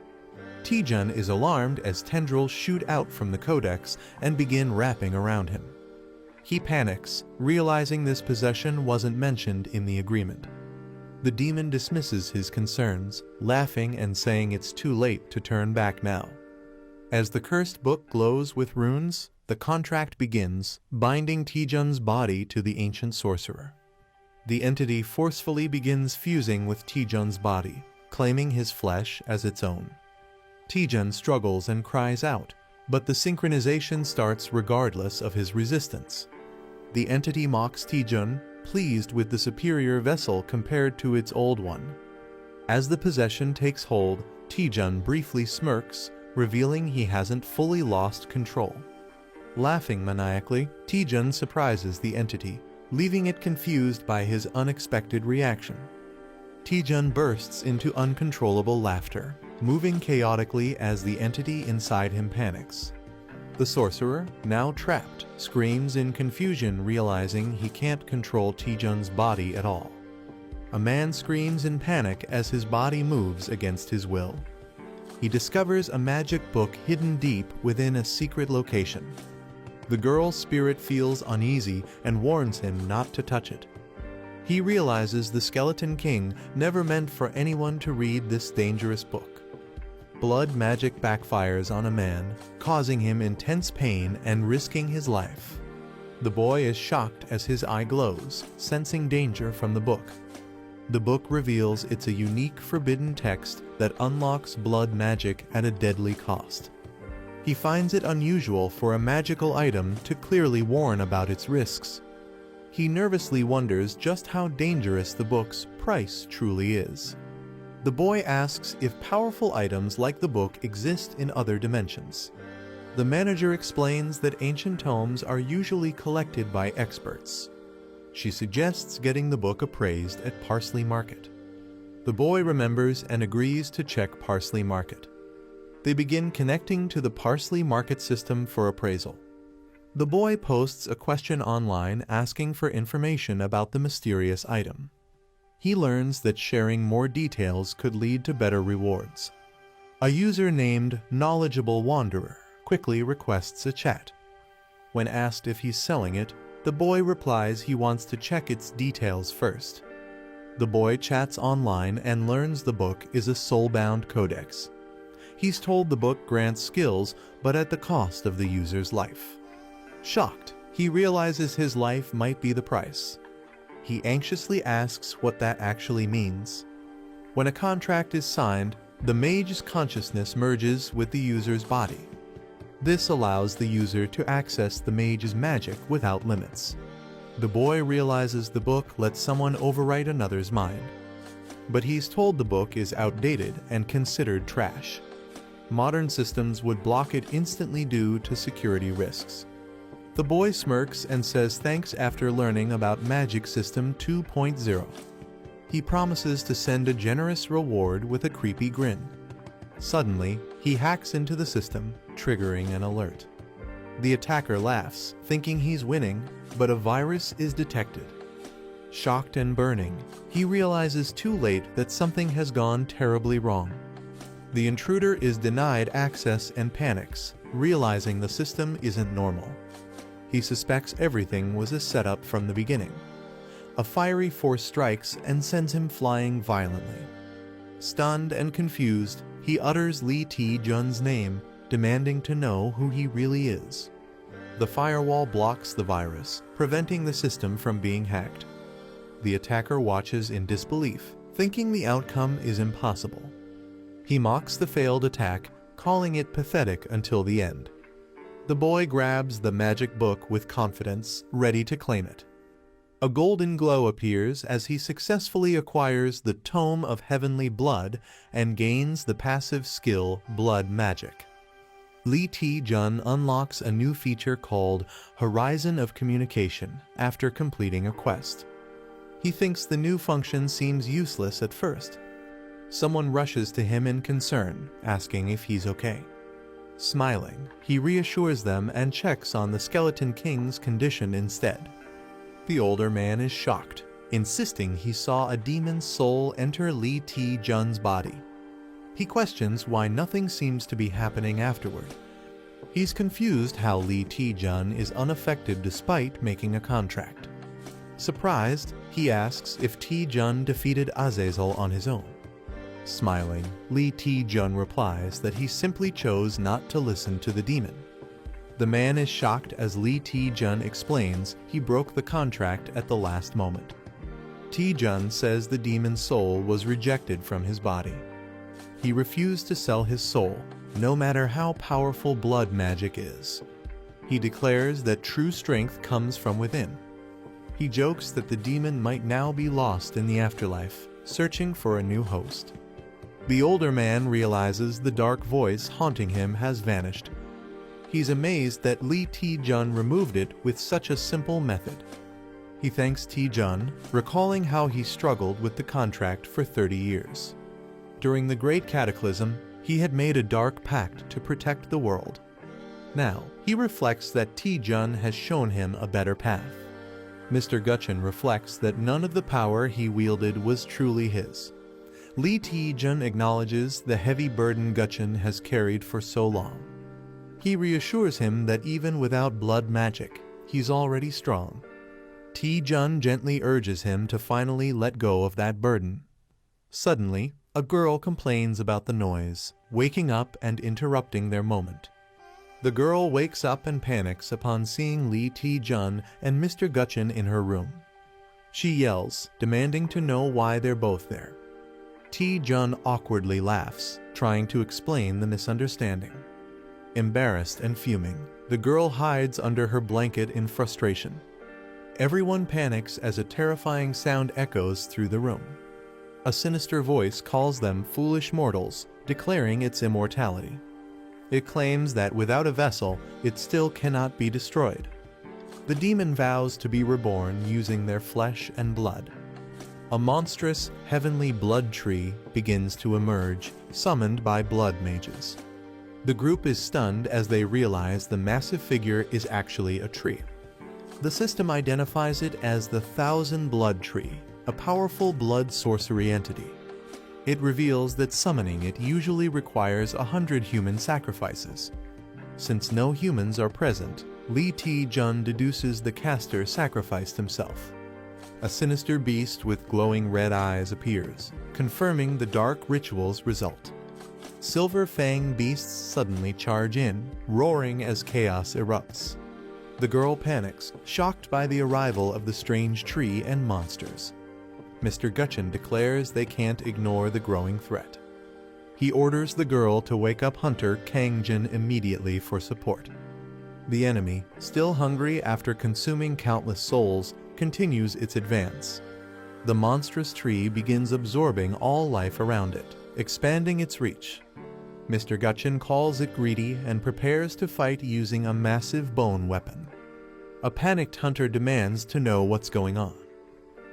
Taejun is alarmed as tendrils shoot out from the codex and begin wrapping around him. He panics, realizing this possession wasn't mentioned in the agreement. The demon dismisses his concerns, laughing and saying it's too late to turn back now. As the cursed book glows with runes, the contract begins, binding Taejun's body to the ancient sorcerer. The entity forcefully begins fusing with Taejun's body, claiming his flesh as its own. Taejun struggles and cries out, but the synchronization starts regardless of his resistance. The entity mocks Taejun, pleased with the superior vessel compared to its old one. As the possession takes hold, Taejun briefly smirks, revealing he hasn't fully lost control. Laughing maniacally, Taejun surprises the entity, leaving it confused by his unexpected reaction. Taejun bursts into uncontrollable laughter, moving chaotically as the entity inside him panics. The sorcerer, now trapped, screams in confusion, realizing he can't control Taejun's body at all. A man screams in panic as his body moves against his will. He discovers a magic book hidden deep within a secret location. The girl's spirit feels uneasy and warns him not to touch it. He realizes the Skeleton King never meant for anyone to read this dangerous book. Blood magic backfires on a man, causing him intense pain and risking his life. The boy is shocked as his eye glows, sensing danger from the book. The book reveals it's a unique forbidden text that unlocks blood magic at a deadly cost. He finds it unusual for a magical item to clearly warn about its risks. He nervously wonders just how dangerous the book's price truly is. The boy asks if powerful items like the book exist in other dimensions. The manager explains that ancient tomes are usually collected by experts. She suggests getting the book appraised at Parsley Market. The boy remembers and agrees to check Parsley Market. They begin connecting to the Parsley Market system for appraisal. The boy posts a question online asking for information about the mysterious item. He learns that sharing more details could lead to better rewards. A user named Knowledgeable Wanderer quickly requests a chat. When asked if he's selling it, the boy replies he wants to check its details first. The boy chats online and learns the book is a soul-bound codex. He's told the book grants skills, but at the cost of the user's life. Shocked, he realizes his life might be the price. He anxiously asks what that actually means. When a contract is signed, the mage's consciousness merges with the user's body. This allows the user to access the mage's magic without limits. The boy realizes the book lets someone overwrite another's mind. But he's told the book is outdated and considered trash. Modern systems would block it instantly due to security risks. The boy smirks and says thanks after learning about Magic System 2.0. He promises to send a generous reward with a creepy grin. Suddenly, he hacks into the system, triggering an alert. The attacker laughs, thinking he's winning, but a virus is detected. Shocked and burning, he realizes too late that something has gone terribly wrong. The intruder is denied access and panics, realizing the system isn't normal. He suspects everything was a setup from the beginning. A fiery force strikes and sends him flying violently. Stunned and confused, he utters Lee Taejun's name, demanding to know who he really is. The firewall blocks the virus, preventing the system from being hacked. The attacker watches in disbelief, thinking the outcome is impossible. He mocks the failed attack, calling it pathetic until the end. The boy grabs the magic book with confidence, ready to claim it. A golden glow appears as he successfully acquires the Tome of Heavenly Blood and gains the passive skill Blood Magic. Lee Taejun unlocks a new feature called Horizon of Communication after completing a quest. He thinks the new function seems useless at first. Someone rushes to him in concern, asking if he's okay. Smiling, he reassures them and checks on the Skeleton King's condition instead. The older man is shocked, insisting he saw a demon's soul enter Lee Taejun's body. He questions why nothing seems to be happening afterward. He's confused how Lee Taejun is unaffected despite making a contract. Surprised, he asks if Taejun defeated Azazel on his own. Smiling, Lee Taejun replies that he simply chose not to listen to the demon. The man is shocked as Lee Taejun explains he broke the contract at the last moment. Tae-jun says the demon's soul was rejected from his body. He refused to sell his soul, no matter how powerful blood magic is. He declares that true strength comes from within. He jokes that the demon might now be lost in the afterlife, searching for a new host. The older man realizes the dark voice haunting him has vanished. He's amazed that Lee Tae-jun removed it with such a simple method. He thanks Tae-jun, recalling how he struggled with the contract for 30 years. During the Great Cataclysm, he had made a dark pact to protect the world. Now, he reflects that Tae-jun has shown him a better path. Mr. Guchun reflects that none of the power he wielded was truly his. Lee Tae-jun acknowledges the heavy burden Guchun has carried for so long. He reassures him that even without blood magic, he's already strong. Tae-jun gently urges him to finally let go of that burden. Suddenly, a girl complains about the noise, waking up and interrupting their moment. The girl wakes up and panics upon seeing Lee Tae-jun and Mr. Guchun in her room. She yells, demanding to know why they're both there. Tae-jun awkwardly laughs, trying to explain the misunderstanding. Embarrassed and fuming, the girl hides under her blanket in frustration. Everyone panics as a terrifying sound echoes through the room. A sinister voice calls them foolish mortals, declaring its immortality. It claims that without a vessel, it still cannot be destroyed. The demon vows to be reborn using their flesh and blood. A monstrous, heavenly blood tree begins to emerge, summoned by blood mages. The group is stunned as they realize the massive figure is actually a tree. The system identifies it as the Thousand Blood Tree, a powerful blood sorcery entity. It reveals that summoning it usually requires 100 human sacrifices. Since no humans are present, Lee Tae-jun deduces the caster sacrificed himself. A sinister beast with glowing red eyes appears, confirming the dark ritual's result. Silver Fang beasts suddenly charge in, roaring as chaos erupts. The girl panics, shocked by the arrival of the strange tree and monsters. Mr. Guchun declares they can't ignore the growing threat. He orders the girl to wake up hunter Kang-jin immediately for support. The enemy, still hungry after consuming countless souls, continues its advance. The monstrous tree begins absorbing all life around it, expanding its reach. Mr. Guchun calls it greedy and prepares to fight using a massive bone weapon. A panicked hunter demands to know what's going on.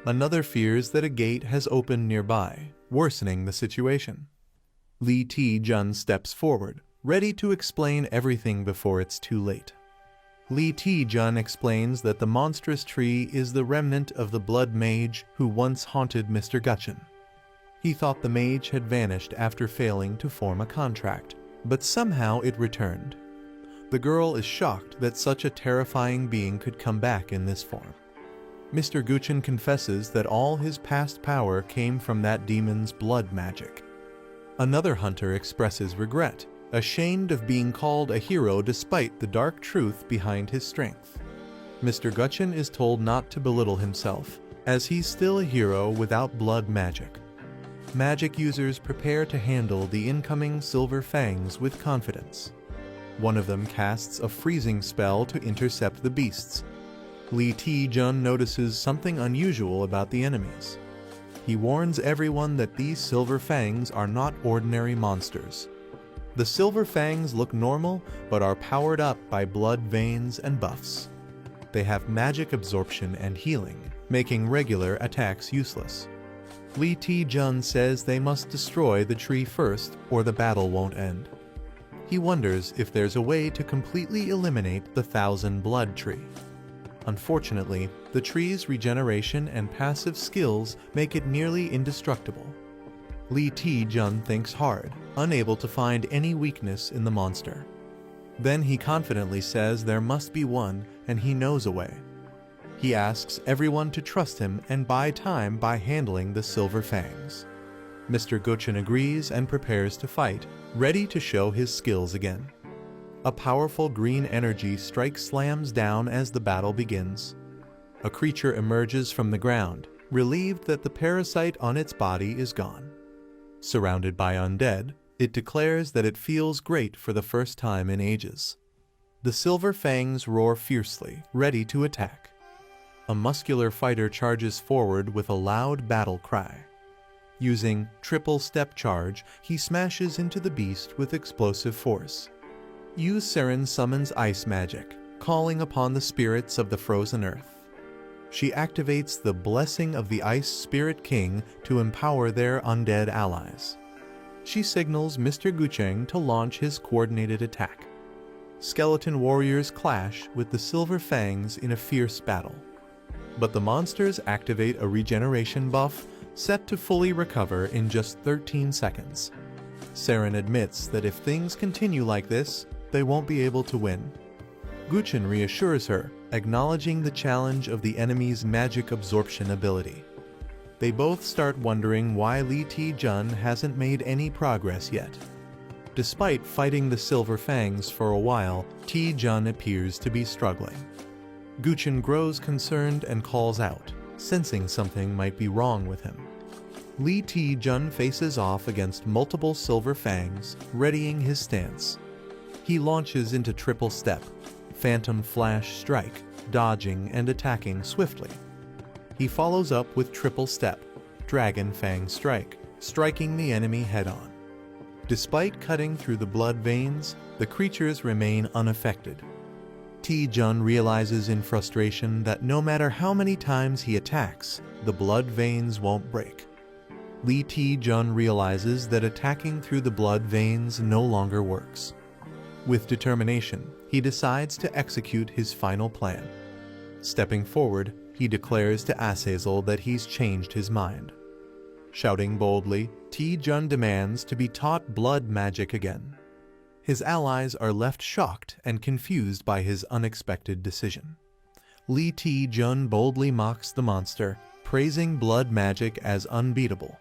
Another fears that a gate has opened nearby, worsening the situation. Lee Tae-jun steps forward, ready to explain everything before it's too late. Lee Tae-jun explains that the monstrous tree is the remnant of the blood mage who once haunted Mr. Guchun. He thought the mage had vanished after failing to form a contract, but somehow it returned. The girl is shocked that such a terrifying being could come back in this form. Mr. Guchun confesses that all his past power came from that demon's blood magic. Another hunter expresses regret, ashamed of being called a hero despite the dark truth behind his strength. Mr. Guchun is told not to belittle himself, as he's still a hero without blood magic. Magic users prepare to handle the incoming Silver Fangs with confidence. One of them casts a freezing spell to intercept the beasts. Lee Tae-jun notices something unusual about the enemies. He warns everyone that these Silver Fangs are not ordinary monsters. The Silver Fangs look normal, but are powered up by blood veins and buffs. They have magic absorption and healing, making regular attacks useless. Lee Tae-jun says they must destroy the tree first, or the battle won't end. He wonders if there's a way to completely eliminate the Thousand Blood Tree. Unfortunately, the tree's regeneration and passive skills make it nearly indestructible. Lee Tae-jun thinks hard, unable to find any weakness in the monster. Then he confidently says there must be one, and he knows a way. He asks everyone to trust him and buy time by handling the Silver Fangs. Mr. Guchun agrees and prepares to fight, ready to show his skills again. A powerful green energy strike slams down as the battle begins. A creature emerges from the ground, relieved that the parasite on its body is gone. Surrounded by undead, it declares that it feels great for the first time in ages. The silver fangs roar fiercely, ready to attack. A muscular fighter charges forward with a loud battle cry. Using triple step charge, he smashes into the beast with explosive force. Seren summons ice magic, calling upon the spirits of the frozen earth. She activates the blessing of the Ice Spirit King to empower their undead allies. She signals Mr. Gucheng to launch his coordinated attack. Skeleton warriors clash with the Silver Fangs in a fierce battle. But the monsters activate a regeneration buff set to fully recover in just 13 seconds. Seren admits that if things continue like this, they won't be able to win. Guchen reassures her, acknowledging the challenge of the enemy's magic absorption ability. They both start wondering why Li Ti-jun hasn't made any progress yet. Despite fighting the Silver Fangs for a while, Ti-jun appears to be struggling. Guchen grows concerned and calls out, sensing something might be wrong with him. Li Ti-jun faces off against multiple Silver Fangs, readying his stance. He launches into triple step, Phantom Flash Strike, dodging and attacking swiftly. He follows up with triple step, Dragon Fang Strike, striking the enemy head-on. Despite cutting through the blood veins, the creatures remain unaffected. Ti-jun realizes in frustration that no matter how many times he attacks, the blood veins won't break. Li Ti-jun realizes that attacking through the blood veins no longer works. With determination, he decides to execute his final plan. Stepping forward, he declares to Azazel that he's changed his mind. Shouting boldly, Ti-jun demands to be taught blood magic again. His allies are left shocked and confused by his unexpected decision. Li Ti-jun boldly mocks the monster, praising blood magic as unbeatable.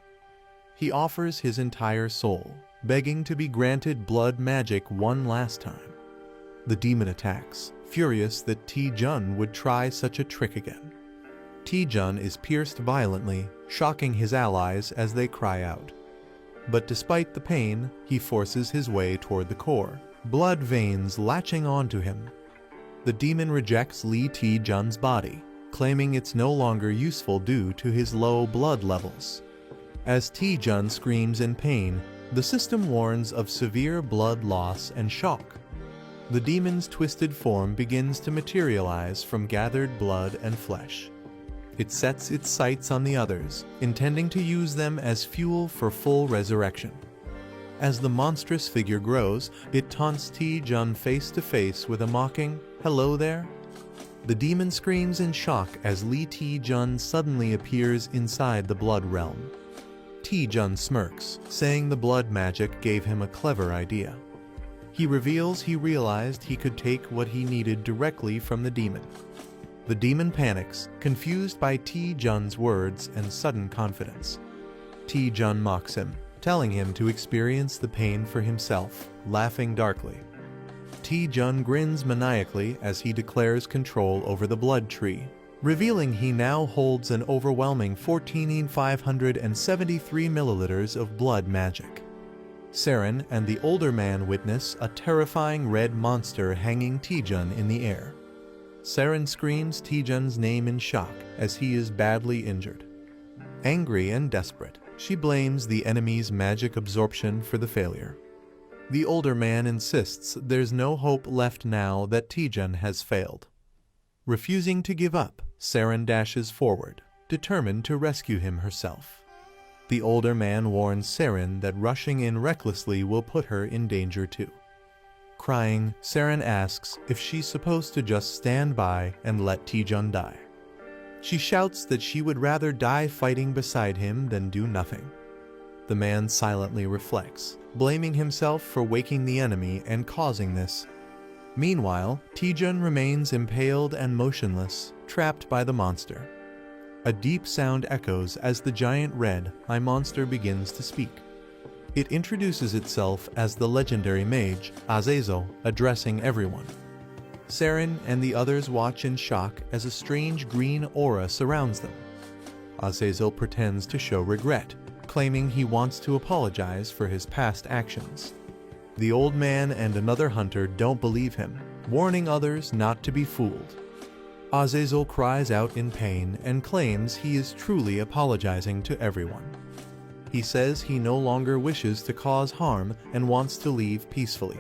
He offers his entire soul, begging to be granted blood magic one last time. The demon attacks, furious that Ti-jun would try such a trick again. Ti-jun is pierced violently, shocking his allies as they cry out. But despite the pain, he forces his way toward the core, blood veins latching onto him. The demon rejects Li Ti-jun's body, claiming it's no longer useful due to his low blood levels. As Ti-jun screams in pain, the system warns of severe blood loss and shock. The demon's twisted form begins to materialize from gathered blood and flesh. It sets its sights on the others, intending to use them as fuel for full resurrection. As the monstrous figure grows, it taunts Ti-jun face to face with a mocking, "Hello there?" The demon screams in shock as Li Ti-jun suddenly appears inside the blood realm. Ti-jun smirks, saying the blood magic gave him a clever idea. He reveals he realized he could take what he needed directly from the demon. The demon panics, confused by Ti-jun's words and sudden confidence. Ti-jun mocks him, telling him to experience the pain for himself, laughing darkly. Ti-jun grins maniacally as he declares control over the blood tree, revealing he now holds an overwhelming 14,573 milliliters of blood magic. Seren and the older man witness a terrifying red monster hanging Ti-jun in the air. Seren screams Ti-jun's name in shock as he is badly injured. Angry and desperate, she blames the enemy's magic absorption for the failure. The older man insists there's no hope left now that Ti-jun has failed. Refusing to give up, Seren dashes forward, determined to rescue him herself. The older man warns Seren that rushing in recklessly will put her in danger too. Crying, Seren asks if she's supposed to just stand by and let Ti-jun die. She shouts that she would rather die fighting beside him than do nothing. The man silently reflects, blaming himself for waking the enemy and causing this. Meanwhile, Ti-jun remains impaled and motionless, trapped by the monster. A deep sound echoes as the giant red eye monster begins to speak. It introduces itself as the legendary mage, Azazel, addressing everyone. Seren and the others watch in shock as a strange green aura surrounds them. Azazel pretends to show regret, claiming he wants to apologize for his past actions. The old man and another hunter don't believe him, warning others not to be fooled. Azazel cries out in pain and claims he is truly apologizing to everyone. He says he no longer wishes to cause harm and wants to leave peacefully.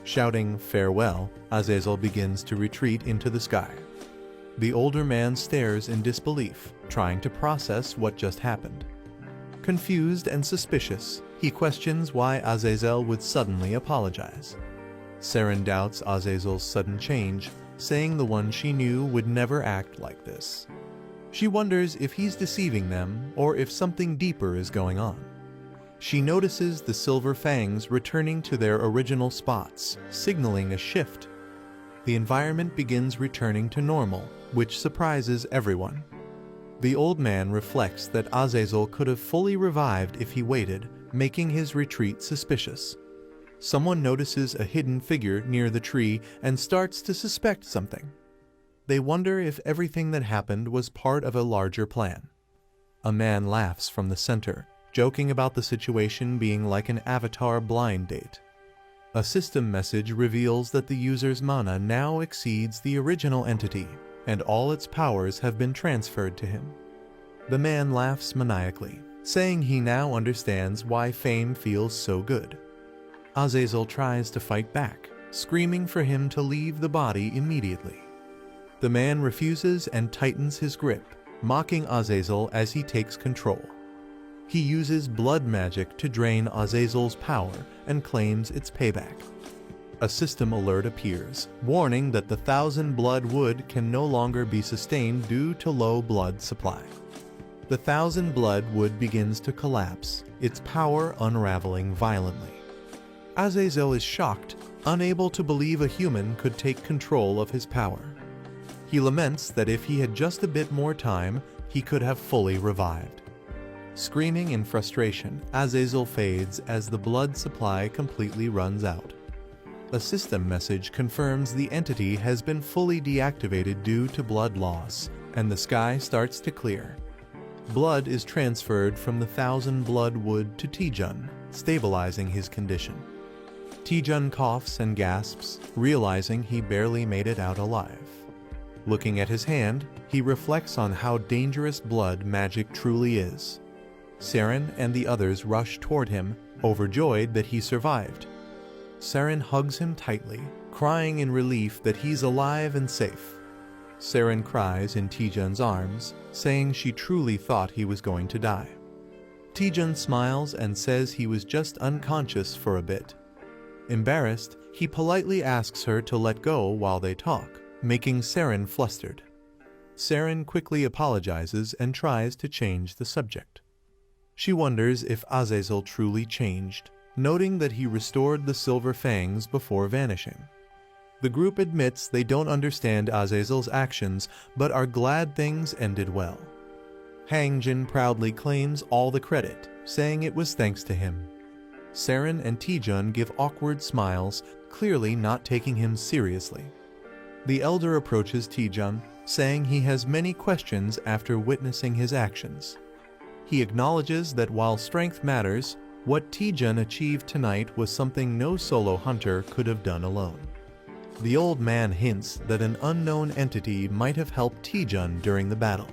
Shouting farewell, Azazel begins to retreat into the sky. The older man stares in disbelief, trying to process what just happened. Confused and suspicious, he questions why Azazel would suddenly apologize. Saren doubts Azazel's sudden change, saying the one she knew would never act like this. She wonders if he's deceiving them or if something deeper is going on. She notices the silver fangs returning to their original spots, signaling a shift. The environment begins returning to normal, which surprises everyone. The old man reflects that Azazel could have fully revived if he waited, making his retreat suspicious. Someone notices a hidden figure near the tree and starts to suspect something. They wonder if everything that happened was part of a larger plan. A man laughs from the center, joking about the situation being like an avatar blind date. A system message reveals that the user's mana now exceeds the original entity, and all its powers have been transferred to him. The man laughs maniacally, saying he now understands why fame feels so good. Azazel tries to fight back, screaming for him to leave the body immediately. The man refuses and tightens his grip, mocking Azazel as he takes control. He uses blood magic to drain Azazel's power and claims its payback. A system alert appears, warning that the 1,000 blood wood can no longer be sustained due to low blood supply. The 1,000 blood wood begins to collapse, its power unraveling violently. Azazel is shocked, unable to believe a human could take control of his power. He laments that if he had just a bit more time, he could have fully revived. Screaming in frustration, Azazel fades as the blood supply completely runs out. A system message confirms the entity has been fully deactivated due to blood loss, and the sky starts to clear. Blood is transferred from the 1,000 blood wood to Tijun, stabilizing his condition. Tijun coughs and gasps, realizing he barely made it out alive. Looking at his hand, he reflects on how dangerous blood magic truly is. Saren and the others rush toward him, overjoyed that he survived. Saren hugs him tightly, crying in relief that he's alive and safe. Saren cries in Tijun's arms, saying she truly thought he was going to die. Tijun smiles and says he was just unconscious for a bit. Embarrassed, he politely asks her to let go while they talk, making Saren flustered. Saren quickly apologizes and tries to change the subject. She wonders if Azazel truly changed, noting that he restored the silver fangs before vanishing. The group admits they don't understand Azazel's actions, but are glad things ended well. Hangjin proudly claims all the credit, saying it was thanks to him. Saren and Tijun give awkward smiles, clearly not taking him seriously. The elder approaches Tijun, saying he has many questions after witnessing his actions. He acknowledges that while strength matters, what Tijun achieved tonight was something no solo hunter could have done alone. The old man hints that an unknown entity might have helped Tijun during the battle.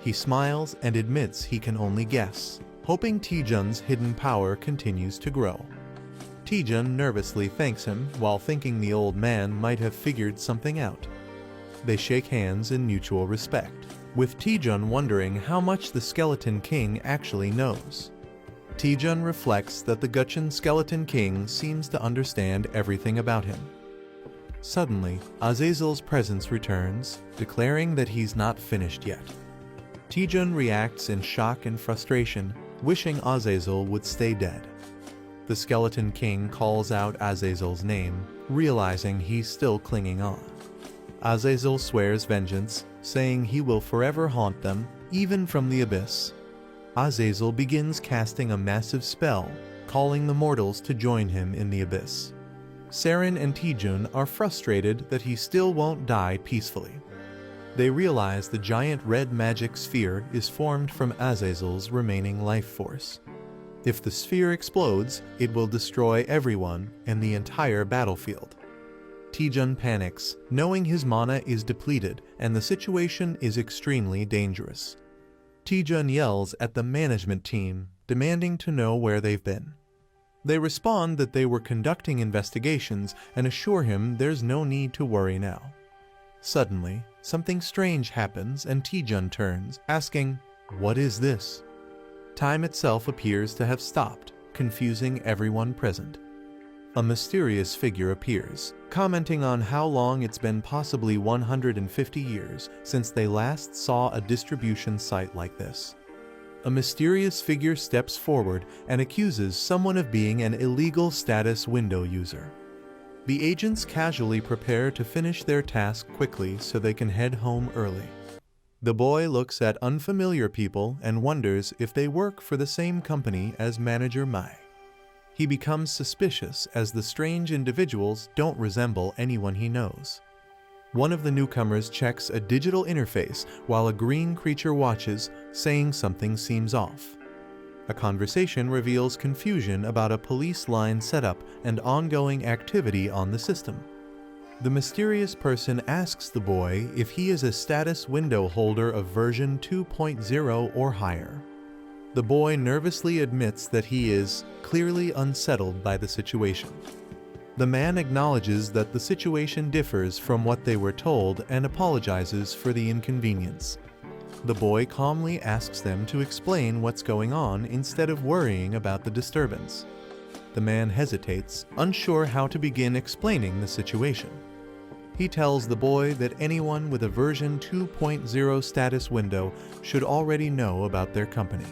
He smiles and admits he can only guess, hoping Tijun's hidden power continues to grow. Tijun nervously thanks him while thinking the old man might have figured something out. They shake hands in mutual respect, with Tijun wondering how much the Skeleton King actually knows. Tijun reflects that the Gutchen Skeleton King seems to understand everything about him. Suddenly, Azazel's presence returns, declaring that he's not finished yet. Tijun reacts in shock and frustration, wishing Azazel would stay dead. The Skeleton King calls out Azazel's name, realizing he's still clinging on. Azazel swears vengeance, saying he will forever haunt them, even from the abyss. Azazel begins casting a massive spell, calling the mortals to join him in the abyss. Saren and Tijun are frustrated that he still won't die peacefully. They realize the giant red magic sphere is formed from Azazel's remaining life force. If the sphere explodes, it will destroy everyone and the entire battlefield. Taejun panics, knowing his mana is depleted and the situation is extremely dangerous. Taejun yells at the management team, demanding to know where they've been. They respond that they were conducting investigations and assure him there's no need to worry now. Suddenly, something strange happens and Taejun turns, asking, "What is this?" Time itself appears to have stopped, confusing everyone present. A mysterious figure appears, commenting on how long it's been, possibly 150 years, since they last saw a distribution site like this. A mysterious figure steps forward and accuses someone of being an illegal status window user. The agents casually prepare to finish their task quickly so they can head home early. The boy looks at unfamiliar people and wonders if they work for the same company as Manager Mai. He becomes suspicious as the strange individuals don't resemble anyone he knows. One of the newcomers checks a digital interface while a green creature watches, saying something seems off. A conversation reveals confusion about a police line setup and ongoing activity on the system. The mysterious person asks the boy if he is a status window holder of version 2.0 or higher. The boy nervously admits that he is clearly unsettled by the situation. The man acknowledges that the situation differs from what they were told and apologizes for the inconvenience. The boy calmly asks them to explain what's going on instead of worrying about the disturbance. The man hesitates, unsure how to begin explaining the situation. He tells the boy that anyone with a version 2.0 status window should already know about their company.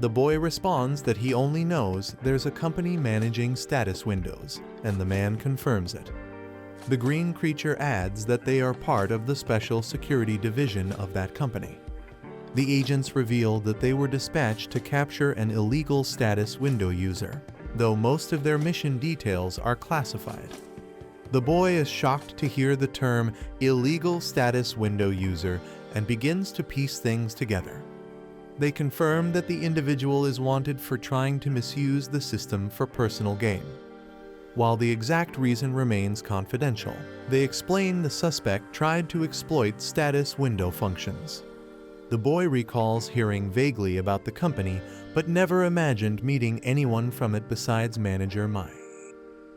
The boy responds that he only knows there's a company managing status windows, and the man confirms it. The green creature adds that they are part of the special security division of that company. The agents reveal that they were dispatched to capture an illegal status window user, though most of their mission details are classified. The boy is shocked to hear the term illegal status window user and begins to piece things together. They confirm that the individual is wanted for trying to misuse the system for personal gain. While the exact reason remains confidential, they explain the suspect tried to exploit status window functions. The boy recalls hearing vaguely about the company, but never imagined meeting anyone from it besides Manager Mai.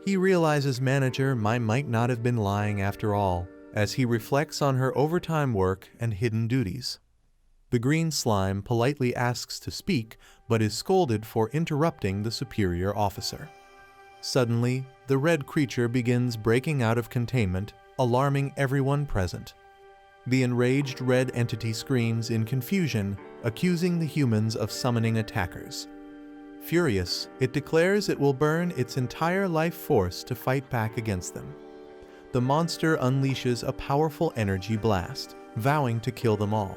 He realizes Manager Mai might not have been lying after all, as he reflects on her overtime work and hidden duties. The green slime politely asks to speak, but is scolded for interrupting the superior officer. Suddenly, the red creature begins breaking out of containment, alarming everyone present. The enraged red entity screams in confusion, accusing the humans of summoning attackers. Furious, it declares it will burn its entire life force to fight back against them. The monster unleashes a powerful energy blast, vowing to kill them all.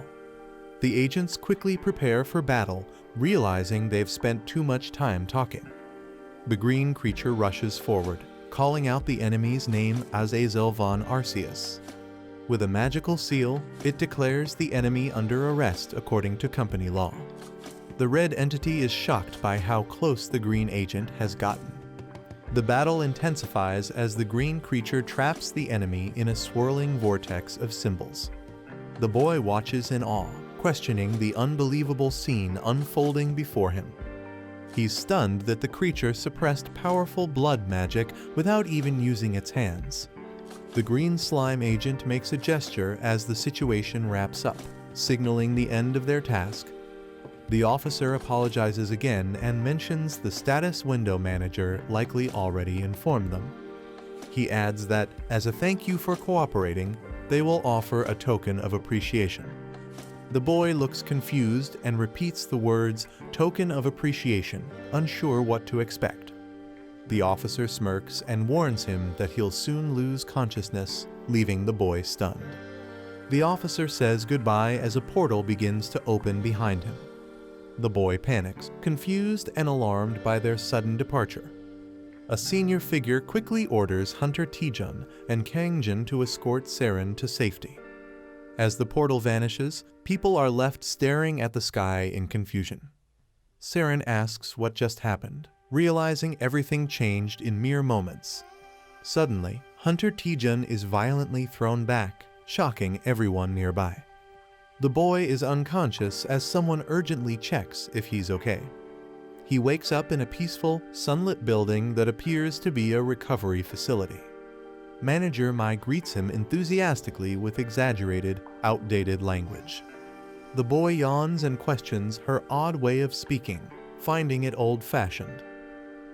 The agents quickly prepare for battle, realizing they've spent too much time talking. The green creature rushes forward, calling out the enemy's name Azazel von Arceus. With a magical seal, it declares the enemy under arrest according to company law. The red entity is shocked by how close the green agent has gotten. The battle intensifies as the green creature traps the enemy in a swirling vortex of symbols. The boy watches in awe, questioning the unbelievable scene unfolding before him. He's stunned that the creature suppressed powerful blood magic without even using its hands. The green slime agent makes a gesture as the situation wraps up, signaling the end of their task. The officer apologizes again and mentions the status window manager likely already informed them. He adds that, as a thank you for cooperating, they will offer a token of appreciation. The boy looks confused and repeats the words, "token of appreciation," unsure what to expect. The officer smirks and warns him that he'll soon lose consciousness, leaving the boy stunned. The officer says goodbye as a portal begins to open behind him. The boy panics, confused and alarmed by their sudden departure. A senior figure quickly orders Hunter Taejun and Kangjin to escort Seren to safety. As the portal vanishes, people are left staring at the sky in confusion. Saren asks what just happened, realizing everything changed in mere moments. Suddenly, Hunter Taejun is violently thrown back, shocking everyone nearby. The boy is unconscious as someone urgently checks if he's okay. He wakes up in a peaceful, sunlit building that appears to be a recovery facility. Manager Mai greets him enthusiastically with exaggerated, outdated language. The boy yawns and questions her odd way of speaking, finding it old-fashioned.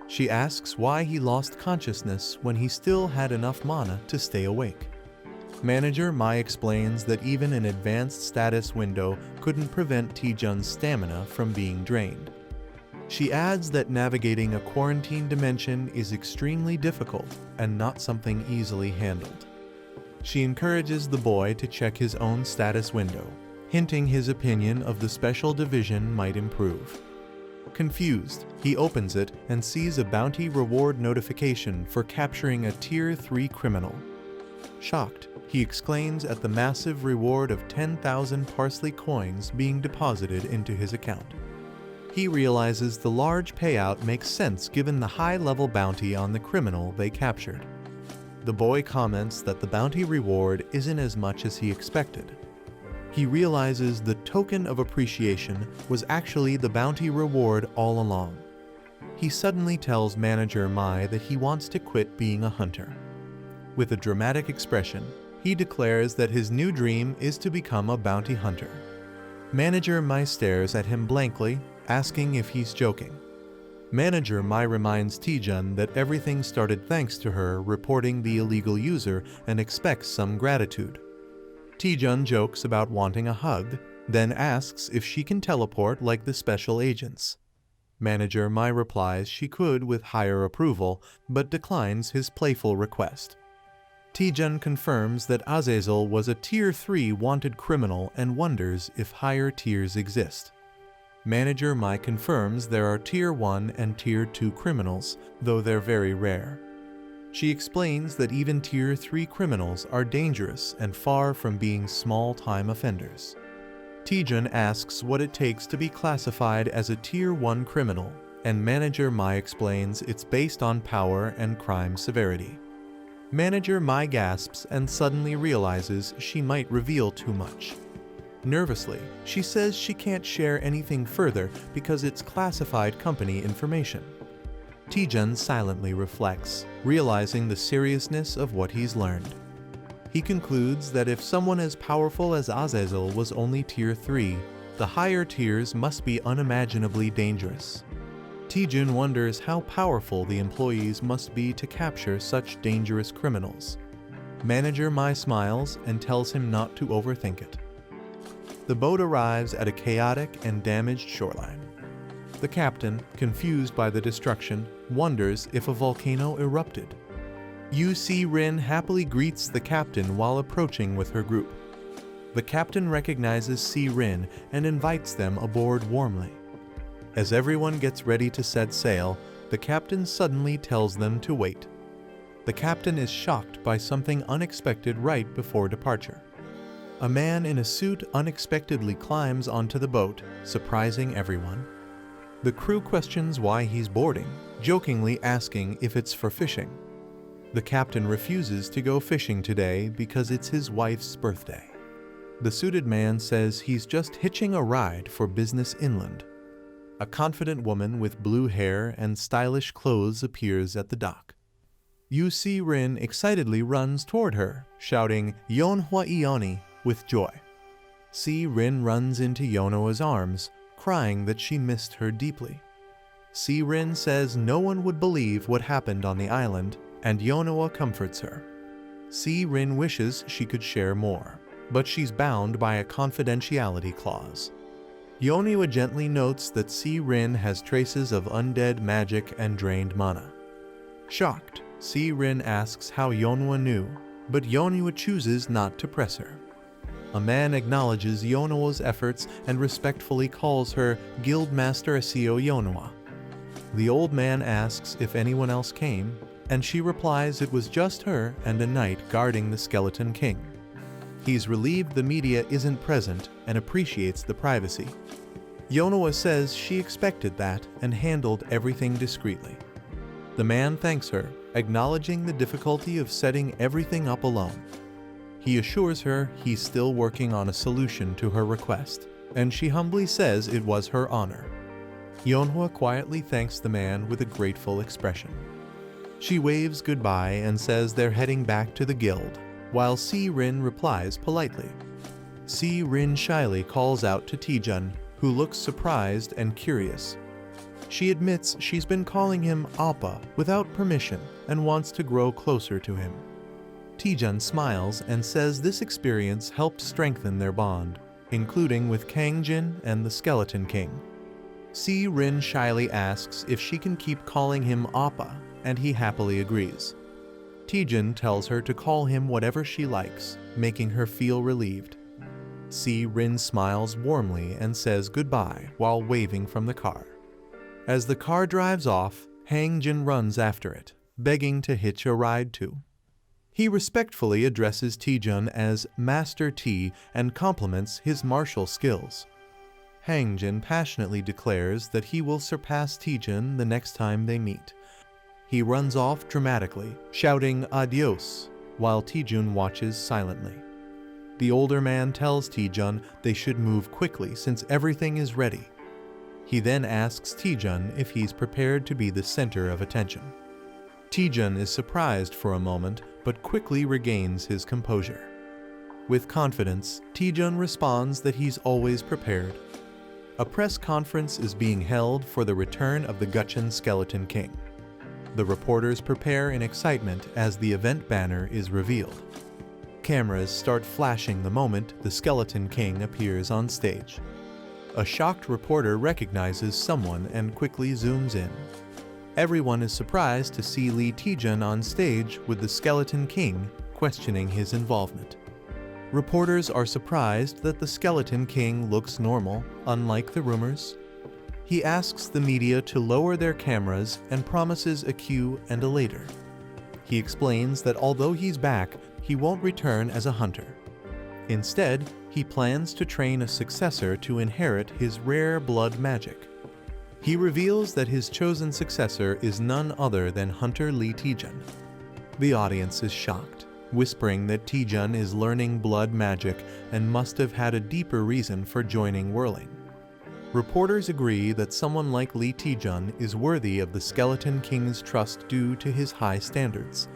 She asks why he lost consciousness when he still had enough mana to stay awake. Manager Mai explains that even an advanced status window couldn't prevent Taejun's stamina from being drained. She adds that navigating a quarantine dimension is extremely difficult and not something easily handled. She encourages the boy to check his own status window, hinting his opinion of the special division might improve. Confused, he opens it and sees a bounty reward notification for capturing a Tier 3 criminal. Shocked, he exclaims at the massive reward of 10,000 parsley coins being deposited into his account. He realizes the large payout makes sense given the high-level bounty on the criminal they captured. The boy comments that the bounty reward isn't as much as he expected. He realizes the token of appreciation was actually the bounty reward all along. He suddenly tells Manager Mai that he wants to quit being a hunter. With a dramatic expression, he declares that his new dream is to become a bounty hunter. Manager Mai stares at him blankly, asking if he's joking. Manager Mai reminds Taejun that everything started thanks to her reporting the illegal user and expects some gratitude. Taejun jokes about wanting a hug, then asks if she can teleport like the special agents. Manager Mai replies she could with higher approval, but declines his playful request. Taejun confirms that Azazel was a Tier 3 wanted criminal and wonders if higher tiers exist. Manager Mai confirms there are Tier 1 and Tier 2 criminals, though they're very rare. She explains that even Tier 3 criminals are dangerous and far from being small-time offenders. Taejun asks what it takes to be classified as a Tier 1 criminal, and Manager Mai explains it's based on power and crime severity. Manager Mai gasps and suddenly realizes she might reveal too much. Nervously, she says she can't share anything further because it's classified company information. Taejun silently reflects, realizing the seriousness of what he's learned. He concludes that if someone as powerful as Azazel was only Tier 3, the higher tiers must be unimaginably dangerous. Taejun wonders how powerful the employees must be to capture such dangerous criminals. Manager Mai smiles and tells him not to overthink it. The boat arrives at a chaotic and damaged shoreline. The captain, confused by the destruction, wonders if a volcano erupted. Yu Si-rin happily greets the captain while approaching with her group. The captain recognizes Si-rin and invites them aboard warmly. As everyone gets ready to set sail, the captain suddenly tells them to wait. The captain is shocked by something unexpected right before departure. A man in a suit unexpectedly climbs onto the boat, surprising everyone. The crew questions why he's boarding, jokingly asking if it's for fishing. The captain refuses to go fishing today because it's his wife's birthday. The suited man says he's just hitching a ride for business inland. A confident woman with blue hair and stylish clothes appears at the dock. Yu Si-rin excitedly runs toward her, shouting "Yeonhwa Ioni" with joy. Si-rin runs into Yeonhwa's arms, crying that she missed her deeply. Si-rin says no one would believe what happened on the island, and Yeonhwa comforts her. Si-rin wishes she could share more, but she's bound by a confidentiality clause. Yeonhwa gently notes that Si-rin has traces of undead magic and drained mana. Shocked, Si-rin asks how Yeonhwa knew, but Yeonhwa chooses not to press her. A man acknowledges Yeonhwa's efforts and respectfully calls her Guildmaster Asio Yeonhwa. The old man asks if anyone else came, and she replies it was just her and a knight guarding the Skeleton King. He's relieved the media isn't present and appreciates the privacy. Yeonhwa says she expected that and handled everything discreetly. The man thanks her, acknowledging the difficulty of setting everything up alone. He assures her he's still working on a solution to her request, and she humbly says it was her honor. Yeonhwa quietly thanks the man with a grateful expression. She waves goodbye and says they're heading back to the guild, while Si-rin replies politely. Si-rin shyly calls out to Taejun, who looks surprised and curious. She admits she's been calling him Appa without permission and wants to grow closer to him. Taejun smiles and says this experience helped strengthen their bond, including with Kangjin and the Skeleton King. Si-rin shyly asks if she can keep calling him Appa, and he happily agrees. Taejun tells her to call him whatever she likes, making her feel relieved. Si-rin smiles warmly and says goodbye while waving from the car. As the car drives off, Hangjin runs after it, begging to hitch a ride too. He respectfully addresses Taejun as Master T and compliments his martial skills. Hangjin passionately declares that he will surpass Taejun the next time they meet. He runs off dramatically, shouting adios, while Taejun watches silently. The older man tells Taejun they should move quickly since everything is ready. He then asks Taejun if he's prepared to be the center of attention. Taejun is surprised for a moment, but quickly regains his composure. With confidence, Taejun responds that he's always prepared. A press conference is being held for the return of the Gutchen Skeleton King. The reporters prepare in excitement as the event banner is revealed. Cameras start flashing the moment the Skeleton King appears on stage. A shocked reporter recognizes someone and quickly zooms in. Everyone is surprised to see Lee Taejun on stage with the Skeleton King questioning his involvement. Reporters are surprised that the Skeleton King looks normal, unlike the rumors. He asks the media to lower their cameras and promises a cue and a later. He explains that although he's back, he won't return as a hunter. Instead, he plans to train a successor to inherit his rare blood magic. He reveals that his chosen successor is none other than Hunter Lee Taejun. The audience is shocked, whispering that Taejun is learning blood magic and must have had a deeper reason for joining Whirling. Reporters agree that someone like Lee Taejun is worthy of the Skeleton King's trust due to his high standards.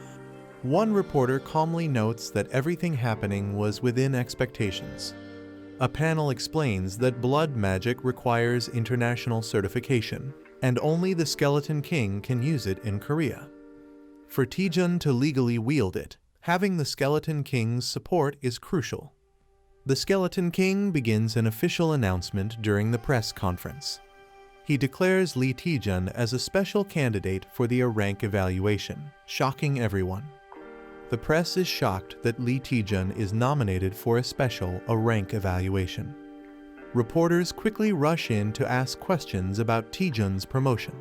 One reporter calmly notes that everything happening was within expectations. A panel explains that blood magic requires international certification, and only the Skeleton King can use it in Korea. For Taejun to legally wield it, having the Skeleton King's support is crucial. The Skeleton King begins an official announcement during the press conference. He declares Lee Taejun as a special candidate for the rank evaluation, shocking everyone. The press is shocked that Lee Taejun is nominated for a special rank evaluation. Reporters quickly rush in to ask questions about Taejun's promotion.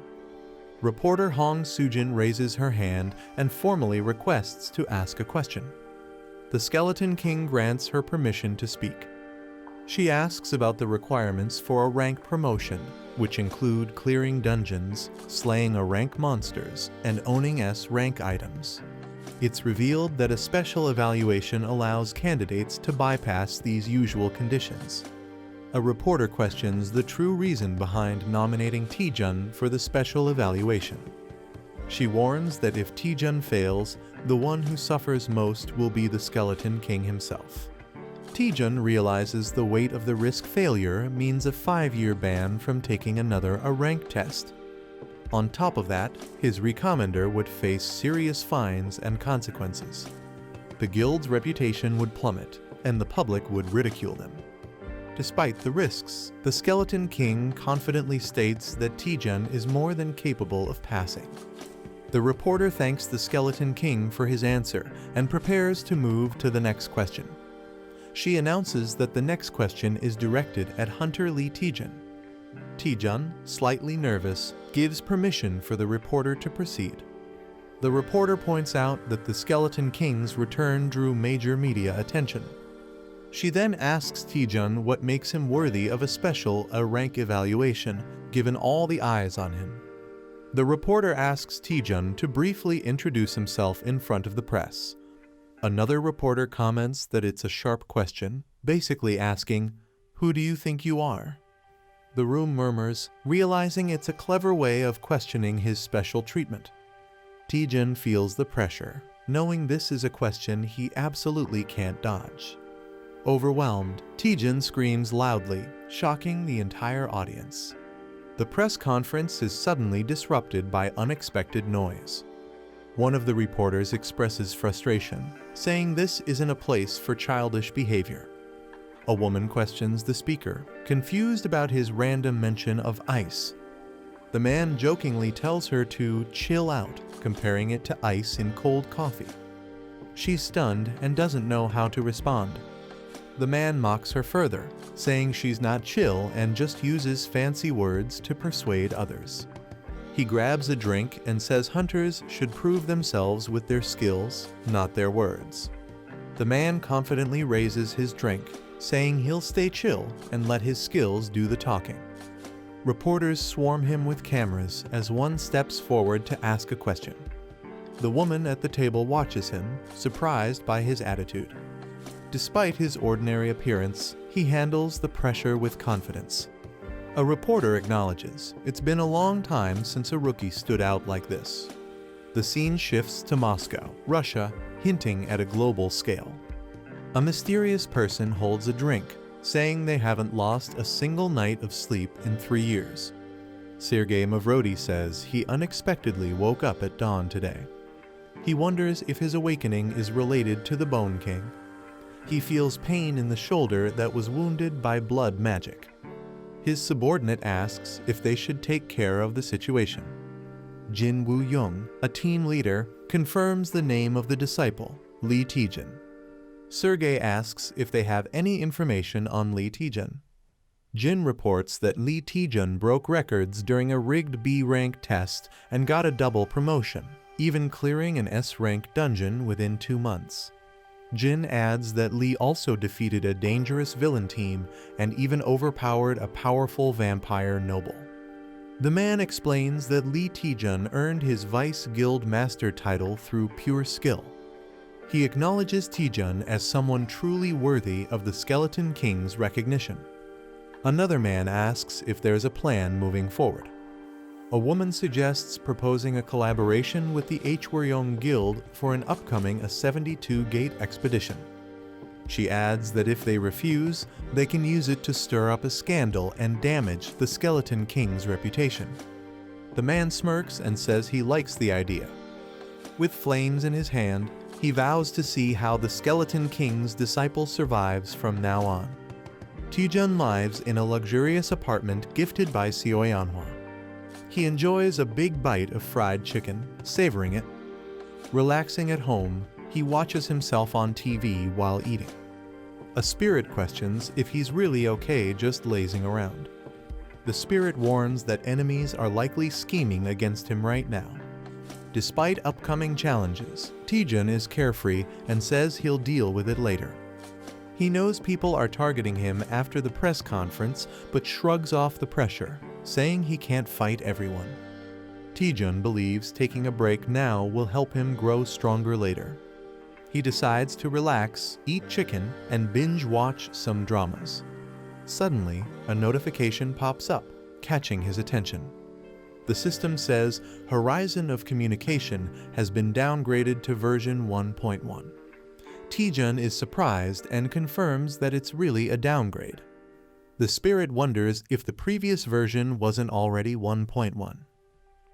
Reporter Hong Sujin raises her hand and formally requests to ask a question. The Skeleton King grants her permission to speak. She asks about the requirements for a rank promotion, which include clearing dungeons, slaying rank monsters, and owning S-rank items. It's revealed that a special evaluation allows candidates to bypass these usual conditions. A reporter questions the true reason behind nominating Taejun for the special evaluation. She warns that if Taejun fails, the one who suffers most will be the Skeleton King himself. Taejun realizes the weight of the risk failure means a 5-year ban from taking another rank test. On top of that, his recommender would face serious fines and consequences. The guild's reputation would plummet, and the public would ridicule them. Despite the risks, the Skeleton King confidently states that Taejun is more than capable of passing. The reporter thanks the Skeleton King for his answer and prepares to move to the next question. She announces that the next question is directed at Hunter Lee Taejun. Taejun, slightly nervous, gives permission for the reporter to proceed. The reporter points out that the Skeleton King's return drew major media attention. She then asks Taejun what makes him worthy of a rank evaluation, given all the eyes on him. The reporter asks Taejun to briefly introduce himself in front of the press. Another reporter comments that it's a sharp question, basically asking, "Who do you think you are?" The room murmurs, realizing it's a clever way of questioning his special treatment. Taejun feels the pressure, knowing this is a question he absolutely can't dodge. Overwhelmed, Taejun screams loudly, shocking the entire audience. The press conference is suddenly disrupted by unexpected noise. One of the reporters expresses frustration, saying this isn't a place for childish behavior. A woman questions the speaker, confused about his random mention of ice. The man jokingly tells her to chill out, comparing it to ice in cold coffee. She's stunned and doesn't know how to respond. The man mocks her further, saying she's not chill and just uses fancy words to persuade others. He grabs a drink and says hunters should prove themselves with their skills, not their words. The man confidently raises his drink, saying he'll stay chill and let his skills do the talking. Reporters swarm him with cameras as one steps forward to ask a question. The woman at the table watches him, surprised by his attitude. Despite his ordinary appearance, he handles the pressure with confidence. A reporter acknowledges it's been a long time since a rookie stood out like this. The scene shifts to Moscow, Russia, hinting at a global scale. A mysterious person holds a drink, saying they haven't lost a single night of sleep in 3 years. Sergei Mavrodi says he unexpectedly woke up at dawn today. He wonders if his awakening is related to the Bone King. He feels pain in the shoulder that was wounded by blood magic. His subordinate asks if they should take care of the situation. Jin Woo-young, a team leader, confirms the name of the disciple, Lee Taejun. Sergei asks if they have any information on Lee Taejun. Jin reports that Lee Taejun broke records during a rigged B-rank test and got a double promotion, even clearing an S-rank dungeon within 2 months. Jin adds that Lee also defeated a dangerous villain team and even overpowered a powerful vampire noble. The man explains that Lee Taejun earned his Vice Guild Master title through pure skill. He acknowledges Taejun as someone truly worthy of the Skeleton King's recognition. Another man asks if there's a plan moving forward. A woman suggests proposing a collaboration with the Hwaryeong Guild for an upcoming 72-gate expedition. She adds that if they refuse, they can use it to stir up a scandal and damage the Skeleton King's reputation. The man smirks and says he likes the idea. With flames in his hand, he vows to see how the Skeleton King's disciple survives from now on. Taejun lives in a luxurious apartment gifted by Manhwa. He enjoys a big bite of fried chicken, savoring it. Relaxing at home, he watches himself on TV while eating. A spirit questions if he's really okay just lazing around. The spirit warns that enemies are likely scheming against him right now. Despite upcoming challenges, Taejun is carefree and says he'll deal with it later. He knows people are targeting him after the press conference, but shrugs off the pressure, saying he can't fight everyone. Taejun believes taking a break now will help him grow stronger later. He decides to relax, eat chicken, and binge-watch some dramas. Suddenly, a notification pops up, catching his attention. The system says Horizon of Communication has been downgraded to version 1.1. Taejun is surprised and confirms that it's really a downgrade. The spirit wonders if the previous version wasn't already 1.1.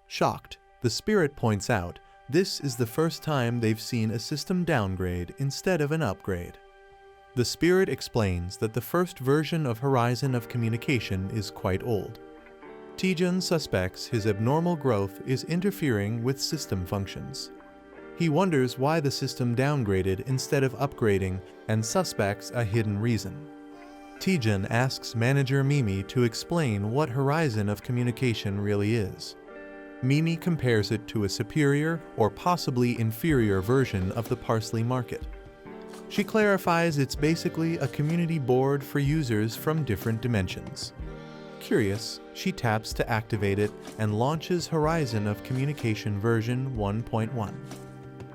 Shocked, the spirit points out this is the first time they've seen a system downgrade instead of an upgrade. The spirit explains that the first version of Horizon of Communication is quite old. Taejun suspects his abnormal growth is interfering with system functions. He wonders why the system downgraded instead of upgrading and suspects a hidden reason. Taejun asks manager Mimi to explain what Horizon of Communication really is. Mimi compares it to a superior or possibly inferior version of the Parsley Market. She clarifies it's basically a community board for users from different dimensions. Curious, she taps to activate it and launches Horizon of Communication version 1.1.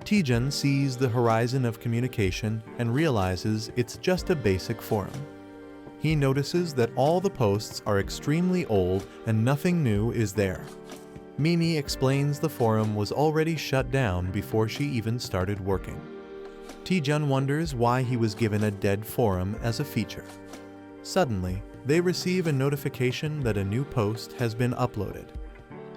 Taejun sees the Horizon of Communication and realizes it's just a basic forum. He notices that all the posts are extremely old and nothing new is there. Mimi explains the forum was already shut down before she even started working. Taejun wonders why he was given a dead forum as a feature. Suddenly, they receive a notification that a new post has been uploaded.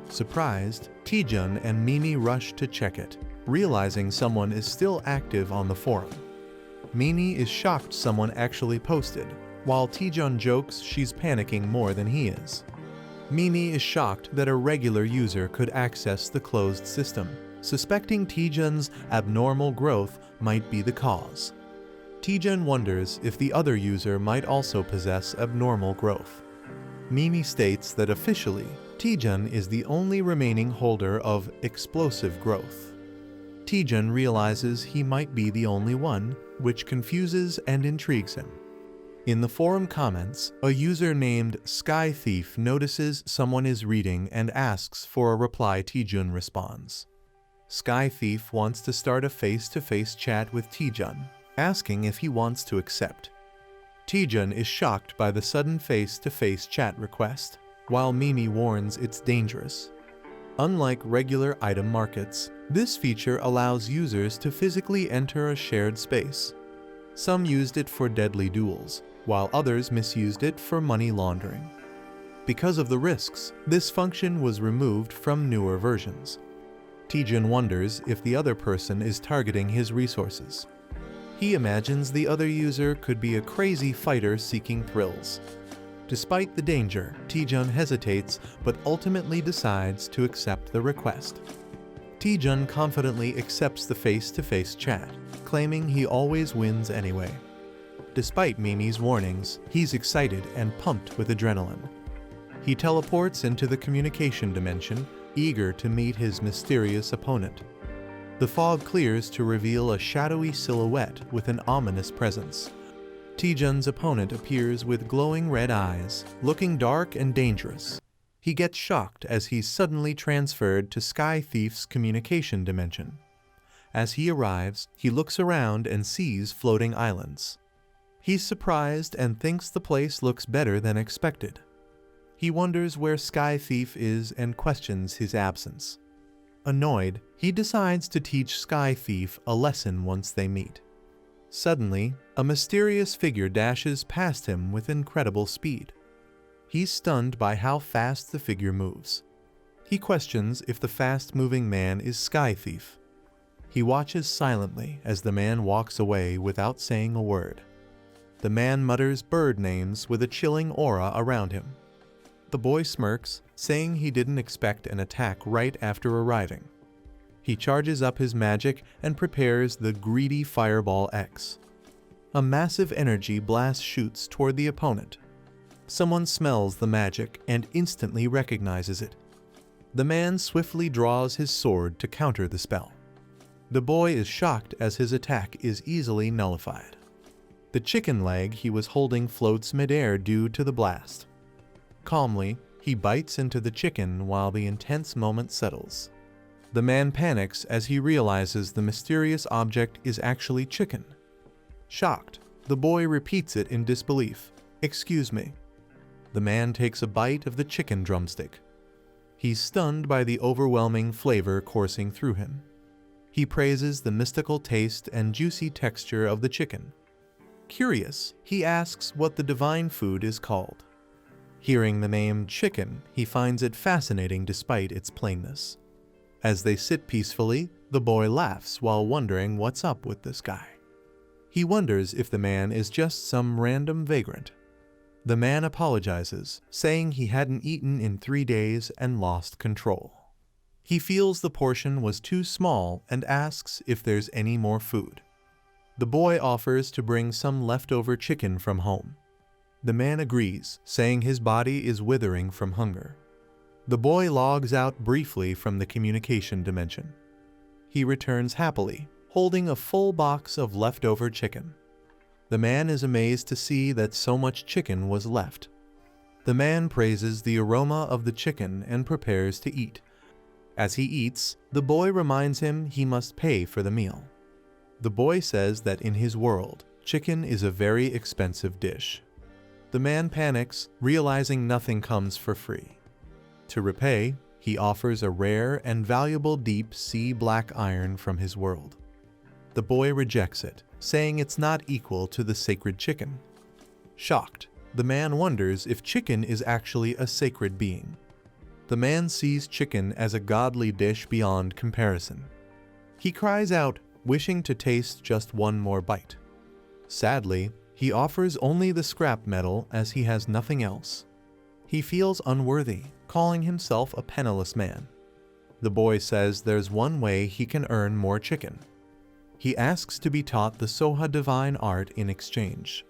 Surprised, Taejun and Mimi rush to check it, realizing someone is still active on the forum. Mimi is shocked someone actually posted, while Taejun jokes she's panicking more than he is. Mimi is shocked that a regular user could access the closed system, suspecting Taejun's abnormal growth might be the cause. Taejun wonders if the other user might also possess abnormal growth. Mimi states that officially, Taejun is the only remaining holder of explosive growth. Taejun realizes he might be the only one, which confuses and intrigues him. In the forum comments, a user named Sky Thief notices someone is reading and asks for a reply. Taejun responds. Sky Thief wants to start a face-to-face chat with Taejun, asking if he wants to accept. Taejun is shocked by the sudden face-to-face chat request, while Mimi warns it's dangerous. Unlike regular item markets, this feature allows users to physically enter a shared space. Some used it for deadly duels, while others misused it for money laundering. Because of the risks, this function was removed from newer versions. Taejun wonders if the other person is targeting his resources. He imagines the other user could be a crazy fighter seeking thrills. Despite the danger, Taejun hesitates but ultimately decides to accept the request. Taejun confidently accepts the face-to-face chat, claiming he always wins anyway. Despite Mimi's warnings, he's excited and pumped with adrenaline. He teleports into the communication dimension, eager to meet his mysterious opponent. The fog clears to reveal a shadowy silhouette with an ominous presence. Taejun's opponent appears with glowing red eyes, looking dark and dangerous. He gets shocked as he's suddenly transferred to Sky Thief's communication dimension. As he arrives, he looks around and sees floating islands. He's surprised and thinks the place looks better than expected. He wonders where Sky Thief is and questions his absence. Annoyed, he decides to teach Sky Thief a lesson once they meet. Suddenly, a mysterious figure dashes past him with incredible speed. He's stunned by how fast the figure moves. He questions if the fast-moving man is Sky Thief. He watches silently as the man walks away without saying a word. The man mutters bird names with a chilling aura around him. The boy smirks, saying he didn't expect an attack right after arriving. He charges up his magic and prepares the greedy Fireball X. A massive energy blast shoots toward the opponent. Someone smells the magic and instantly recognizes it. The man swiftly draws his sword to counter the spell. The boy is shocked as his attack is easily nullified. The chicken leg he was holding floats midair due to the blast. Calmly, he bites into the chicken while the intense moment settles. The man panics as he realizes the mysterious object is actually chicken. Shocked, the boy repeats it in disbelief. "Excuse me." The man takes a bite of the chicken drumstick. He's stunned by the overwhelming flavor coursing through him. He praises the mystical taste and juicy texture of the chicken. Curious, he asks what the divine food is called. Hearing the name chicken, he finds it fascinating despite its plainness. As they sit peacefully, the boy laughs while wondering what's up with this guy. He wonders if the man is just some random vagrant. The man apologizes, saying he hadn't eaten in 3 days and lost control. He feels the portion was too small and asks if there's any more food. The boy offers to bring some leftover chicken from home. The man agrees, saying his body is withering from hunger. The boy logs out briefly from the communication dimension. He returns happily, holding a full box of leftover chicken. The man is amazed to see that so much chicken was left. The man praises the aroma of the chicken and prepares to eat. As he eats, the boy reminds him he must pay for the meal. The boy says that in his world, chicken is a very expensive dish. The man panics, realizing nothing comes for free. To repay, he offers a rare and valuable deep sea black iron from his world. The boy rejects it, saying it's not equal to the sacred chicken. Shocked, the man wonders if chicken is actually a sacred being. The man sees chicken as a godly dish beyond comparison. He cries out, wishing to taste just one more bite. Sadly, he offers only the scrap metal as he has nothing else. He feels unworthy, calling himself a penniless man. The boy says there's one way he can earn more chicken. He asks to be taught the Soha divine art in exchange.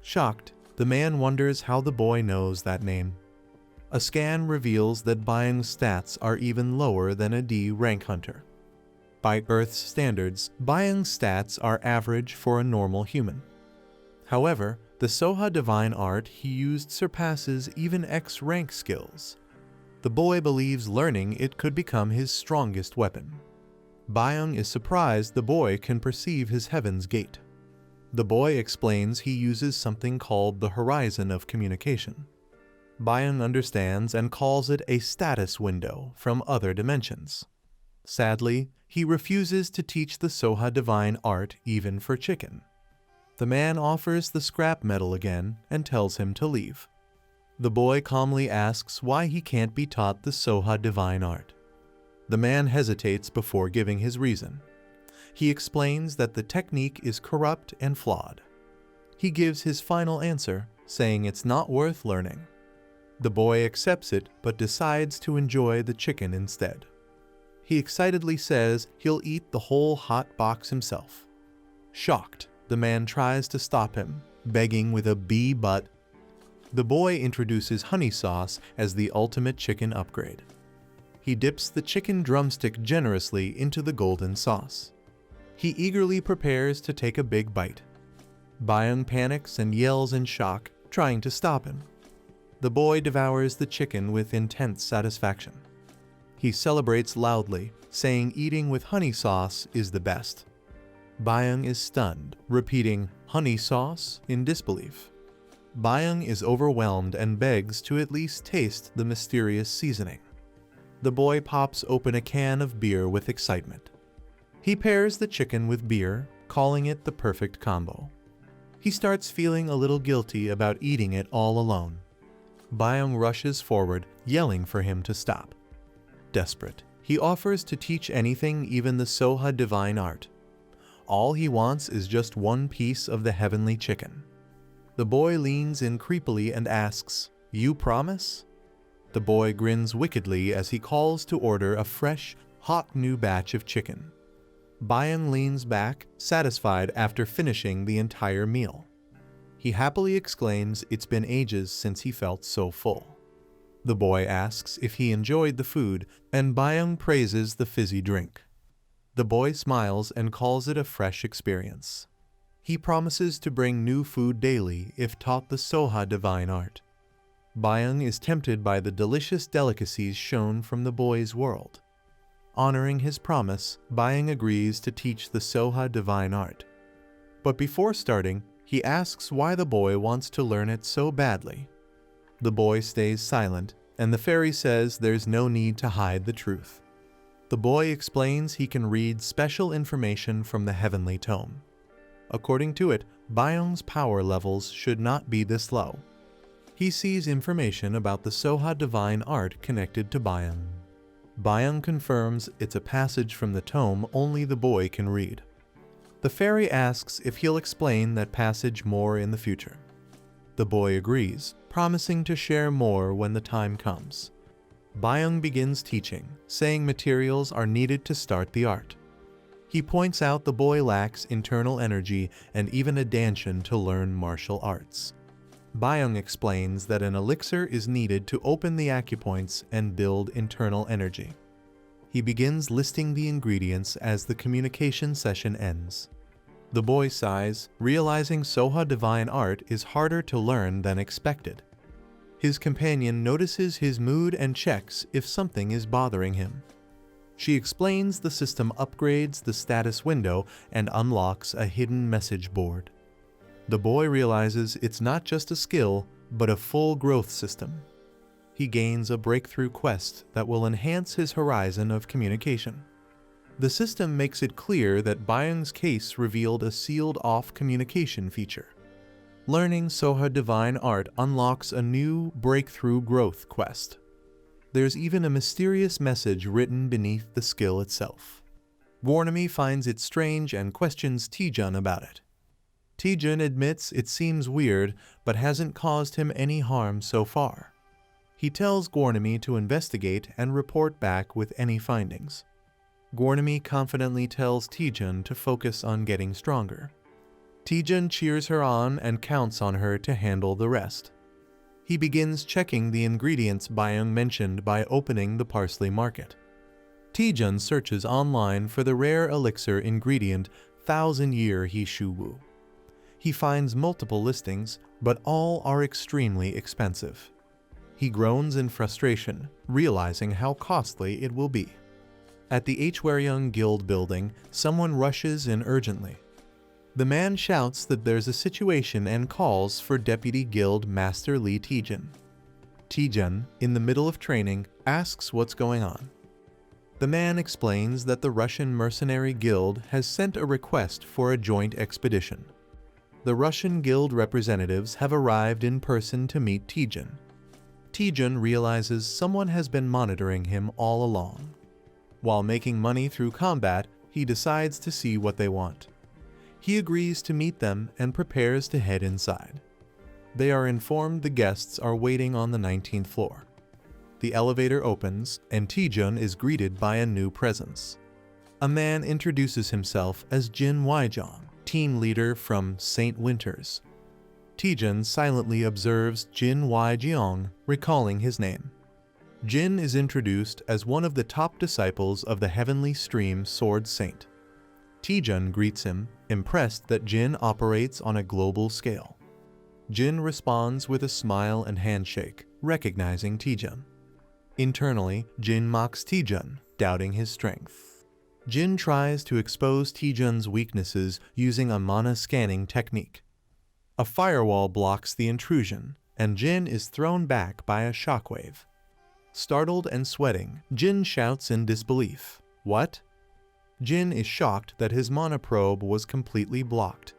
Shocked, the man wonders how the boy knows that name. A scan reveals that Byung's stats are even lower than a D rank hunter. By Earth's standards, Byung's stats are average for a normal human. However, the Soha divine art he used surpasses even X rank skills. The boy believes learning it could become his strongest weapon. Byung is surprised the boy can perceive his heaven's gate. The boy explains he uses something called the horizon of communication. Byung understands and calls it a status window from other dimensions. Sadly, he refuses to teach the Soha divine art even for chicken. The man offers the scrap metal again and tells him to leave. The boy calmly asks why he can't be taught the Soha divine art. The man hesitates before giving his reason. He explains that the technique is corrupt and flawed. He gives his final answer, saying it's not worth learning. The boy accepts it but decides to enjoy the chicken instead. He excitedly says he'll eat the whole hot box himself. Shocked, the man tries to stop him, begging with a B but. The boy introduces honey sauce as the ultimate chicken upgrade. He dips the chicken drumstick generously into the golden sauce. He eagerly prepares to take a big bite. Byung panics and yells in shock, trying to stop him. The boy devours the chicken with intense satisfaction. He celebrates loudly, saying eating with honey sauce is the best. Byung is stunned, repeating, "Honey sauce?" in disbelief. Byung is overwhelmed and begs to at least taste the mysterious seasoning. The boy pops open a can of beer with excitement. He pairs the chicken with beer, calling it the perfect combo. He starts feeling a little guilty about eating it all alone. Byung rushes forward, yelling for him to stop. Desperate, he offers to teach anything, even the Soha divine art. All he wants is just one piece of the heavenly chicken. The boy leans in creepily and asks, "You promise?" The boy grins wickedly as he calls to order a fresh, hot new batch of chicken. Byung leans back, satisfied after finishing the entire meal. He happily exclaims it's been ages since he felt so full. The boy asks if he enjoyed the food, and Byung praises the fizzy drink. The boy smiles and calls it a fresh experience. He promises to bring new food daily if taught the Soha divine art. Byung is tempted by the delicious delicacies shown from the boy's world. Honoring his promise, Byung agrees to teach the Soha divine art. But before starting, he asks why the boy wants to learn it so badly. The boy stays silent, and the fairy says there's no need to hide the truth. The boy explains he can read special information from the heavenly tome. According to it, Byung's power levels should not be this low. He sees information about the Soha divine art connected to Byung. Byung confirms it's a passage from the tome only the boy can read. The fairy asks if he'll explain that passage more in the future. The boy agrees, promising to share more when the time comes. Byung begins teaching, saying materials are needed to start the art. He points out the boy lacks internal energy and even a danshan to learn martial arts. Byung explains that an elixir is needed to open the acupoints and build internal energy. He begins listing the ingredients as the communication session ends. The boy sighs, realizing Soha divine art is harder to learn than expected. His companion notices his mood and checks if something is bothering him. She explains the system upgrades the status window and unlocks a hidden message board. The boy realizes it's not just a skill, but a full growth system. He gains a breakthrough quest that will enhance his horizon of communication. The system makes it clear that Byung's case revealed a sealed-off communication feature. Learning Soha divine art unlocks a new breakthrough growth quest. There's even a mysterious message written beneath the skill itself. Gwarnami finds it strange and questions Taejun about it. Taejun admits it seems weird, but hasn't caused him any harm so far. He tells Gwarnami to investigate and report back with any findings. Gwarnami confidently tells Taejun to focus on getting stronger. Taejun cheers her on and counts on her to handle the rest. He begins checking the ingredients Byung mentioned by opening the parsley market. Taejun searches online for the rare elixir ingredient 1000-year Hishuwu. He finds multiple listings, but all are extremely expensive. He groans in frustration, realizing how costly it will be. At the Hwaryong Guild building, someone rushes in urgently. The man shouts that there's a situation and calls for Deputy Guild Master Lee Taejun. Taejun, in the middle of training, asks what's going on. The man explains that the Russian Mercenary Guild has sent a request for a joint expedition. The Russian Guild representatives have arrived in person to meet Taejun. Taejun realizes someone has been monitoring him all along. While making money through combat, he decides to see what they want. He agrees to meet them and prepares to head inside. They are informed the guests are waiting on the 19th floor. The elevator opens, and Taejun is greeted by a new presence. A man introduces himself as Jin Waijong, team leader from St. Winters. Taejun silently observes Jin Waijong, recalling his name. Jin is introduced as one of the top disciples of the Heavenly Stream Sword Saint. Taejun greets him, impressed that Jin operates on a global scale. Jin responds with a smile and handshake, recognizing Taejun. Internally, Jin mocks Taejun, doubting his strength. Jin tries to expose Taejun's weaknesses using a mana scanning technique. A firewall blocks the intrusion, and Jin is thrown back by a shockwave. Startled and sweating, Jin shouts in disbelief, "What?" Jin is shocked that his mana probe was completely blocked.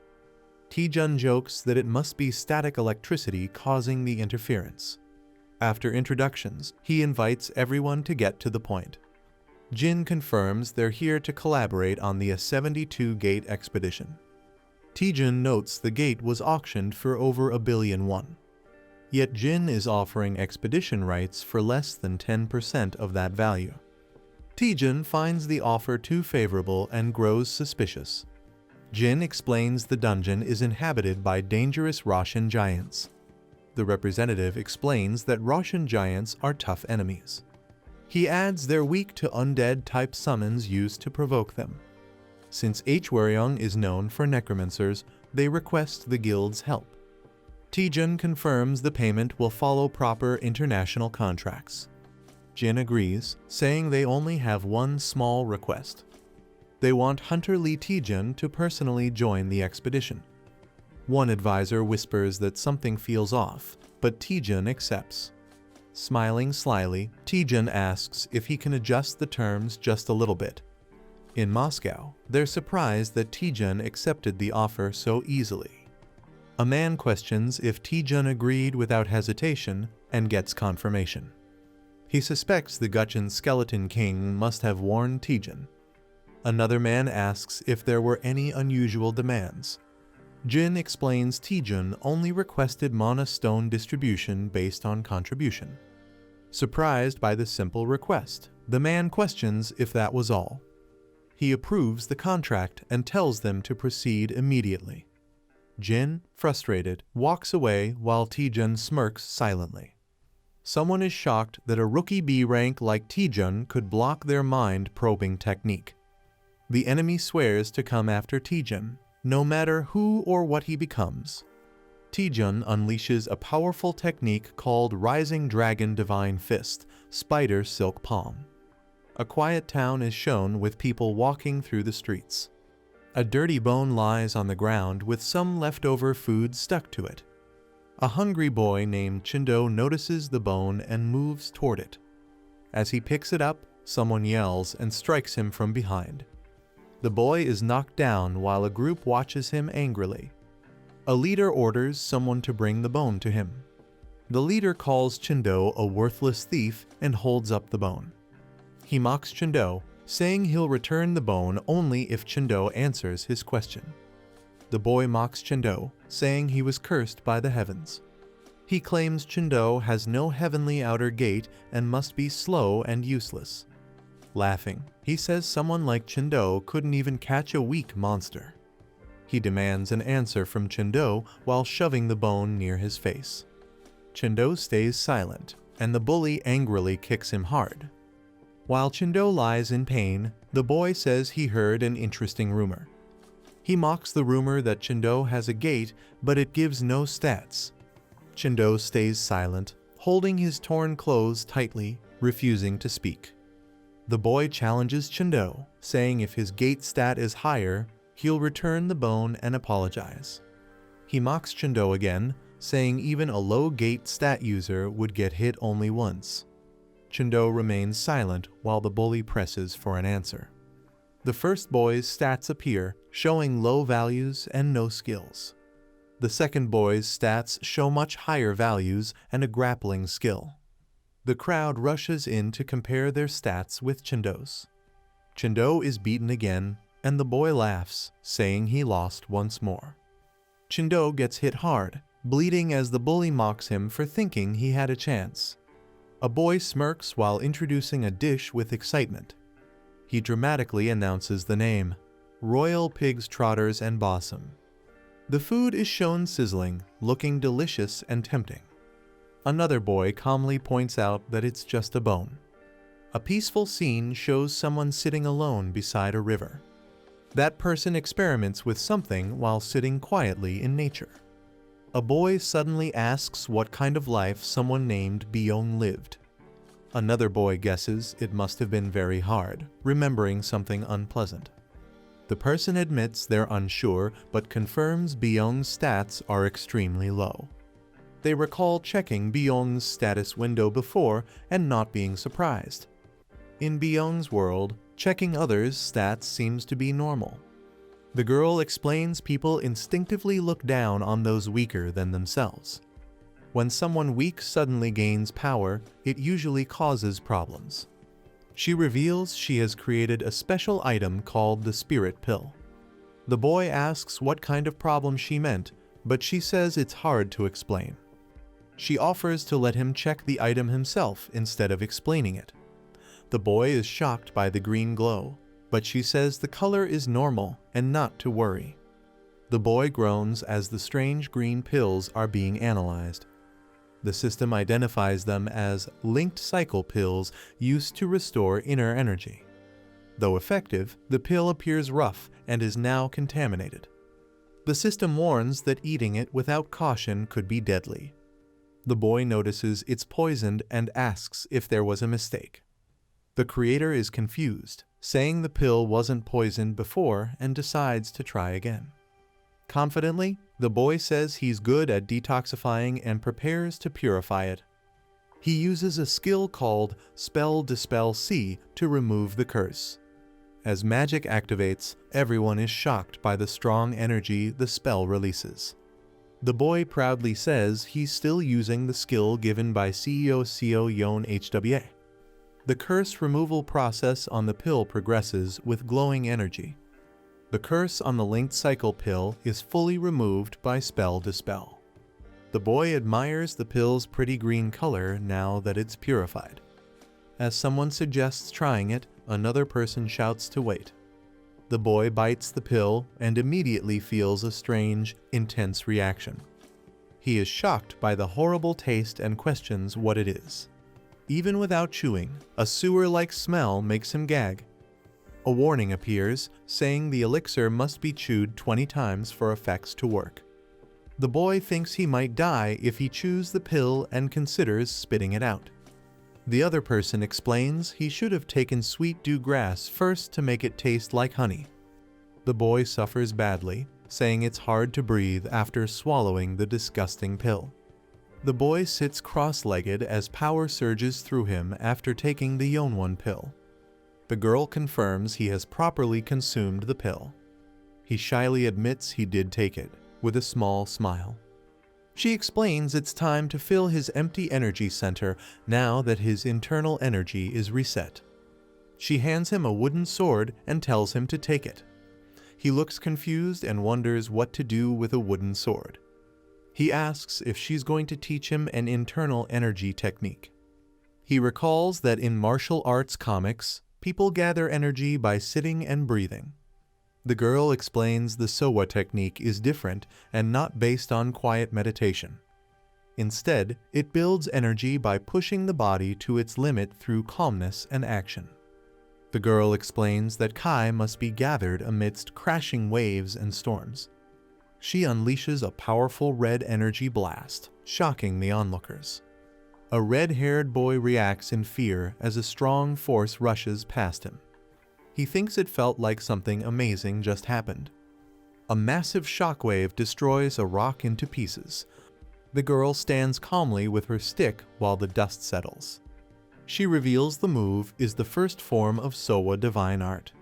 Taejun jokes that it must be static electricity causing the interference. After introductions, he invites everyone to get to the point. Jin confirms they're here to collaborate on the 72-gate expedition. Taejun notes the gate was auctioned for over 1 billion won. Yet Jin is offering expedition rights for less than 10% of that value. Taejun finds the offer too favorable and grows suspicious. Jin explains the dungeon is inhabited by dangerous Russian giants. The representative explains that Russian giants are tough enemies. He adds they're weak to undead-type summons used to provoke them. Since Hwaryong is known for necromancers, they request the guild's help. Taejun confirms the payment will follow proper international contracts. Jin agrees, saying they only have one small request. They want Hunter Lee Taejun to personally join the expedition. One advisor whispers that something feels off, but Taejun accepts. Smiling slyly, Taejun asks if he can adjust the terms just a little bit. In Moscow, they're surprised that Taejun accepted the offer so easily. A man questions if Taejun agreed without hesitation and gets confirmation. He suspects the Gutchin Skeleton King must have warned Taejun. Another man asks if there were any unusual demands. Jin explains Taejun only requested mana stone distribution based on contribution. Surprised by the simple request, the man questions if that was all. He approves the contract and tells them to proceed immediately. Jin, frustrated, walks away while Taejun smirks silently. Someone is shocked that a rookie B rank like Taejun could block their mind-probing technique. The enemy swears to come after Taejun, no matter who or what he becomes. Taejun unleashes a powerful technique called Rising Dragon Divine Fist, Spider Silk Palm. A quiet town is shown with people walking through the streets. A dirty bone lies on the ground with some leftover food stuck to it. A hungry boy named Chindo notices the bone and moves toward it. As he picks it up, someone yells and strikes him from behind. The boy is knocked down while a group watches him angrily. A leader orders someone to bring the bone to him. The leader calls Chindo a worthless thief and holds up the bone. He mocks Chindo, saying he'll return the bone only if Chindo answers his question. The boy mocks Chindo, saying he was cursed by the heavens. He claims Chindo has no heavenly outer gate and must be slow and useless. Laughing, he says someone like Chindo couldn't even catch a weak monster. He demands an answer from Chindo while shoving the bone near his face. Chindo stays silent, and the bully angrily kicks him hard. While Chindo lies in pain, the boy says he heard an interesting rumor. He mocks the rumor that Chindo has a gate, but it gives no stats. Chindo stays silent, holding his torn clothes tightly, refusing to speak. The boy challenges Chindo, saying if his gate stat is higher, he'll return the bone and apologize. He mocks Chindo again, saying even a low gate stat user would get hit only once. Chindo remains silent while the bully presses for an answer. The first boy's stats appear, showing low values and no skills. The second boy's stats show much higher values and a grappling skill. The crowd rushes in to compare their stats with Chindo's. Chindo is beaten again, and the boy laughs, saying he lost once more. Chindo gets hit hard, bleeding as the bully mocks him for thinking he had a chance. A boy smirks while introducing a dish with excitement. He dramatically announces the name, Royal Pigs Trotters and Bossum. The food is shown sizzling, looking delicious and tempting. Another boy calmly points out that it's just a bone. A peaceful scene shows someone sitting alone beside a river. That person experiments with something while sitting quietly in nature. A boy suddenly asks what kind of life someone named Byung lived. Another boy guesses it must have been very hard, remembering something unpleasant. The person admits they're unsure but confirms Byung's stats are extremely low. They recall checking Byung's status window before and not being surprised. In Byung's world, checking others' stats seems to be normal. The girl explains people instinctively look down on those weaker than themselves. When someone weak suddenly gains power, it usually causes problems. She reveals she has created a special item called the Spirit Pill. The boy asks what kind of problem she meant, but she says it's hard to explain. She offers to let him check the item himself instead of explaining it. The boy is shocked by the green glow, but she says the color is normal and not to worry. The boy groans as the strange green pills are being analyzed. The system identifies them as linked cycle pills used to restore inner energy. Though effective, the pill appears rough and is now contaminated. The system warns that eating it without caution could be deadly. The boy notices it's poisoned and asks if there was a mistake. The creator is confused, saying the pill wasn't poisoned before and decides to try again. Confidently, the boy says he's good at detoxifying and prepares to purify it. He uses a skill called Spell Dispel C to remove the curse. As magic activates, everyone is shocked by the strong energy the spell releases. The boy proudly says he's still using the skill given by CEO Seo Yon HWA. The curse removal process on the pill progresses with glowing energy. The curse on the linked cycle pill is fully removed by Spell Dispel. The boy admires the pill's pretty green color now that it's purified. As someone suggests trying it, another person shouts to wait. The boy bites the pill and immediately feels a strange, intense reaction. He is shocked by the horrible taste and questions what it is. Even without chewing, a sewer-like smell makes him gag. A warning appears, saying the elixir must be chewed 20 times for effects to work. The boy thinks he might die if he chews the pill and considers spitting it out. The other person explains he should have taken sweet dew grass first to make it taste like honey. The boy suffers badly, saying it's hard to breathe after swallowing the disgusting pill. The boy sits cross-legged as power surges through him after taking the Yonwon pill. The girl confirms he has properly consumed the pill. He shyly admits he did take it, with a small smile. She explains it's time to fill his empty energy center now that his internal energy is reset. She hands him a wooden sword and tells him to take it. He looks confused and wonders what to do with a wooden sword. He asks if she's going to teach him an internal energy technique. He recalls that in martial arts comics, people gather energy by sitting and breathing. The girl explains the Sowa technique is different and not based on quiet meditation. Instead, it builds energy by pushing the body to its limit through calmness and action. The girl explains that Kai must be gathered amidst crashing waves and storms. She unleashes a powerful red energy blast, shocking the onlookers. A red-haired boy reacts in fear as a strong force rushes past him. He thinks it felt like something amazing just happened. A massive shockwave destroys a rock into pieces. The girl stands calmly with her stick while the dust settles. She reveals the move is the first form of Sowa divine art.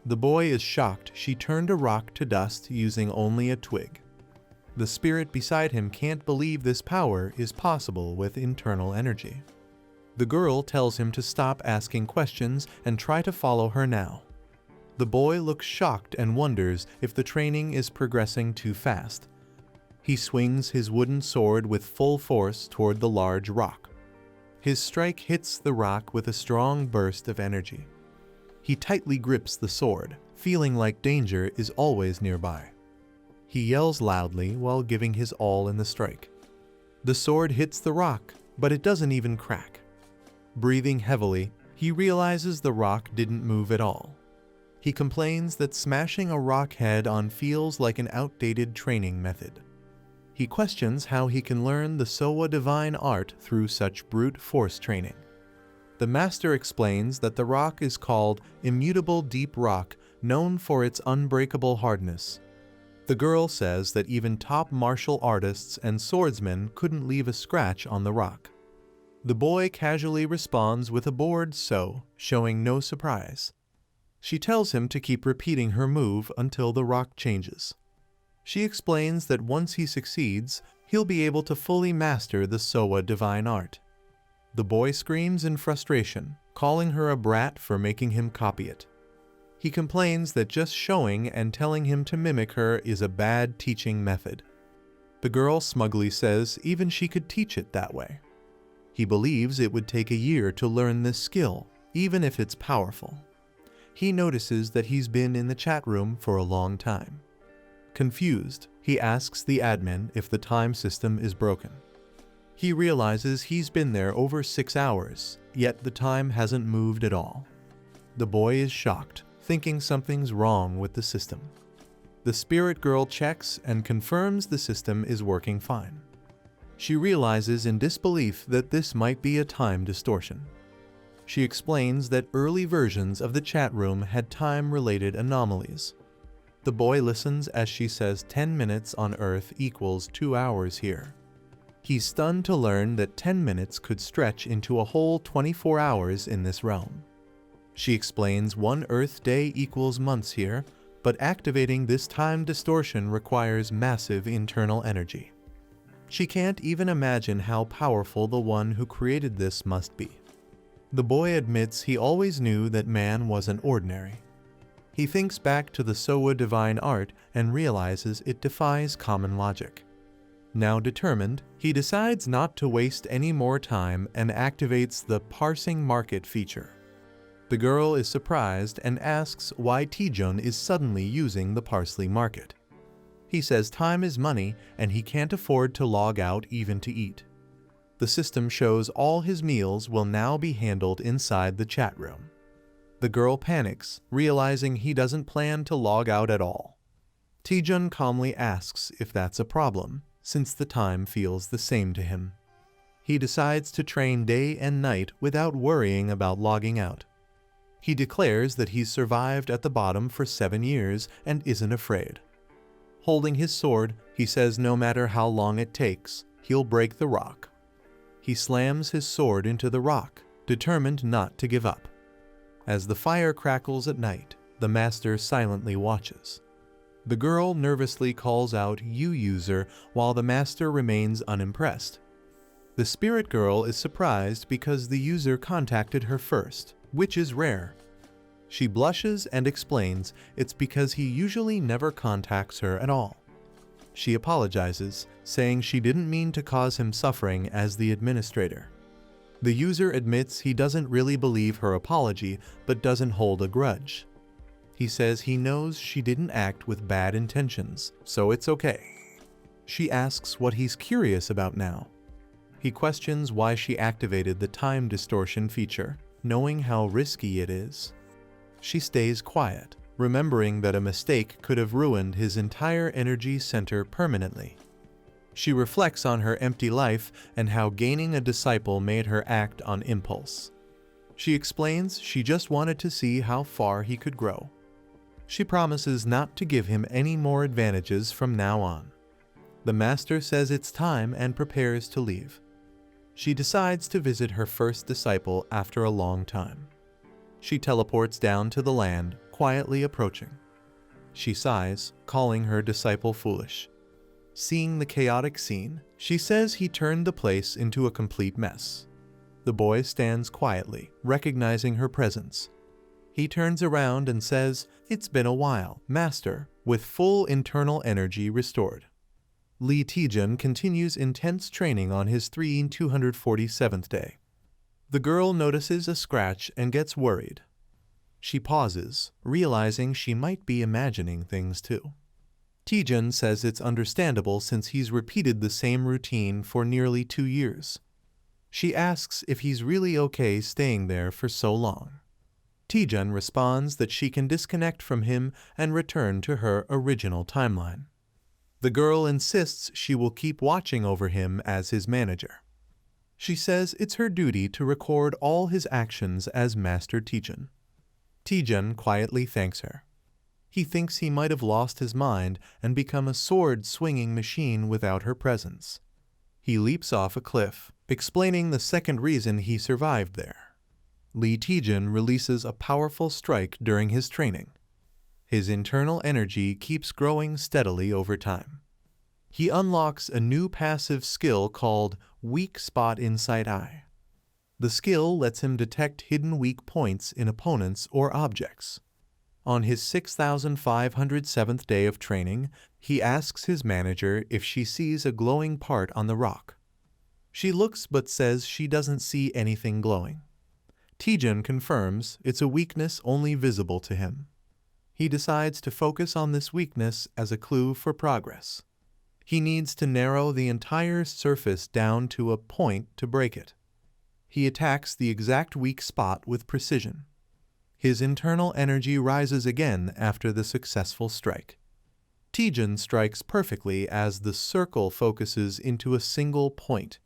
The boy is shocked she turned a rock to dust using only a twig. The spirit beside him can't believe this power is possible with internal energy. The girl tells him to stop asking questions and try to follow her now. The boy looks shocked and wonders if the training is progressing too fast. He swings his wooden sword with full force toward the large rock. His strike hits the rock with a strong burst of energy. He tightly grips the sword, feeling like danger is always nearby. He yells loudly while giving his all in the strike. The sword hits the rock, but it doesn't even crack. Breathing heavily, he realizes the rock didn't move at all. He complains that smashing a rock head on feels like an outdated training method. He questions how he can learn the Sowa divine art through such brute force training. The master explains that the rock is called immutable deep rock, known for its unbreakable hardness. The girl says that even top martial artists and swordsmen couldn't leave a scratch on the rock. The boy casually responds with a bored so, showing no surprise. She tells him to keep repeating her move until the rock changes. She explains that once he succeeds, he'll be able to fully master the Sowa divine art. The boy screams in frustration, calling her a brat for making him copy it. He complains that just showing and telling him to mimic her is a bad teaching method. The girl smugly says even she could teach it that way. He believes it would take a year to learn this skill, even if it's powerful. He notices that he's been in the chat room for a long time. Confused, he asks the admin if the time system is broken. He realizes he's been there over 6 hours, yet the time hasn't moved at all. The boy is shocked, thinking something's wrong with the system. The spirit girl checks and confirms the system is working fine. She realizes in disbelief that this might be a time distortion. She explains that early versions of the chat room had time-related anomalies. The boy listens as she says 10 minutes on Earth equals 2 hours here. He's stunned to learn that 10 minutes could stretch into a whole 24 hours in this realm. She explains 1 Earth day equals months here, but activating this time distortion requires massive internal energy. She can't even imagine how powerful the one who created this must be. The boy admits he always knew that man wasn't ordinary. He thinks back to the Sowa divine art and realizes it defies common logic. Now determined, he decides not to waste any more time and activates the parsing market feature. The girl is surprised and asks why Taejun is suddenly using the parsley market. He says time is money and he can't afford to log out even to eat. The system shows all his meals will now be handled inside the chat room. The girl panics, realizing he doesn't plan to log out at all. Taejun calmly asks if that's a problem, since the time feels the same to him. He decides to train day and night without worrying about logging out. He declares that he's survived at the bottom for 7 years and isn't afraid. Holding his sword, he says no matter how long it takes, he'll break the rock. He slams his sword into the rock, determined not to give up. As the fire crackles at night, the master silently watches. The girl nervously calls out "You user" while the master remains unimpressed. The spirit girl is surprised because the user contacted her first, which is rare. She blushes and explains it's because he usually never contacts her at all. She apologizes, saying she didn't mean to cause him suffering as the administrator. The user admits he doesn't really believe her apology, but doesn't hold a grudge. He says he knows she didn't act with bad intentions, so it's okay. She asks what he's curious about now. He questions why she activated the time distortion feature, knowing how risky it is. She stays quiet, remembering that a mistake could have ruined his entire energy center permanently. She reflects on her empty life and how gaining a disciple made her act on impulse. She explains she just wanted to see how far he could grow. She promises not to give him any more advantages from now on. The master says it's time and prepares to leave. She decides to visit her first disciple after a long time. She teleports down to the land, quietly approaching. She sighs, calling her disciple foolish. Seeing the chaotic scene, she says he turned the place into a complete mess. The boy stands quietly, recognizing her presence. He turns around and says, "It's been a while, master," with full internal energy restored. Lee Taejun continues intense training on his 247th day. The girl notices a scratch and gets worried. She pauses, realizing she might be imagining things too. Taejun says it's understandable since he's repeated the same routine for nearly 2 years. She asks if he's really okay staying there for so long. Taejun responds that she can disconnect from him and return to her original timeline. The girl insists she will keep watching over him as his manager. She says it's her duty to record all his actions as Master Taejun. Taejun quietly thanks her. He thinks he might have lost his mind and become a sword-swinging machine without her presence. He leaps off a cliff, explaining the second reason he survived there. Lee Taejun releases a powerful strike during his training. His internal energy keeps growing steadily over time. He unlocks a new passive skill called Weak Spot Inside Eye. The skill lets him detect hidden weak points in opponents or objects. On his 6,507th day of training, he asks his manager if she sees a glowing part on the rock. She looks but says she doesn't see anything glowing. Taejun confirms it's a weakness only visible to him. He decides to focus on this weakness as a clue for progress. He needs to narrow the entire surface down to a point to break it. He attacks the exact weak spot with precision. His internal energy rises again after the successful strike. Taejun strikes perfectly as the circle focuses into a single point.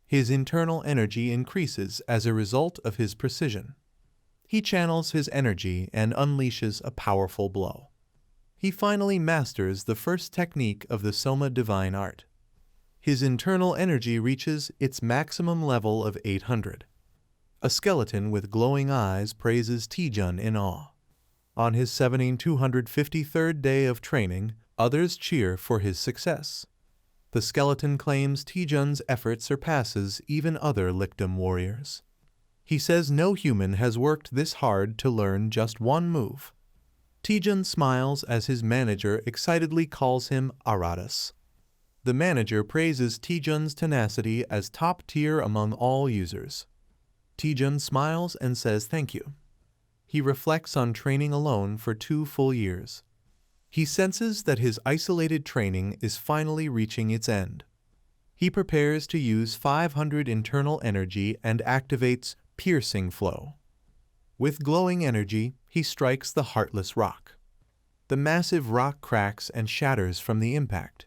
His internal energy increases as a result of his precision. He channels his energy and unleashes a powerful blow. He finally masters the first technique of the Soma divine art. His internal energy reaches its maximum level of 800. A skeleton with glowing eyes praises Taejun in awe. On his 7,253rd day of training, others cheer for his success. The skeleton claims Taejun's effort surpasses even other Lichdom warriors. He says no human has worked this hard to learn just one move. Taejun smiles as his manager excitedly calls him Aratus. The manager praises Taejun's tenacity as top tier among all users. Taejun smiles and says thank you. He reflects on training alone for 2 full years. He senses that his isolated training is finally reaching its end. He prepares to use 500 internal energy and activates Piercing Flow. With glowing energy, he strikes the heartless rock. The massive rock cracks and shatters from the impact.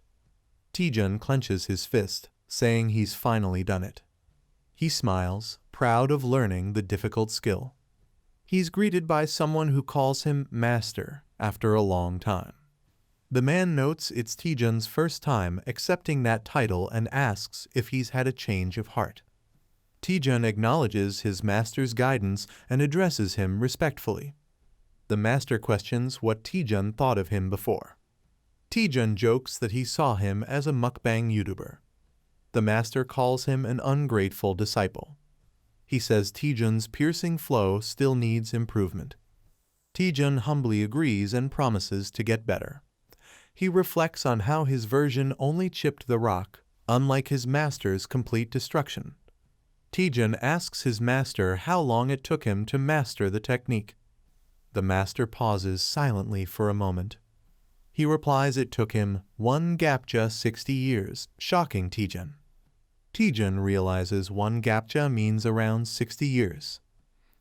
Taejun clenches his fist, saying he's finally done it. He smiles, proud of learning the difficult skill. He's greeted by someone who calls him Master after a long time. The man notes it's Taejun's first time accepting that title and asks if he's had a change of heart. Taejun acknowledges his master's guidance and addresses him respectfully. The master questions what Taejun thought of him before. Taejun jokes that he saw him as a mukbang YouTuber. The master calls him an ungrateful disciple. He says Taejun's piercing flow still needs improvement. Taejun humbly agrees and promises to get better. He reflects on how his version only chipped the rock, unlike his master's complete destruction. Taejun asks his master how long it took him to master the technique. The master pauses silently for a moment. He replies it took him 1 gapja 60 years, shocking Taejun. Taejun realizes 1 gapja means around 60 years.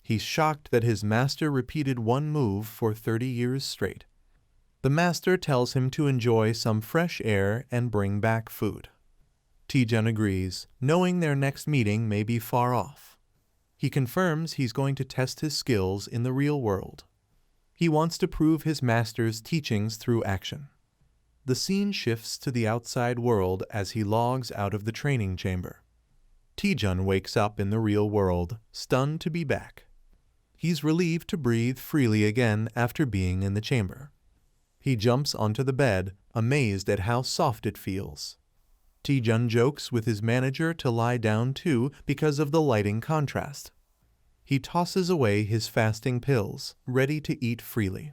He's shocked that his master repeated one move for 30 years straight. The master tells him to enjoy some fresh air and bring back food. Taejun agrees, knowing their next meeting may be far off. He confirms he's going to test his skills in the real world. He wants to prove his master's teachings through action. The scene shifts to the outside world as he logs out of the training chamber. Taejun wakes up in the real world, stunned to be back. He's relieved to breathe freely again after being in the chamber. He jumps onto the bed, amazed at how soft it feels. Taejun jokes with his manager to lie down too because of the lighting contrast. He tosses away his fasting pills, ready to eat freely.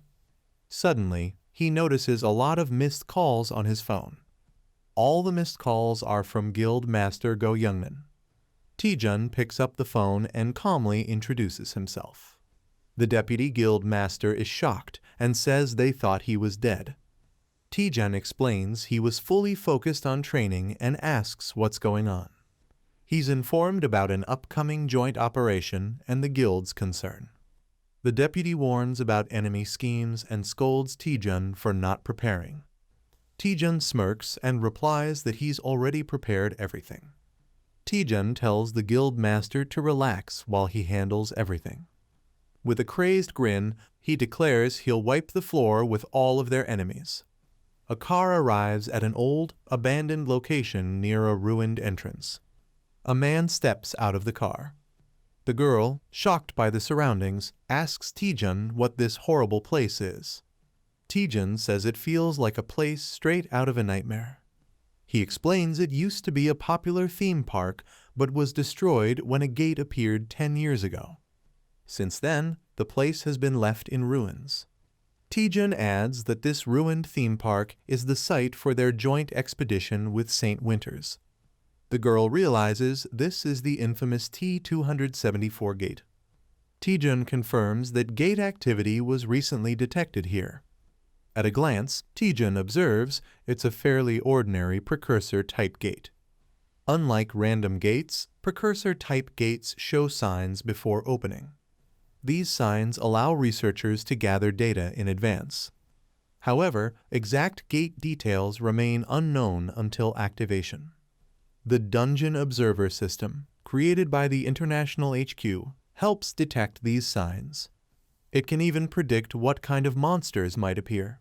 Suddenly, he notices a lot of missed calls on his phone. All the missed calls are from Guild Master Go Youngman. Taejun picks up the phone and calmly introduces himself. The deputy guild master is shocked and says they thought he was dead. Taejun explains he was fully focused on training and asks what's going on. He's informed about an upcoming joint operation and the guild's concern. The deputy warns about enemy schemes and scolds Taejun for not preparing. Taejun smirks and replies that he's already prepared everything. Taejun tells the guild master to relax while he handles everything. With a crazed grin, he declares he'll wipe the floor with all of their enemies. A car arrives at an old, abandoned location near a ruined entrance. A man steps out of the car. The girl, shocked by the surroundings, asks Taejun what this horrible place is. Taejun says it feels like a place straight out of a nightmare. He explains it used to be a popular theme park, but was destroyed when a gate appeared 10 years ago. Since then, the place has been left in ruins. Taejun adds that this ruined theme park is the site for their joint expedition with St. Winters. The girl realizes this is the infamous T-274 gate. Taejun confirms that gate activity was recently detected here. At a glance, Taejun observes it's a fairly ordinary precursor-type gate. Unlike random gates, precursor-type gates show signs before opening. These signs allow researchers to gather data in advance. However, exact gate details remain unknown until activation. The Dungeon Observer System, created by the International HQ, helps detect these signs. It can even predict what kind of monsters might appear.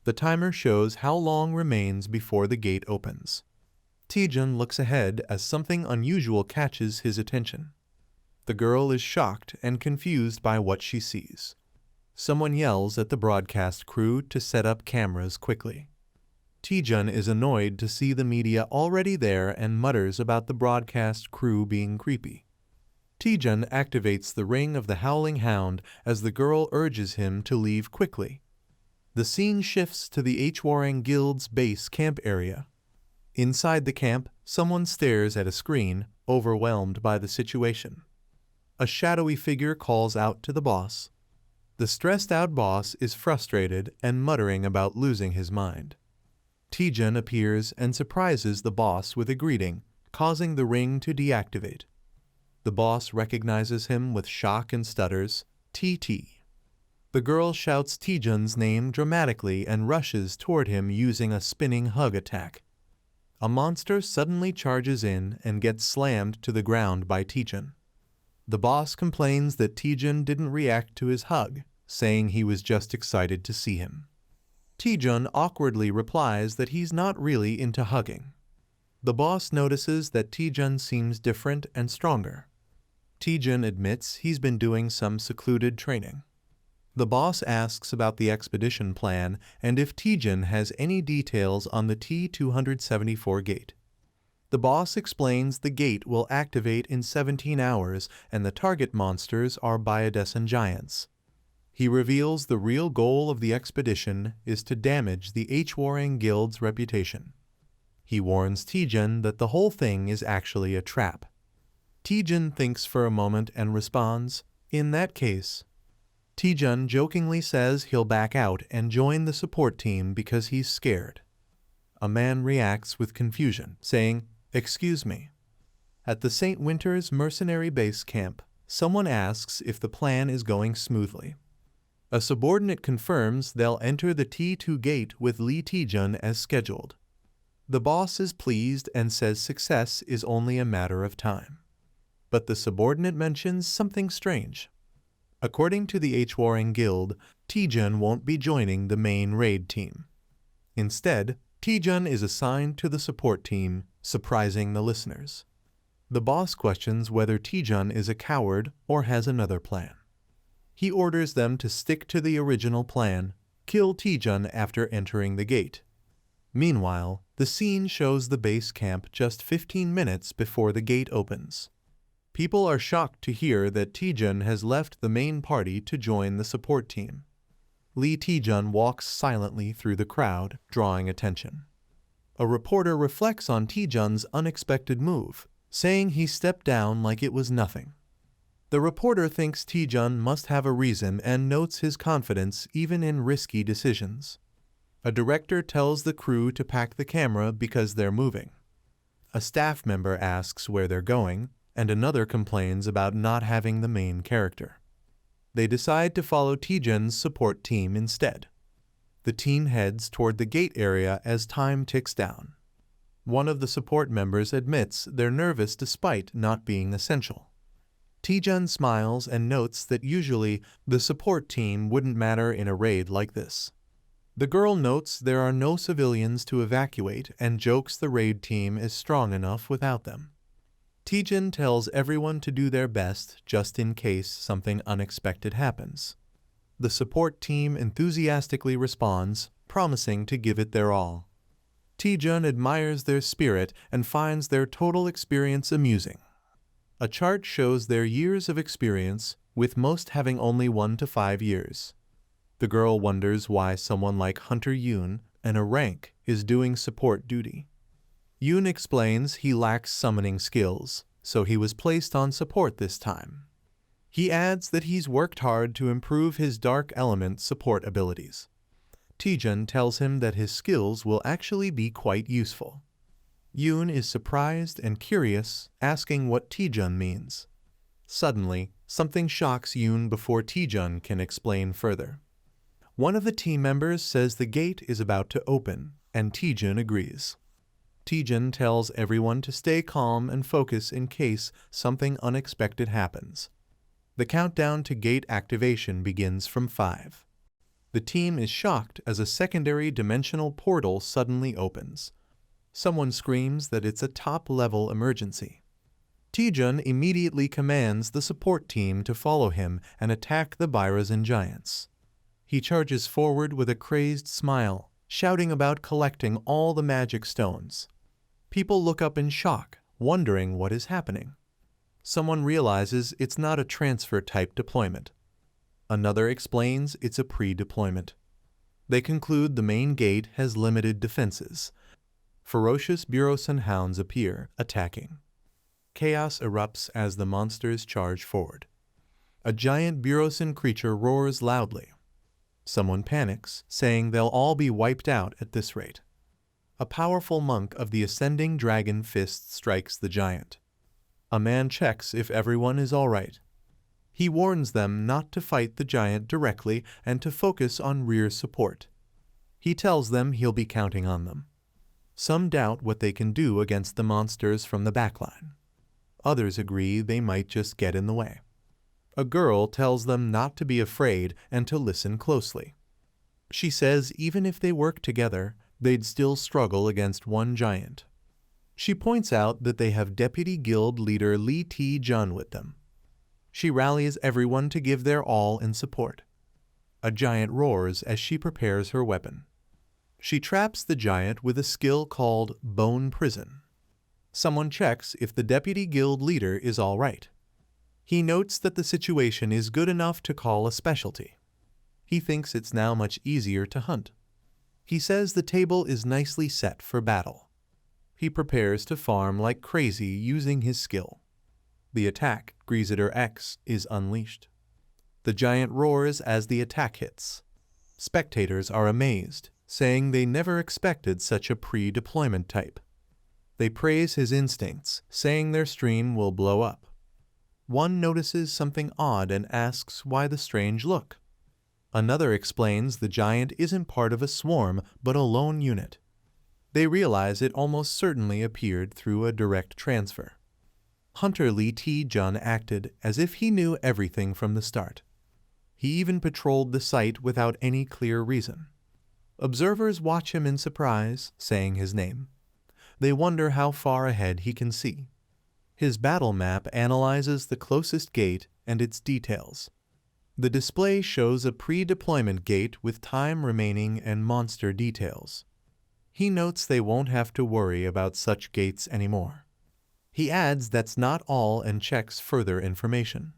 The timer shows how long remains before the gate opens. Taejun looks ahead as something unusual catches his attention. The girl is shocked and confused by what she sees. Someone yells at the broadcast crew to set up cameras quickly. Taejun is annoyed to see the media already there and mutters about the broadcast crew being creepy. Taejun activates the ring of the howling hound as the girl urges him to leave quickly. The scene shifts to the Hwarang Guild's base camp area. Inside the camp, someone stares at a screen, overwhelmed by the situation. A shadowy figure calls out to the boss. The stressed-out boss is frustrated and muttering about losing his mind. Taejun appears and surprises the boss with a greeting, causing the ring to deactivate. The boss recognizes him with shock and stutters, "TT." The girl shouts Taejun's name dramatically and rushes toward him using a spinning hug attack. A monster suddenly charges in and gets slammed to the ground by Taejun. The boss complains that Taejun didn't react to his hug, saying he was just excited to see him. Taejun awkwardly replies that he's not really into hugging. The boss notices that Taejun seems different and stronger. Taejun admits he's been doing some secluded training. The boss asks about the expedition plan and if Taejun has any details on the T-274 gate. The boss explains the gate will activate in 17 hours and the target monsters are biodescent giants. He reveals the real goal of the expedition is to damage the Hwarang Guild's reputation. He warns Taejun that the whole thing is actually a trap. Taejun thinks for a moment and responds, "In that case." Taejun jokingly says he'll back out and join the support team because he's scared. A man reacts with confusion, saying, "Excuse me." At the St. Winter's mercenary base camp, someone asks if the plan is going smoothly. A subordinate confirms they'll enter the T2 gate with Lee Taejun as scheduled. The boss is pleased and says success is only a matter of time. But the subordinate mentions something strange. According to the Hwarang Guild, Taejun won't be joining the main raid team. Instead, Taejun is assigned to the support team, surprising the listeners. The boss questions whether Taejun is a coward or has another plan. He orders them to stick to the original plan, kill Taejun after entering the gate. Meanwhile, the scene shows the base camp just 15 minutes before the gate opens. People are shocked to hear that Taejun has left the main party to join the support team. Lee Taejun walks silently through the crowd, drawing attention. A reporter reflects on Taejun's unexpected move, saying he stepped down like it was nothing. The reporter thinks Taejun must have a reason and notes his confidence even in risky decisions. A director tells the crew to pack the camera because they're moving. A staff member asks where they're going, and another complains about not having the main character. They decide to follow Taejun's support team instead. The team heads toward the gate area as time ticks down. One of the support members admits they're nervous despite not being essential. Taejun smiles and notes that usually the support team wouldn't matter in a raid like this. The girl notes there are no civilians to evacuate and jokes the raid team is strong enough without them. Taejun tells everyone to do their best just in case something unexpected happens. The support team enthusiastically responds, promising to give it their all. Taejun admires their spirit and finds their total experience amusing. A chart shows their years of experience, with most having only 1 to 5 years. The girl wonders why someone like Hunter Yoon, and a rank, is doing support duty. Yoon explains he lacks summoning skills, so he was placed on support this time. He adds that he's worked hard to improve his dark element support abilities. Taejun tells him that his skills will actually be quite useful. Yoon is surprised and curious, asking what Taejun means. Suddenly, something shocks Yoon before Taejun can explain further. One of the team members says the gate is about to open, and Taejun agrees. Taejun tells everyone to stay calm and focus in case something unexpected happens. The countdown to gate activation begins from 5. The team is shocked as a secondary dimensional portal suddenly opens. Someone screams that it's a top-level emergency. Taejun immediately commands the support team to follow him and attack the Birazan giants. He charges forward with a crazed smile, shouting about collecting all the magic stones. People look up in shock, wondering what is happening. Someone realizes it's not a transfer-type deployment. Another explains it's a pre-deployment. They conclude the main gate has limited defenses. Ferocious Burosan hounds appear, attacking. Chaos erupts as the monsters charge forward. A giant Burosan creature roars loudly. Someone panics, saying they'll all be wiped out at this rate. A powerful monk of the ascending dragon fist strikes the giant. A man checks if everyone is all right. He warns them not to fight the giant directly and to focus on rear support. He tells them he'll be counting on them. Some doubt what they can do against the monsters from the backline. Others agree they might just get in the way. A girl tells them not to be afraid and to listen closely. She says even if they work together, they'd still struggle against one giant. She points out that they have Deputy Guild Leader Lee Tae-jun with them. She rallies everyone to give their all in support. A giant roars as she prepares her weapon. She traps the giant with a skill called Bone Prison. Someone checks if the Deputy Guild Leader is all right. He notes that the situation is good enough to call a specialty. He thinks it's now much easier to hunt. He says the table is nicely set for battle. He prepares to farm like crazy using his skill. The attack, Greaseter X, is unleashed. The giant roars as the attack hits. Spectators are amazed, saying they never expected such a pre-deployment type. They praise his instincts, saying their stream will blow up. One notices something odd and asks why the strange look. Another explains the giant isn't part of a swarm, but a lone unit. They realize it almost certainly appeared through a direct transfer. Hunter Lee Tae-jun acted as if he knew everything from the start. He even patrolled the site without any clear reason. Observers watch him in surprise, saying his name. They wonder how far ahead he can see. His battle map analyzes the closest gate and its details. The display shows a pre-deployment gate with time remaining and monster details. He notes they won't have to worry about such gates anymore. He adds that's not all and checks further information.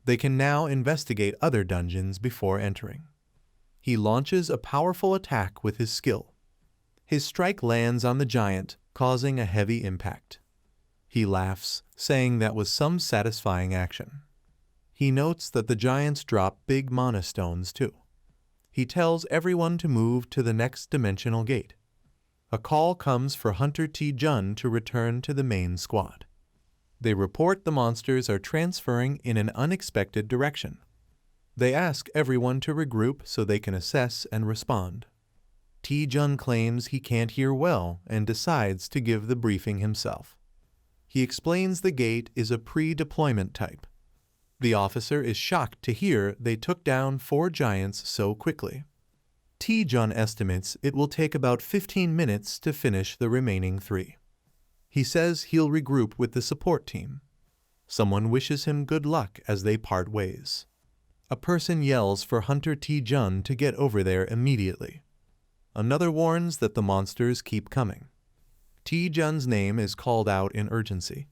They can now investigate other dungeons before entering. He launches a powerful attack with his skill. His strike lands on the giant, causing a heavy impact. He laughs, saying that was some satisfying action. He notes that the giants drop big mana stones too. He tells everyone to move to the next dimensional gate. A call comes for Hunter Tae-jun to return to the main squad. They report the monsters are transferring in an unexpected direction. They ask everyone to regroup so they can assess and respond. Tae-jun claims he can't hear well and decides to give the briefing himself. He explains the gate is a pre-deployment type. The officer is shocked to hear they took down 4 giants so quickly. Tae-jun estimates it will take about 15 minutes to finish the remaining 3. He says he'll regroup with the support team. Someone wishes him good luck as they part ways. A person yells for Hunter Tae-jun to get over there immediately. Another warns that the monsters keep coming. Tae-jun's name is called out in urgency.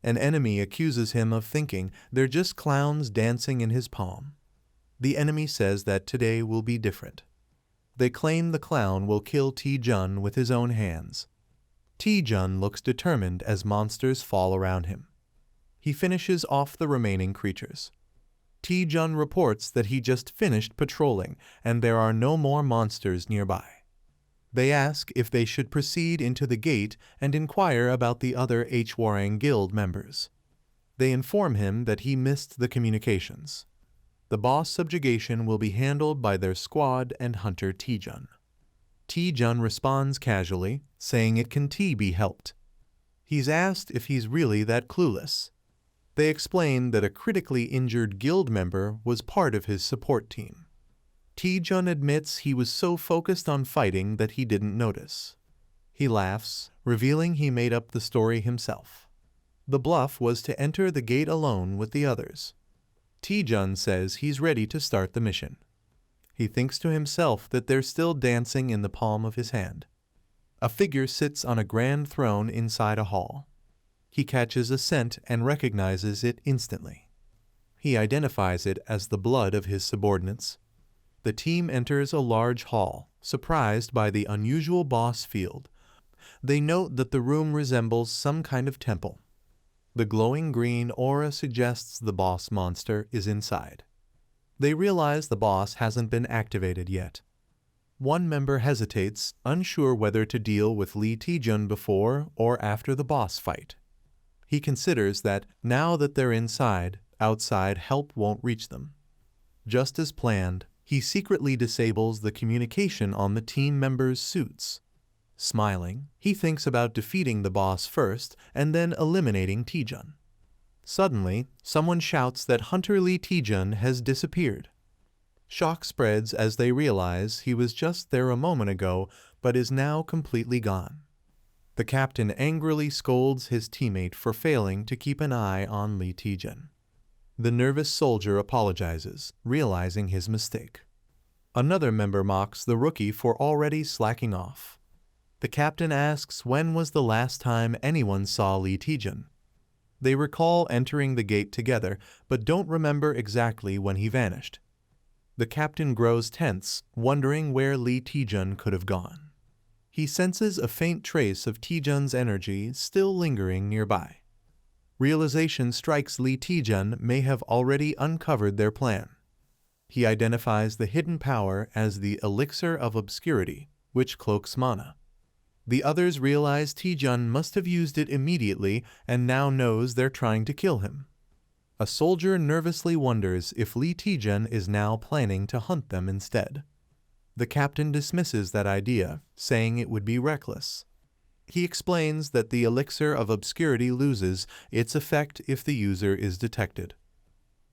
An enemy accuses him of thinking they're just clowns dancing in his palm. The enemy says that today will be different. They claim the clown will kill Tae-jun with his own hands. Tae-jun looks determined as monsters fall around him. He finishes off the remaining creatures. Tae-jun reports that he just finished patrolling and there are no more monsters nearby. They ask if they should proceed into the gate and inquire about the other Hwarang Guild members. They inform him that he missed the communications. The boss subjugation will be handled by their squad and Hunter Tae-jun. Tae-jun responds casually, saying it can be helped. He's asked if he's really that clueless. They explain that a critically injured guild member was part of his support team. Tae-jun admits he was so focused on fighting that he didn't notice. He laughs, revealing he made up the story himself. The bluff was to enter the gate alone with the others. Tae-jun says he's ready to start the mission. He thinks to himself that they're still dancing in the palm of his hand. A figure sits on a grand throne inside a hall. He catches a scent and recognizes it instantly. He identifies it as the blood of his subordinates. The team enters a large hall, surprised by the unusual boss field. They note that the room resembles some kind of temple. The glowing green aura suggests the boss monster is inside. They realize the boss hasn't been activated yet. One member hesitates, unsure whether to deal with Lee Taejun before or after the boss fight. He considers that now that they're inside, outside help won't reach them. Just as planned, he secretly disables the communication on the team members' suits. Smiling, he thinks about defeating the boss first and then eliminating Taejun. Suddenly, someone shouts that Hunter Lee Taejun has disappeared. Shock spreads as they realize he was just there a moment ago but is now completely gone. The captain angrily scolds his teammate for failing to keep an eye on Lee Taejun. The nervous soldier apologizes, realizing his mistake. Another member mocks the rookie for already slacking off. The captain asks when was the last time anyone saw Lee Taejun. They recall entering the gate together, but don't remember exactly when he vanished. The captain grows tense, wondering where Lee Taejun could have gone. He senses a faint trace of Taejun's energy still lingering nearby. Realization strikes Lee Taejun may have already uncovered their plan. He identifies the hidden power as the elixir of obscurity, which cloaks mana. The others realize Taejun must have used it immediately and now knows they're trying to kill him. A soldier nervously wonders if Lee Taejun is now planning to hunt them instead. The captain dismisses that idea, saying it would be reckless. He explains that the elixir of obscurity loses its effect if the user is detected.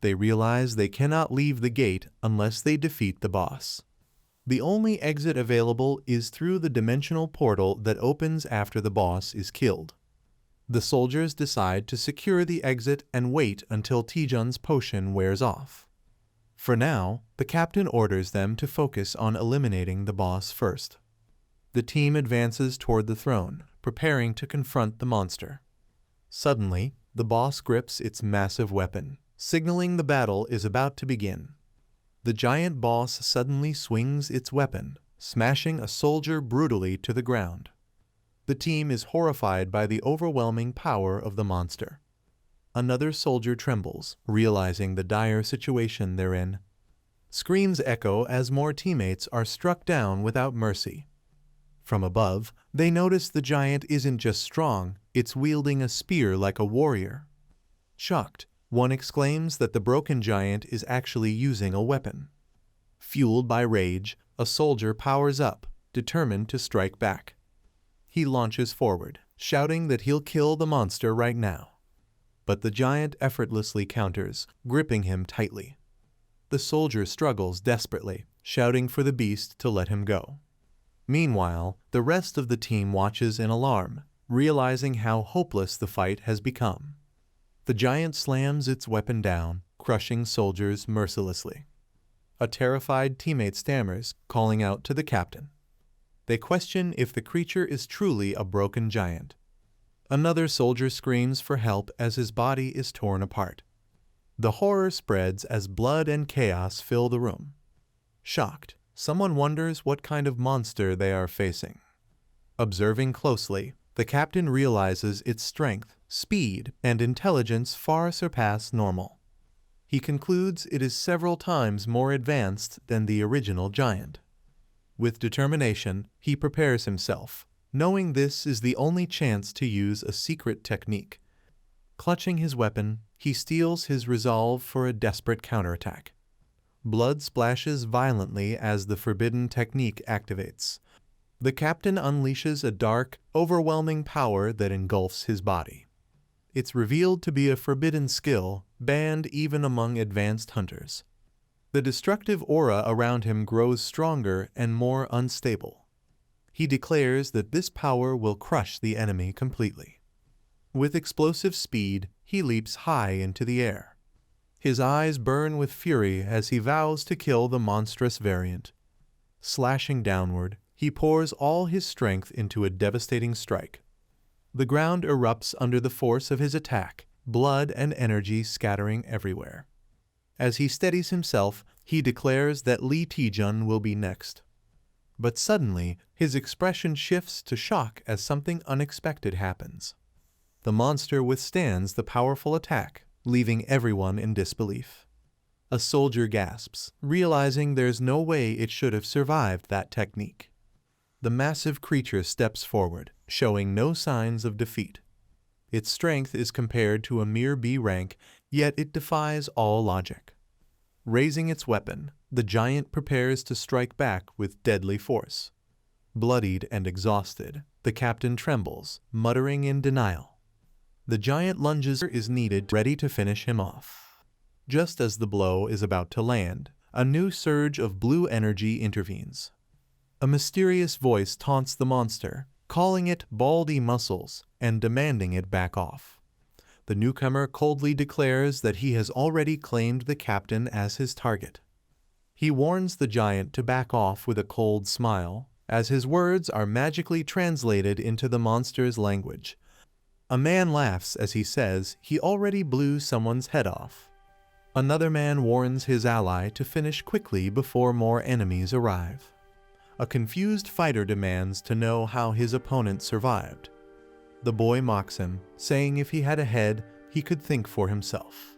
They realize they cannot leave the gate unless they defeat the boss. The only exit available is through the dimensional portal that opens after the boss is killed. The soldiers decide to secure the exit and wait until Taejun's potion wears off. For now, the captain orders them to focus on eliminating the boss first. The team advances toward the throne, preparing to confront the monster. Suddenly, the boss grips its massive weapon, signaling the battle is about to begin. The giant boss suddenly swings its weapon, smashing a soldier brutally to the ground. The team is horrified by the overwhelming power of the monster. Another soldier trembles, realizing the dire situation they're in. Screams echo as more teammates are struck down without mercy. From above, they notice the giant isn't just strong, it's wielding a spear like a warrior. Shocked, one exclaims that the broken giant is actually using a weapon. Fueled by rage, a soldier powers up, determined to strike back. He launches forward, shouting that he'll kill the monster right now. But the giant effortlessly counters, gripping him tightly. The soldier struggles desperately, shouting for the beast to let him go. Meanwhile, the rest of the team watches in alarm, realizing how hopeless the fight has become. The giant slams its weapon down, crushing soldiers mercilessly. A terrified teammate stammers, calling out to the captain. They question if the creature is truly a broken giant. Another soldier screams for help as his body is torn apart. The horror spreads as blood and chaos fill the room. Shocked, someone wonders what kind of monster they are facing. Observing closely, the captain realizes its strength, speed, and intelligence far surpass normal. He concludes it is several times more advanced than the original giant. With determination, he prepares himself, knowing this is the only chance to use a secret technique. Clutching his weapon, he steels his resolve for a desperate counterattack. Blood splashes violently as the forbidden technique activates. The captain unleashes a dark, overwhelming power that engulfs his body. It's revealed to be a forbidden skill, banned even among advanced hunters. The destructive aura around him grows stronger and more unstable. He declares that this power will crush the enemy completely. With explosive speed, he leaps high into the air. His eyes burn with fury as he vows to kill the monstrous variant. Slashing downward, he pours all his strength into a devastating strike. The ground erupts under the force of his attack, blood and energy scattering everywhere. As he steadies himself, he declares that Lee Taejun will be next. But suddenly, his expression shifts to shock as something unexpected happens. The monster withstands the powerful attack, leaving everyone in disbelief. A soldier gasps, realizing there's no way it should have survived that technique. The massive creature steps forward, showing no signs of defeat. Its strength is compared to a mere B rank, yet it defies all logic. Raising its weapon, the giant prepares to strike back with deadly force. Bloodied and exhausted, the captain trembles, muttering in denial. The giant lunges is needed, ready to finish him off. Just as the blow is about to land, a new surge of blue energy intervenes. A mysterious voice taunts the monster, calling it baldy muscles and demanding it back off. The newcomer coldly declares that he has already claimed the captain as his target. He warns the giant to back off with a cold smile, as his words are magically translated into the monster's language. A man laughs as he says he already blew someone's head off. Another man warns his ally to finish quickly before more enemies arrive. A confused fighter demands to know how his opponent survived. The boy mocks him, saying if he had a head, he could think for himself.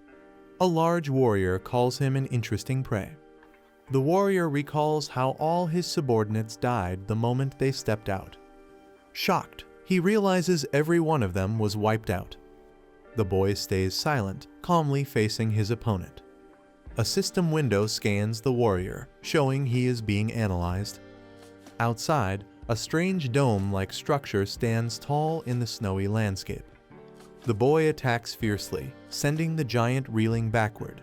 A large warrior calls him an interesting prey. The warrior recalls how all his subordinates died the moment they stepped out. Shocked, he realizes every one of them was wiped out. The boy stays silent, calmly facing his opponent. A system window scans the warrior, showing he is being analyzed. Outside, a strange dome-like structure stands tall in the snowy landscape. The boy attacks fiercely, sending the giant reeling backward.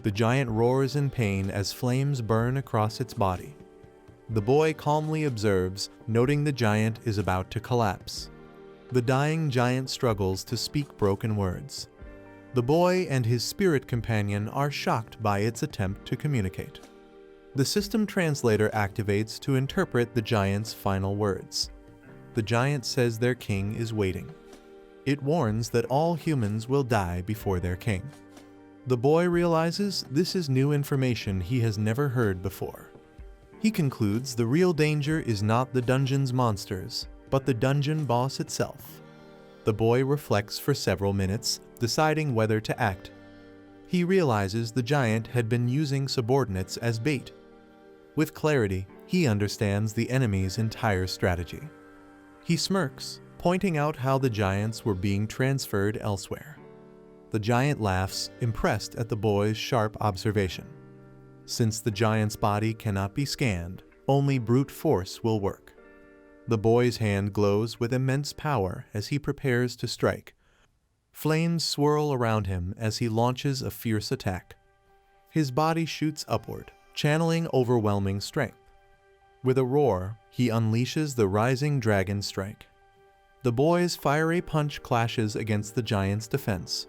The giant roars in pain as flames burn across its body. The boy calmly observes, noting the giant is about to collapse. The dying giant struggles to speak broken words. The boy and his spirit companion are shocked by its attempt to communicate. The system translator activates to interpret the giant's final words. The giant says their king is waiting. It warns that all humans will die before their king. The boy realizes this is new information he has never heard before. He concludes the real danger is not the dungeon's monsters, but the dungeon boss itself. The boy reflects for several minutes, deciding whether to act. He realizes the giant had been using subordinates as bait. With clarity, he understands the enemy's entire strategy. He smirks, pointing out how the giants were being transferred elsewhere. The giant laughs, impressed at the boy's sharp observation. Since the giant's body cannot be scanned, only brute force will work. The boy's hand glows with immense power as he prepares to strike. Flames swirl around him as he launches a fierce attack. His body shoots upward, channeling overwhelming strength. With a roar, he unleashes the rising dragon strike. The boy's fiery punch clashes against the giant's defense.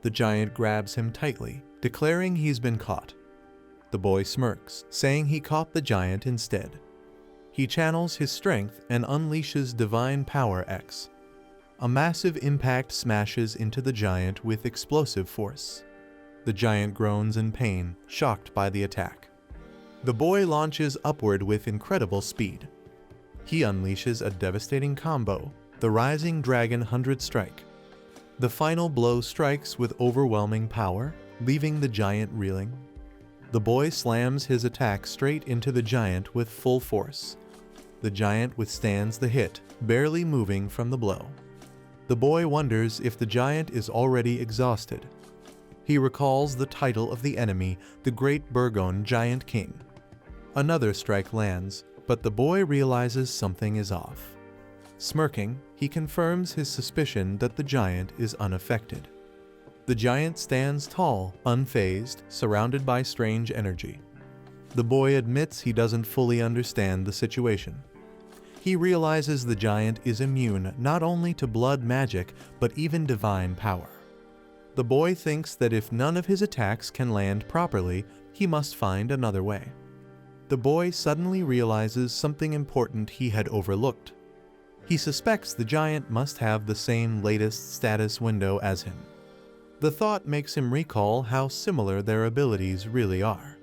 The giant grabs him tightly, declaring he's been caught. The boy smirks, saying he caught the giant instead. He channels his strength and unleashes Divine Power X. A massive impact smashes into the giant with explosive force. The giant groans in pain, shocked by the attack. The boy launches upward with incredible speed. He unleashes a devastating combo, the Rising Dragon 100 Strike. The final blow strikes with overwhelming power, leaving the giant reeling. The boy slams his attack straight into the giant with full force. The giant withstands the hit, barely moving from the blow. The boy wonders if the giant is already exhausted. He recalls the title of the enemy, the Great Burgon Giant King. Another strike lands, but the boy realizes something is off. Smirking, he confirms his suspicion that the giant is unaffected. The giant stands tall, unfazed, surrounded by strange energy. The boy admits he doesn't fully understand the situation. He realizes the giant is immune not only to blood magic, but even divine power. The boy thinks that if none of his attacks can land properly, he must find another way. The boy suddenly realizes something important he had overlooked. He suspects the giant must have the same latest status window as him. The thought makes him recall how similar their abilities really are.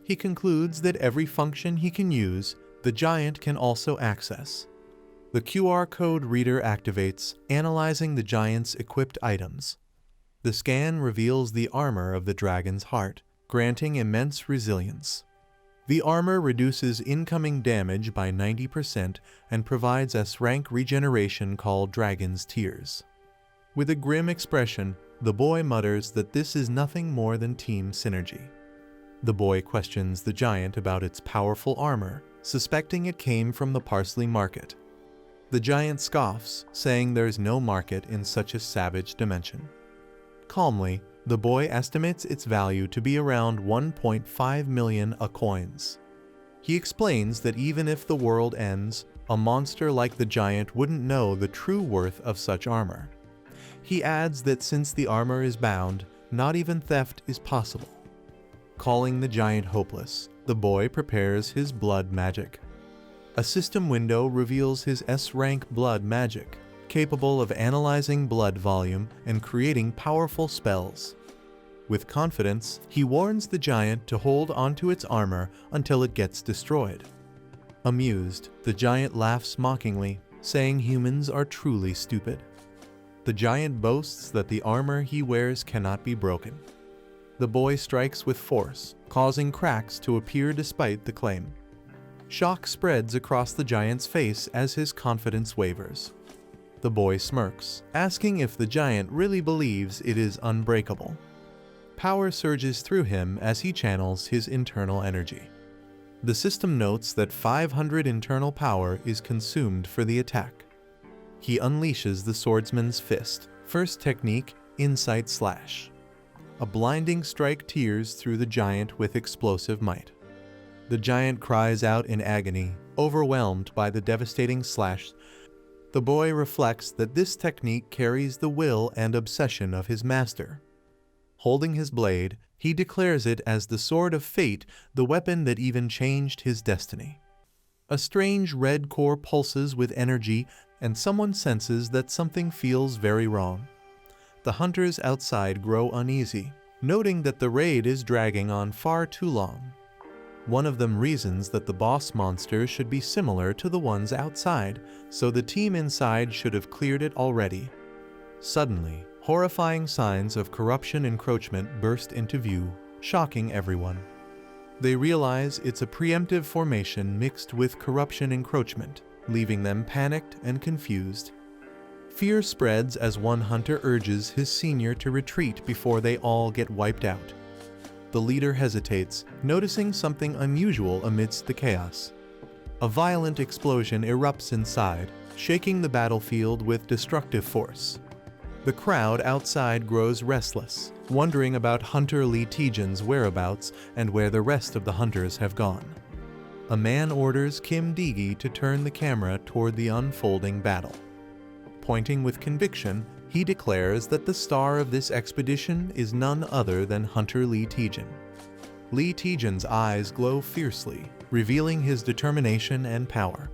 He concludes that every function he can use, the giant can also access. The QR code reader activates, analyzing the giant's equipped items. The scan reveals the armor of the dragon's heart, granting immense resilience. The armor reduces incoming damage by 90% and provides S-rank regeneration called Dragon's Tears. With a grim expression, the boy mutters that this is nothing more than team synergy. The boy questions the giant about its powerful armor, suspecting it came from the parsley market. The giant scoffs, saying there's no market in such a savage dimension. Calmly, the boy estimates its value to be around 1.5 million coins. He explains that even if the world ends, a monster like the giant wouldn't know the true worth of such armor. He adds that since the armor is bound, not even theft is possible. Calling the giant hopeless, the boy prepares his blood magic. A system window reveals his S-rank blood magic, capable of analyzing blood volume and creating powerful spells. With confidence, he warns the giant to hold onto its armor until it gets destroyed. Amused, the giant laughs mockingly, saying humans are truly stupid. The giant boasts that the armor he wears cannot be broken. The boy strikes with force, causing cracks to appear despite the claim. Shock spreads across the giant's face as his confidence wavers. The boy smirks, asking if the giant really believes it is unbreakable. Power surges through him as he channels his internal energy. The system notes that 500 internal power is consumed for the attack. He unleashes the swordsman's fist, first technique, Insight Slash. A blinding strike tears through the giant with explosive might. The giant cries out in agony, overwhelmed by the devastating slash. The boy reflects that this technique carries the will and obsession of his master. Holding his blade, he declares it as the sword of fate, the weapon that even changed his destiny. A strange red core pulses with energy, and someone senses that something feels very wrong. The hunters outside grow uneasy, noting that the raid is dragging on far too long. One of them reasons that the boss monster should be similar to the ones outside, so the team inside should have cleared it already. Suddenly, horrifying signs of corruption encroachment burst into view, shocking everyone. They realize it's a preemptive formation mixed with corruption encroachment, leaving them panicked and confused. Fear spreads as one hunter urges his senior to retreat before they all get wiped out. The leader hesitates, noticing something unusual amidst the chaos. A violent explosion erupts inside, shaking the battlefield with destructive force. The crowd outside grows restless, wondering about Hunter Lee Taejan's whereabouts and where the rest of the hunters have gone. A man orders Kim Digi to turn the camera toward the unfolding battle. Pointing with conviction, he declares that the star of this expedition is none other than Hunter Lee Taejan. Lee Taejan's eyes glow fiercely, revealing his determination and power.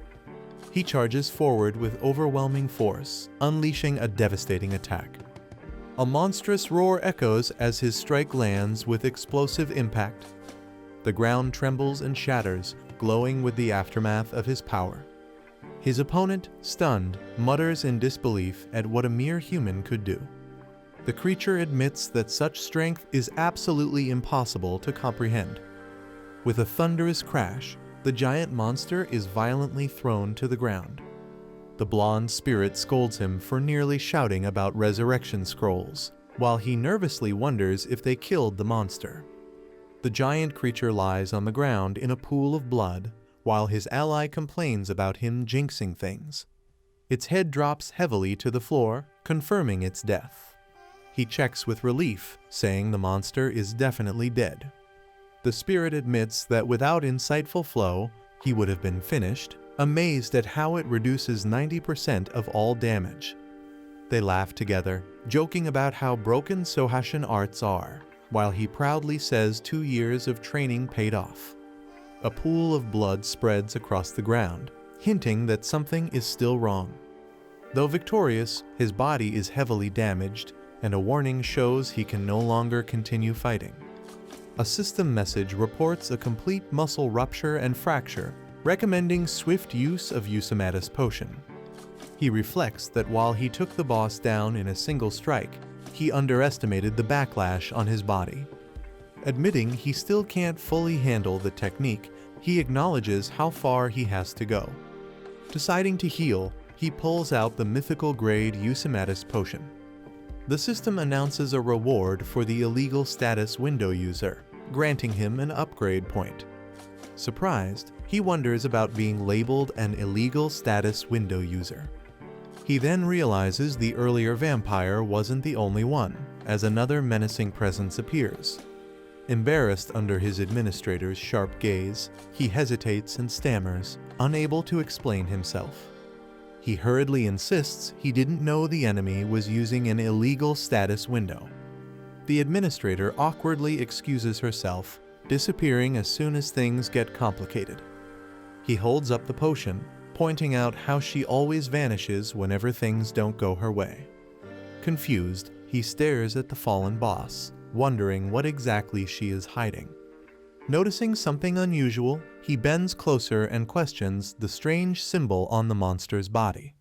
He charges forward with overwhelming force, unleashing a devastating attack. A monstrous roar echoes as his strike lands with explosive impact. The ground trembles and shatters, glowing with the aftermath of his power. His opponent, stunned, mutters in disbelief at what a mere human could do. The creature admits that such strength is absolutely impossible to comprehend. With a thunderous crash, the giant monster is violently thrown to the ground. The blonde spirit scolds him for nearly shouting about resurrection scrolls, while he nervously wonders if they killed the monster. The giant creature lies on the ground in a pool of blood, while his ally complains about him jinxing things. Its head drops heavily to the floor, confirming its death. He checks with relief, saying the monster is definitely dead. The spirit admits that without insightful flow, he would have been finished, amazed at how it reduces 90% of all damage. They laugh together, joking about how broken Sohashin arts are, while he proudly says 2 years of training paid off. A pool of blood spreads across the ground, hinting that something is still wrong. Though victorious, his body is heavily damaged, and a warning shows he can no longer continue fighting. A system message reports a complete muscle rupture and fracture, recommending swift use of Usamata's potion. He reflects that while he took the boss down in a single strike, he underestimated the backlash on his body. Admitting he still can't fully handle the technique, he acknowledges how far he has to go. Deciding to heal, he pulls out the mythical grade Eusimatus potion. The system announces a reward for the illegal status window user, granting him an upgrade point. Surprised, he wonders about being labeled an illegal status window user. He then realizes the earlier vampire wasn't the only one, as another menacing presence appears. Embarrassed under his administrator's sharp gaze, he hesitates and stammers, unable to explain himself. He hurriedly insists he didn't know the enemy was using an illegal status window. The administrator awkwardly excuses herself, disappearing as soon as things get complicated. He holds up the potion, pointing out how she always vanishes whenever things don't go her way. Confused, he stares at the fallen boss, wondering what exactly she is hiding. Noticing something unusual, he bends closer and questions the strange symbol on the monster's body.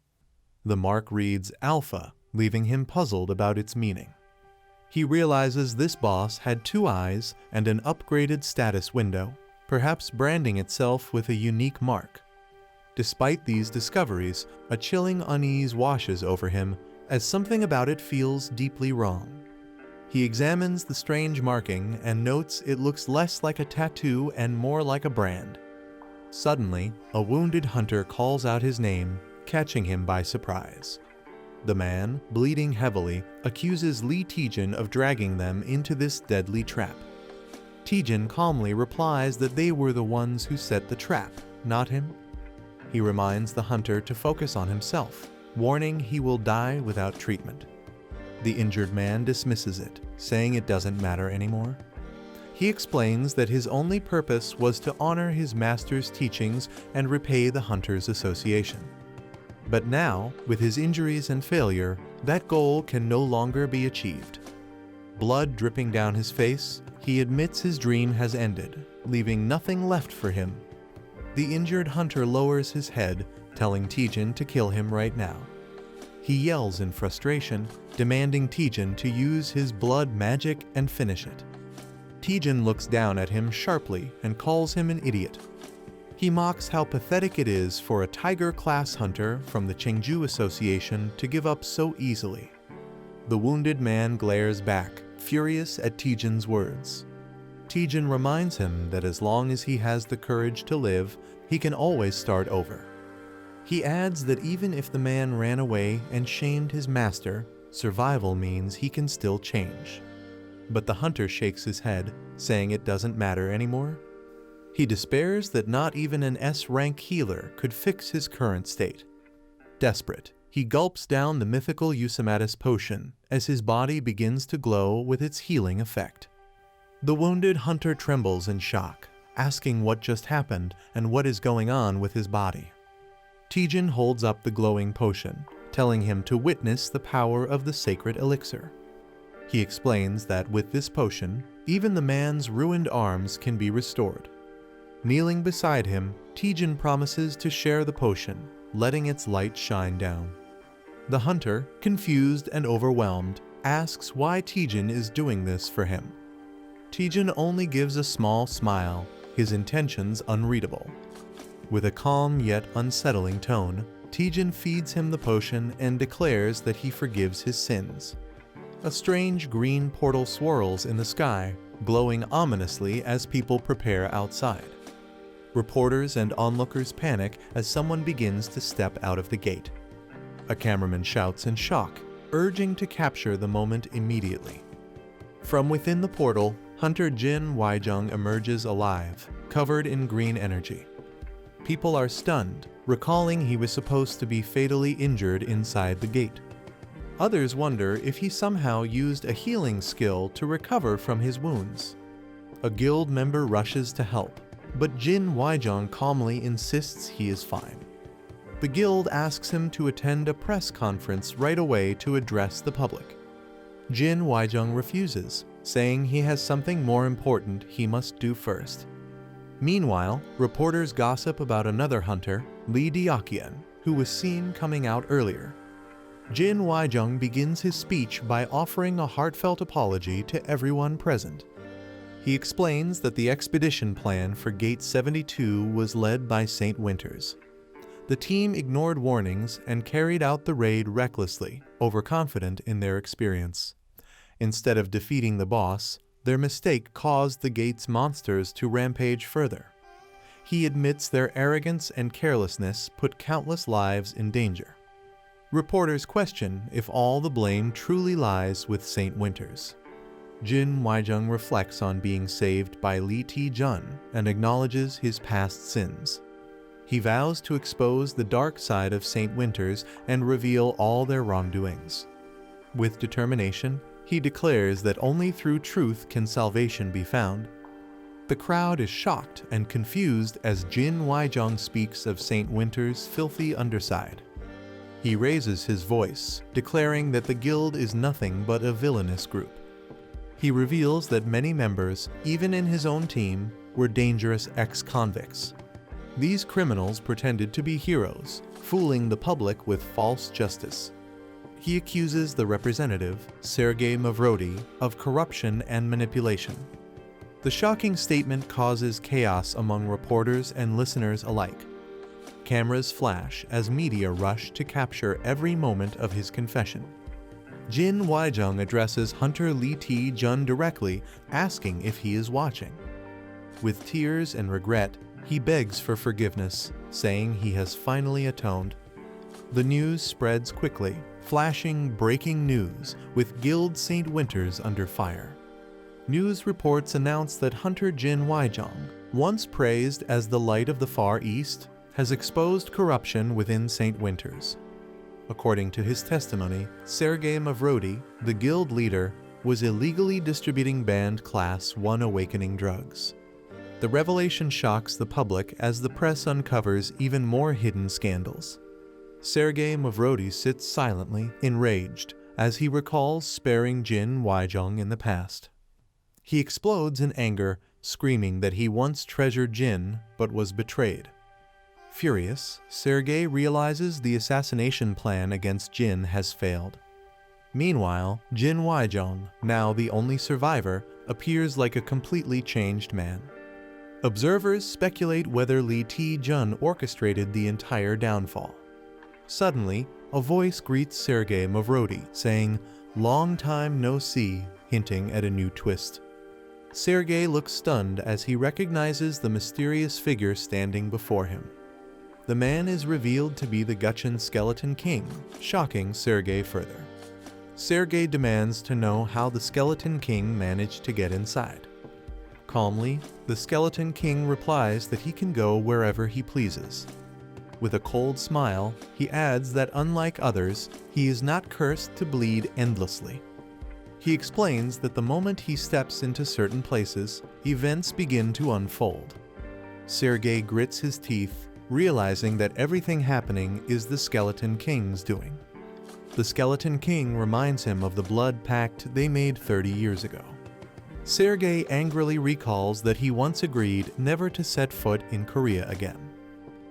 The mark reads Alpha, leaving him puzzled about its meaning. He realizes this boss had 2 eyes and an upgraded status window, perhaps branding itself with a unique mark. Despite these discoveries, a chilling unease washes over him, as something about it feels deeply wrong. He examines the strange marking and notes it looks less like a tattoo and more like a brand. Suddenly, a wounded hunter calls out his name, catching him by surprise. The man, bleeding heavily, accuses Lee Taejin of dragging them into this deadly trap. Taejin calmly replies that they were the ones who set the trap, not him. He reminds the hunter to focus on himself, warning he will die without treatment. The injured man dismisses it, saying it doesn't matter anymore. He explains that his only purpose was to honor his master's teachings and repay the hunter's association. But now, with his injuries and failure, that goal can no longer be achieved. Blood dripping down his face, he admits his dream has ended, leaving nothing left for him. The injured hunter lowers his head, telling Taejin to kill him right now. He yells in frustration, demanding Taejin to use his blood magic and finish it. Taejin looks down at him sharply and calls him an idiot. He mocks how pathetic it is for a tiger-class hunter from the Cheongju Association to give up so easily. The wounded man glares back, furious at Taejin's words. Taejin reminds him that as long as he has the courage to live, he can always start over. He adds that even if the man ran away and shamed his master, survival means he can still change. But the hunter shakes his head, saying it doesn't matter anymore. He despairs that not even an S-rank healer could fix his current state. Desperate, he gulps down the mythical Eusimatus potion as his body begins to glow with its healing effect. The wounded hunter trembles in shock, asking what just happened and what is going on with his body. Taejin holds up the glowing potion, telling him to witness the power of the sacred elixir. He explains that with this potion, even the man's ruined arms can be restored. Kneeling beside him, Taejin promises to share the potion, letting its light shine down. The hunter, confused and overwhelmed, asks why Taejin is doing this for him. Taejin only gives a small smile, his intentions unreadable. With a calm yet unsettling tone, Taejin feeds him the potion and declares that he forgives his sins. A strange green portal swirls in the sky, glowing ominously as people prepare outside. Reporters and onlookers panic as someone begins to step out of the gate. A cameraman shouts in shock, urging to capture the moment immediately. From within the portal, Hunter Jin Waijung emerges alive, covered in green energy. People are stunned, recalling he was supposed to be fatally injured inside the gate. Others wonder if he somehow used a healing skill to recover from his wounds. A guild member rushes to help, but Jin Waijung calmly insists he is fine. The guild asks him to attend a press conference right away to address the public. Jin Waijung refuses, saying he has something more important he must do first. Meanwhile, reporters gossip about another hunter, Lee Deokyeon, who was seen coming out earlier. Jin Waijung begins his speech by offering a heartfelt apology to everyone present. He explains that the expedition plan for Gate 72 was led by St. Winters. The team ignored warnings and carried out the raid recklessly, overconfident in their experience. Instead of defeating the boss, their mistake caused the gate's monsters to rampage further. He admits their arrogance and carelessness put countless lives in danger. Reporters question if all the blame truly lies with St. Winters. Jin Waijung reflects on being saved by Lee Ti-jun and acknowledges his past sins. He vows to expose the dark side of St. Winters and reveal all their wrongdoings. With determination, he declares that only through truth can salvation be found. The crowd is shocked and confused as Jin Waijung speaks of St. Winters' filthy underside. He raises his voice, declaring that the guild is nothing but a villainous group. He reveals that many members, even in his own team, were dangerous ex-convicts. These criminals pretended to be heroes, fooling the public with false justice. He accuses the representative, Sergei Mavrodi, of corruption and manipulation. The shocking statement causes chaos among reporters and listeners alike. Cameras flash as media rush to capture every moment of his confession. Jin Waijung addresses Hunter Lee Ti-jun directly, asking if he is watching. With tears and regret, he begs for forgiveness, saying he has finally atoned. The news spreads quickly, flashing breaking news, with Guild St. Winters under fire. News reports announce that Hunter Jin Waijung, once praised as the light of the Far East, has exposed corruption within St. Winters. According to his testimony, Sergei Mavrodi, the guild leader, was illegally distributing banned Class 1 awakening drugs. The revelation shocks the public as the press uncovers even more hidden scandals. Sergei Mavrodi sits silently, enraged, as he recalls sparing Jin Waijung in the past. He explodes in anger, screaming that he once treasured Jin but was betrayed. Furious, Sergei realizes the assassination plan against Jin has failed. Meanwhile, Jin Waijung, now the only survivor, appears like a completely changed man. Observers speculate whether Lee Ti-jun orchestrated the entire downfall. Suddenly, a voice greets Sergei Mavrodi, saying, "Long time no see," hinting at a new twist. Sergei looks stunned as he recognizes the mysterious figure standing before him. The man is revealed to be the Guchun Skeleton King, shocking Sergei further. Sergei demands to know how the Skeleton King managed to get inside. Calmly, the Skeleton King replies that he can go wherever he pleases. With a cold smile, he adds that unlike others, he is not cursed to bleed endlessly. He explains that the moment he steps into certain places, events begin to unfold. Sergei grits his teeth, realizing that everything happening is the Skeleton King's doing. The Skeleton King reminds him of the blood pact they made 30 years ago. Sergei angrily recalls that he once agreed never to set foot in Korea again.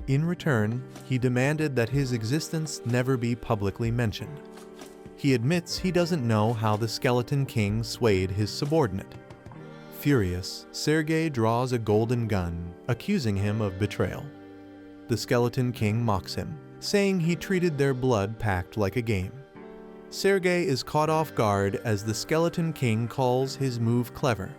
In return, he demanded that his existence never be publicly mentioned. He admits he doesn't know how the Skeleton King swayed his subordinate. Furious, Sergei draws a golden gun, accusing him of betrayal. The Skeleton King mocks him, saying he treated their blood pact like a game. Sergei is caught off guard as the Skeleton King calls his move clever.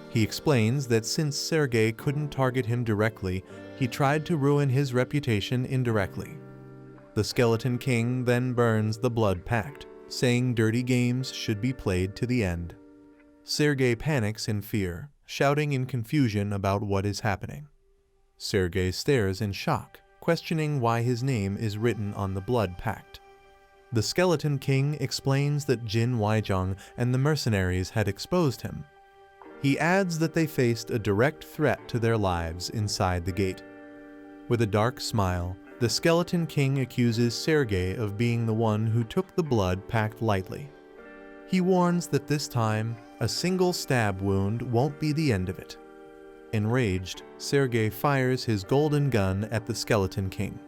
He explains that since Sergei couldn't target him directly, he tried to ruin his reputation indirectly. The Skeleton King then burns the blood pact, saying dirty games should be played to the end. Sergei panics in fear, shouting in confusion about what is happening. Sergei stares in shock, questioning why his name is written on the blood pact. The Skeleton King explains that Jin Waijung and the mercenaries had exposed him. He adds that they faced a direct threat to their lives inside the gate. With a dark smile, the Skeleton King accuses Sergei of being the one who took the blood pact lightly. He warns that this time, a single stab wound won't be the end of it. Enraged, Sergei fires his golden gun at the Skeleton King.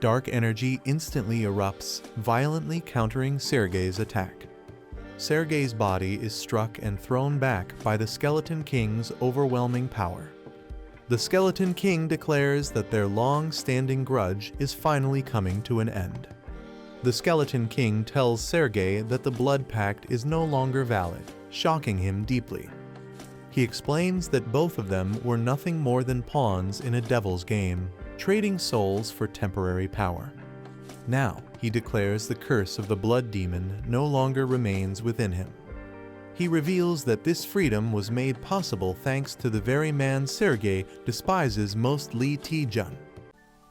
Dark energy instantly erupts, violently countering Sergei's attack. Sergei's body is struck and thrown back by the Skeleton King's overwhelming power. The Skeleton King declares that their long-standing grudge is finally coming to an end. The Skeleton King tells Sergei that the blood pact is no longer valid, shocking him deeply. He explains that both of them were nothing more than pawns in a devil's game, trading souls for temporary power. Now, he declares the curse of the blood demon no longer remains within him. He reveals that this freedom was made possible thanks to the very man Sergei despises most, Lee Tae-jun.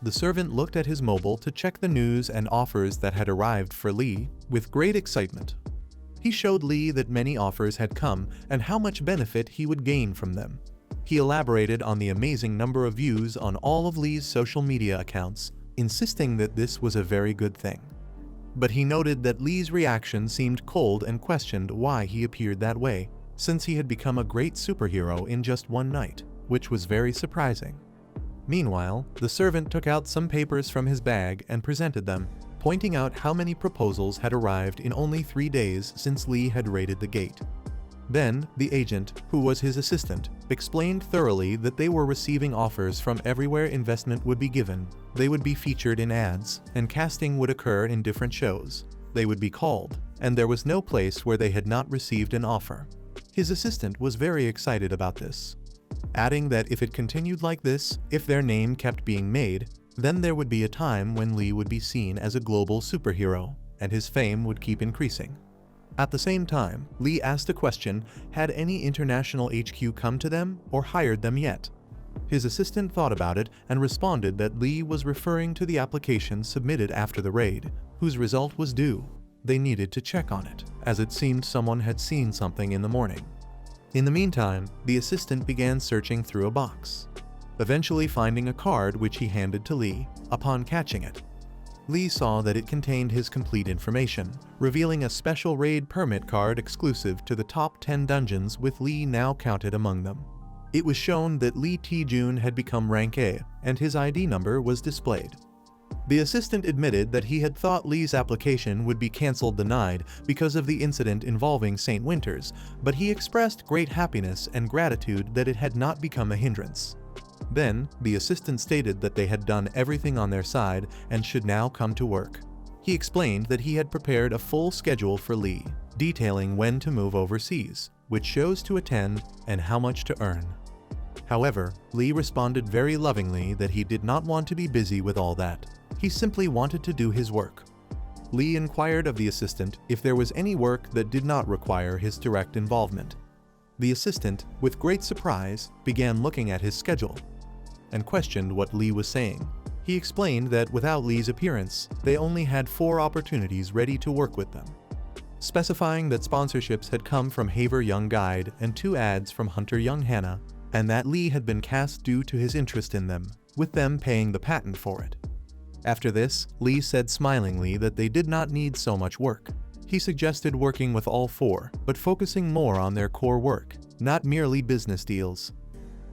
The servant looked at his mobile to check the news and offers that had arrived for Lee with great excitement. He showed Lee that many offers had come and how much benefit he would gain from them. He elaborated on the amazing number of views on all of Lee's social media accounts, insisting that this was a very good thing. But he noted that Lee's reaction seemed cold and questioned why he appeared that way, since he had become a great superhero in just one night, which was very surprising. Meanwhile, the servant took out some papers from his bag and presented them, pointing out how many proposals had arrived in only 3 days since Lee had raided the gate. Then, the agent, who was his assistant, explained thoroughly that they were receiving offers from everywhere investment would be given. They would be featured in ads, and casting would occur in different shows. They would be called, and there was no place where they had not received an offer. His assistant was very excited about this, adding that if it continued like this, if their name kept being made, then there would be a time when Lee would be seen as a global superhero, and his fame would keep increasing. At the same time, Lee asked a question: had any international HQ come to them or hired them yet? His assistant thought about it and responded that Lee was referring to the application submitted after the raid, whose result was due. They needed to check on it, as it seemed someone had seen something in the morning. In the meantime, the assistant began searching through a box, eventually finding a card which he handed to Lee. Upon catching it, Lee saw that it contained his complete information, revealing a special raid permit card exclusive to the top 10 dungeons, with Lee now counted among them. It was shown that Lee Tae-jun had become rank A, and his ID number was displayed. The assistant admitted that he had thought Lee's application would be cancelled denied because of the incident involving St. Winters, but he expressed great happiness and gratitude that it had not become a hindrance. Then, the assistant stated that they had done everything on their side and should now come to work. He explained that he had prepared a full schedule for Lee, detailing when to move overseas, which shows to attend, and how much to earn. However, Lee responded very lovingly that he did not want to be busy with all that. He simply wanted to do his work. Lee inquired of the assistant if there was any work that did not require his direct involvement. The assistant, with great surprise, began looking at his schedule and questioned what Lee was saying. He explained that without Lee's appearance, they only had 4 opportunities ready to work with them, specifying that sponsorships had come from Haver Young Guide and 2 ads from Hunter Young Hannah, and that Lee had been cast due to his interest in them, with them paying the patent for it. After this, Lee said smilingly that they did not need so much work. He suggested working with all 4, but focusing more on their core work, not merely business deals.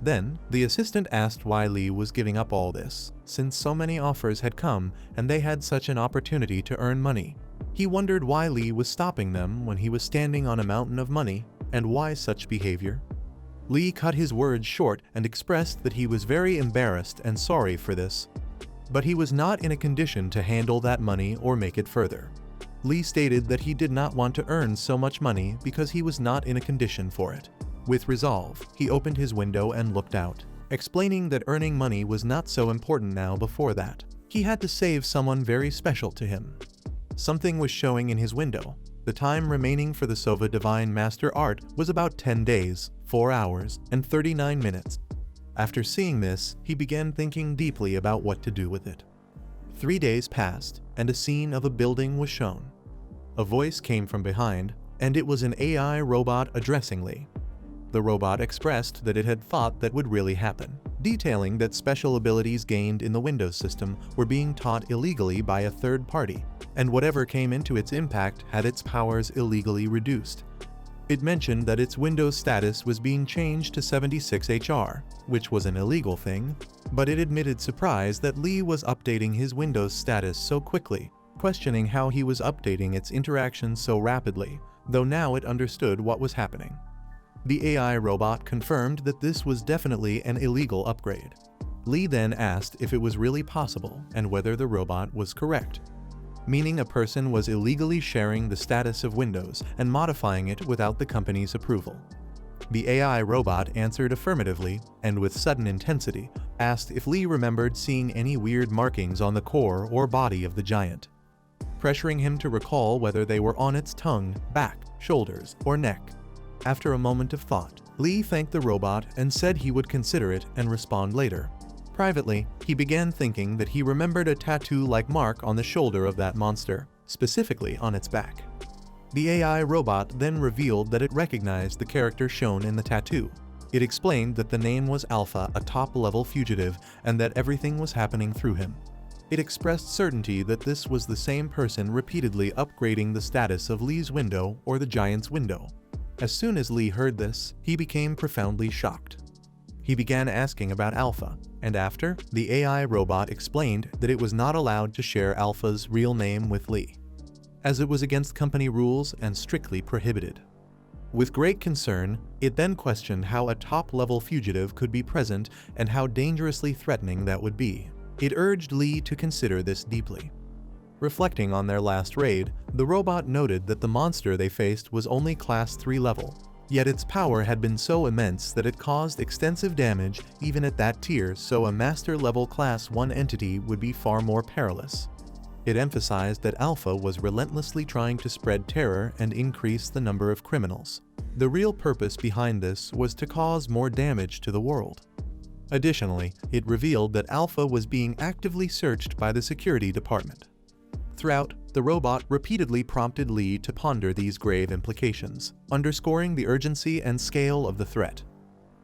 Then, the assistant asked why Lee was giving up all this, since so many offers had come and they had such an opportunity to earn money. He wondered why Lee was stopping them when he was standing on a mountain of money, and why such behavior. Lee cut his words short and expressed that he was very embarrassed and sorry for this, but he was not in a condition to handle that money or make it further. Lee stated that he did not want to earn so much money because he was not in a condition for it. With resolve, he opened his window and looked out, explaining that earning money was not so important now. Before that, he had to save someone very special to him. Something was showing in his window. The time remaining for the Sova Divine Master Art was about 10 days, 4 hours, and 39 minutes. After seeing this, he began thinking deeply about what to do with it. 3 days passed, and a scene of a building was shown. A voice came from behind, and it was an AI robot addressing Lee. The robot expressed that it had thought that would really happen, detailing that special abilities gained in the Windows system were being taught illegally by a third party, and whatever came into its impact had its powers illegally reduced. It mentioned that its Windows status was being changed to 76 HR, which was an illegal thing, but it admitted surprise that Lee was updating his Windows status so quickly, questioning how he was updating its interactions so rapidly, though now it understood what was happening. The AI robot confirmed that this was definitely an illegal upgrade. Lee then asked if it was really possible and whether the robot was correct, meaning a person was illegally sharing the status of Windows and modifying it without the company's approval. The AI robot answered affirmatively and with sudden intensity asked if Lee remembered seeing any weird markings on the core or body of the giant, pressuring him to recall whether they were on its tongue, back, shoulders, or neck. After a moment of thought, Lee thanked the robot and said he would consider it and respond later. Privately, he began thinking that he remembered a tattoo-like mark on the shoulder of that monster, specifically on its back. The AI robot then revealed that it recognized the character shown in the tattoo. It explained that the name was Alpha, a top-level fugitive, and that everything was happening through him. It expressed certainty that this was the same person repeatedly upgrading the status of Lee's window or the giant's window. As soon as Lee heard this, he became profoundly shocked. He began asking about Alpha, and after, the AI robot explained that it was not allowed to share Alpha's real name with Lee, as it was against company rules and strictly prohibited. With great concern, it then questioned how a top-level fugitive could be present and how dangerously threatening that would be. It urged Lee to consider this deeply. Reflecting on their last raid, the robot noted that the monster they faced was only Class 3 level, yet its power had been so immense that it caused extensive damage even at that tier, so a master-level Class 1 entity would be far more perilous. It emphasized that Alpha was relentlessly trying to spread terror and increase the number of criminals. The real purpose behind this was to cause more damage to the world. Additionally, it revealed that Alpha was being actively searched by the security department. Throughout, the robot repeatedly prompted Lee to ponder these grave implications, underscoring the urgency and scale of the threat.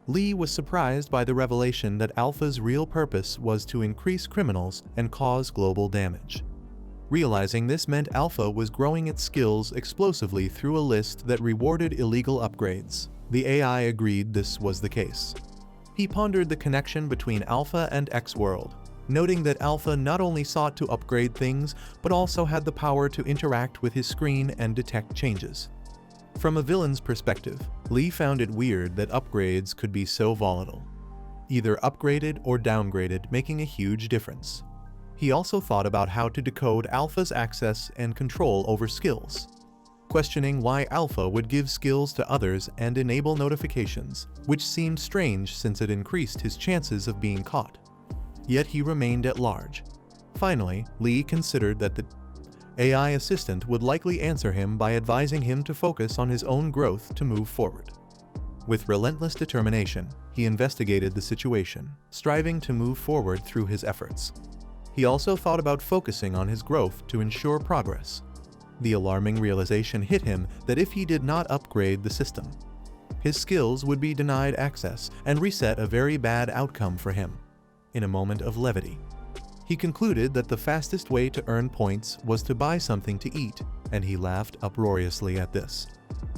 Lee was surprised by the revelation that Alpha's real purpose was to increase criminals and cause global damage. Realizing this meant Alpha was growing its skills explosively through a list that rewarded illegal upgrades. The AI agreed this was the case. He pondered the connection between Alpha and X-World, noting that Alpha not only sought to upgrade things, but also had the power to interact with his screen and detect changes. From a villain's perspective, Lee found it weird that upgrades could be so volatile, either upgraded or downgraded, making a huge difference. He also thought about how to decode Alpha's access and control over skills, questioning why Alpha would give skills to others and enable notifications, which seemed strange since it increased his chances of being caught. Yet he remained at large. Finally, Lee considered that the AI assistant would likely answer him by advising him to focus on his own growth to move forward. With relentless determination, he investigated the situation, striving to move forward through his efforts. He also thought about focusing on his growth to ensure progress. The alarming realization hit him that if he did not upgrade the system, his skills would be denied access and reset a very bad outcome for him. In a moment of levity, he concluded that the fastest way to earn points was to buy something to eat, and he laughed uproariously at this.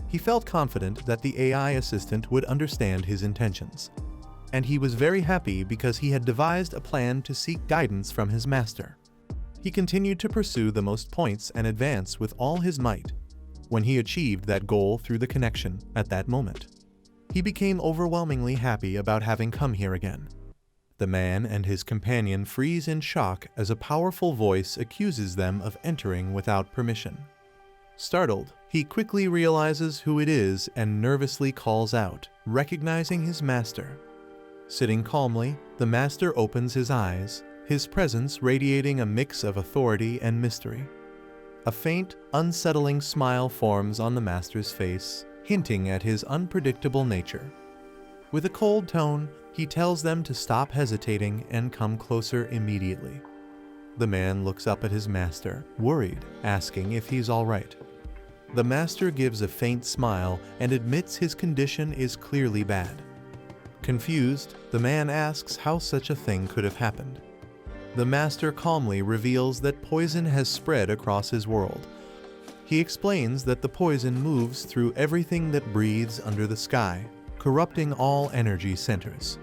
He felt confident that the AI assistant would understand his intentions, and he was very happy because he had devised a plan to seek guidance from his master. He continued to pursue the most points and advance with all his might. When he achieved that goal through the connection at that moment, he became overwhelmingly happy about having come here again. The man and his companion freeze in shock as a powerful voice accuses them of entering without permission. Startled, he quickly realizes who it is and nervously calls out, recognizing his master. Sitting calmly, the master opens his eyes, his presence radiating a mix of authority and mystery. A faint, unsettling smile forms on the master's face, hinting at his unpredictable nature. With a cold tone, he tells them to stop hesitating and come closer immediately. The man looks up at his master, worried, asking if he's all right. The master gives a faint smile and admits his condition is clearly bad. Confused, the man asks how such a thing could have happened. The master calmly reveals that poison has spread across his world. He explains that the poison moves through everything that breathes under the sky, corrupting all energy centers.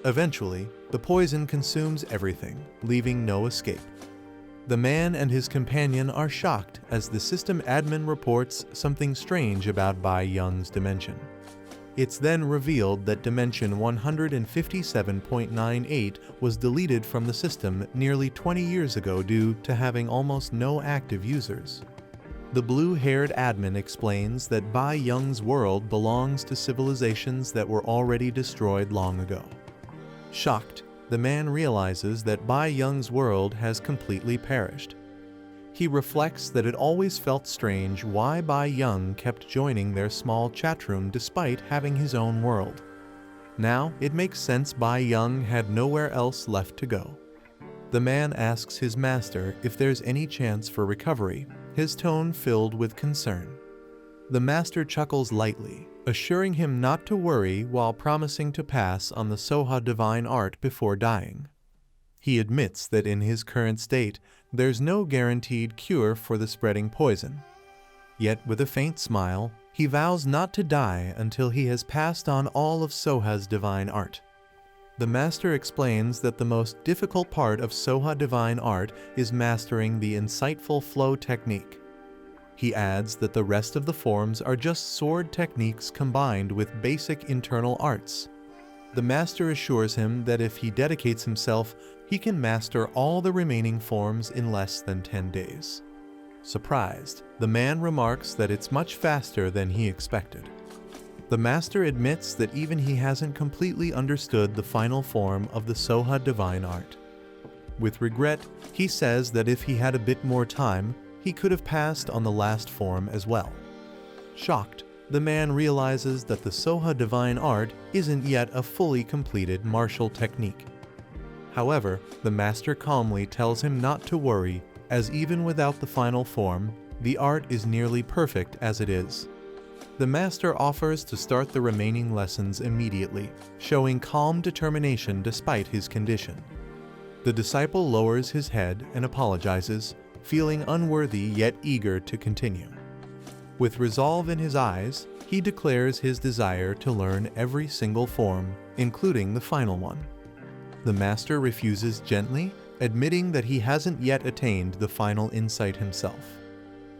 Eventually, the poison consumes everything, leaving no escape. The man and his companion are shocked as the system admin reports something strange about Baek Woohyun's dimension. It's then revealed that dimension 157.98 was deleted from the system nearly 20 years ago due to having almost no active users. The blue-haired admin explains that Baek Woohyun's world belongs to civilizations that were already destroyed long ago. Shocked, the man realizes that Baek Woohyun's world has completely perished. He reflects that it always felt strange why Baek Woohyun kept joining their small chat room despite having his own world. Now it makes sense Baek Woohyun had nowhere else left to go. The man asks his master if there's any chance for recovery, his tone filled with concern. The master chuckles lightly, assuring him not to worry while promising to pass on the Soha divine art before dying. He admits that in his current state, there's no guaranteed cure for the spreading poison. Yet with a faint smile, he vows not to die until he has passed on all of Soha's divine art. The master explains that the most difficult part of Soha divine art is mastering the insightful flow technique. He adds that the rest of the forms are just sword techniques combined with basic internal arts. The master assures him that if he dedicates himself, he can master all the remaining forms in less than 10 days. Surprised, the man remarks that it's much faster than he expected. The master admits that even he hasn't completely understood the final form of the Soha divine art. With regret, he says that if he had a bit more time, he could have passed on the last form as well. Shocked, the man realizes that the Soha divine art isn't yet a fully completed martial technique. However, the master calmly tells him not to worry, as even without the final form, the art is nearly perfect as it is. The master offers to start the remaining lessons immediately, showing calm determination despite his condition. The disciple lowers his head and apologizes, feeling unworthy yet eager to continue. With resolve in his eyes, he declares his desire to learn every single form, including the final one. The master refuses gently, admitting that he hasn't yet attained the final insight himself.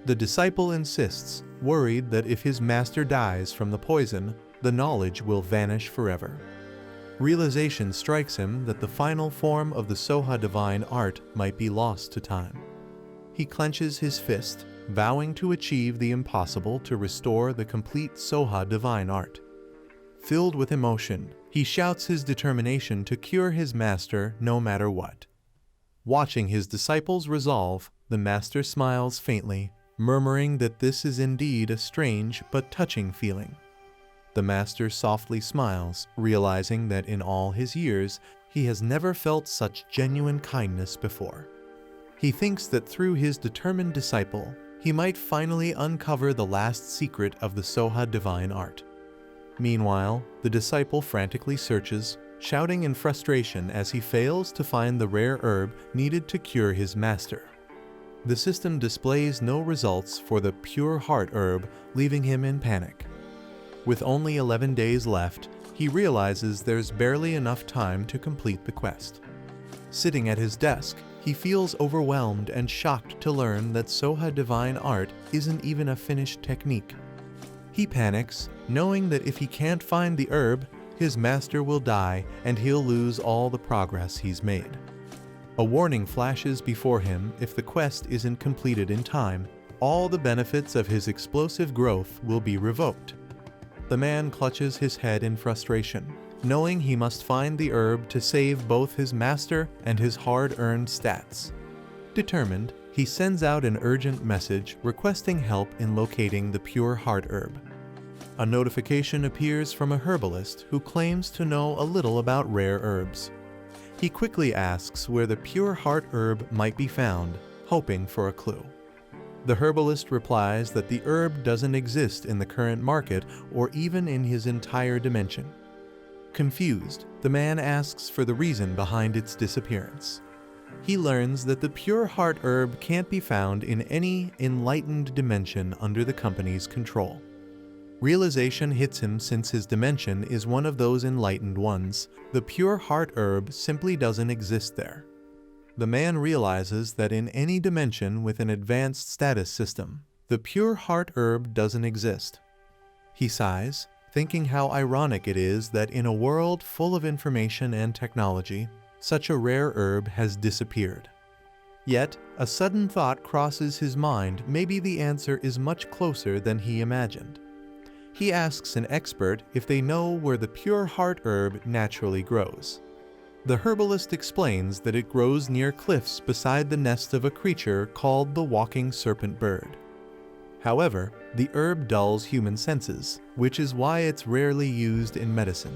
The disciple insists, worried that if his master dies from the poison, the knowledge will vanish forever. Realization strikes him that the final form of the Soha divine art might be lost to time. He clenches his fist, vowing to achieve the impossible to restore the complete Soha divine art. Filled with emotion, he shouts his determination to cure his master no matter what. Watching his disciples resolve, the master smiles faintly, murmuring that this is indeed a strange but touching feeling. The master softly smiles, realizing that in all his years, he has never felt such genuine kindness before. He thinks that through his determined disciple, he might finally uncover the last secret of the Soha divine art. Meanwhile, the disciple frantically searches, shouting in frustration as he fails to find the rare herb needed to cure his master. The system displays no results for the pure heart herb, leaving him in panic. With only 11 days left, he realizes there's barely enough time to complete the quest. Sitting at his desk, he feels overwhelmed and shocked to learn that Soha divine art isn't even a finished technique. He panics, knowing that if he can't find the herb, his master will die and he'll lose all the progress he's made. A warning flashes before him if the quest isn't completed in time, all the benefits of his explosive growth will be revoked. The man clutches his head in frustration, knowing he must find the herb to save both his master and his hard-earned stats. Determined, he sends out an urgent message requesting help in locating the pure heart herb. A notification appears from a herbalist who claims to know a little about rare herbs. He quickly asks where the pure heart herb might be found, hoping for a clue. The herbalist replies that the herb doesn't exist in the current market or even in his entire dimension. Confused, the man asks for the reason behind its disappearance. He learns that the pure heart herb can't be found in any enlightened dimension under the company's control. Realization hits him since his dimension is one of those enlightened ones. The pure heart herb simply doesn't exist there. The man realizes that in any dimension with an advanced status system, the pure heart herb doesn't exist. He sighs, thinking how ironic it is that in a world full of information and technology, such a rare herb has disappeared. Yet, a sudden thought crosses his mind. Maybe the answer is much closer than he imagined. He asks an expert if they know where the pure heart herb naturally grows. The herbalist explains that it grows near cliffs beside the nest of a creature called the walking serpent bird. However, the herb dulls human senses, which is why it's rarely used in medicine.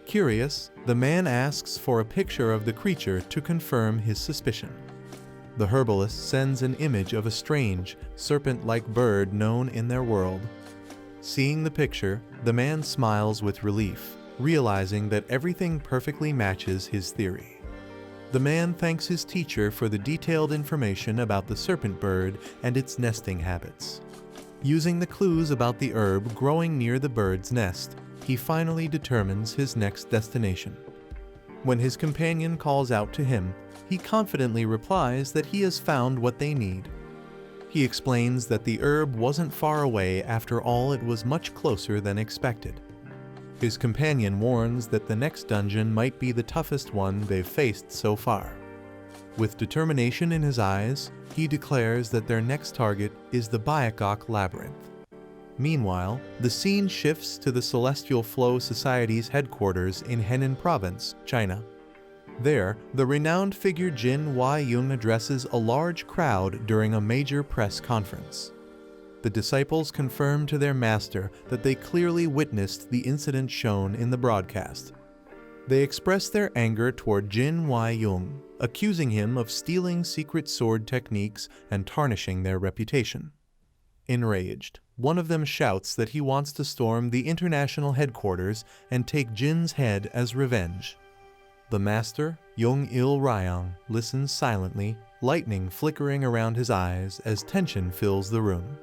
Curious, the man asks for a picture of the creature to confirm his suspicion. The herbalist sends an image of a strange, serpent-like bird known in their world. Seeing the picture, the man smiles with relief, realizing that everything perfectly matches his theory. The man thanks his teacher for the detailed information about the serpent bird and its nesting habits. Using the clues about the herb growing near the bird's nest, he finally determines his next destination. When his companion calls out to him, he confidently replies that he has found what they need. He explains that the herb wasn't far away. After all, it was much closer than expected. His companion warns that the next dungeon might be the toughest one they've faced so far. With determination in his eyes, he declares that their next target is the Baek Labyrinth. Meanwhile, the scene shifts to the Celestial Flow Society's headquarters in Henan Province, China. There, the renowned figure Jin Woo-hyun addresses a large crowd during a major press conference. The disciples confirm to their master that they clearly witnessed the incident shown in the broadcast. They express their anger toward Jin Woo-hyun, accusing him of stealing secret sword techniques and tarnishing their reputation. Enraged, one of them shouts that he wants to storm the international headquarters and take Jin's head as revenge. The master, Yong-il Ryang, listens silently, lightning flickering around his eyes as tension fills the room.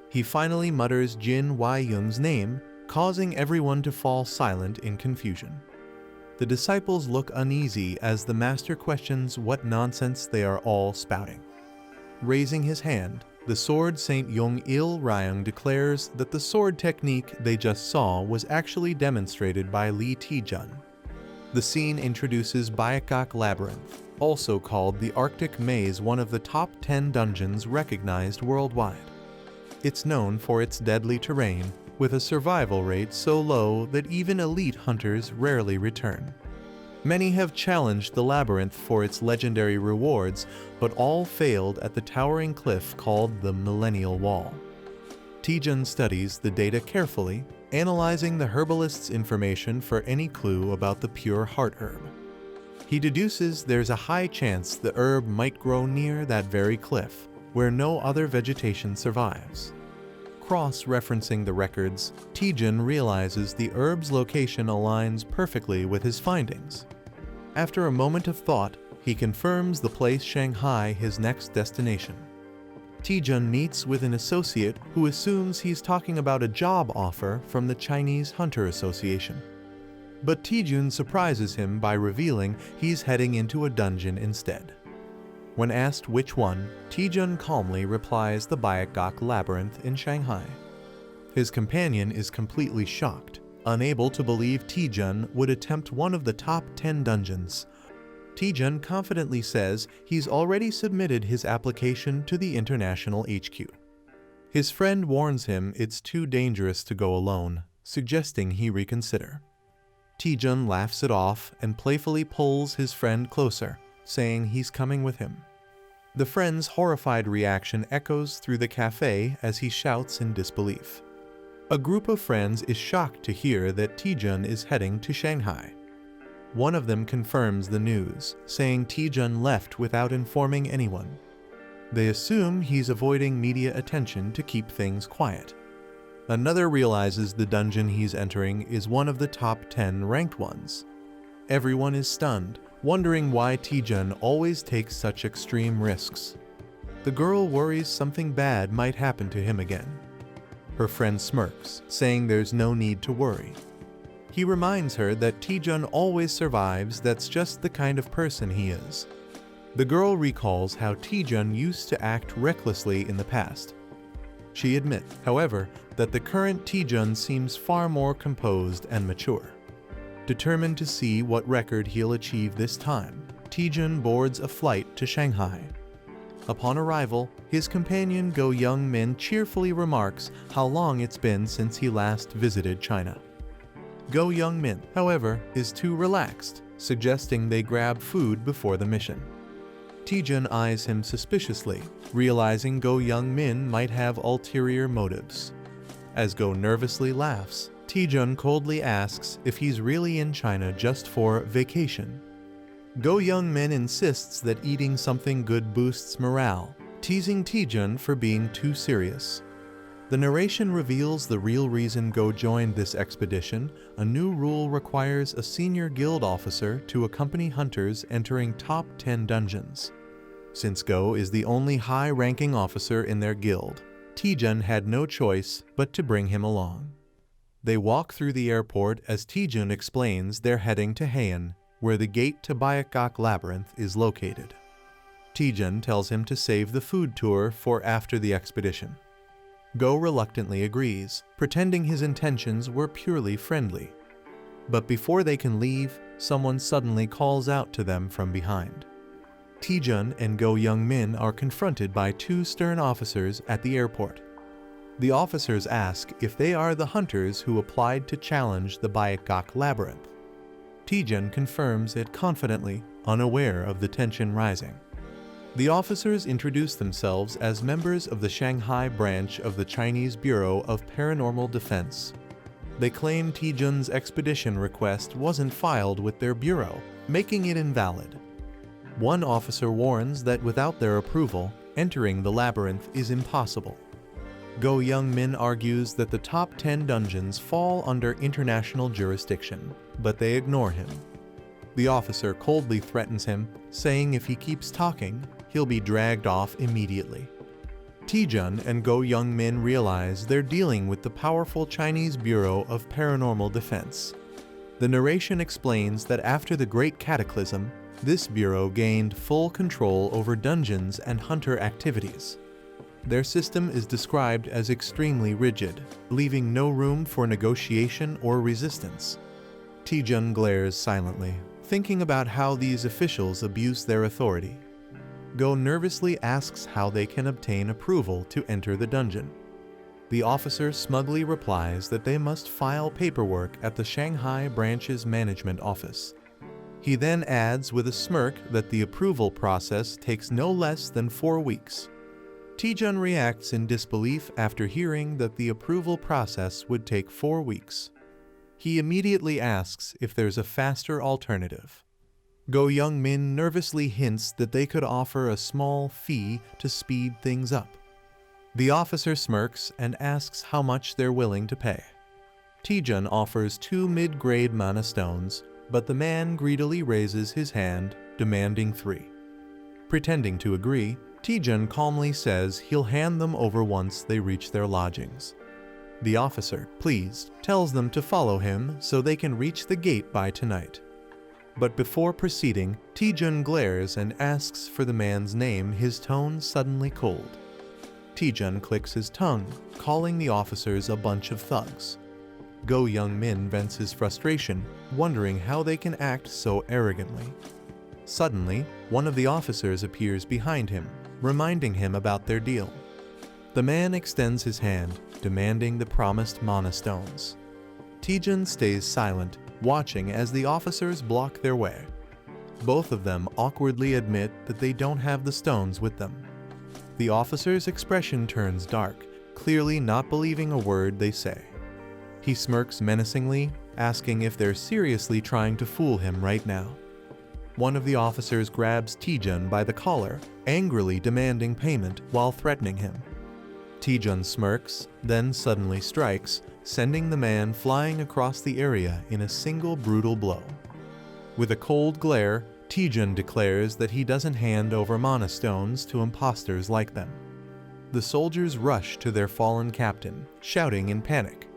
He finally mutters Jin Woo-hyun's name, causing everyone to fall silent in confusion. The disciples look uneasy as the master questions what nonsense they are all spouting. Raising his hand, the sword Saint Yong-il Ryang declares that the sword technique they just saw was actually demonstrated by Lee Taejun. The scene introduces Baek Labyrinth, also called the Arctic Maze, one of the top 10 dungeons recognized worldwide. It's known for its deadly terrain, with a survival rate so low that even elite hunters rarely return. Many have challenged the labyrinth for its legendary rewards, but all failed at the towering cliff called the Millennial Wall. Taejun studies the data carefully, analyzing the herbalist's information for any clue about the pure heart herb. He deduces there's a high chance the herb might grow near that very cliff, where no other vegetation survives. Cross-referencing the records, Taejun realizes the herb's location aligns perfectly with his findings. After a moment of thought, he confirms the place Shanghai his next destination. Taejun meets with an associate who assumes he's talking about a job offer from the Chinese Hunter Association. But Taejun surprises him by revealing he's heading into a dungeon instead. When asked which one, Taejun calmly replies the Baek Labyrinth in Shanghai. His companion is completely shocked, unable to believe Taejun would attempt one of the top 10 dungeons. Taejun confidently says he's already submitted his application to the international HQ. His friend warns him it's too dangerous to go alone, suggesting he reconsider. Taejun laughs it off and playfully pulls his friend closer, saying he's coming with him. The friend's horrified reaction echoes through the cafe as he shouts in disbelief. A group of friends is shocked to hear that Taejun is heading to Shanghai. One of them confirms the news, saying Taejun left without informing anyone. They assume he's avoiding media attention to keep things quiet. Another realizes the dungeon he's entering is one of the top 10 ranked ones. Everyone is stunned, wondering why Taejun always takes such extreme risks. The girl worries something bad might happen to him again. Her friend smirks, saying there's no need to worry. He reminds her that Taejun always survives, that's just the kind of person he is. The girl recalls how Taejun used to act recklessly in the past. She admits, however, that the current Taejun seems far more composed and mature. Determined to see what record he'll achieve this time, Taejun boards a flight to Shanghai. Upon arrival, his companion Go Young-min cheerfully remarks how long it's been since he last visited China. Go Young-min, however, is too relaxed, suggesting they grab food before the mission. Taejun eyes him suspiciously, realizing Go Young-min might have ulterior motives. As Go nervously laughs, Taejun coldly asks if he's really in China just for vacation. Go Young-min insists that eating something good boosts morale, teasing Taejun for being too serious. The narration reveals the real reason Go joined this expedition. A new rule requires a senior guild officer to accompany hunters entering top 10 dungeons. Since Go is the only high-ranking officer in their guild, Taejun had no choice but to bring him along. They walk through the airport as Taejun explains they're heading to Heian, where the gate to Baek Labyrinth is located. Taejun tells him to save the food tour for after the expedition. Go reluctantly agrees, pretending his intentions were purely friendly. But before they can leave, someone suddenly calls out to them from behind. Taejun and Go Young-min are confronted by two stern officers at the airport. The officers ask if they are the hunters who applied to challenge the Baek Labyrinth. Taejun confirms it confidently, unaware of the tension rising. The officers introduce themselves as members of the Shanghai branch of the Chinese Bureau of Paranormal Defense. They claim Taejun's expedition request wasn't filed with their bureau, making it invalid. One officer warns that without their approval, entering the labyrinth is impossible. Go Young-min argues that the top 10 dungeons fall under international jurisdiction, but they ignore him. The officer coldly threatens him, saying if he keeps talking, he'll be dragged off immediately. Taejun and Go Young-min realize they're dealing with the powerful Chinese Bureau of Paranormal Defense. The narration explains that after the Great Cataclysm, this bureau gained full control over dungeons and hunter activities. Their system is described as extremely rigid, leaving no room for negotiation or resistance. Taejun glares silently, thinking about how these officials abuse their authority. Go nervously asks how they can obtain approval to enter the dungeon. The officer smugly replies that they must file paperwork at the Shanghai branch's management office. He then adds with a smirk that the approval process takes no less than 4 weeks. Taejun reacts in disbelief after hearing that the approval process would take 4 weeks. He immediately asks if there's a faster alternative. Go Young-min nervously hints that they could offer a small fee to speed things up. The officer smirks and asks how much they're willing to pay. Taejun offers 2 mid-grade mana stones, but the man greedily raises his hand, demanding 3. Pretending to agree, Taejun calmly says he'll hand them over once they reach their lodgings. The officer, pleased, tells them to follow him so they can reach the gate by tonight. But before proceeding, Taejun glares and asks for the man's name, his tone suddenly cold. Taejun clicks his tongue, calling the officers a bunch of thugs. Go Young-min vents his frustration, wondering how they can act so arrogantly. Suddenly, one of the officers appears behind him, reminding him about their deal. The man extends his hand, demanding the promised mana stones. Taejun stays silent, watching as the officers block their way. Both of them awkwardly admit that they don't have the stones with them. The officer's expression turns dark, clearly not believing a word they say. He smirks menacingly, asking if they're seriously trying to fool him right now. One of the officers grabs Taejun by the collar, angrily demanding payment while threatening him. Taejun smirks, then suddenly strikes, sending the man flying across the area in a single brutal blow. With a cold glare, Taejun declares that he doesn't hand over mana stones to imposters like them. The soldiers rush to their fallen captain, shouting in panic.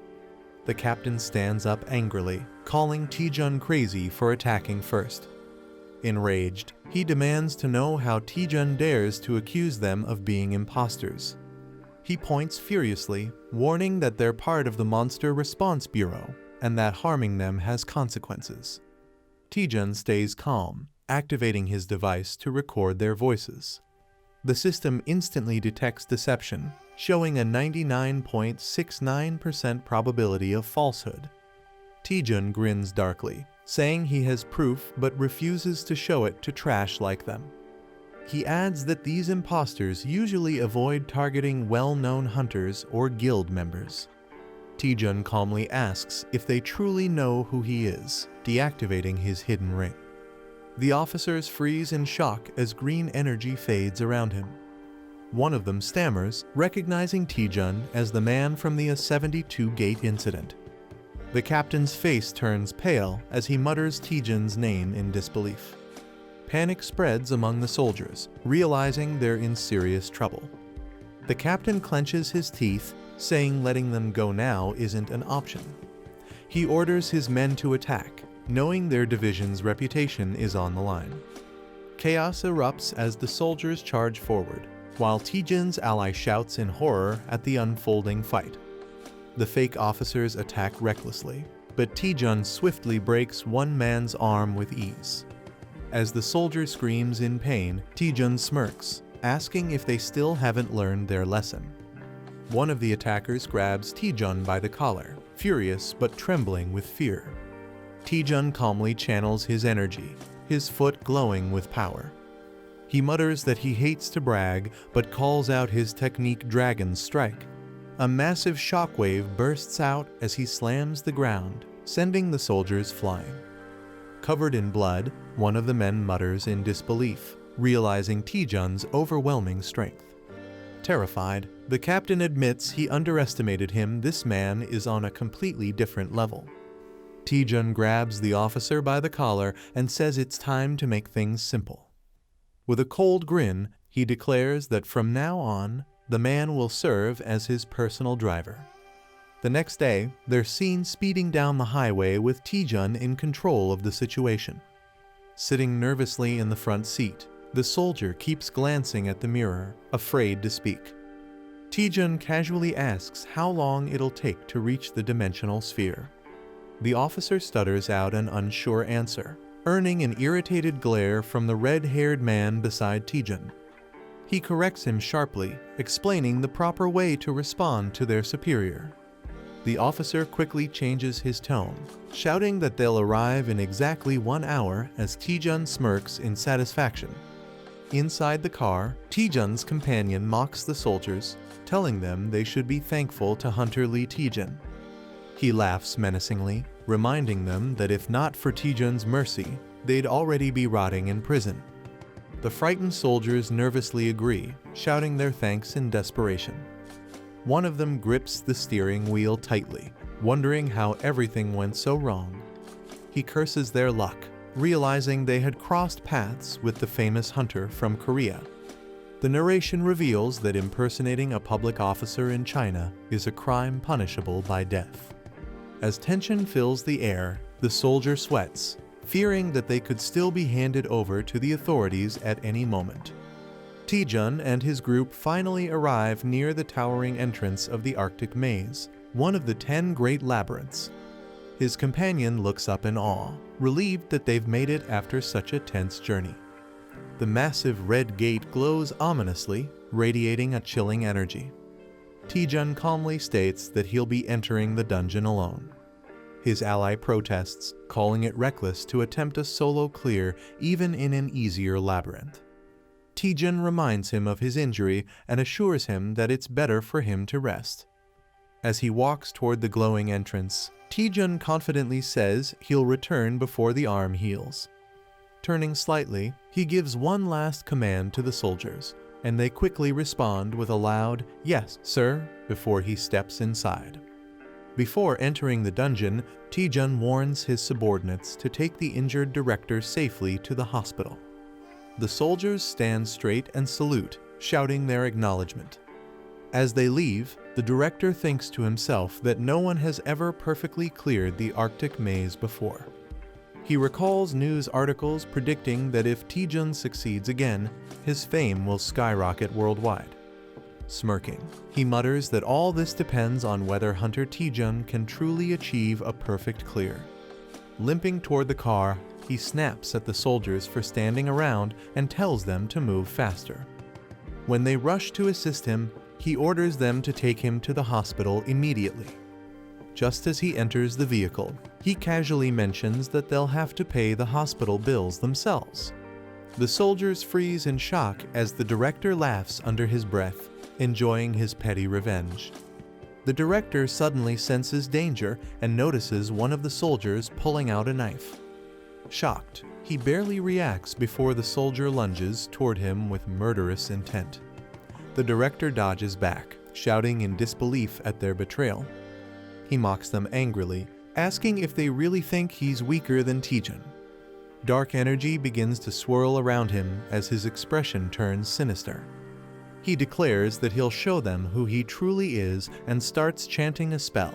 The captain stands up angrily, calling Taejun crazy for attacking first. Enraged, he demands to know how Taejun dares to accuse them of being imposters. He points furiously, warning that they're part of the Monster Response Bureau and that harming them has consequences. Taejun stays calm, activating his device to record their voices. The system instantly detects deception, showing a 99.69% probability of falsehood. Taejun grins darkly, saying he has proof but refuses to show it to trash like them. He adds that these imposters usually avoid targeting well-known hunters or guild members. Taejun calmly asks if they truly know who he is, deactivating his hidden ring. The officers freeze in shock as green energy fades around him. One of them stammers, recognizing Taejun as the man from the A-72 gate incident. The captain's face turns pale as he mutters Taejun's name in disbelief. Panic spreads among the soldiers, realizing they're in serious trouble. The captain clenches his teeth, saying letting them go now isn't an option. He orders his men to attack, knowing their division's reputation is on the line. Chaos erupts as the soldiers charge forward, while Taejun's ally shouts in horror at the unfolding fight. The fake officers attack recklessly, but Taejun swiftly breaks one man's arm with ease. As the soldier screams in pain, Taejun smirks, asking if they still haven't learned their lesson. One of the attackers grabs Taejun by the collar, furious but trembling with fear. Taejun calmly channels his energy, his foot glowing with power. He mutters that he hates to brag, but calls out his technique Dragon Strike. A massive shockwave bursts out as he slams the ground, sending the soldiers flying. Covered in blood, one of the men mutters in disbelief, realizing Taejun's overwhelming strength. Terrified, the captain admits he underestimated him. This man is on a completely different level. Taejun grabs the officer by the collar and says it's time to make things simple. With a cold grin, he declares that from now on, the man will serve as his personal driver. The next day, they're seen speeding down the highway with Taejun in control of the situation. Sitting nervously in the front seat, the soldier keeps glancing at the mirror, afraid to speak. Taejun casually asks how long it'll take to reach the dimensional sphere. The officer stutters out an unsure answer, earning an irritated glare from the red-haired man beside Taejun. He corrects him sharply, explaining the proper way to respond to their superior. The officer quickly changes his tone, shouting that they'll arrive in exactly 1 hour as Taejun smirks in satisfaction. Inside the car, Taejun's companion mocks the soldiers, telling them they should be thankful to Hunter Lee Taejun. He laughs menacingly, reminding them that if not for Taejun's mercy, they'd already be rotting in prison. The frightened soldiers nervously agree, shouting their thanks in desperation. One of them grips the steering wheel tightly, wondering how everything went so wrong. He curses their luck, realizing they had crossed paths with the famous hunter from Korea. The narration reveals that impersonating a public officer in China is a crime punishable by death. As tension fills the air, the soldier sweats, fearing that they could still be handed over to the authorities at any moment. Taejun and his group finally arrive near the towering entrance of the Arctic Maze, one of the 10 great labyrinths. His companion looks up in awe, relieved that they've made it after such a tense journey. The massive red gate glows ominously, radiating a chilling energy. Taejun calmly states that he'll be entering the dungeon alone. His ally protests, calling it reckless to attempt a solo clear even in an easier labyrinth. Taejun reminds him of his injury and assures him that it's better for him to rest. As he walks toward the glowing entrance, Taejun confidently says he'll return before the arm heals. Turning slightly, he gives one last command to the soldiers, and they quickly respond with a loud, "Yes, sir," before he steps inside. Before entering the dungeon, Taejun warns his subordinates to take the injured director safely to the hospital. The soldiers stand straight and salute, shouting their acknowledgement. As they leave, the director thinks to himself that no one has ever perfectly cleared the Arctic maze before. He recalls news articles predicting that if Taejun succeeds again, his fame will skyrocket worldwide. Smirking, he mutters that all this depends on whether Hunter Taejun can truly achieve a perfect clear. Limping toward the car, he snaps at the soldiers for standing around and tells them to move faster. When they rush to assist him, he orders them to take him to the hospital immediately. Just as he enters the vehicle, he casually mentions that they'll have to pay the hospital bills themselves. The soldiers freeze in shock as the director laughs under his breath, enjoying his petty revenge. The director suddenly senses danger and notices one of the soldiers pulling out a knife. Shocked, he barely reacts before the soldier lunges toward him with murderous intent. The director dodges back, shouting in disbelief at their betrayal. He mocks them angrily, asking if they really think he's weaker than Taejun. Dark energy begins to swirl around him as his expression turns sinister. He declares that he'll show them who he truly is and starts chanting a spell.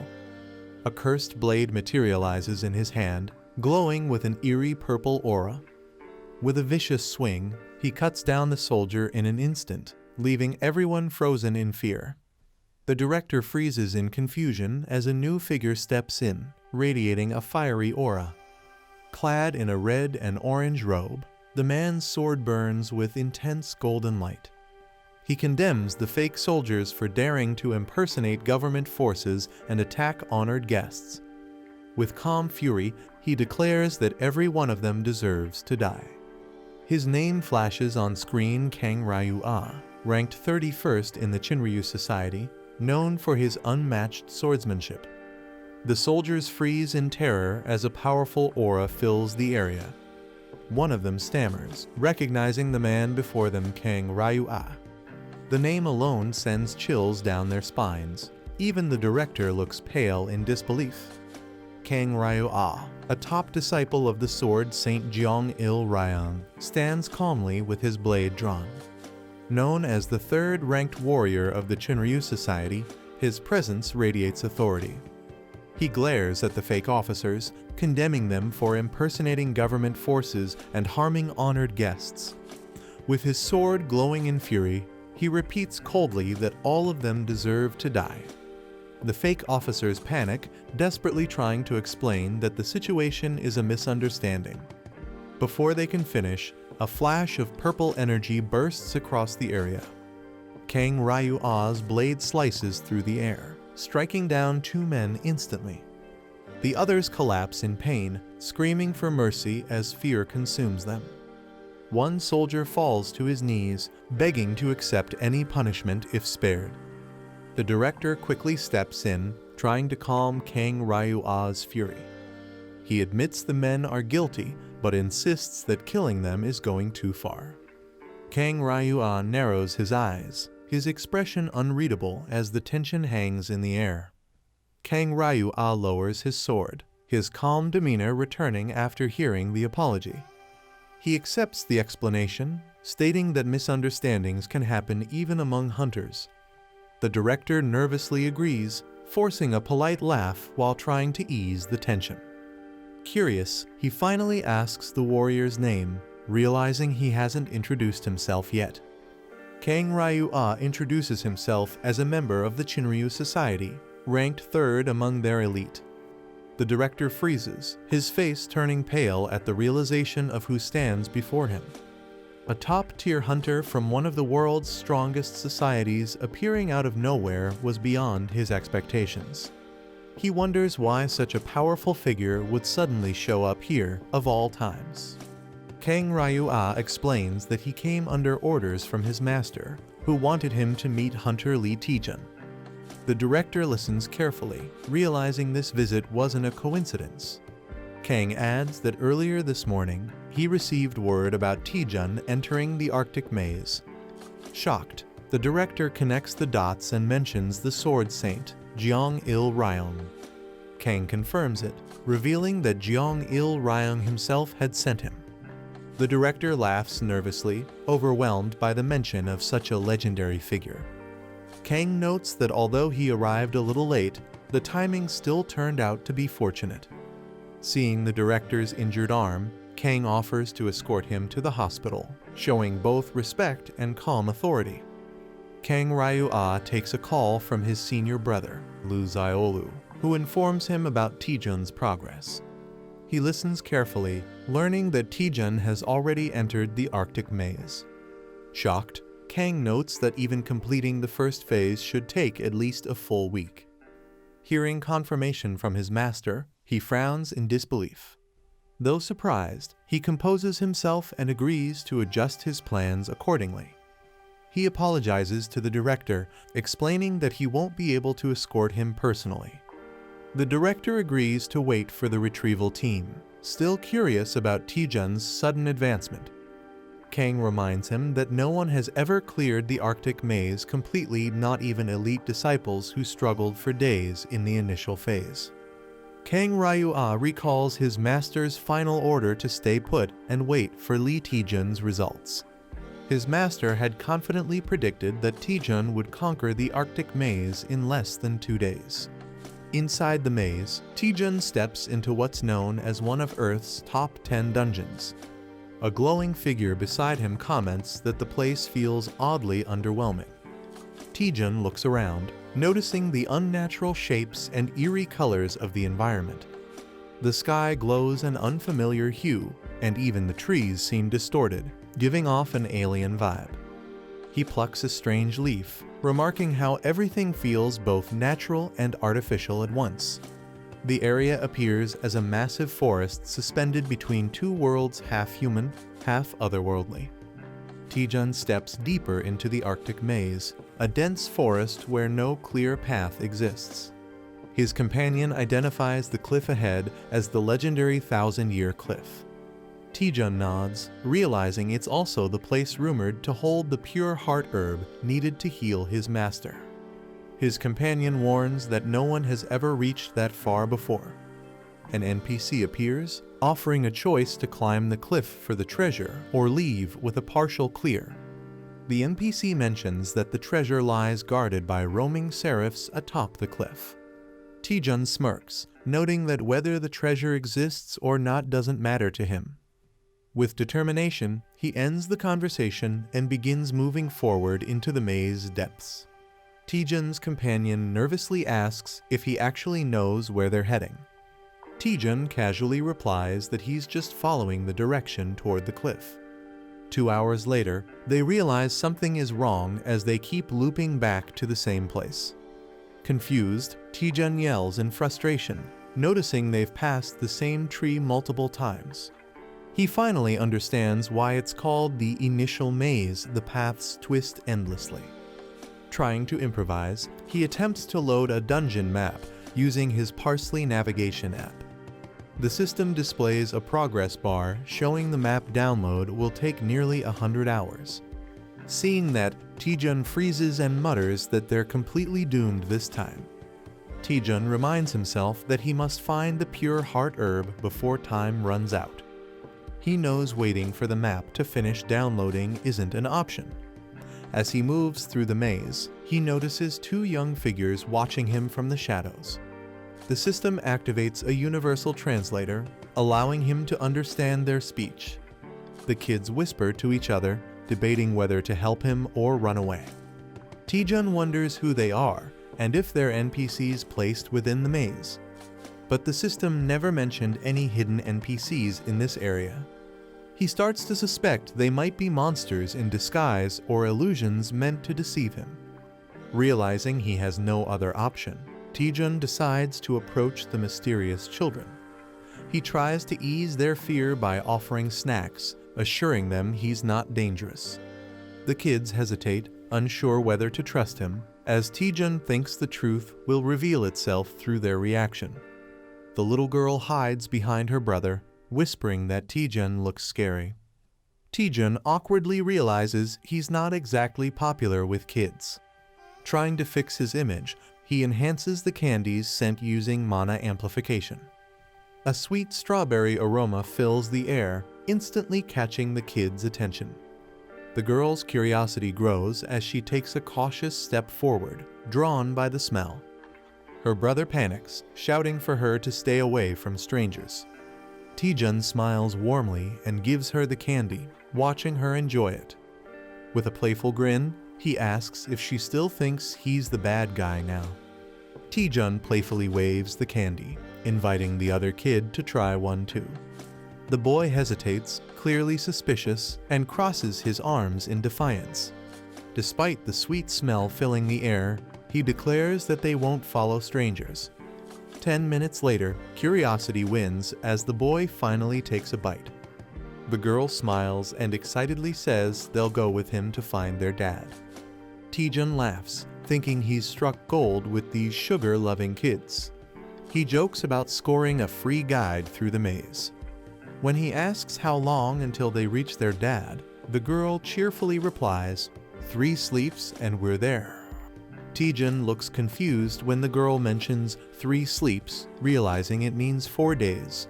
A cursed blade materializes in his hand, glowing with an eerie purple aura. With a vicious swing, he cuts down the soldier in an instant, leaving everyone frozen in fear. The director freezes in confusion as a new figure steps in, radiating a fiery aura. Clad in a red and orange robe, the man's sword burns with intense golden light. He condemns the fake soldiers for daring to impersonate government forces and attack honored guests. With calm fury, he declares that every one of them deserves to die. His name flashes on screen: Kang Ryu-ah, ranked 31st in the Chinryu Society, known for his unmatched swordsmanship. The soldiers freeze in terror as a powerful aura fills the area. One of them stammers, recognizing the man before them, Kang Ryu-ah. The name alone sends chills down their spines. Even the director looks pale in disbelief. Kang Ryu-ah, a top disciple of the sword Saint Jeong-il Ryang, stands calmly with his blade drawn. Known as the third-ranked warrior of the Chinryu Society, his presence radiates authority. He glares at the fake officers, condemning them for impersonating government forces and harming honored guests. With his sword glowing in fury, he repeats coldly that all of them deserve to die. The fake officers panic, desperately trying to explain that the situation is a misunderstanding. Before they can finish, a flash of purple energy bursts across the area. Kang Ryu-ah's blade slices through the air, striking down two men instantly. The others collapse in pain, screaming for mercy as fear consumes them. One soldier falls to his knees, begging to accept any punishment if spared. The director quickly steps in, trying to calm Kang Ryu-ah's fury. He admits the men are guilty, but insists that killing them is going too far. Kang Ryu-ah narrows his eyes, his expression unreadable as the tension hangs in the air. Kang Ryu-ah lowers his sword, his calm demeanor returning after hearing the apology. He accepts the explanation, stating that misunderstandings can happen even among hunters. The director nervously agrees, forcing a polite laugh while trying to ease the tension. Curious, he finally asks the warrior's name, realizing he hasn't introduced himself yet. Kang Ryu-ah introduces himself as a member of the Chinryu Society, ranked third among their elite. The director freezes, his face turning pale at the realization of who stands before him. A top-tier hunter from one of the world's strongest societies appearing out of nowhere was beyond his expectations. He wonders why such a powerful figure would suddenly show up here, of all times. Kang Ryu-ah explains that he came under orders from his master, who wanted him to meet Hunter Lee Taejun. The director listens carefully, realizing this visit wasn't a coincidence. Kang adds that earlier this morning, he received word about Taejun entering the Arctic maze. Shocked, the director connects the dots and mentions the sword saint, Jeong-il Ryang. Kang confirms it, revealing that Jeong Il-ryung himself had sent him. The director laughs nervously, overwhelmed by the mention of such a legendary figure. Kang notes that although he arrived a little late, the timing still turned out to be fortunate. Seeing the director's injured arm, Kang offers to escort him to the hospital, showing both respect and calm authority. Kang Ryu-ah takes a call from his senior brother, Ru Xiaolu, who informs him about Taejun's progress. He listens carefully, learning that Taejun has already entered the Arctic maze. Shocked, Kang notes that even completing the first phase should take at least a full week. Hearing confirmation from his master, he frowns in disbelief. Though surprised, he composes himself and agrees to adjust his plans accordingly. He apologizes to the director, explaining that he won't be able to escort him personally. The director agrees to wait for the retrieval team, still curious about Taejun's sudden advancement. Kang reminds him that no one has ever cleared the Arctic maze completely, not even elite disciples who struggled for days in the initial phase. Kang Ryu-ah recalls his master's final order to stay put and wait for Lee Taejun's results. His master had confidently predicted that Taejun would conquer the Arctic maze in less than 2 days. Inside the maze, Taejun steps into what's known as one of Earth's top 10 dungeons. A glowing figure beside him comments that the place feels oddly underwhelming. Taejun looks around, noticing the unnatural shapes and eerie colors of the environment. The sky glows an unfamiliar hue, and even the trees seem distorted, giving off an alien vibe. He plucks a strange leaf, remarking how everything feels both natural and artificial at once. The area appears as a massive forest suspended between two worlds, half human, half otherworldly. Taejun steps deeper into the Arctic maze, a dense forest where no clear path exists. His companion identifies the cliff ahead as the legendary Thousand-Year Cliff. Taejun nods, realizing it's also the place rumored to hold the pure heart herb needed to heal his master. His companion warns that no one has ever reached that far before. An NPC appears, offering a choice to climb the cliff for the treasure or leave with a partial clear. The NPC mentions that the treasure lies guarded by roaming seraphs atop the cliff. Taejun smirks, noting that whether the treasure exists or not doesn't matter to him. With determination, he ends the conversation and begins moving forward into the maze depths. Taejun's companion nervously asks if he actually knows where they're heading. Taejun casually replies that he's just following the direction toward the cliff. 2 hours later, they realize something is wrong as they keep looping back to the same place. Confused, Taejun yells in frustration, noticing they've passed the same tree multiple times. He finally understands why it's called the initial maze. The paths twist endlessly. Trying to improvise, he attempts to load a dungeon map using his Parsley navigation app. The system displays a progress bar showing the map download will take nearly 100 hours. Seeing that, Taejun freezes and mutters that they're completely doomed this time. Taejun reminds himself that he must find the pure heart herb before time runs out. He knows waiting for the map to finish downloading isn't an option. As he moves through the maze, he notices 2 young figures watching him from the shadows. The system activates a universal translator, allowing him to understand their speech. The kids whisper to each other, debating whether to help him or run away. Taejun wonders who they are and if they're NPCs placed within the maze. But the system never mentioned any hidden NPCs in this area. He starts to suspect they might be monsters in disguise or illusions meant to deceive him. Realizing he has no other option, Taejun decides to approach the mysterious children. He tries to ease their fear by offering snacks, assuring them he's not dangerous. The kids hesitate, unsure whether to trust him, as Taejun thinks the truth will reveal itself through their reaction. The little girl hides behind her brother, whispering that Taejun looks scary. Taejun awkwardly realizes he's not exactly popular with kids. Trying to fix his image, he enhances the candy's scent using mana amplification. A sweet strawberry aroma fills the air, instantly catching the kids' attention. The girl's curiosity grows as she takes a cautious step forward, drawn by the smell. Her brother panics, shouting for her to stay away from strangers. Taejun smiles warmly and gives her the candy, watching her enjoy it. With a playful grin, he asks if she still thinks he's the bad guy now. Taejun playfully waves the candy, inviting the other kid to try one too. The boy hesitates, clearly suspicious, and crosses his arms in defiance. Despite the sweet smell filling the air, he declares that they won't follow strangers. 10 minutes later, curiosity wins as the boy finally takes a bite. The girl smiles and excitedly says they'll go with him to find their dad. Taejun laughs, thinking he's struck gold with these sugar-loving kids. He jokes about scoring a free guide through the maze. When he asks how long until they reach their dad, the girl cheerfully replies, 3 sleeps and we're there. Taejun looks confused when the girl mentions 3 sleeps, realizing it means 4 days.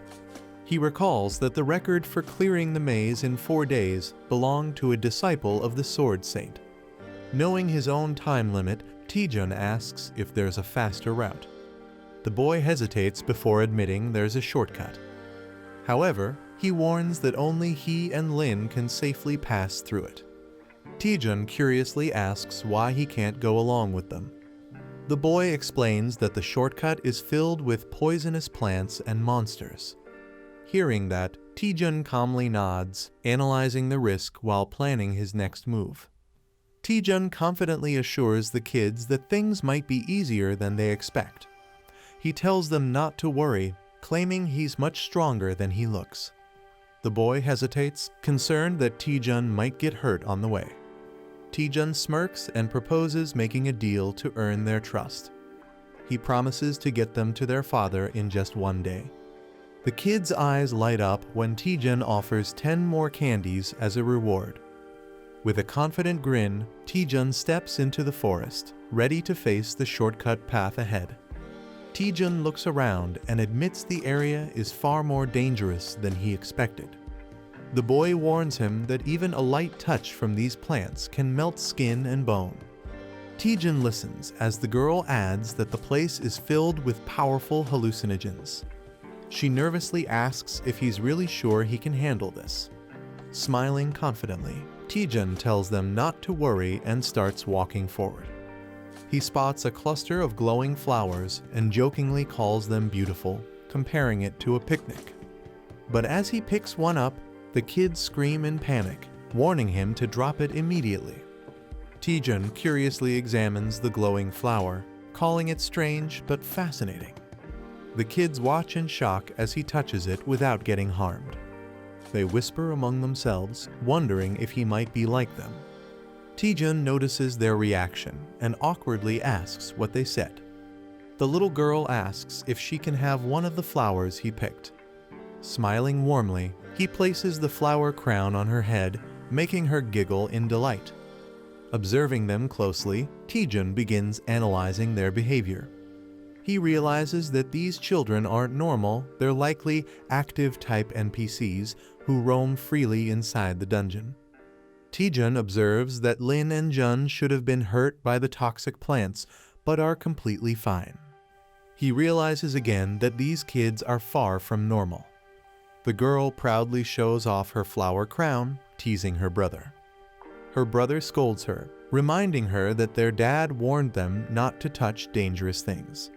He recalls that the record for clearing the maze in 4 days belonged to a disciple of the Sword Saint. Knowing his own time limit, Taejun asks if there's a faster route. The boy hesitates before admitting there's a shortcut. However, he warns that only he and Lin can safely pass through it. Taejun curiously asks why he can't go along with them. The boy explains that the shortcut is filled with poisonous plants and monsters. Hearing that, Taejun calmly nods, analyzing the risk while planning his next move. Taejun confidently assures the kids that things might be easier than they expect. He tells them not to worry, claiming he's much stronger than he looks. The boy hesitates, concerned that Taejun might get hurt on the way. Taejun smirks and proposes making a deal to earn their trust. He promises to get them to their father in just 1 day. The kids' eyes light up when Taejun offers 10 more candies as a reward. With a confident grin, Taejun steps into the forest, ready to face the shortcut path ahead. Taejun looks around and admits the area is far more dangerous than he expected. The boy warns him that even a light touch from these plants can melt skin and bone. Taejun listens as the girl adds that the place is filled with powerful hallucinogens. She nervously asks if he's really sure he can handle this. Smiling confidently, Taejun tells them not to worry and starts walking forward. He spots a cluster of glowing flowers and jokingly calls them beautiful, comparing it to a picnic. But as he picks one up, the kids scream in panic, warning him to drop it immediately. Taejun curiously examines the glowing flower, calling it strange but fascinating. The kids watch in shock as he touches it without getting harmed. They whisper among themselves, wondering if he might be like them. Taejun notices their reaction and awkwardly asks what they said. The little girl asks if she can have one of the flowers he picked. Smiling warmly, he places the flower crown on her head, making her giggle in delight. Observing them closely, Taejun begins analyzing their behavior. He realizes that these children aren't normal, they're likely active-type NPCs who roam freely inside the dungeon. Taejun observes that Lin and Jun should have been hurt by the toxic plants, but are completely fine. He realizes again that these kids are far from normal. The girl proudly shows off her flower crown, teasing her brother. Her brother scolds her, reminding her that their dad warned them not to touch dangerous things.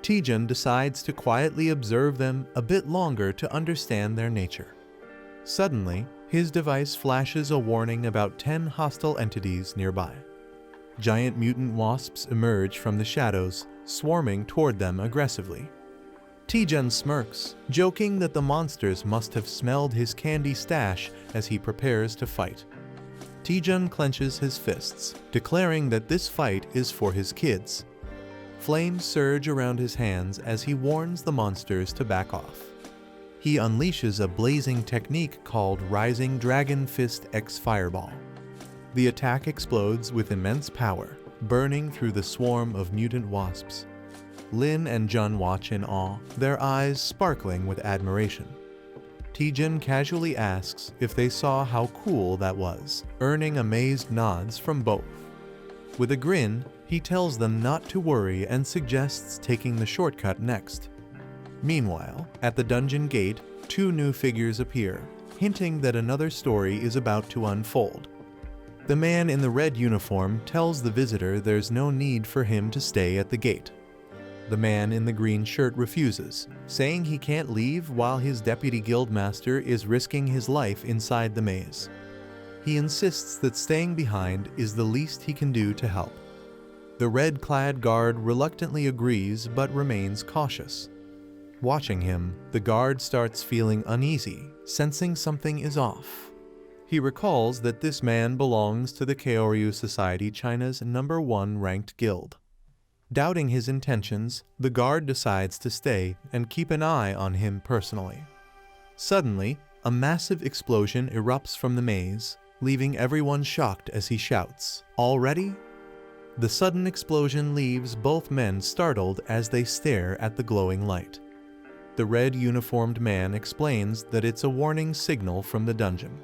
Taejun decides to quietly observe them a bit longer to understand their nature. Suddenly, his device flashes a warning about 10 hostile entities nearby. Giant mutant wasps emerge from the shadows, swarming toward them aggressively. Taejun smirks, joking that the monsters must have smelled his candy stash as he prepares to fight. Taejun clenches his fists, declaring that this fight is for his kids. Flames surge around his hands as he warns the monsters to back off. He unleashes a blazing technique called Rising Dragon Fist X Fireball. The attack explodes with immense power, burning through the swarm of mutant wasps. Lin and Jun watch in awe, their eyes sparkling with admiration. Taejin casually asks if they saw how cool that was, earning amazed nods from both. With a grin, he tells them not to worry and suggests taking the shortcut next. Meanwhile, at the dungeon gate, two new figures appear, hinting that another story is about to unfold. The man in the red uniform tells the visitor there's no need for him to stay at the gate. The man in the green shirt refuses, saying he can't leave while his deputy guildmaster is risking his life inside the maze. He insists that staying behind is the least he can do to help. The red-clad guard reluctantly agrees but remains cautious. Watching him, the guard starts feeling uneasy, sensing something is off. He recalls that this man belongs to the Kyoryu Society, China's #1 ranked guild. Doubting his intentions, the guard decides to stay and keep an eye on him personally. Suddenly, a massive explosion erupts from the maze, leaving everyone shocked as he shouts, "Already?" The sudden explosion leaves both men startled as they stare at the glowing light. The red-uniformed man explains that it's a warning signal from the dungeon.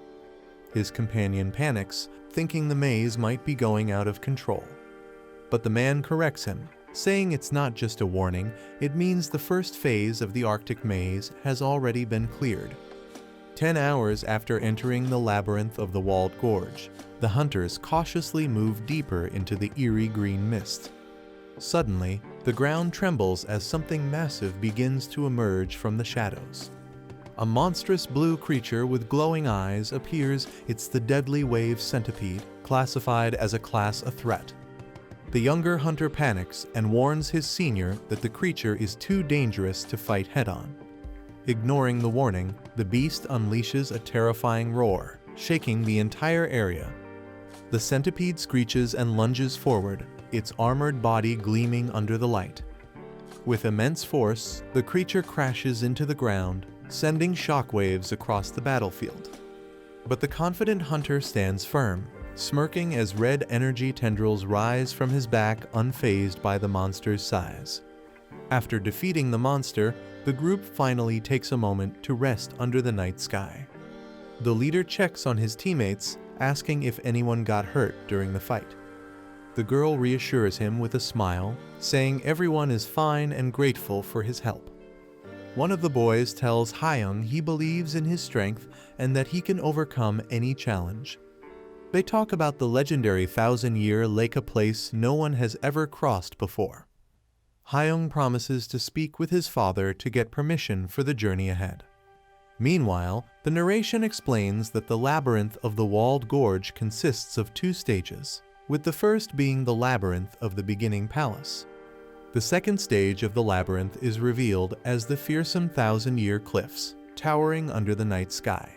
His companion panics, thinking the maze might be going out of control. But the man corrects him, saying it's not just a warning, it means the first phase of the Arctic maze has already been cleared. 10 hours after entering the labyrinth of the walled gorge, the hunters cautiously move deeper into the eerie green mist. Suddenly, the ground trembles as something massive begins to emerge from the shadows. A monstrous blue creature with glowing eyes appears. It's the deadly wave centipede, classified as a class A threat. The younger hunter panics and warns his senior that the creature is too dangerous to fight head-on. Ignoring the warning, the beast unleashes a terrifying roar, shaking the entire area. The centipede screeches and lunges forward, its armored body gleaming under the light. With immense force, the creature crashes into the ground, sending shockwaves across the battlefield. But the confident hunter stands firm, smirking as red energy tendrils rise from his back, unfazed by the monster's size. After defeating the monster, the group finally takes a moment to rest under the night sky. The leader checks on his teammates, asking if anyone got hurt during the fight. The girl reassures him with a smile, saying everyone is fine and grateful for his help. One of the boys tells Hyung he believes in his strength and that he can overcome any challenge. They talk about the legendary 1,000-year Leica place no one has ever crossed before. Hyung promises to speak with his father to get permission for the journey ahead. Meanwhile, the narration explains that the labyrinth of the walled gorge consists of 2 stages, with the first being the labyrinth of the beginning palace. The second stage of the labyrinth is revealed as the fearsome 1,000-year cliffs, towering under the night sky.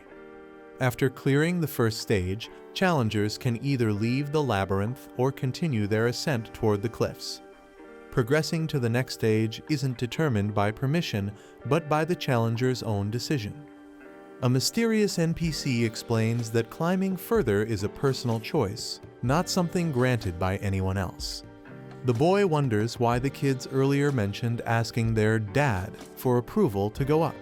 After clearing the first stage, challengers can either leave the labyrinth or continue their ascent toward the cliffs. Progressing to the next stage isn't determined by permission, but by the challenger's own decision. A mysterious NPC explains that climbing further is a personal choice, not something granted by anyone else. The boy wonders why the kids earlier mentioned asking their dad for approval to go up.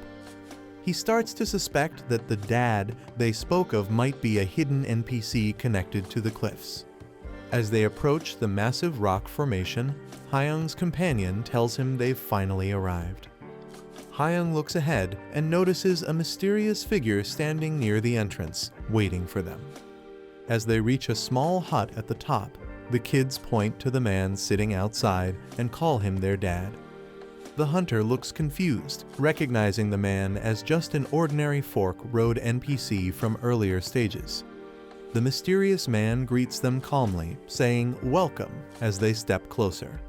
He starts to suspect that the dad they spoke of might be a hidden NPC connected to the cliffs. As they approach the massive rock formation, Hyung's companion tells him they've finally arrived. Hyung looks ahead and notices a mysterious figure standing near the entrance, waiting for them. As they reach a small hut at the top, the kids point to the man sitting outside and call him their dad. The hunter looks confused, recognizing the man as just an ordinary Fork Road NPC from earlier stages. The mysterious man greets them calmly, saying "welcome" as they step closer.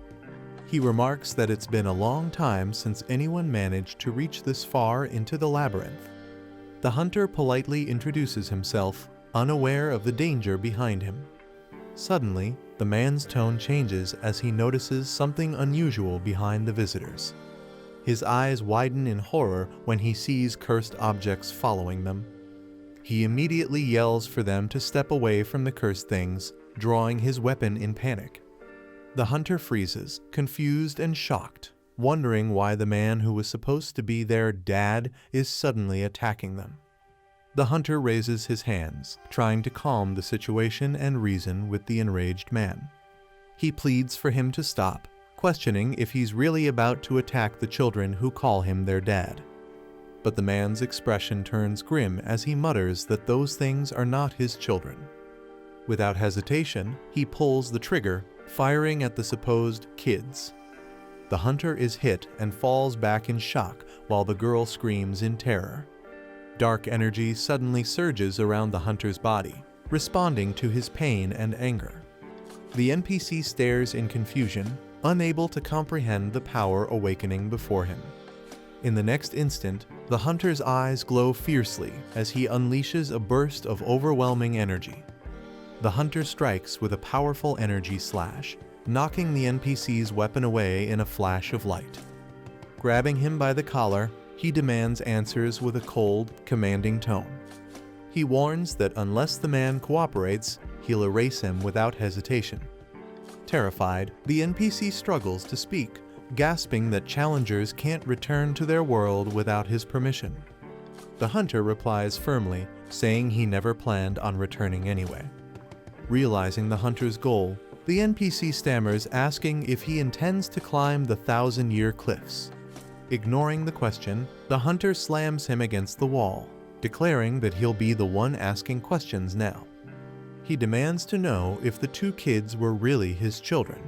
He remarks that it's been a long time since anyone managed to reach this far into the labyrinth. The hunter politely introduces himself, unaware of the danger behind him. Suddenly, the man's tone changes as he notices something unusual behind the visitors. His eyes widen in horror when he sees cursed objects following them. He immediately yells for them to step away from the cursed things, drawing his weapon in panic. The hunter freezes, confused and shocked, wondering why the man who was supposed to be their dad is suddenly attacking them. The hunter raises his hands, trying to calm the situation and reason with the enraged man. He pleads for him to stop, questioning if he's really about to attack the children who call him their dad. But the man's expression turns grim as he mutters that those things are not his children. Without hesitation, he pulls the trigger, firing at the supposed kids. The hunter is hit and falls back in shock while the girl screams in terror. Dark energy suddenly surges around the hunter's body, responding to his pain and anger. The NPC stares in confusion, unable to comprehend the power awakening before him. In the next instant, the hunter's eyes glow fiercely as he unleashes a burst of overwhelming energy. The hunter strikes with a powerful energy slash, knocking the NPC's weapon away in a flash of light. Grabbing him by the collar, he demands answers with a cold, commanding tone. He warns that unless the man cooperates, he'll erase him without hesitation. Terrified, the NPC struggles to speak, gasping that challengers can't return to their world without his permission. The hunter replies firmly, saying he never planned on returning anyway. Realizing the hunter's goal, the NPC stammers, asking if he intends to climb the 1,000-year cliffs. Ignoring the question, the hunter slams him against the wall, declaring that he'll be the one asking questions now. He demands to know if the two kids were really his children.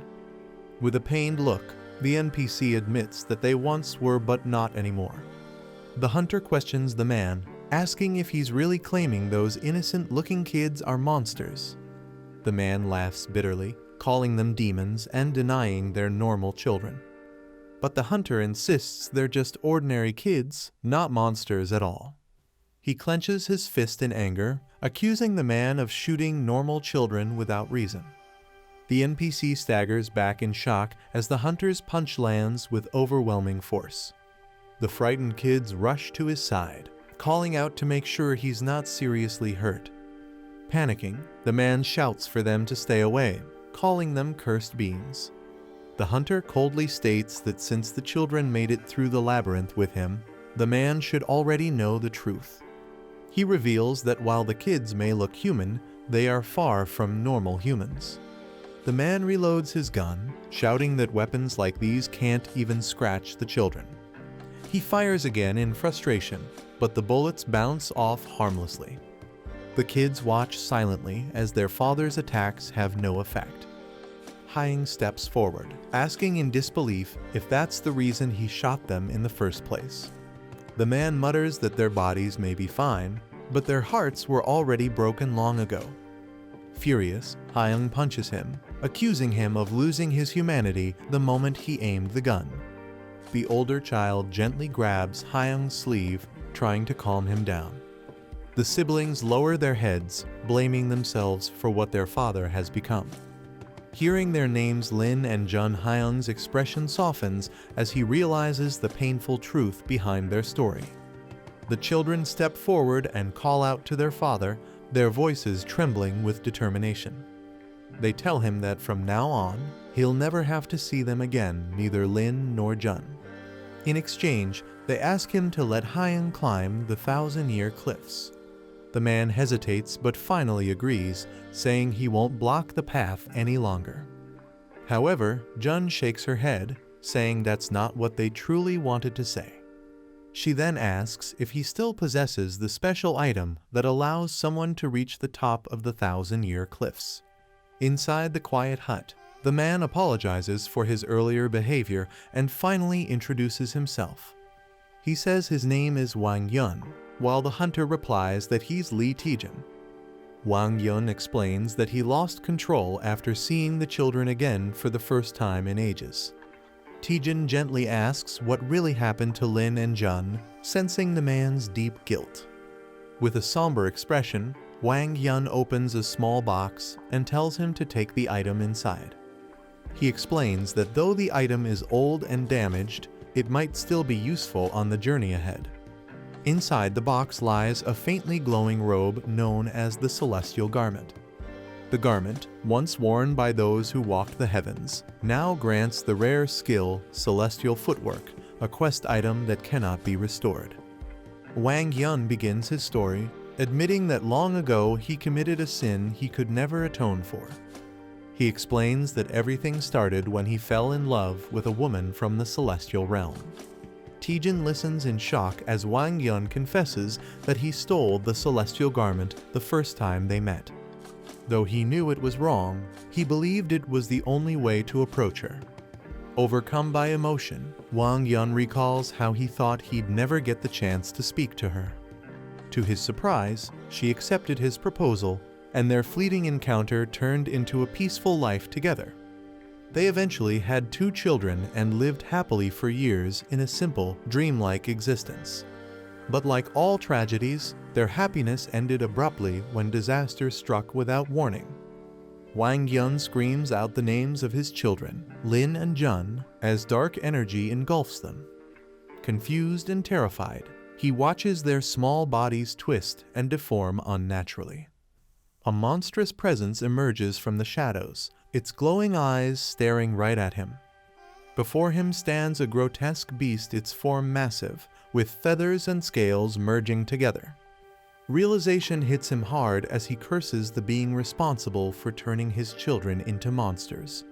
With a pained look, the NPC admits that they once were but not anymore. The hunter questions the man, asking if he's really claiming those innocent-looking kids are monsters. The man laughs bitterly, calling them demons and denying they're normal children. But the hunter insists they're just ordinary kids, not monsters at all. He clenches his fist in anger, accusing the man of shooting normal children without reason. The NPC staggers back in shock as the hunter's punch lands with overwhelming force. The frightened kids rush to his side, calling out to make sure he's not seriously hurt. Panicking, the man shouts for them to stay away, calling them cursed beings. The hunter coldly states that since the children made it through the labyrinth with him, the man should already know the truth. He reveals that while the kids may look human, they are far from normal humans. The man reloads his gun, shouting that weapons like these can't even scratch the children. He fires again in frustration, but the bullets bounce off harmlessly. The kids watch silently as their father's attacks have no effect. Hyung steps forward, asking in disbelief if that's the reason he shot them in the first place. The man mutters that their bodies may be fine, but their hearts were already broken long ago. Furious, Hyung punches him, accusing him of losing his humanity the moment he aimed the gun. The older child gently grabs Hyung's sleeve, trying to calm him down. The siblings lower their heads, blaming themselves for what their father has become. Hearing their names Lin and Jun, Hyung's expression softens as he realizes the painful truth behind their story. The children step forward and call out to their father, their voices trembling with determination. They tell him that from now on, he'll never have to see them again, neither Lin nor Jun. In exchange, they ask him to let Hyung climb the 1,000-year cliffs. The man hesitates but finally agrees, saying he won't block the path any longer. However, Jun shakes her head, saying that's not what they truly wanted to say. She then asks if he still possesses the special item that allows someone to reach the top of the 1,000-year cliffs. Inside the quiet hut, the man apologizes for his earlier behavior and finally introduces himself. He says his name is Wang Yun, while the hunter replies that he's Lee Taejin. Wang Yun explains that he lost control after seeing the children again for the first time in ages. Taejin gently asks what really happened to Lin and Jun, sensing the man's deep guilt. With a somber expression, Wang Yun opens a small box and tells him to take the item inside. He explains that though the item is old and damaged, it might still be useful on the journey ahead. Inside the box lies a faintly glowing robe known as the Celestial Garment. The garment, once worn by those who walked the heavens, now grants the rare skill Celestial Footwork, a quest item that cannot be restored. Wang Yun begins his story, admitting that long ago he committed a sin he could never atone for. He explains that everything started when he fell in love with a woman from the celestial realm. Tijin listens in shock as Wang Yun confesses that he stole the celestial garment the first time they met. Though he knew it was wrong, he believed it was the only way to approach her. Overcome by emotion, Wang Yun recalls how he thought he'd never get the chance to speak to her. To his surprise, she accepted his proposal, and their fleeting encounter turned into a peaceful life together. They eventually had 2 children and lived happily for years in a simple, dreamlike existence. But like all tragedies, their happiness ended abruptly when disaster struck without warning. Wang Yun screams out the names of his children, Lin and Jun, as dark energy engulfs them. Confused and terrified, he watches their small bodies twist and deform unnaturally. A monstrous presence emerges from the shadows, its glowing eyes staring right at him. Before him stands a grotesque beast, its form massive, with feathers and scales merging together. Realization hits him hard as he curses the being responsible for turning his children into monsters.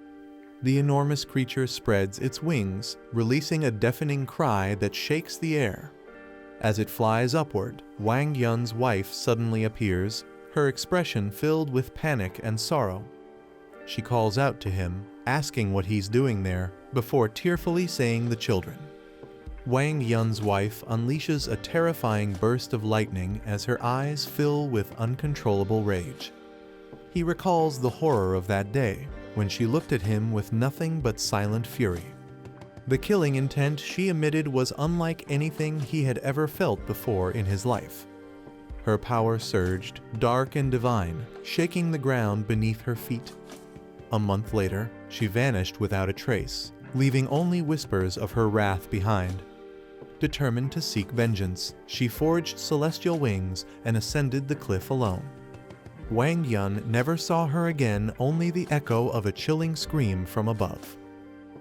The enormous creature spreads its wings, releasing a deafening cry that shakes the air. As it flies upward, Wang Yun's wife suddenly appears, her expression filled with panic and sorrow. She calls out to him, asking what he's doing there, before tearfully saying the children. Wang Yun's wife unleashes a terrifying burst of lightning as her eyes fill with uncontrollable rage. He recalls the horror of that day, when she looked at him with nothing but silent fury. The killing intent she emitted was unlike anything he had ever felt before in his life. Her power surged, dark and divine, shaking the ground beneath her feet. A month later, she vanished without a trace, leaving only whispers of her wrath behind. Determined to seek vengeance, she forged celestial wings and ascended the cliff alone. Wang Yun never saw her again, only the echo of a chilling scream from above.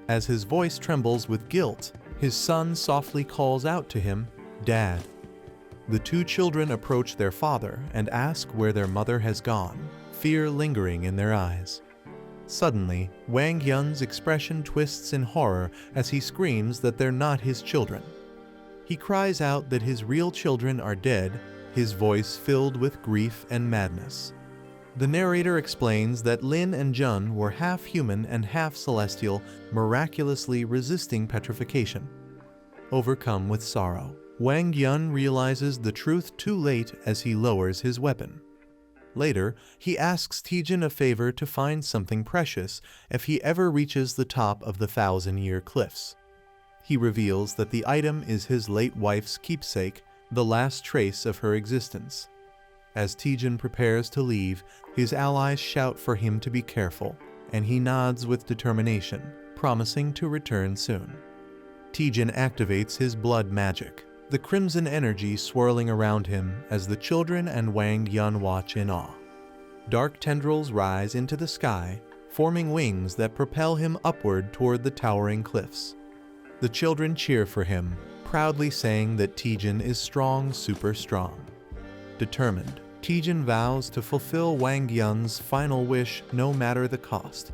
As his voice trembles with guilt, his son softly calls out to him, "Dad." The 2 children approach their father and ask where their mother has gone, fear lingering in their eyes. Suddenly, Wang Yun's expression twists in horror as he screams that they're not his children. He cries out that his real children are dead, his voice filled with grief and madness. The narrator explains that Lin and Jun were half human and half celestial, miraculously resisting petrification. Overcome with sorrow, Wang Yun realizes the truth too late as he lowers his weapon. Later, he asks Tijin a favor to find something precious if he ever reaches the top of the 1,000-year cliffs. He reveals that the item is his late wife's keepsake, the last trace of her existence. As Tijin prepares to leave, his allies shout for him to be careful, and he nods with determination, promising to return soon. Tijin activates his blood magic, the crimson energy swirling around him as the children and Wang Yun watch in awe. Dark tendrils rise into the sky, forming wings that propel him upward toward the towering cliffs. The children cheer for him, proudly saying that Tijin is strong, super strong. Determined, Tijin vows to fulfill Wang Yun's final wish no matter the cost.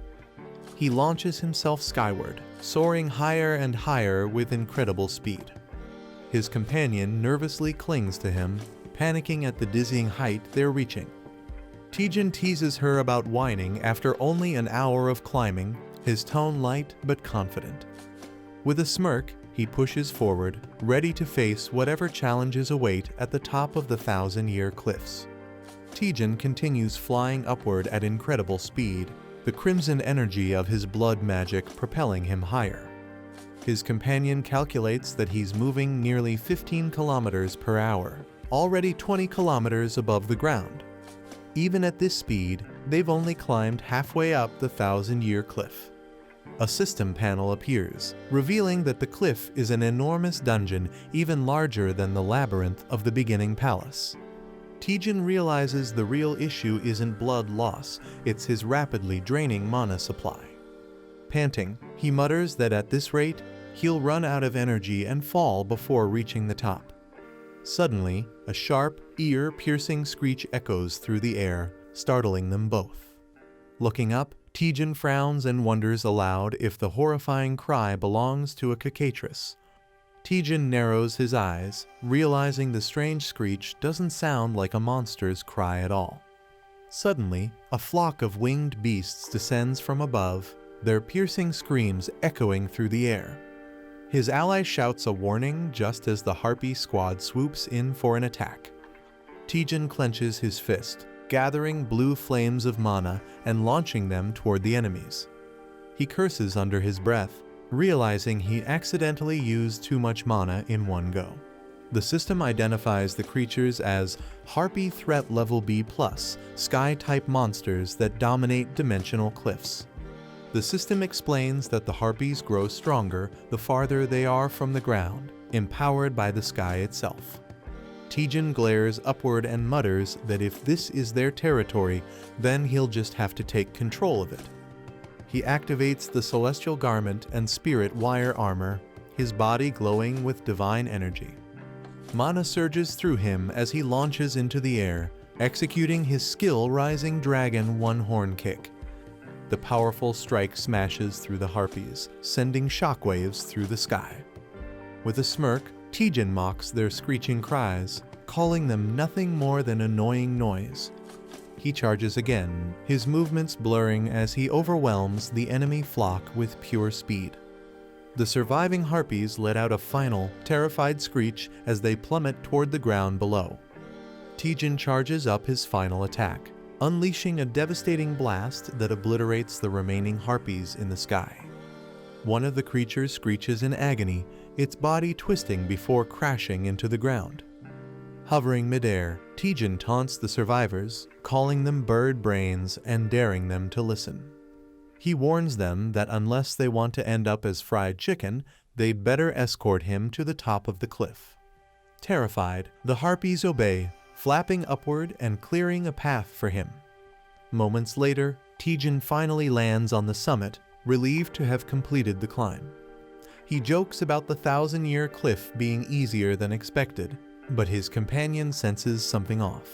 He launches himself skyward, soaring higher and higher with incredible speed. His companion nervously clings to him, panicking at the dizzying height they're reaching. Tijin teases her about whining after only an hour of climbing, his tone light but confident. With a smirk, he pushes forward, ready to face whatever challenges await at the top of the 1,000-year cliffs. Tijin continues flying upward at incredible speed, the crimson energy of his blood magic propelling him higher. His companion calculates that he's moving nearly 15 kilometers per hour, already 20 kilometers above the ground. Even at this speed, they've only climbed halfway up the 1,000-year cliff. A system panel appears, revealing that the cliff is an enormous dungeon even larger than the labyrinth of the beginning palace. Taejin realizes the real issue isn't blood loss, it's his rapidly draining mana supply. Panting, he mutters that at this rate, he'll run out of energy and fall before reaching the top. Suddenly, a sharp, ear-piercing screech echoes through the air, startling them both. Looking up, Taejin frowns and wonders aloud if the horrifying cry belongs to a cicatrice. Taejin narrows his eyes, realizing the strange screech doesn't sound like a monster's cry at all. Suddenly, a flock of winged beasts descends from above, their piercing screams echoing through the air. His ally shouts a warning just as the Harpy squad swoops in for an attack. Taejin clenches his fist, gathering blue flames of mana and launching them toward the enemies. He curses under his breath, realizing he accidentally used too much mana in one go. The system identifies the creatures as Harpy Threat Level B+, Sky-type monsters that dominate dimensional cliffs. The system explains that the Harpies grow stronger the farther they are from the ground, empowered by the sky itself. Taejin glares upward and mutters that if this is their territory, then he'll just have to take control of it. He activates the Celestial Garment and Spirit Wire Armor, his body glowing with divine energy. Mana surges through him as he launches into the air, executing his skill Rising Dragon One-Horn Kick. The powerful strike smashes through the Harpies, sending shockwaves through the sky. With a smirk, Taejin mocks their screeching cries, calling them nothing more than annoying noise. He charges again, his movements blurring as he overwhelms the enemy flock with pure speed. The surviving Harpies let out a final, terrified screech as they plummet toward the ground below. Taejin charges up his final attack, unleashing a devastating blast that obliterates the remaining Harpies in the sky. One of the creatures screeches in agony, its body twisting before crashing into the ground. Hovering midair, Taejin taunts the survivors, calling them bird brains and daring them to listen. He warns them that unless they want to end up as fried chicken, they'd better escort him to the top of the cliff. Terrified, the Harpies obey, flapping upward and clearing a path for him. Moments later, Taejin finally lands on the summit, relieved to have completed the climb. He jokes about the 1,000-year cliff being easier than expected, but his companion senses something off.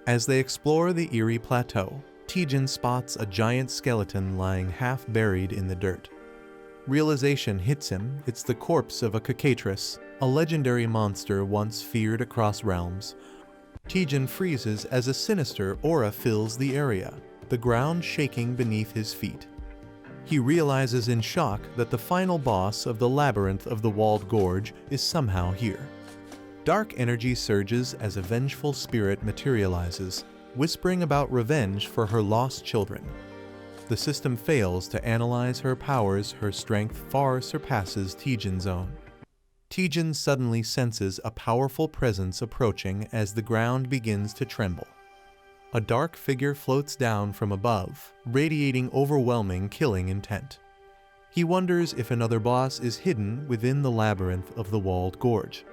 As they explore the eerie plateau, Taejin spots a giant skeleton lying half-buried in the dirt. Realization hits him, it's the corpse of a cicatrice, a legendary monster once feared across realms. Taejin freezes as a sinister aura fills the area, the ground shaking beneath his feet. He realizes in shock that the final boss of the labyrinth of the walled gorge is somehow here. Dark energy surges as a vengeful spirit materializes, whispering about revenge for her lost children. The system fails to analyze her powers, her strength far surpasses Taejin's own. Taejin suddenly senses a powerful presence approaching as the ground begins to tremble. A dark figure floats down from above, radiating overwhelming killing intent. He wonders if another boss is hidden within the labyrinth of the walled gorge.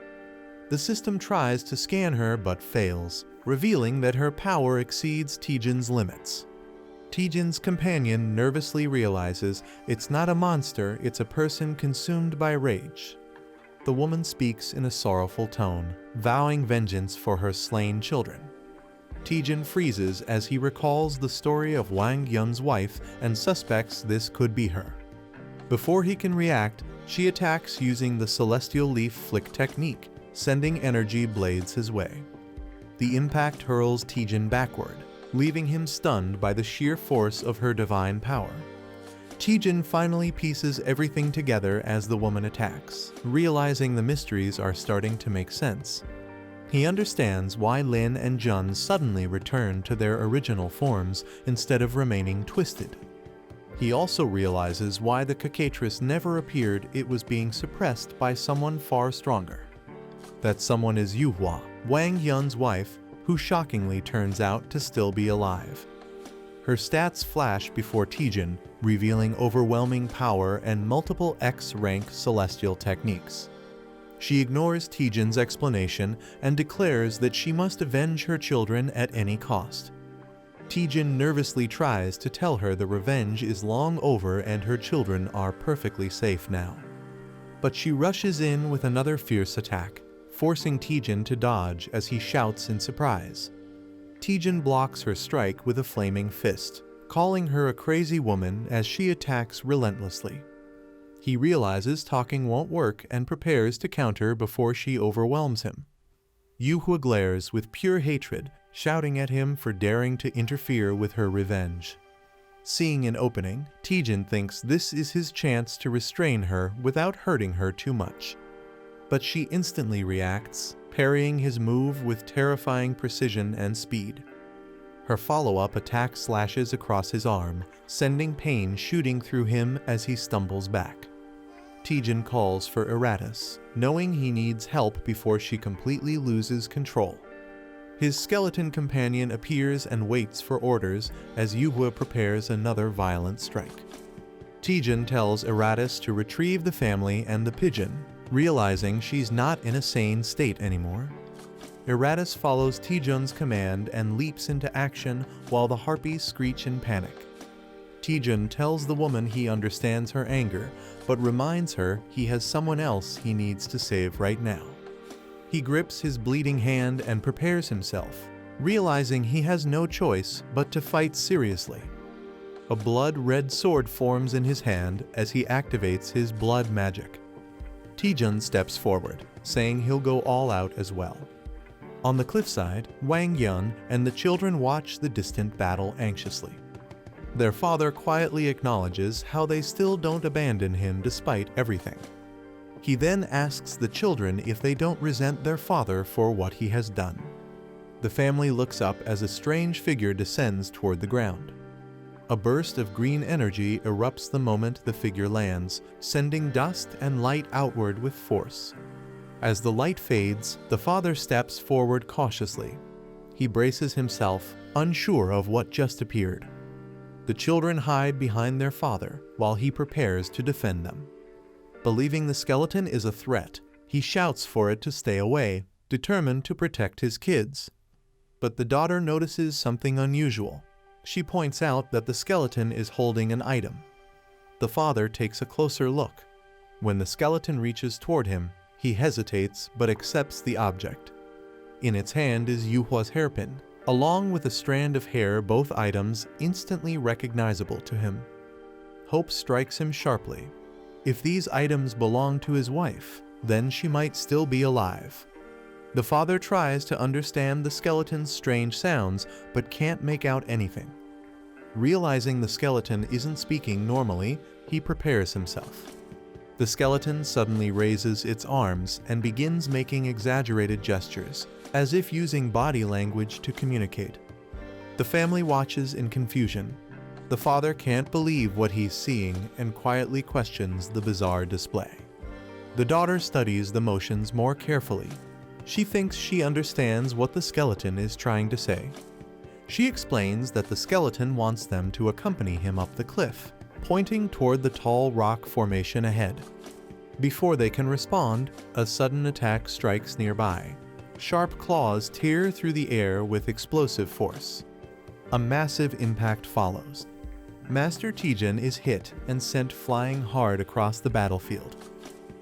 The system tries to scan her but fails, revealing that her power exceeds Taejin's limits. Taejin's companion nervously realizes it's not a monster, it's a person consumed by rage. The woman speaks in a sorrowful tone, vowing vengeance for her slain children. Taejin freezes as he recalls the story of Wang Yun's wife and suspects this could be her. Before he can react, she attacks using the Celestial Leaf Flick technique, sending energy blades his way. The impact hurls Taejin backward, leaving him stunned by the sheer force of her divine power. Taejin finally pieces everything together as the woman attacks, realizing the mysteries are starting to make sense. He understands why Lin and Jun suddenly returned to their original forms instead of remaining twisted. He also realizes why the cicatrice never appeared, it was being suppressed by someone far stronger. That someone is Yuhua, Wang Yun's wife, who shockingly turns out to still be alive. Her stats flash before Taejin, revealing overwhelming power and multiple X-rank celestial techniques. She ignores Taejin's explanation and declares that she must avenge her children at any cost. Taejin nervously tries to tell her the revenge is long over and her children are perfectly safe now. But she rushes in with another fierce attack, forcing Taejin to dodge as he shouts in surprise. Taejin blocks her strike with a flaming fist, calling her a crazy woman as she attacks relentlessly. He realizes talking won't work and prepares to counter before she overwhelms him. Yuhua glares with pure hatred, shouting at him for daring to interfere with her revenge. Seeing an opening, Taejin thinks this is his chance to restrain her without hurting her too much. But she instantly reacts, parrying his move with terrifying precision and speed. Her follow-up attack slashes across his arm, sending pain shooting through him as he stumbles back. Taejin calls for Eratus, knowing he needs help before she completely loses control. His skeleton companion appears and waits for orders as Yuhua prepares another violent strike. Taejin tells Eratus to retrieve the family and the pigeon, realizing she's not in a sane state anymore. Eratus follows Taejin's command and leaps into action while the harpies screech in panic. Taejin tells the woman he understands her anger, but reminds her he has someone else he needs to save right now. He grips his bleeding hand and prepares himself, realizing he has no choice but to fight seriously. A blood-red sword forms in his hand as he activates his blood magic. Taejin steps forward, saying he'll go all out as well. On the cliffside, Wang Yun and the children watch the distant battle anxiously. Their father quietly acknowledges how they still don't abandon him despite everything. He then asks the children if they don't resent their father for what he has done. The family looks up as a strange figure descends toward the ground. A burst of green energy erupts the moment the figure lands, sending dust and light outward with force. As the light fades, the father steps forward cautiously. He braces himself, unsure of what just appeared. The children hide behind their father while he prepares to defend them. Believing the skeleton is a threat, he shouts for it to stay away, determined to protect his kids. But the daughter notices something unusual. She points out that the skeleton is holding an item. The father takes a closer look. When the skeleton reaches toward him, he hesitates but accepts the object. In its hand is Yuhua's hairpin, along with a strand of hair, both items instantly recognizable to him. Hope strikes him sharply. If these items belong to his wife, then she might still be alive. The father tries to understand the skeleton's strange sounds, but can't make out anything. Realizing the skeleton isn't speaking normally, he prepares himself. The skeleton suddenly raises its arms and begins making exaggerated gestures, as if using body language to communicate. The family watches in confusion. The father can't believe what he's seeing and quietly questions the bizarre display. The daughter studies the motions more carefully. She thinks she understands what the skeleton is trying to say. She explains that the skeleton wants them to accompany him up the cliff, pointing toward the tall rock formation ahead. Before they can respond, a sudden attack strikes nearby. Sharp claws tear through the air with explosive force. A massive impact follows. Master Taejin is hit and sent flying hard across the battlefield.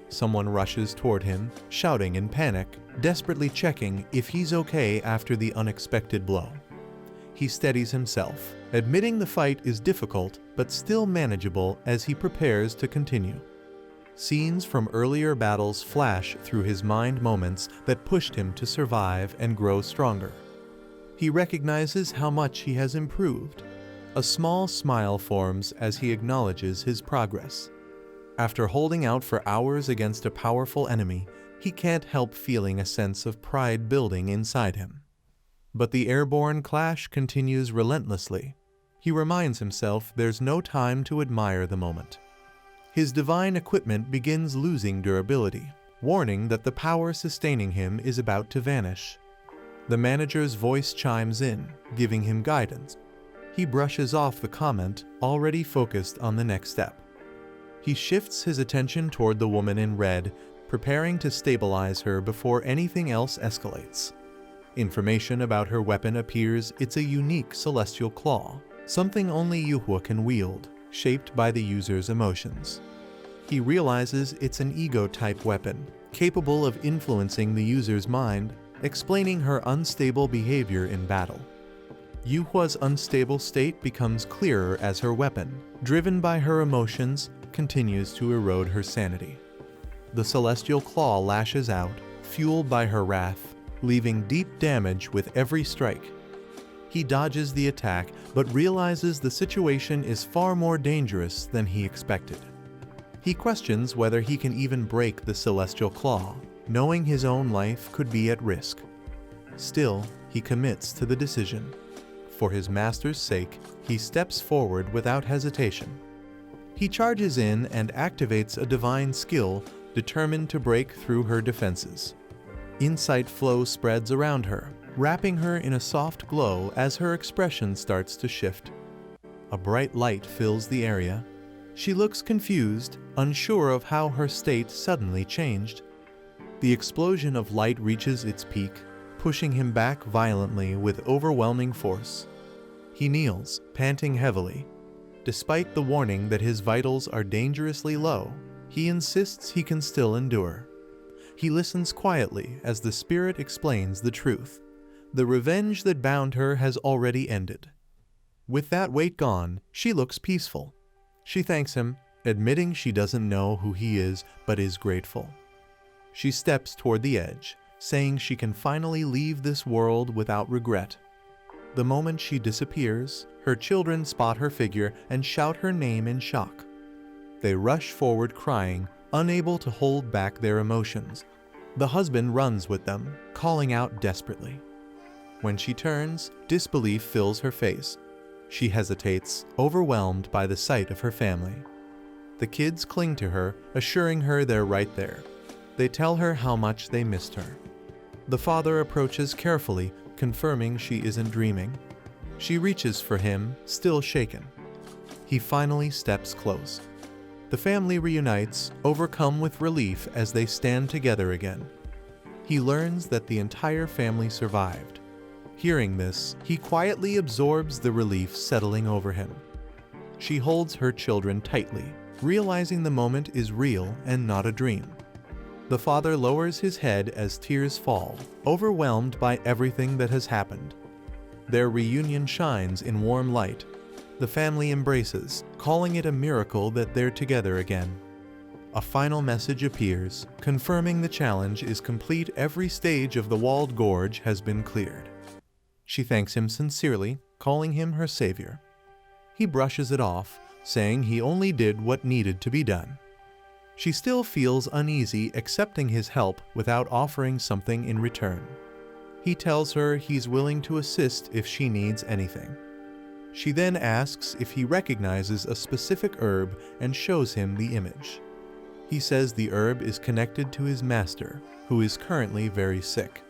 Someone rushes toward him, shouting in panic, desperately checking if he's okay after the unexpected blow. He steadies himself, admitting the fight is difficult but still manageable as he prepares to continue. Scenes from earlier battles flash through his mind, moments that pushed him to survive and grow stronger. He recognizes how much he has improved. A small smile forms as he acknowledges his progress. After holding out for hours against a powerful enemy, he can't help feeling a sense of pride building inside him. But the airborne clash continues relentlessly. He reminds himself there's no time to admire the moment. His divine equipment begins losing durability, warning that the power sustaining him is about to vanish. The manager's voice chimes in, giving him guidance. He brushes off the comment, already focused on the next step. He shifts his attention toward the woman in red, preparing to stabilize her before anything else escalates. Information about her weapon appears. It's a unique celestial claw, something only Yuhua can wield, shaped by the user's emotions. He realizes it's an ego-type weapon, capable of influencing the user's mind, explaining her unstable behavior in battle. Yuhua's unstable state becomes clearer as her weapon, driven by her emotions, continues to erode her sanity. The celestial claw lashes out, fueled by her wrath, leaving deep damage with every strike. He dodges the attack, but realizes the situation is far more dangerous than he expected. He questions whether he can even break the celestial claw, knowing his own life could be at risk. Still, he commits to the decision. For his master's sake, he steps forward without hesitation. He charges in and activates a divine skill, determined to break through her defenses. Insight flow spreads around her, wrapping her in a soft glow as her expression starts to shift. A bright light fills the area. She looks confused, unsure of how her state suddenly changed. The explosion of light reaches its peak, pushing him back violently with overwhelming force. He kneels, panting heavily. Despite the warning that his vitals are dangerously low, he insists he can still endure. He listens quietly as the spirit explains the truth. The revenge that bound her has already ended. With that weight gone, she looks peaceful. She thanks him, admitting she doesn't know who he is but is grateful. She steps toward the edge, saying she can finally leave this world without regret. The moment she disappears, her children spot her figure and shout her name in shock. They rush forward crying, unable to hold back their emotions. The husband runs with them, calling out desperately. When she turns, disbelief fills her face. She hesitates, overwhelmed by the sight of her family. The kids cling to her, assuring her they're right there. They tell her how much they missed her. The father approaches carefully, confirming she isn't dreaming. She reaches for him, still shaken. He finally steps close. The family reunites, overcome with relief as they stand together again. He learns that the entire family survived. Hearing this, he quietly absorbs the relief settling over him. She holds her children tightly, realizing the moment is real and not a dream. The father lowers his head as tears fall, overwhelmed by everything that has happened. Their reunion shines in warm light. The family embraces, calling it a miracle that they're together again. A final message appears, confirming the challenge is complete. Every stage of the walled gorge has been cleared. She thanks him sincerely, calling him her savior. He brushes it off, saying he only did what needed to be done. She still feels uneasy accepting his help without offering something in return. He tells her he's willing to assist if she needs anything. She then asks if he recognizes a specific herb and shows him the image. He says the herb is connected to his master, who is currently very sick.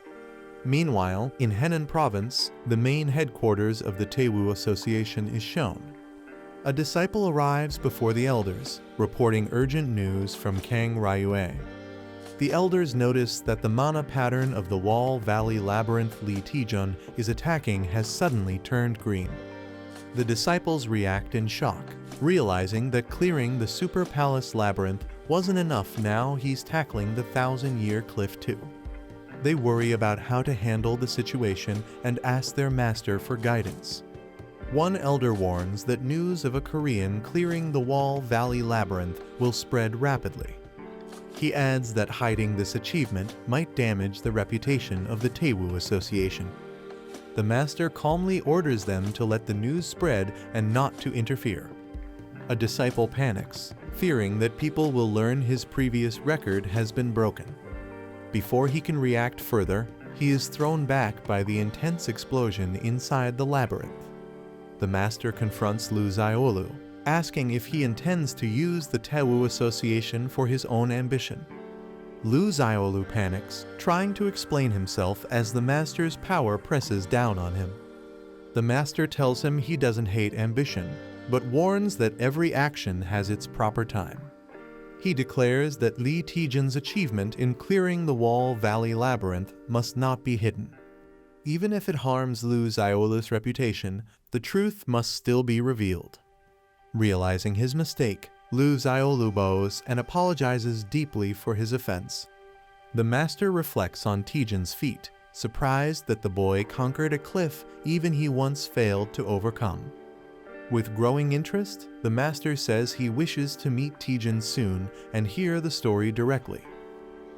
Meanwhile, in Henan province, the main headquarters of the Taewoo Association is shown. A disciple arrives before the elders, reporting urgent news from Kang Ryue. The elders notice that the mana pattern of the Wall Valley Labyrinth Li Tijun is attacking has suddenly turned green. The disciples react in shock, realizing that clearing the Super Palace Labyrinth wasn't enough. Now he's tackling the 1,000-year cliff too. They worry about how to handle the situation and ask their master for guidance. One elder warns that news of a Korean clearing the Wall Valley Labyrinth will spread rapidly. He adds that hiding this achievement might damage the reputation of the Taewoo Association. The master calmly orders them to let the news spread and not to interfere. A disciple panics, fearing that people will learn his previous record has been broken. Before he can react further, he is thrown back by the intense explosion inside the labyrinth. The master confronts Lu Xiaolu, asking if he intends to use the Taewoo Association for his own ambition. Lu Xiaolu panics, trying to explain himself as the master's power presses down on him. The master tells him he doesn't hate ambition, but warns that every action has its proper time. He declares that Li Tijun's achievement in clearing the Wall Valley Labyrinth must not be hidden. Even if it harms Lu Xiaolu's reputation, the truth must still be revealed. Realizing his mistake, Lu Xiaolu bows and apologizes deeply for his offense. The master reflects on Tijun's feat, surprised that the boy conquered a cliff even he once failed to overcome. With growing interest, the master says he wishes to meet Tijun soon and hear the story directly.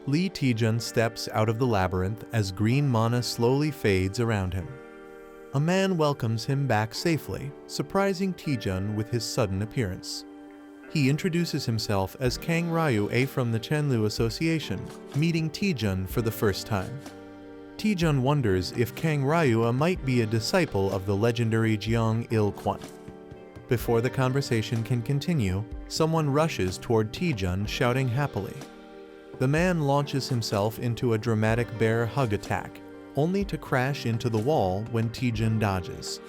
Li Tijun steps out of the labyrinth as green mana slowly fades around him. A man welcomes him back safely, surprising Tijun with his sudden appearance. He introduces himself as Kang Ryu from the Chenlu Association, meeting Tijun for the first time. Tijun wonders if Kang Ryu might be a disciple of the legendary Jiang Il-Quan. Before the conversation can continue, someone rushes toward Tijun shouting happily. The man launches himself into a dramatic bear hug attack, only to crash into the wall when Tijun dodges.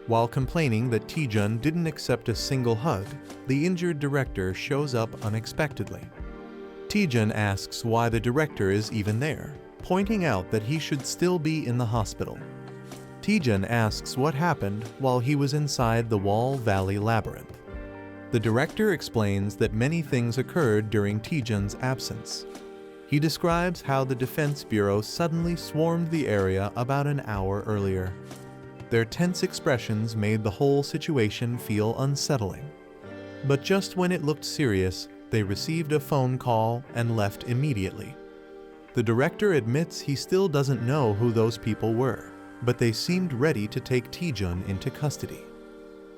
While complaining that Tijun didn't accept a single hug, the injured director shows up unexpectedly. Tijun asks why the director is even there, pointing out that he should still be in the hospital. Tijun asks what happened while he was inside the Wall Valley Labyrinth. The director explains that many things occurred during Tijun's absence. He describes how the Defense Bureau suddenly swarmed the area about an hour earlier. Their tense expressions made the whole situation feel unsettling. But just when it looked serious, they received a phone call and left immediately. The director admits he still doesn't know who those people were, but they seemed ready to take Tijun into custody.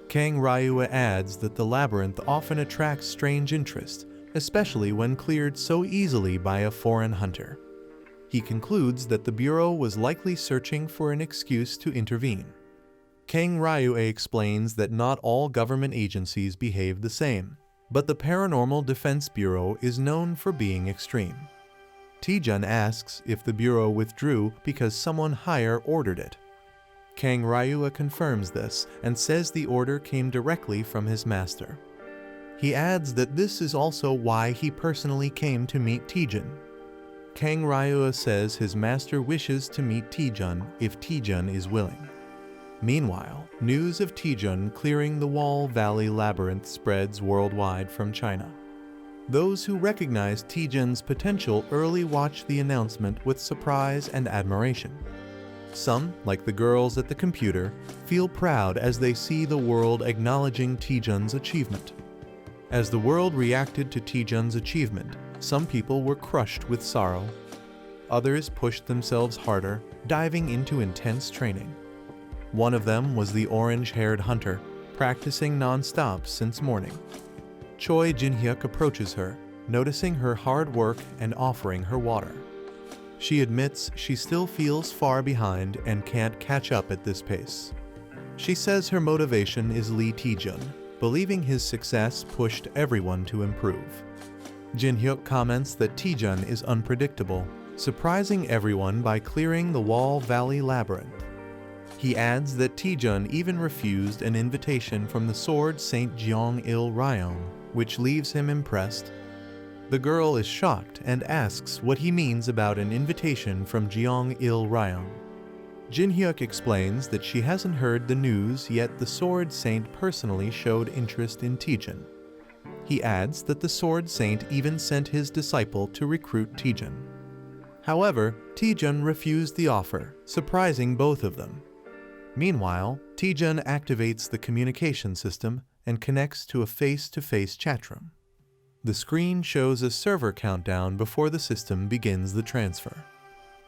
Kang Ryu adds that the labyrinth often attracts strange interest, especially when cleared so easily by a foreign hunter. He concludes that the Bureau was likely searching for an excuse to intervene. Kang Ryu explains that not all government agencies behave the same, but the Paranormal Defense Bureau is known for being extreme. Tijun asks if the Bureau withdrew because someone higher ordered it. Kang Ryu confirms this and says the order came directly from his master. He adds that this is also why he personally came to meet Tijun. Kang Ryu says his master wishes to meet Tijun if Tijun is willing. Meanwhile, news of Tijun clearing the Wall Valley Labyrinth spreads worldwide from China. Those who recognize Tijun's potential early watch the announcement with surprise and admiration. Some, like the girls at the computer, feel proud as they see the world acknowledging Tijun's achievement. As the world reacted to Tijun's achievement, some people were crushed with sorrow. Others pushed themselves harder, diving into intense training. One of them was the orange-haired hunter, practicing non-stop since morning. Choi Jin-hyuk approaches her, noticing her hard work and offering her water. She admits she still feels far behind and can't catch up at this pace. She says her motivation is Li Tijun, believing his success pushed everyone to improve. Jin-hyuk comments that Tijun is unpredictable, surprising everyone by clearing the Wall Valley Labyrinth. He adds that Tijun even refused an invitation from the Sword Saint Jiang Il-Ryon, which leaves him impressed. The girl is shocked and asks what he means about an invitation from Jiang Il-Ryon. Jin-hyuk explains that she hasn't heard the news, yet the Sword Saint personally showed interest in Tijun. He adds that the Sword Saint even sent his disciple to recruit Tijun. However, Tijun refused the offer, surprising both of them. Meanwhile, Tijun activates the communication system and connects to a face-to-face chat room. The screen shows a server countdown before the system begins the transfer.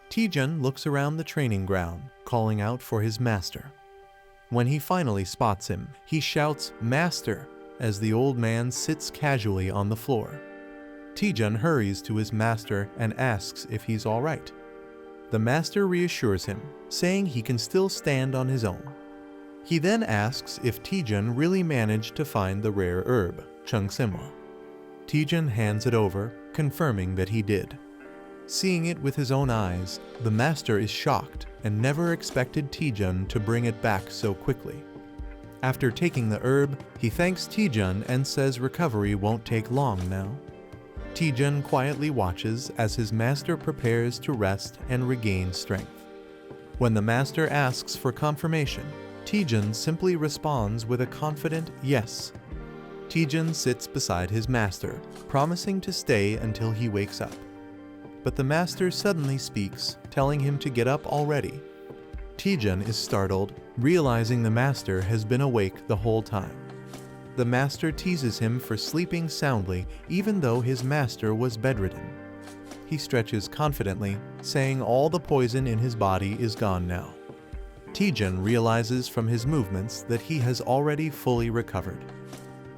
Tijun looks around the training ground, calling out for his master. When he finally spots him, he shouts, "Master," as the old man sits casually on the floor. Tijun hurries to his master and asks if he's all right. The master reassures him, saying he can still stand on his own. He then asks if Tijun really managed to find the rare herb, Chungsimwa. Tijun hands it over, confirming that he did. Seeing it with his own eyes, the master is shocked and never expected Tijun to bring it back so quickly. After taking the herb, he thanks Tijun and says recovery won't take long now. Taejun quietly watches as his master prepares to rest and regain strength. When the master asks for confirmation, Taejun simply responds with a confident yes. Taejun sits beside his master, promising to stay until he wakes up. But the master suddenly speaks, telling him to get up already. Taejun is startled, realizing the master has been awake the whole time. The master teases him for sleeping soundly even though his master was bedridden. He stretches confidently, saying all the poison in his body is gone now. Taejun realizes from his movements that he has already fully recovered.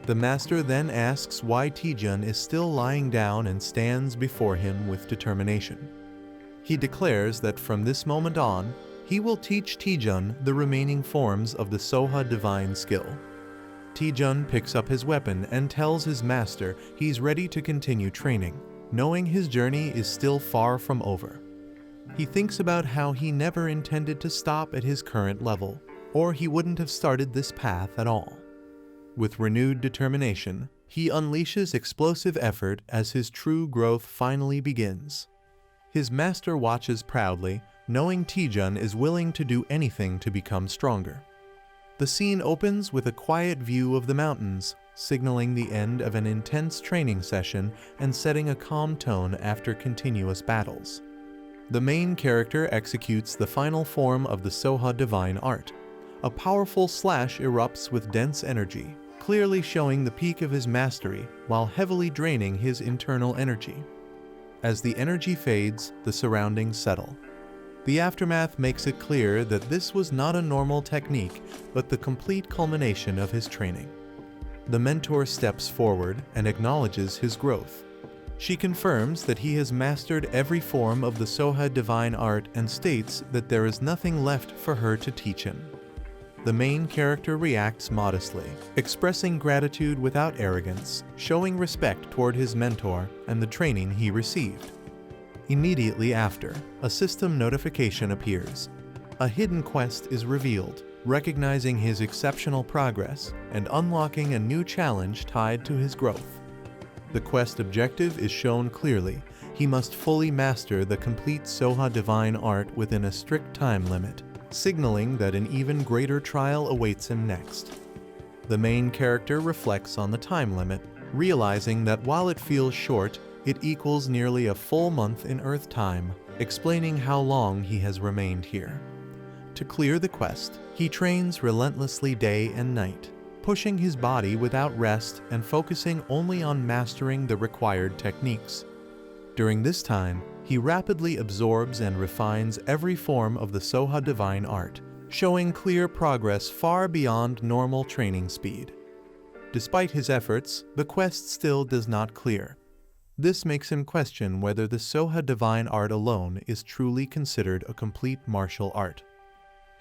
The master then asks why Taejun is still lying down and stands before him with determination. He declares that from this moment on, he will teach Taejun the remaining forms of the Soha divine skill. Taejun picks up his weapon and tells his master he's ready to continue training, knowing his journey is still far from over. He thinks about how he never intended to stop at his current level, or he wouldn't have started this path at all. With renewed determination, he unleashes explosive effort as his true growth finally begins. His master watches proudly, knowing Taejun is willing to do anything to become stronger. The scene opens with a quiet view of the mountains, signaling the end of an intense training session and setting a calm tone after continuous battles. The main character executes the final form of the Soha divine art. A powerful slash erupts with dense energy, clearly showing the peak of his mastery while heavily draining his internal energy. As the energy fades, the surroundings settle. The aftermath makes it clear that this was not a normal technique, but the complete culmination of his training. The mentor steps forward and acknowledges his growth. She confirms that he has mastered every form of the Soha divine art and states that there is nothing left for her to teach him. The main character reacts modestly, expressing gratitude without arrogance, showing respect toward his mentor and the training he received. Immediately after, a system notification appears. A hidden quest is revealed, recognizing his exceptional progress and unlocking a new challenge tied to his growth. The quest objective is shown clearly. He must fully master the complete Soha divine art within a strict time limit, signaling that an even greater trial awaits him next. The main character reflects on the time limit, realizing that while it feels short, it equals nearly a full month in Earth time, explaining how long he has remained here. To clear the quest, he trains relentlessly day and night, pushing his body without rest and focusing only on mastering the required techniques. During this time, he rapidly absorbs and refines every form of the Soha divine art, showing clear progress far beyond normal training speed. Despite his efforts, the quest still does not clear. This makes him question whether the Soha divine art alone is truly considered a complete martial art.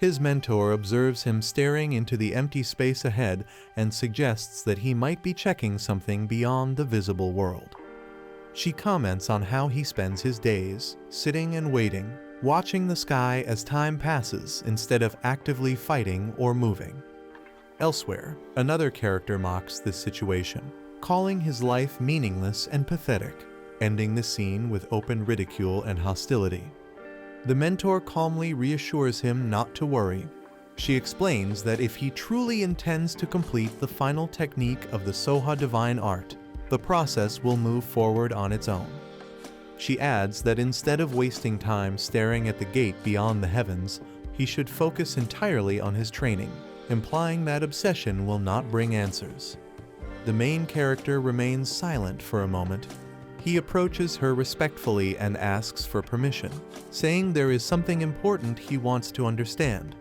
His mentor observes him staring into the empty space ahead and suggests that he might be checking something beyond the visible world. She comments on how he spends his days, sitting and waiting, watching the sky as time passes instead of actively fighting or moving. Elsewhere, another character mocks this situation, calling his life meaningless and pathetic, ending the scene with open ridicule and hostility. The mentor calmly reassures him not to worry. She explains that if he truly intends to complete the final technique of the Soha divine art, the process will move forward on its own. She adds that instead of wasting time staring at the gate beyond the heavens, he should focus entirely on his training, implying that obsession will not bring answers. The main character remains silent for a moment. He approaches her respectfully and asks for permission, saying there is something important he wants to understand.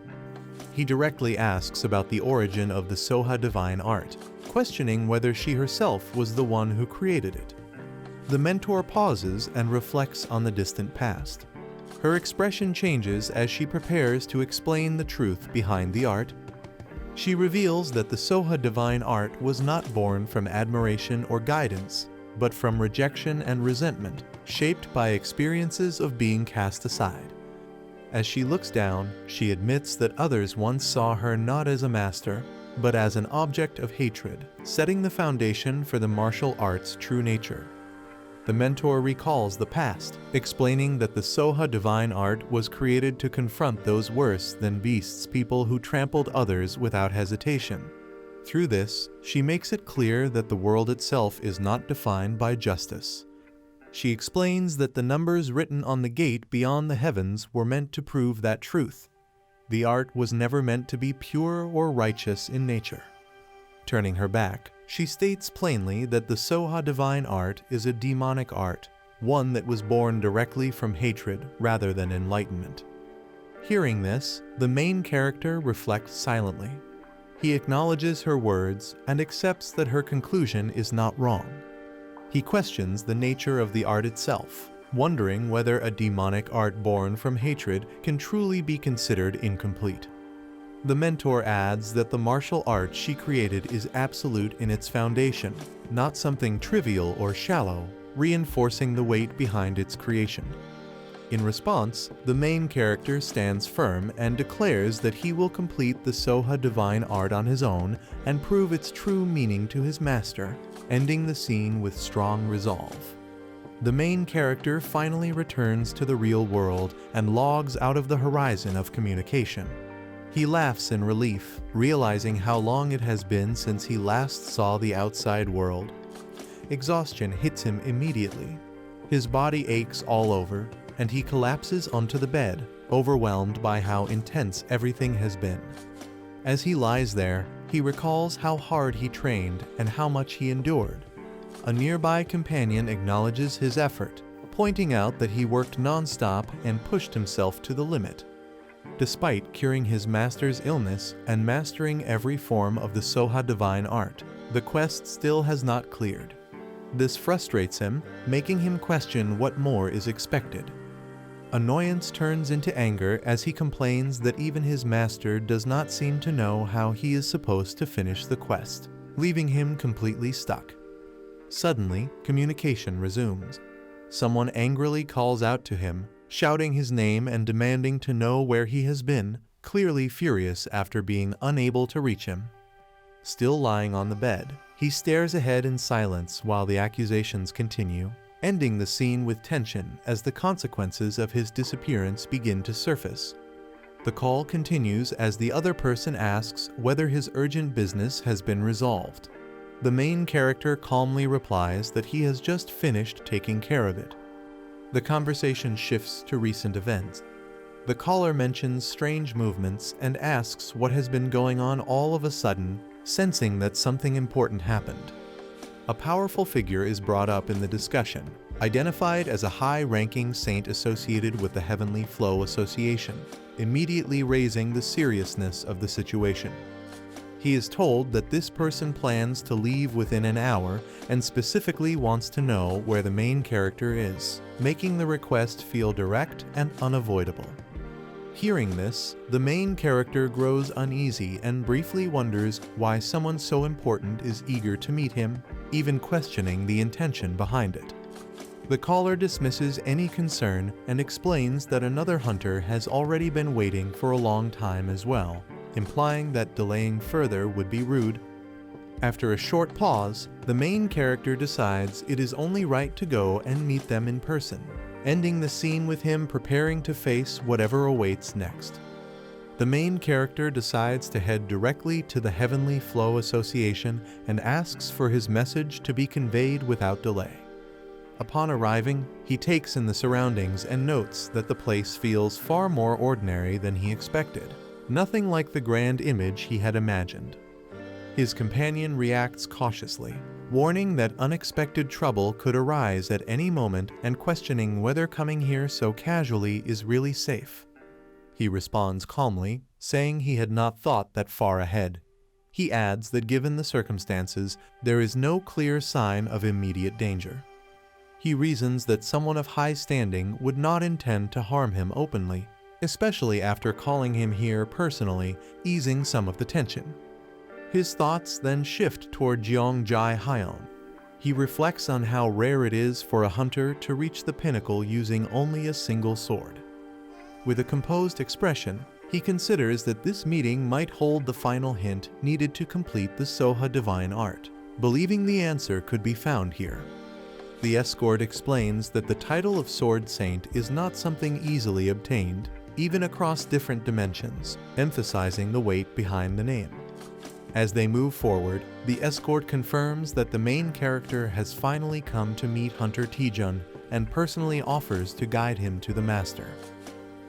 He directly asks about the origin of the Soha divine art, questioning whether she herself was the one who created it. The mentor pauses and reflects on the distant past. Her expression changes as she prepares to explain the truth behind the art. She reveals that the Soha divine art was not born from admiration or guidance, but from rejection and resentment, shaped by experiences of being cast aside. As she looks down, she admits that others once saw her not as a master, but as an object of hatred, setting the foundation for the martial art's true nature. The mentor recalls the past, explaining that the Soha divine art was created to confront those worse than beasts people who trampled others without hesitation. Through this, she makes it clear that the world itself is not defined by justice. She explains that the numbers written on the gate beyond the heavens were meant to prove that truth. The art was never meant to be pure or righteous in nature. Turning her back, she states plainly that the Soha divine art is a demonic art, one that was born directly from hatred rather than enlightenment. Hearing this, the main character reflects silently. He acknowledges her words and accepts that her conclusion is not wrong. He questions the nature of the art itself, wondering whether a demonic art born from hatred can truly be considered incomplete. The mentor adds that the martial art she created is absolute in its foundation, not something trivial or shallow, reinforcing the weight behind its creation. In response, the main character stands firm and declares that he will complete the Soha divine art on his own and prove its true meaning to his master, ending the scene with strong resolve. The main character finally returns to the real world and logs out of the horizon of communication. He laughs in relief, realizing how long it has been since he last saw the outside world. Exhaustion hits him immediately. His body aches all over, and he collapses onto the bed, overwhelmed by how intense everything has been. As he lies there, he recalls how hard he trained and how much he endured. A nearby companion acknowledges his effort, pointing out that he worked non-stop and pushed himself to the limit. Despite curing his master's illness and mastering every form of the Soha divine art, the quest still has not cleared. This frustrates him, making him question what more is expected. Annoyance turns into anger as he complains that even his master does not seem to know how he is supposed to finish the quest, leaving him completely stuck. Suddenly, communication resumes. Someone angrily calls out to him, shouting his name and demanding to know where he has been, clearly furious after being unable to reach him. Still lying on the bed, he stares ahead in silence while the accusations continue, ending the scene with tension as the consequences of his disappearance begin to surface. The call continues as the other person asks whether his urgent business has been resolved. The main character calmly replies that he has just finished taking care of it. The conversation shifts to recent events. The caller mentions strange movements and asks what has been going on all of a sudden, sensing that something important happened. A powerful figure is brought up in the discussion, identified as a high-ranking saint associated with the Heavenly Flow Association, immediately raising the seriousness of the situation. He is told that this person plans to leave within an hour and specifically wants to know where the main character is, making the request feel direct and unavoidable. Hearing this, the main character grows uneasy and briefly wonders why someone so important is eager to meet him, even questioning the intention behind it. The caller dismisses any concern and explains that another hunter has already been waiting for a long time as well, implying that delaying further would be rude. After a short pause, the main character decides it is only right to go and meet them in person, ending the scene with him preparing to face whatever awaits next. The main character decides to head directly to the Heavenly Flow Association and asks for his message to be conveyed without delay. Upon arriving, he takes in the surroundings and notes that the place feels far more ordinary than he expected, nothing like the grand image he had imagined. His companion reacts cautiously, warning that unexpected trouble could arise at any moment and questioning whether coming here so casually is really safe. He responds calmly, saying he had not thought that far ahead. He adds that given the circumstances, there is no clear sign of immediate danger. He reasons that someone of high standing would not intend to harm him openly, especially after calling him here personally, easing some of the tension. His thoughts then shift toward Jeongjai Hyeon. He reflects on how rare it is for a hunter to reach the pinnacle using only a single sword. With a composed expression, he considers that this meeting might hold the final hint needed to complete the Soha divine art, believing the answer could be found here. The escort explains that the title of Sword Saint is not something easily obtained, even across different dimensions, emphasizing the weight behind the name. As they move forward, the escort confirms that the main character has finally come to meet Hunter Taejun and personally offers to guide him to the master.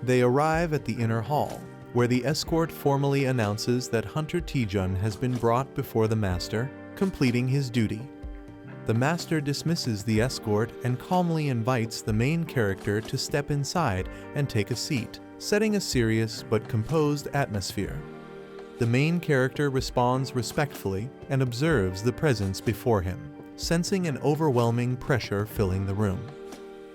They arrive at the inner hall, where the escort formally announces that Hunter Taejun has been brought before the master, completing his duty. The master dismisses the escort and calmly invites the main character to step inside and take a seat, setting a serious but composed atmosphere. The main character responds respectfully and observes the presence before him, sensing an overwhelming pressure filling the room.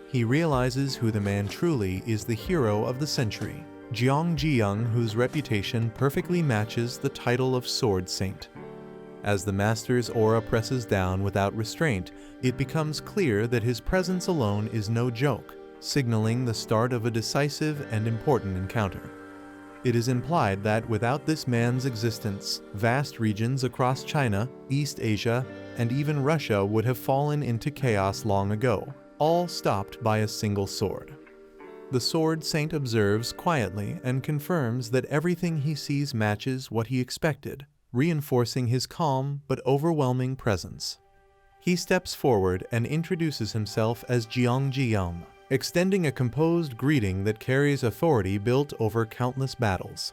He realizes who the man truly is, the hero of the century, Jeong Ji-young, whose reputation perfectly matches the title of Sword Saint. As the master's aura presses down without restraint, it becomes clear that his presence alone is no joke, signaling the start of a decisive and important encounter. It is implied that without this man's existence, vast regions across China, East Asia, and even Russia would have fallen into chaos long ago, all stopped by a single sword. The Sword Saint observes quietly and confirms that everything he sees matches what he expected, reinforcing his calm but overwhelming presence. He steps forward and introduces himself as Jeong Ji-young, extending a composed greeting that carries authority built over countless battles.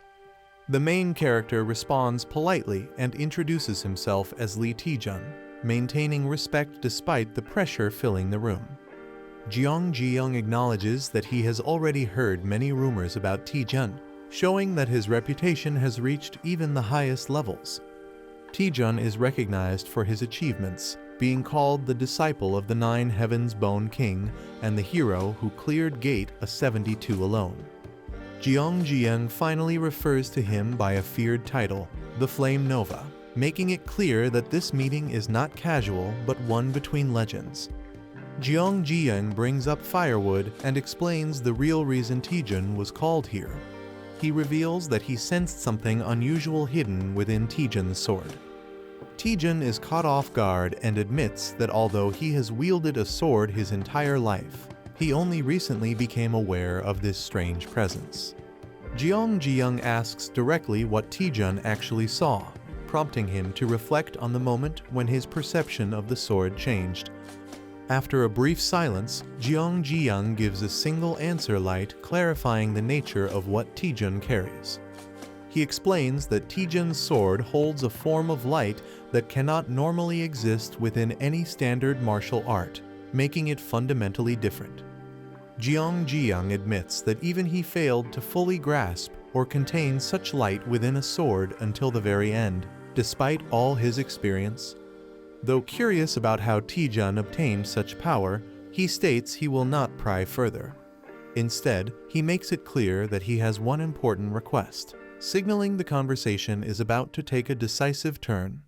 The main character responds politely and introduces himself as Lee Taejun, maintaining respect despite the pressure filling the room. Jeong Ji-young acknowledges that he has already heard many rumors about Taejun, showing that his reputation has reached even the highest levels. Taejun is recognized for his achievements, being called the disciple of the Nine Heavens Bone King and the hero who cleared Gate a 72 alone. Jeong Ji-young finally refers to him by a feared title, the Flame Nova, making it clear that this meeting is not casual but one between legends. Jeong Ji-young brings up firewood and explains the real reason Taejun was called here. He reveals that he sensed something unusual hidden within Taejun's sword. Taejun is caught off guard and admits that although he has wielded a sword his entire life, he only recently became aware of this strange presence. Jeong Ji-young asks directly what Taejun actually saw, prompting him to reflect on the moment when his perception of the sword changed. After a brief silence, Jeong Ji-young gives a single answer light clarifying the nature of what Taejun carries. He explains that Taejun's sword holds a form of light that cannot normally exist within any standard martial art, making it fundamentally different. Jeong Ji-young admits that even he failed to fully grasp or contain such light within a sword until the very end, despite all his experience. Though curious about how Taejun obtained such power, he states he will not pry further. Instead, he makes it clear that he has one important request, signaling the conversation is about to take a decisive turn.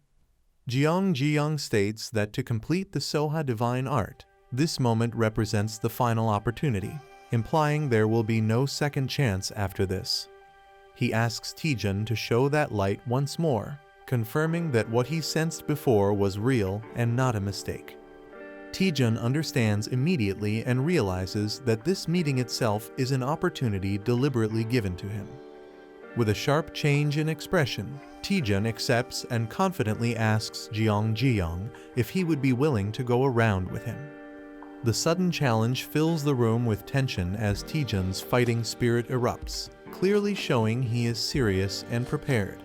Jeong Ji-young states that to complete the Soha divine art, this moment represents the final opportunity, implying there will be no second chance after this. He asks Taejun to show that light once more, confirming that what he sensed before was real and not a mistake. Taejun understands immediately and realizes that this meeting itself is an opportunity deliberately given to him. With a sharp change in expression, Taejun accepts and confidently asks Jeong Ji-young if he would be willing to go around with him. The sudden challenge fills the room with tension as Taejun's fighting spirit erupts, clearly showing he is serious and prepared.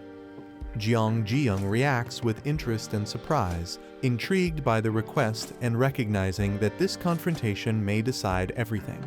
Jeong Ji-young reacts with interest and surprise, intrigued by the request and recognizing that this confrontation may decide everything.